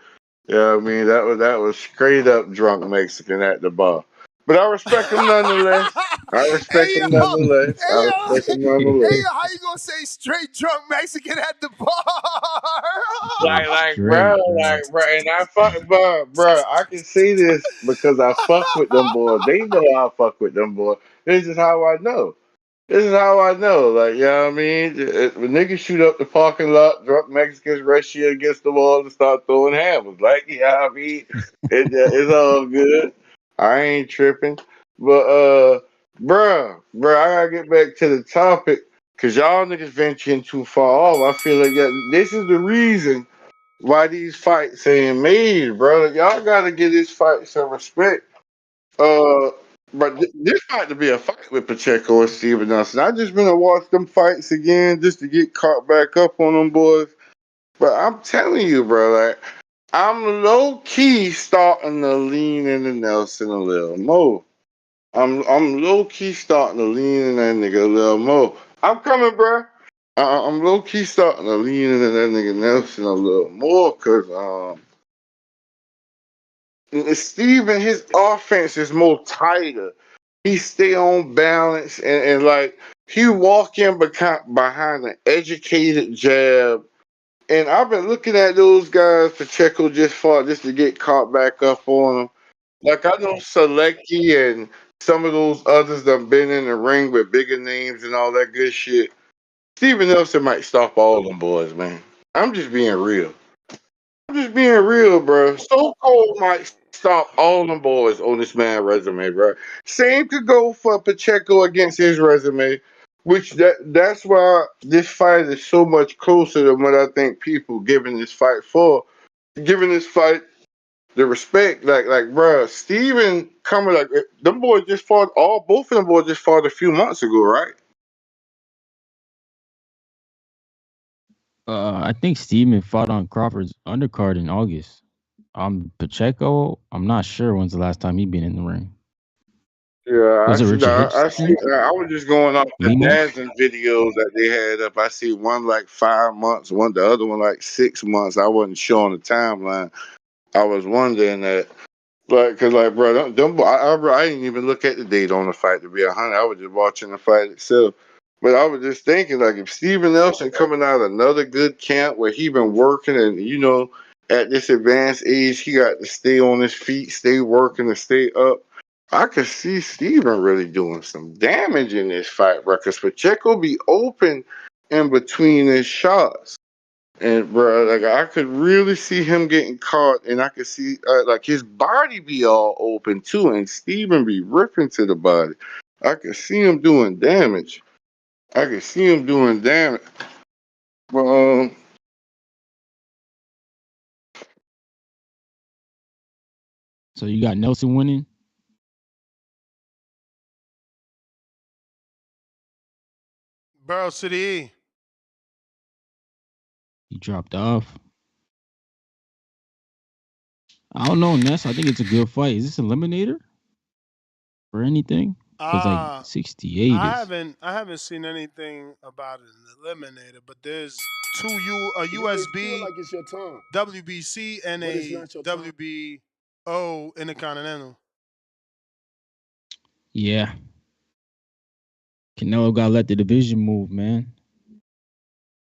Yeah, I mean that was straight up drunk Mexican at the bar. But I respect him nonetheless. I respect him nonetheless. I respect him nonetheless. How you gonna say straight drunk Mexican at the bar? Like, Straight, bro. and I fuck, bro. I can say this because I fuck with them boys. They know I fuck with them boys. This is how I know. This is how I know. Like, you know what I mean? When niggas shoot up the parking lot, drunk Mexicans rush you against the wall and start throwing hammers. Like, you know what I mean? It's all good. I ain't tripping. But, bruh, I gotta get back to the topic because y'all niggas venturing too far off. I feel like this is the reason why these fights ain't made, bro. Y'all gotta give this fight some respect. Uh, but this fight to be a fight with Pacheco and Steven Nelson. I just been to watch them fights again just to get caught back up on them boys. But I'm telling you, bro, like I'm low key starting to lean into Nelson a little more. I'm low key starting to lean in that nigga a little more. I'm coming, bro. I'm low key starting to lean into that nigga Nelson a little more because Steven, his offense is more tighter. He stay on balance and like he walk in behind an educated jab. And I've been looking at those guys Pacheco just fought just to get caught back up on him. Like I know Selecki and some of those others that been in the ring with bigger names and all that good shit. Steven Nelson might stop all them boys, man. I'm just being real. I'm just being real, bro. So Cold might stop all them boys on this man resume, bro. Same could go for Pacheco against his resume, which that's why this fight is so much closer than what I think people giving this fight for. Giving this fight the respect, bro. Steven coming like them boys just fought. Both of them boys just fought a few months ago, right? I think Steven fought on Crawford's undercard in August. Pacheco, I'm not sure when's the last time he been in the ring. Yeah, Was it Richard I see. Hitchens? I was just going off the Lemos? dancing videos that they had up. I see one like 5 months, the other one like 6 months. I wasn't sure on the timeline. I was wondering that, cause bro, I didn't even look at the date on the fight to be 100. I was just watching the fight itself. But I was just thinking, like, if Steven Nelson coming out of another good camp where he been working and at this advanced age, he got to stay on his feet, stay working, and stay up. I could see Steven really doing some damage in this fight, bro. Cause Pacheco be open in between his shots. And bro, like I could really see him getting caught, and I could see his body be all open too, and Steven be ripping to the body. I could see him doing damage. I could see him doing damage. But So you got Nelson winning? Burrow City. He dropped off. I don't know, Ness. I think it's a good fight. Is this eliminator for anything? Because like 68 I haven't seen anything about an eliminator, but there's a You may feel USB, like it's your time, WBC, and but it's a not your time. WBO Intercontinental. Yeah. Canelo got to let the division move, man.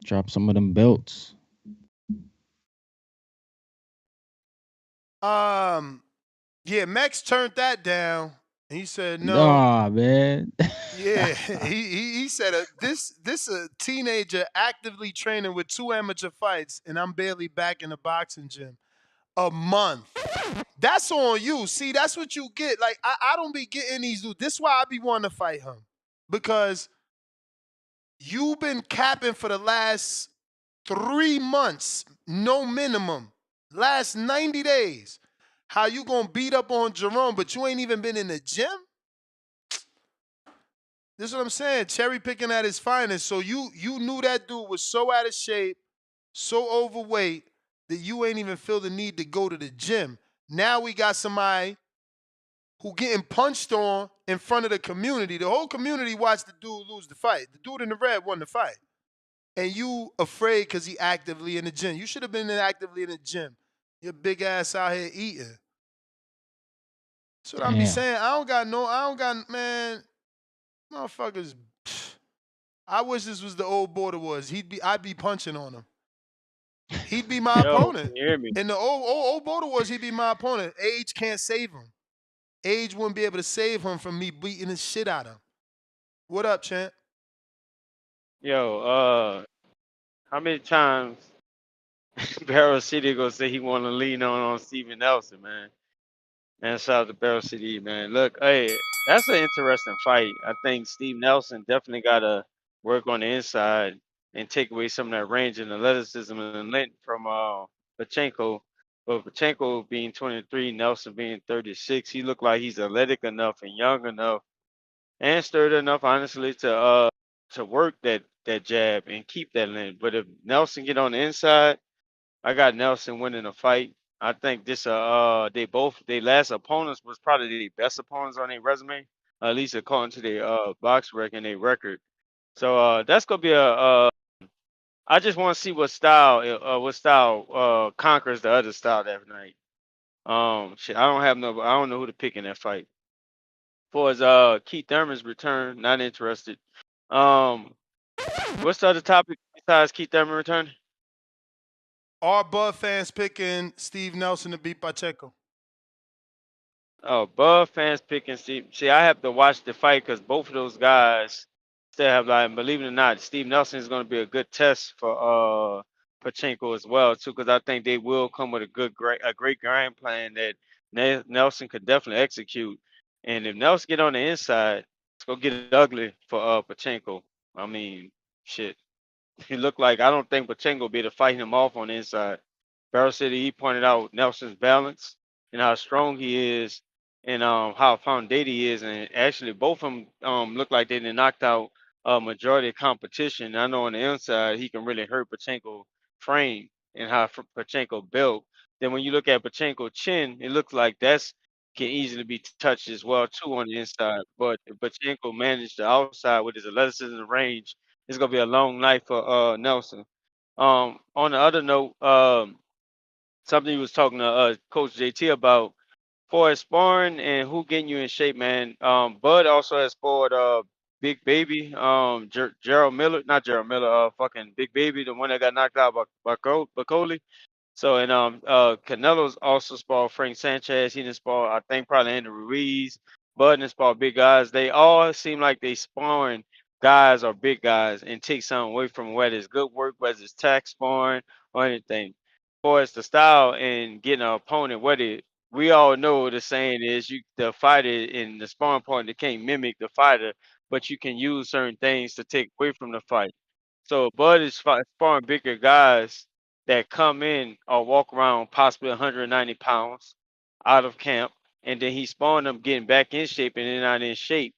Drop some of them belts. Yeah, Max turned that down. He said no. Nah, man. Yeah, he said this a teenager actively training with 2 amateur fights, and I'm barely back in the boxing gym. A month. That's on you. See, that's what you get. Like I don't be getting these dudes. This is why I be wanting to fight him, because you've been capping for the last 3 months, no minimum. Last 90 days. How you gonna beat up on Jerome, but you ain't even been in the gym? This is what I'm saying. Cherry picking at his finest. So you knew that dude was so out of shape, so overweight, that you ain't even feel the need to go to the gym. Now we got somebody who getting punched on in front of the community. The whole community watched the dude lose the fight. The dude in the red won the fight. And you afraid because he actively in the gym. You should have been actively in the gym. Your big ass out here eating. That's what I'm be saying. Man, Motherfuckers. I wish this was the old Border Wars. I'd be punching on him. He'd be my Yo, opponent. can you hear me? In the old Border Wars, he'd be my opponent. Age can't save him. Age wouldn't be able to save him from me beating the shit out of him. What up, champ? Yo, how many times Barrel City gonna say he want to lean on Steven Nelson, man? And shout out to Barrel City, man. Look, hey, that's an interesting fight. I think Steve Nelson definitely gotta work on the inside and take away some of that range and athleticism and length from Pacheco. But Pacheco being 23, Nelson being 36, he looked like he's athletic enough and young enough and sturdy enough, honestly, to work that jab and keep that length. But if Nelson get on the inside, I got Nelson winning a fight. I think this they last opponents was probably the best opponents on their resume, at least according to their box record and their record. So that's gonna be a I just want to see what style conquers the other style that night. Shit, I don't know who to pick in that fight. For as Keith Thurman's return, not interested. Um, what's the other topic besides Keith Thurman return? Are Bud fans picking Steve Nelson to beat Pacheco? Oh, Bud fans picking Steve. See, I have to watch the fight because both of those guys still have like, believe it or not, Steve Nelson is going to be a good test for Pachenko as well too, because I think they will come with a great game plan that Nelson could definitely execute. And if Nelson get on the inside, it's gonna get ugly for Pachenko. I mean, shit. He looked like I don't think Pachenko will be able to fight him off on the inside. Barrow City, he pointed out Nelson's balance and how strong he is and how founded he is. And actually, both of them look like they done knocked out a majority of competition. I know on the inside, he can really hurt Pachenko frame and how Pachenko built. Then when you look at Pachenko chin, it looks like that's can easily be touched as well too on the inside. But if Pachenko managed the outside with his athleticism and range, it's gonna be a long night for Nelson. On the other note, something he was talking to Coach JT about for his sparring and who getting you in shape, man. Bud also has sparred Big Baby, Gerald Miller, not Gerald Miller, fucking Big Baby, the one that got knocked out by Bacoli. So and Canelo's also sparred Frank Sanchez. He didn't spar, I think, probably Andy Ruiz. Bud didn't spar big guys. They all seem like they sparring guys or big guys and take something away from whether it's good work, whether it's tax sparring or anything. For as the style and getting an opponent, we all know the saying is the fighter in the sparring partner can't mimic the fighter, but you can use certain things to take away from the fight. So Bud is sparring bigger guys that come in or walk around possibly 190 pounds out of camp, and then he's sparring them getting back in shape and they're not in shape.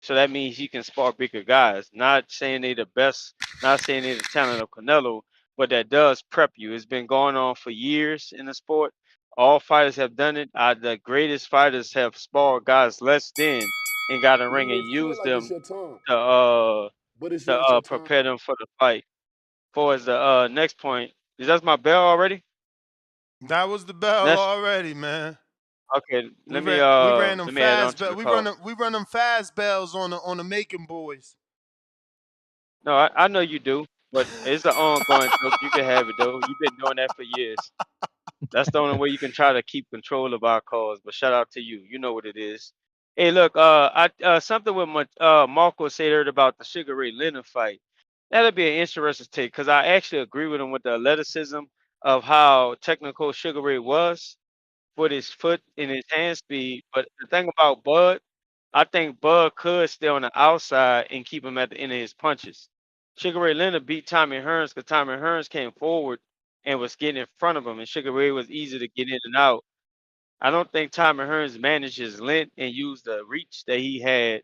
So that means he can spar bigger guys. Not saying they the best, not saying they the talent of Canelo, but that does prep you. It's been going on for years in the sport. All fighters have done it. The greatest fighters have sparred guys less than and got in the It ring and may feel used like it's them your time, to but it's not your time. prepare them for the fight. For as the next point, is that my bell already? That was the bell That's already, man. okay. We ran them Let me add on fast to bell. the call. We run them fast bells on the making boys. No, I know you do, but it's an ongoing joke. You can have it though. You've been doing that for years. That's the only way you can try to keep control of our calls. But shout out to you. You know what it is. Hey, look, something with Marco said earlier about the Sugar Ray Leonard fight. That'll be an interesting take because I actually agree with him with the athleticism of how technical Sugar Ray was with his foot and his hand speed. But the thing about Bud, I think Bud could stay on the outside and keep him at the end of his punches. Sugar Ray Leonard beat Tommy Hearns because Tommy Hearns came forward and was getting in front of him, and Sugar Ray was easy to get in and out. I don't think Tommy Hearns managed his length and used the reach that he had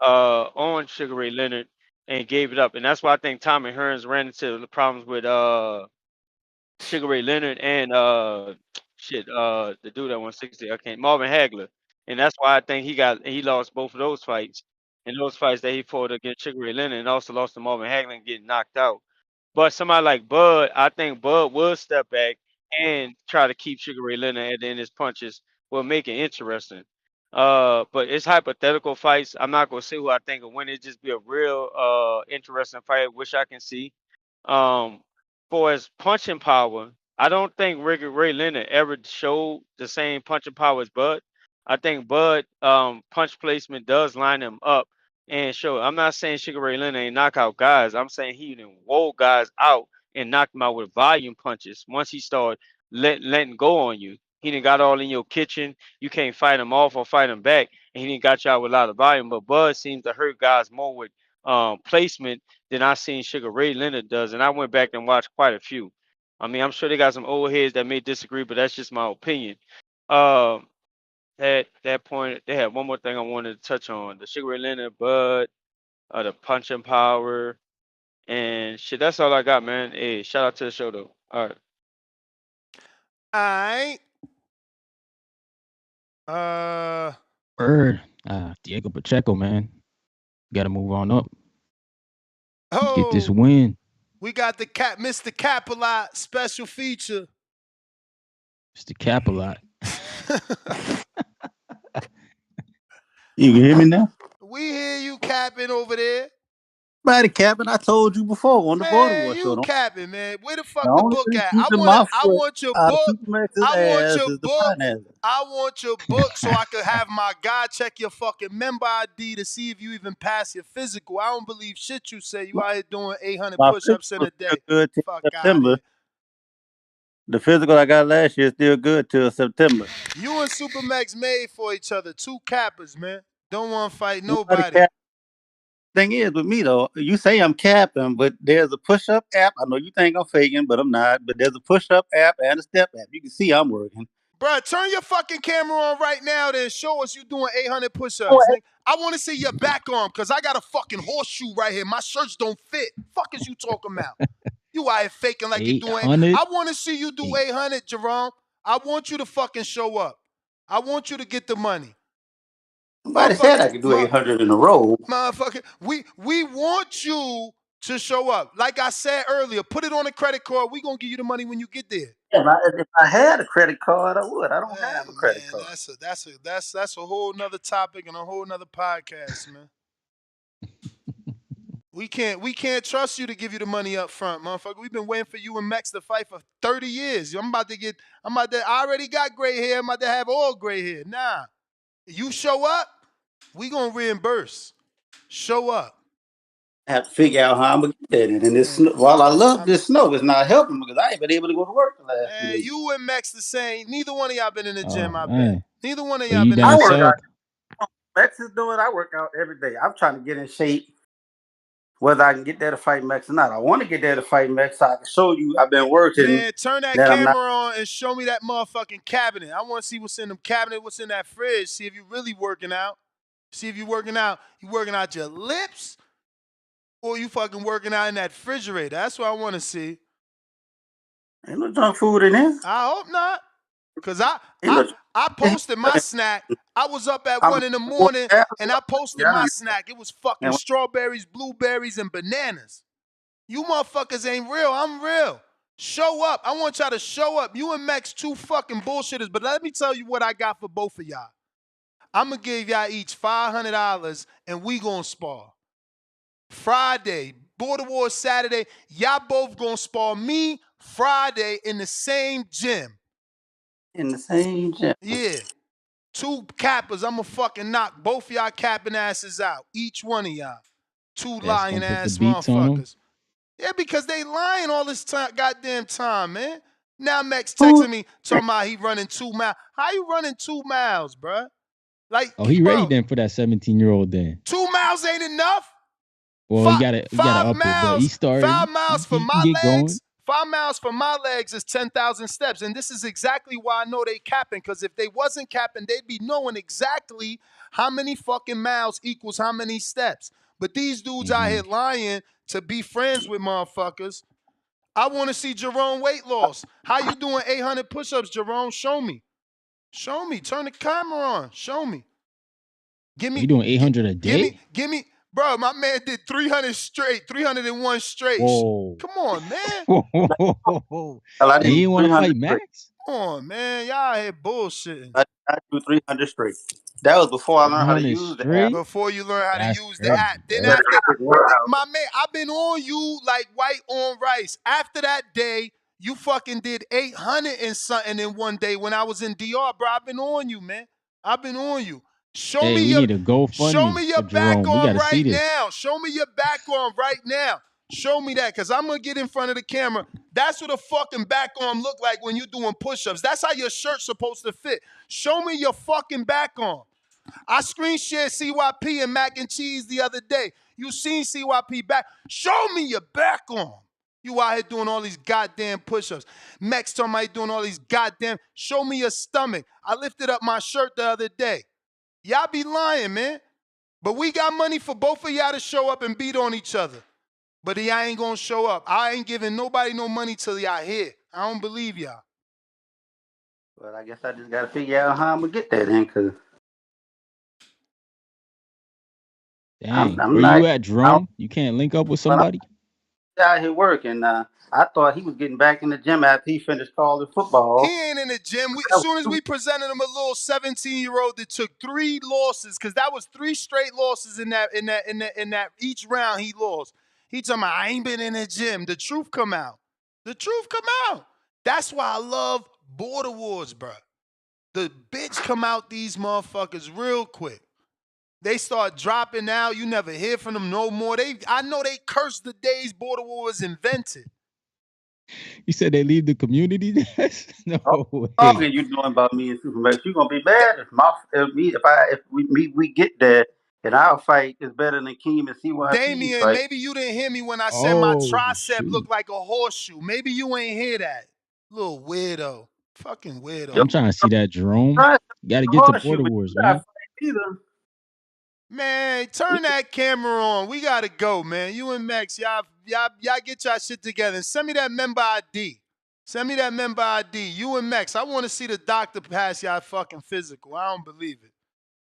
on Sugar Ray Leonard and gave it up. And that's why I think Tommy Hearns ran into the problems with Sugar Ray Leonard and the dude at 160, I can't Marvin Hagler. And that's why I think he lost both of those fights. And those fights that he fought against Sugar Ray Leonard and also lost to Marvin Hagler and getting knocked out. But somebody like Bud, I think Bud will step back and try to keep Sugar Ray Leonard at the end of his punches will make it interesting. But it's hypothetical fights. I'm not gonna say who I think will win. It just be a real interesting fight, which I can see. Um, for his punching power, I don't think Ray Leonard ever showed the same punching power as Bud. I think Bud punch placement does line him up and show. I'm not saying Sugar Ray Leonard ain't knock out guys. I'm saying he done wore guys out and knocked them out with volume punches. Once he started letting go on you, he done got all in your kitchen. You can't fight him off or fight him back, and he didn't got you out with a lot of volume. But Bud seems to hurt guys more with placement than I seen Sugar Ray Leonard does, and I went back and watched quite a few. I mean, I'm sure they got some old heads that may disagree, but that's just my opinion. Um, at that point, they had one more thing I wanted to touch on: the Sugar Ray Leonard, Bud, the punching power, and shit. That's all I got, man. Hey, shout out to the show though. All right. All right. Bird. Diego Pacheco, man. Got to move on up. Get this win. We got the Mr. Capalot special feature. Mr. Capalot. You can hear me now? We hear you capping over there. Body capping, I told you before on the Baltimore show. You capping, man. Where the fuck The the only book thing at? keeping my I foot want your out of book. Supermax's I want ass your is the book. pineapple. I want your book so I could have my guy check your fucking member ID to see if you even pass your physical. I don't believe shit you say. You out here doing 800 My push-ups in physical a still day. good till Fuck out September. here. The physical I got last year is still good till September. You and Supermax made for each other. Two cappers, man. Don't want to fight Nobody nobody. Thing is with me though, you say I'm capping, but there's a push-up app. I know you think I'm faking, but I'm not. But there's a push-up app and a step app. You can see I'm working. Bruh, turn your fucking camera on right now then show us you doing 800 push-ups. I want to see your back arm because I got a fucking horseshoe right here. My shirts don't fit. Fuck is you talking about? You out here faking like you're doing 800? I want to see you do 800, Jerome. I want you to fucking show up. I want you to get the money. Somebody said I could do 800 in a row. Motherfucker, we want you to show up. Like I said earlier, put it on a credit card. We gonna give you the money when you get there. If I had a credit card, I would. I don't have a credit card. That's a whole nother topic and a whole nother podcast, man. We can't trust you to give you the money up front, motherfucker. We've been waiting for you and Max to fight for 30 years. I already got gray hair. I'm about to have all gray hair. Nah. You show up, we gonna reimburse. Show up. I have to figure out how I'm gonna get that. And this while I love this snow, it's not helping because I ain't been able to go to work the last few days. You and Max the same. Neither one of y'all been in the gym, I man. bet. Neither one of So y'all you been down in the gym. south? Max is doing. I work out every day. I'm trying to get in shape. Whether I can get there to fight Max or not, I want to get there to fight Max so I can show you I've been working. Man, turn that camera on and show me that motherfucking cabinet. I want to see what's in the cabinet, what's in that fridge. See if you really working out. See if you working out. You working out your lips, or you fucking working out in that refrigerator. That's what I want to see. Ain't no junk food in there. I hope not. Cause I posted my snack. I was up at 1 a.m. and I posted my snack. It was fucking strawberries, blueberries, and bananas. You motherfuckers ain't real. I'm real. Show up. I want y'all to show up. You and Max two fucking bullshitters. But let me tell you what I got for both of y'all. I'm going to give y'all each $500 and we going to spar. Friday, Border Wars Saturday, y'all both going to spar me Friday in the same gym. In the same gym? Yeah. Two cappers. I'm going to fucking knock both of y'all capping asses out. Each one of y'all. Two lying ass motherfuckers. Yeah, because they lying all this time, goddamn time, man. Now Max texting me, talking about he running 2 miles. How you running 2 miles, bruh? Like, he ready then for that 17-year-old then. 2 miles ain't enough. Well, you gotta up it, but he started. 5 miles for my legs. Going. 5 miles for my legs is 10,000 steps, and this is exactly why I know they capping. Because if they wasn't capping, they'd be knowing exactly how many fucking miles equals how many steps. But these dudes out here lying to be friends with motherfuckers. I want to see Jerome weight loss. How you doing 800 push-ups, Jerome? Show me. Show me. Turn the camera on. Show me. Give me. You doing 800 a day? Give me. Bro, my man did 300 straight, 301 straight. Whoa. Come on, man. And you want to fight Max? Come on, man. Y'all here bullshitting. I do 300 straight. That was before I learned how to 800 use the app. straight? Before you learn how to That's use the crazy, app. Then bro. But after, it didn't work out. my man, I've been on you like white on rice. After that day, you fucking did 800 and something in one day when I was in DR, bro. I've been on you, man. I've been on you. Show Hey, me we your need a GoFundMe for back Jerome. We got arm to see right this. now. Show me your back arm right now. Show me that, because I'm going to get in front of the camera. That's what a fucking back arm look like when you're doing push-ups. That's how your shirt's supposed to fit. Show me your fucking back arm. I screen shared CYP and mac and cheese the other day. You seen CYP back. Show me your back arm. You out here doing all these goddamn push-ups. Max talking about doing all these goddamn. Show me your stomach. I lifted up my shirt the other day. Y'all be lying, man. But we got money for both of y'all to show up and beat on each other. But y'all ain't gonna show up. I ain't giving nobody no money till y'all here. I don't believe y'all. But I guess I just got to figure out how I'm going to get there then, because Dang. I'm Where not, you at, I don't, Jerome? You can't link up with but I'm somebody? out here working. I thought he was getting back in the gym after he finished college football. He ain't in the gym. As soon as we presented him a little 17-year-old that took 3 losses, because that was 3 straight losses in that each round he lost. He talking about, I ain't been in the gym. The truth come out. The truth come out. That's why I love Border Wars, bro. The bitch come out these motherfuckers real quick. They start dropping out. You never hear from them no more. I know they cursed the days Border War was invented. You said they leave the community? No How long way. are you doing about me and Supermax? You gonna be mad if we get there and our fight is better than Keem and CYP's Damian, fight. maybe you didn't hear me when I said my Oh, tricep shoot. looked like a horseshoe. Maybe you ain't hear that. Little weirdo. Fucking weirdo. I'm trying to see that, Jerome. Right, You got to get to horseshoe, Border but Wars, you got man. fight either. Man, turn that camera on. We gotta go, man. You and Max, y'all get y'all shit together and send me that member ID. Send me that member ID. You and Max, I want to see the doctor pass y'all fucking physical. I don't believe it.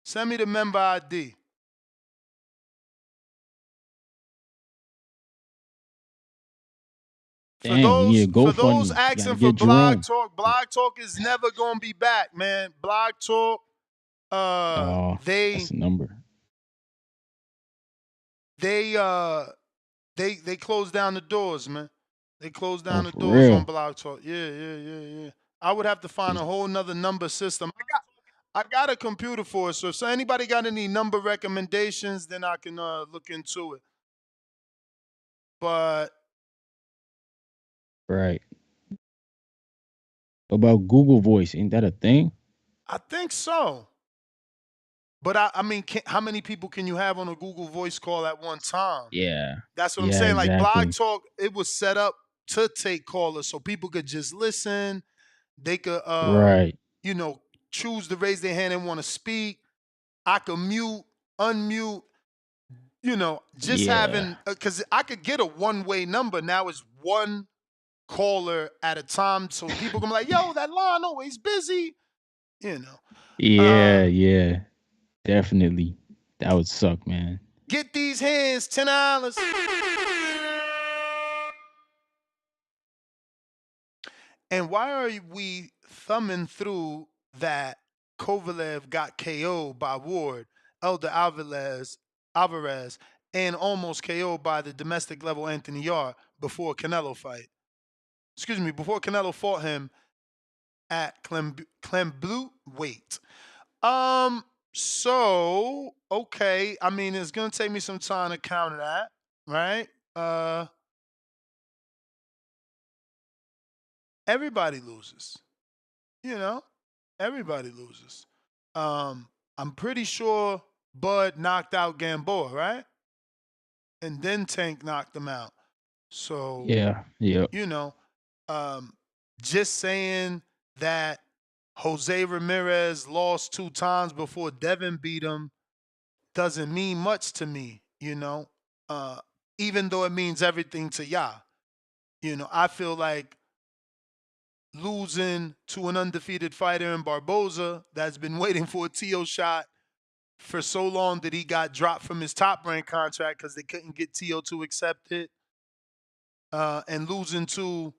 Send me the member ID. Dang, we need a For those GoFundMe. You got to asking for get Blog Jerome. Talk is never gonna be back, man. Blog Talk, Oh, that's they the number. they closed down the doors, man. They closed Oh, down the for doors on real? Blog Talk. Yeah. I would have to find a whole nother number system. I got a computer for it, so anybody got any number recommendations, then I can look into it. But Right. What about Google Voice? Ain't that a thing? I think so. But I mean, how many people can you have on a Google Voice call at one time? Yeah. That's what I'm Yeah, saying. Like Blog exactly. Talk, it was set up to take callers so people could just listen. They could, Right. choose to raise their hand and want to speak. I could mute, unmute, just Yeah. having, because I could get a one-way number. Now it's one caller at a time. So people can be like, yo, that line always busy. Yeah. Definitely. That would suck, man. Get these hands, $10. And why are we thumbing through that Kovalev got KO'd by Ward, Elder Alvarez, and almost KO'd by the domestic level Anthony Yarde before Canelo fight? Excuse me, before Canelo fought him at Clemblue weight. So, okay. I mean, it's going to take me some time to counter that, right? Everybody loses. Everybody loses. I'm pretty sure Bud knocked out Gamboa, right? And then Tank knocked him out. So, Yeah. Yep. Just saying that Jose Ramirez lost 2 times before Devin beat him doesn't mean much to me, even though it means everything to y'all. I feel like losing to an undefeated fighter in Barboza that's been waiting for a TO shot for so long that he got dropped from his Top Rank contract because they couldn't get TO to accept it, and losing to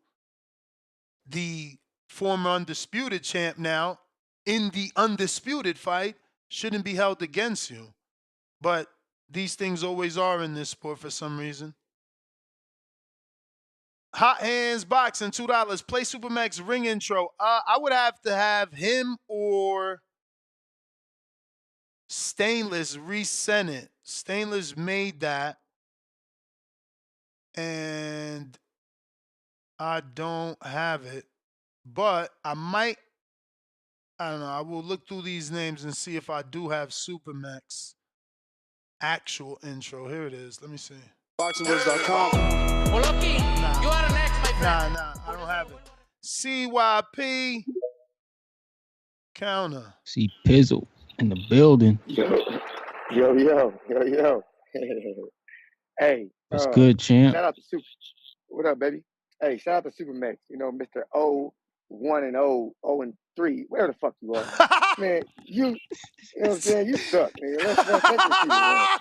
the former undisputed champ now in the undisputed fight shouldn't be held against you. But these things always are in this sport for some reason. Hot Hands Boxing, $2. Play Supermax ring intro. I would have to have him or Stainless resend it. Stainless made that. And I don't have it. But I don't know. I will look through these names and see if I do have Supermax actual intro. Here it is. Let me see. BoxingWiz.com. Nah. You are next, my friend. Nah, I don't have it. CYP counter. See Pizzle in the building. Yo. Hey, What's good, champ? shout out to Super. What up, baby? Hey, shout out to Supermax. You know, Mr. O, 1 and 0, 0 and 3, where the fuck you are. Man, you know what I'm saying? You suck, nigga. Let's just keep it 1.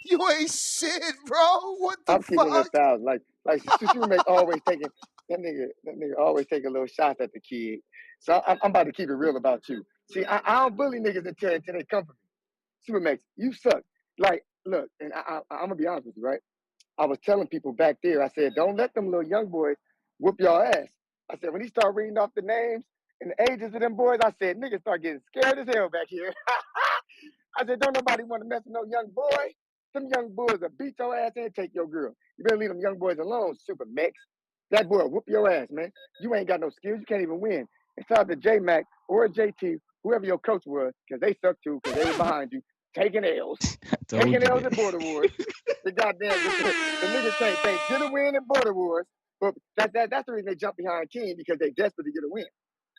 You ain't shit, bro. What the I'm keeping it fuck? 1,000. Like Supermax always taking that nigga always taking little shots at the kid. So I'm about to keep it real about you. See, I don't bully niggas until they come for me. Supermax, you suck. Like, look, and I'm gonna be honest with you, right? I was telling people back there, I said, don't let them little young boys whoop your ass. I said, when he start reading off the names and the ages of them boys, I said, niggas start getting scared as hell back here. I said, don't nobody want to mess with no young boy. Them young boys will beat your ass and take your girl. You better leave them young boys alone, Super Max. That boy will whoop your ass, man. You ain't got no skills. You can't even win. It's time to J-Mac or JT, whoever your coach was, because they suck too, because they were behind you, taking L's. Taking L's at Border Wars. The niggas can't get a win in Border Wars. But that's the reason they jump behind King, because they desperate to get a win.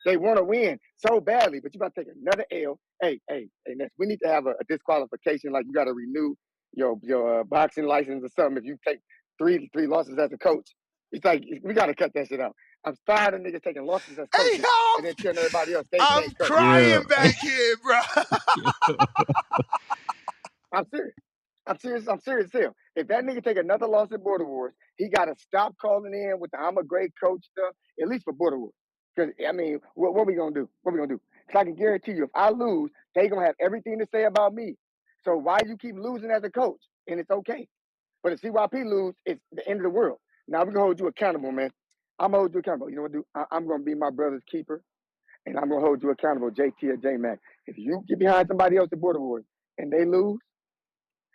They want to win so badly, but you about to take another L. Hey, Ness, we need to have a disqualification. Like, you got to renew your boxing license or something if you take three losses as a coach. It's like, we got to cut that shit out. I'm tired of niggas taking losses as coaches and then telling everybody else they ain't coach. Crying back here, bro. I'm serious as hell. If that nigga take another loss at Border Wars, he got to stop calling in with the I'm a great coach stuff, at least for Border Wars. Because, I mean, what we going to do? Because I can guarantee you, if I lose, they going to have everything to say about me. So why you keep losing as a coach? And it's okay. But if CYP lose, it's the end of the world. Now we're going to hold you accountable, man. I'm going to hold you accountable. You know what I do? I'm going to be my brother's keeper, and I'm going to hold you accountable, JT or J-Mac. If you get behind somebody else at Border Wars and they lose,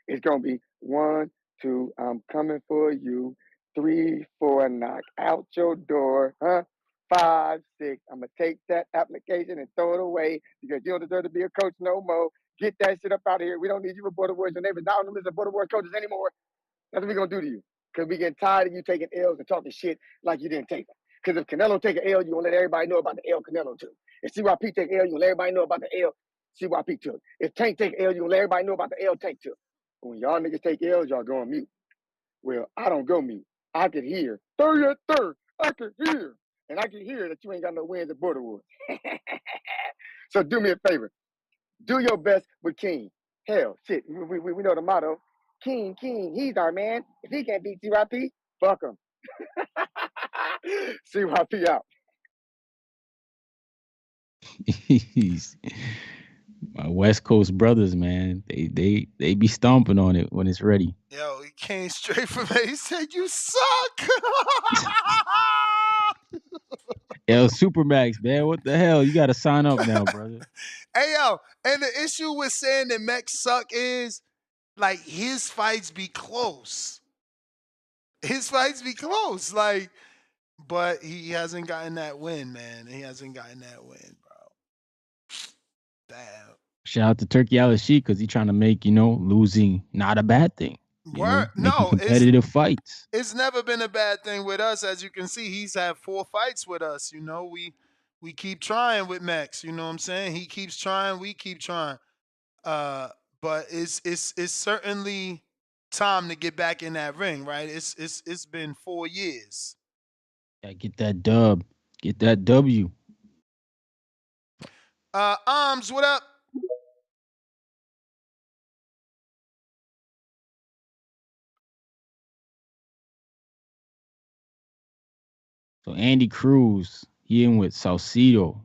it's going to be 1, 2, I'm coming for you. 3, 4, knock out your door. 5, 6, I'm going to take that application and throw it away because you don't deserve to be a coach no more. Get that shit up out of here. We don't need you for Border Wars. Your neighbors not on the list of Border Wars coaches anymore. That's what we're going to do to you, because we getting tired of you taking L's and talking shit like you didn't take them. Because if Canelo take an L, you going to let everybody know about the L Canelo took. If CYP take an L, you going to let everybody know about the L CYP took. If Tank take an L, you going to let everybody know about the L Tank took. When y'all niggas take L's, y'all go on mute. Well, I don't go mute. I can hear. Third. I can hear. And I can hear that you ain't got no wins at Border Wars. So do me a favor. Do your best with King. Hell, shit, we know the motto. King, he's our man. If he can't beat CYP, fuck him. CYP out. My West Coast brothers, man, they be stomping on it when it's ready. Yo, he came straight from me. He said, you suck. Yo, Supermax, man, what the hell? You got to sign up now, brother. Hey, yo, and the issue with saying that Mex suck is, like, his fights be close. Like, but he hasn't gotten that win, man. He hasn't gotten that win, bro. Damn. Shout out to Turkey Al Sheik because he's trying to make, losing not a bad thing. Making competitive fights. It's never been a bad thing with us. As you can see, he's had 4 fights with us. We keep trying with Max. You know what I'm saying? He keeps trying. We keep trying. But it's certainly time to get back in that ring, right? It's been 4 years. Yeah, get that dub. Get that W. Arms, what up? So Andy Cruz, he in with Salcido.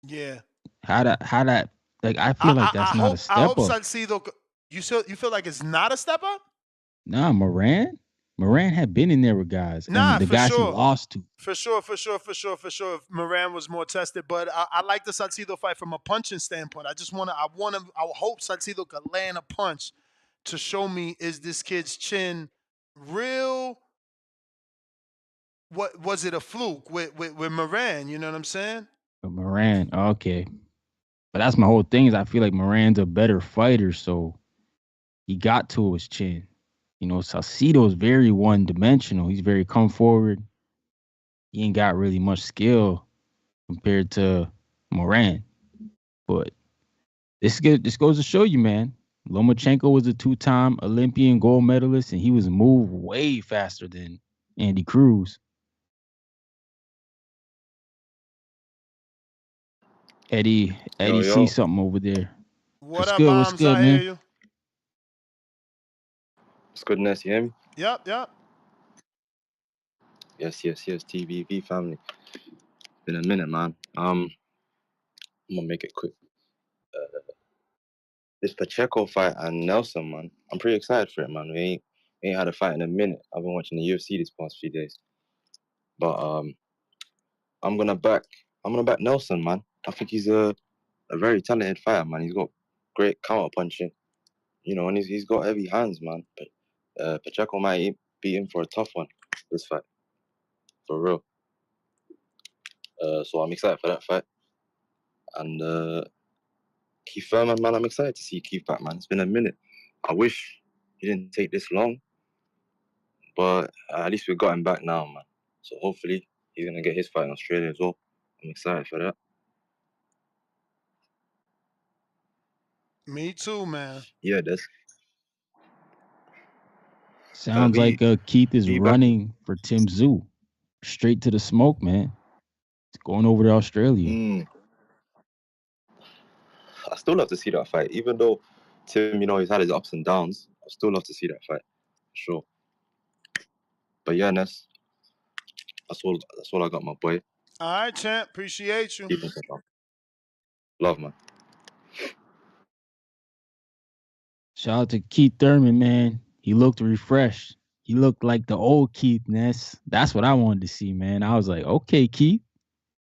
Yeah. How that Like I feel like that's not a I step hope up. Salcido. You feel like it's not a step up? Nah, Moran had been in there with guys, Nah, and the for guys he sure. lost to. For sure. If Moran was more tested, but I like the Salcido fight from a punching standpoint. I hope Salcido could land a punch to show me, is this kid's chin real? What was it, a fluke with Moran? You know what I'm saying? But Moran, okay. But that's my whole thing is I feel like Moran's a better fighter, so he got to his chin. You know, Salcido's very one dimensional. He's very come forward. He ain't got really much skill compared to Moran. But this goes to show you, man. Lomachenko was a 2-time Olympian gold medalist, and he was moved way faster than Andy Cruz. Eddie Yo. sees something over there. What up, Bombs? What's good, I man? hear you. It's good, Ness. You hear me? Yep. Yes. TBV family. Been a minute, man. I'm gonna make it quick. This Pacheco fight and Nelson, man. I'm pretty excited for it, man. We ain't had a fight in a minute. I've been watching the UFC these past few days, but I'm gonna back Nelson, man. I think he's a very talented fighter, man. He's got great counter punching, you know, and he's got heavy hands, man. But Pacheco might be in for a tough one this fight, for real. So I'm excited for that fight. And Keith Thurman, man, I'm excited to see Keith back, man. It's been a minute. I wish he didn't take this long, but at least we got him back now, man. So hopefully he's gonna get his fight in Australia as well. I'm excited for that. Me too, man. Yeah, that's Sounds like Keith is running for Tim Tszyu. Straight to the smoke, man. He's going over to Australia. I still love to see that fight, even though Tim, you know, he's had his ups and downs. I still love to see that fight, for sure. But yeah, Ness, that's all I got, my boy. All right, champ. Appreciate you. Keep in touch, man. Love, man. Shout out to Keith Thurman, man. He looked refreshed. He looked like the old Keith Ness. That's what I wanted to see, man. I was like, okay, Keith,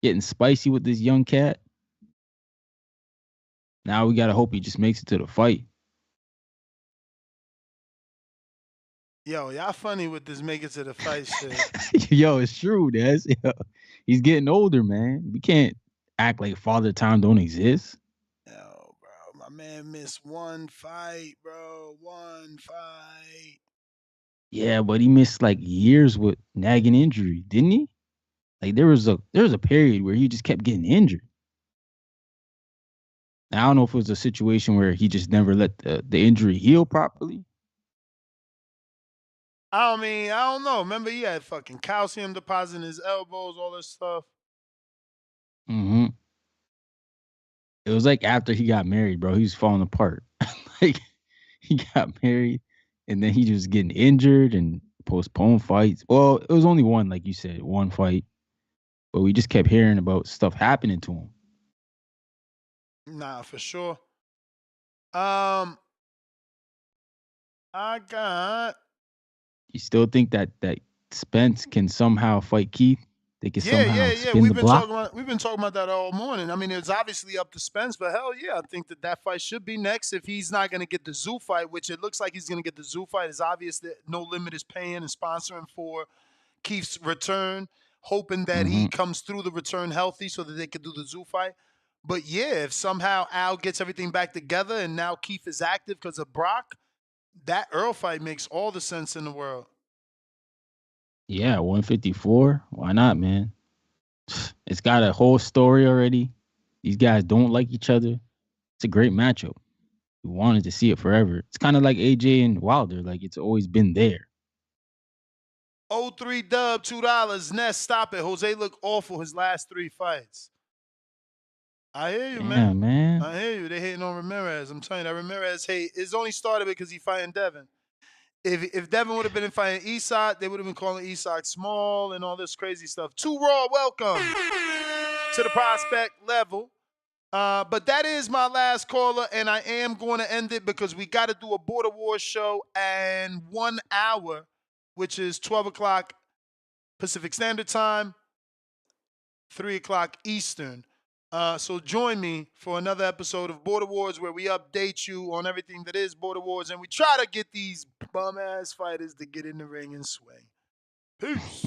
getting spicy with this young cat. Now we gotta hope he just makes it to the fight. Yo, y'all funny with this make it to the fight shit. Yo, it's true, Ness. Yo, he's getting older, man. We can't act like Father Time don't exist. Yo, bro, my man missed one fight, bro. One fight. Yeah, but he missed like years with nagging injury, didn't he? Like there was a period where he just kept getting injured. Now, I don't know if it was a situation where he just never let the injury heal properly. I don't know. Remember, he had fucking calcium deposit in his elbows, all this stuff. Mm-hmm. It was like after he got married, bro. He was falling apart. Like he got married, and then he was getting injured and postponed fights. Well, it was only one, like you said, one fight. But we just kept hearing about stuff happening to him. Nah, for sure. I got. You still think that Spence can somehow fight Keith? They can somehow spin the block? We've been talking about that all morning. I mean, it's obviously up to Spence, but hell yeah, I think that fight should be next. If he's not going to get the Tszyu fight, which it looks like he's going to get the Tszyu fight, it's obvious that No Limit is paying and sponsoring for Keith's return, hoping that he comes through the return healthy so that they could do the Tszyu fight. But yeah, if somehow Al gets everything back together and now Keith is active because of Brock, that Earl fight makes all the sense in the world. Yeah, 154. Why not, man? It's got a whole story already. These guys don't like each other. It's a great matchup. We wanted to see it forever. It's kind of like AJ and Wilder. Like, it's always been there. 03 dub, $2. Ness, stop it. Jose looked awful his last 3 fights. I hear you, man. I hear you. They hating on Ramirez. I'm telling you, that Ramirez hate is only started because he fighting Devin. If Devin would have been fighting Isak, they would have been calling Isak small and all this crazy stuff. Too Raw, welcome to the prospect level. But that is my last caller, and I am going to end it because we got to do a Border Wars show in 1 hour, which is 12 o'clock Pacific Standard Time, 3 o'clock Eastern. So join me for another episode of Border Wars where we update you on everything that is Border Wars, and we try to get these bum-ass fighters to get in the ring and swing. Peace.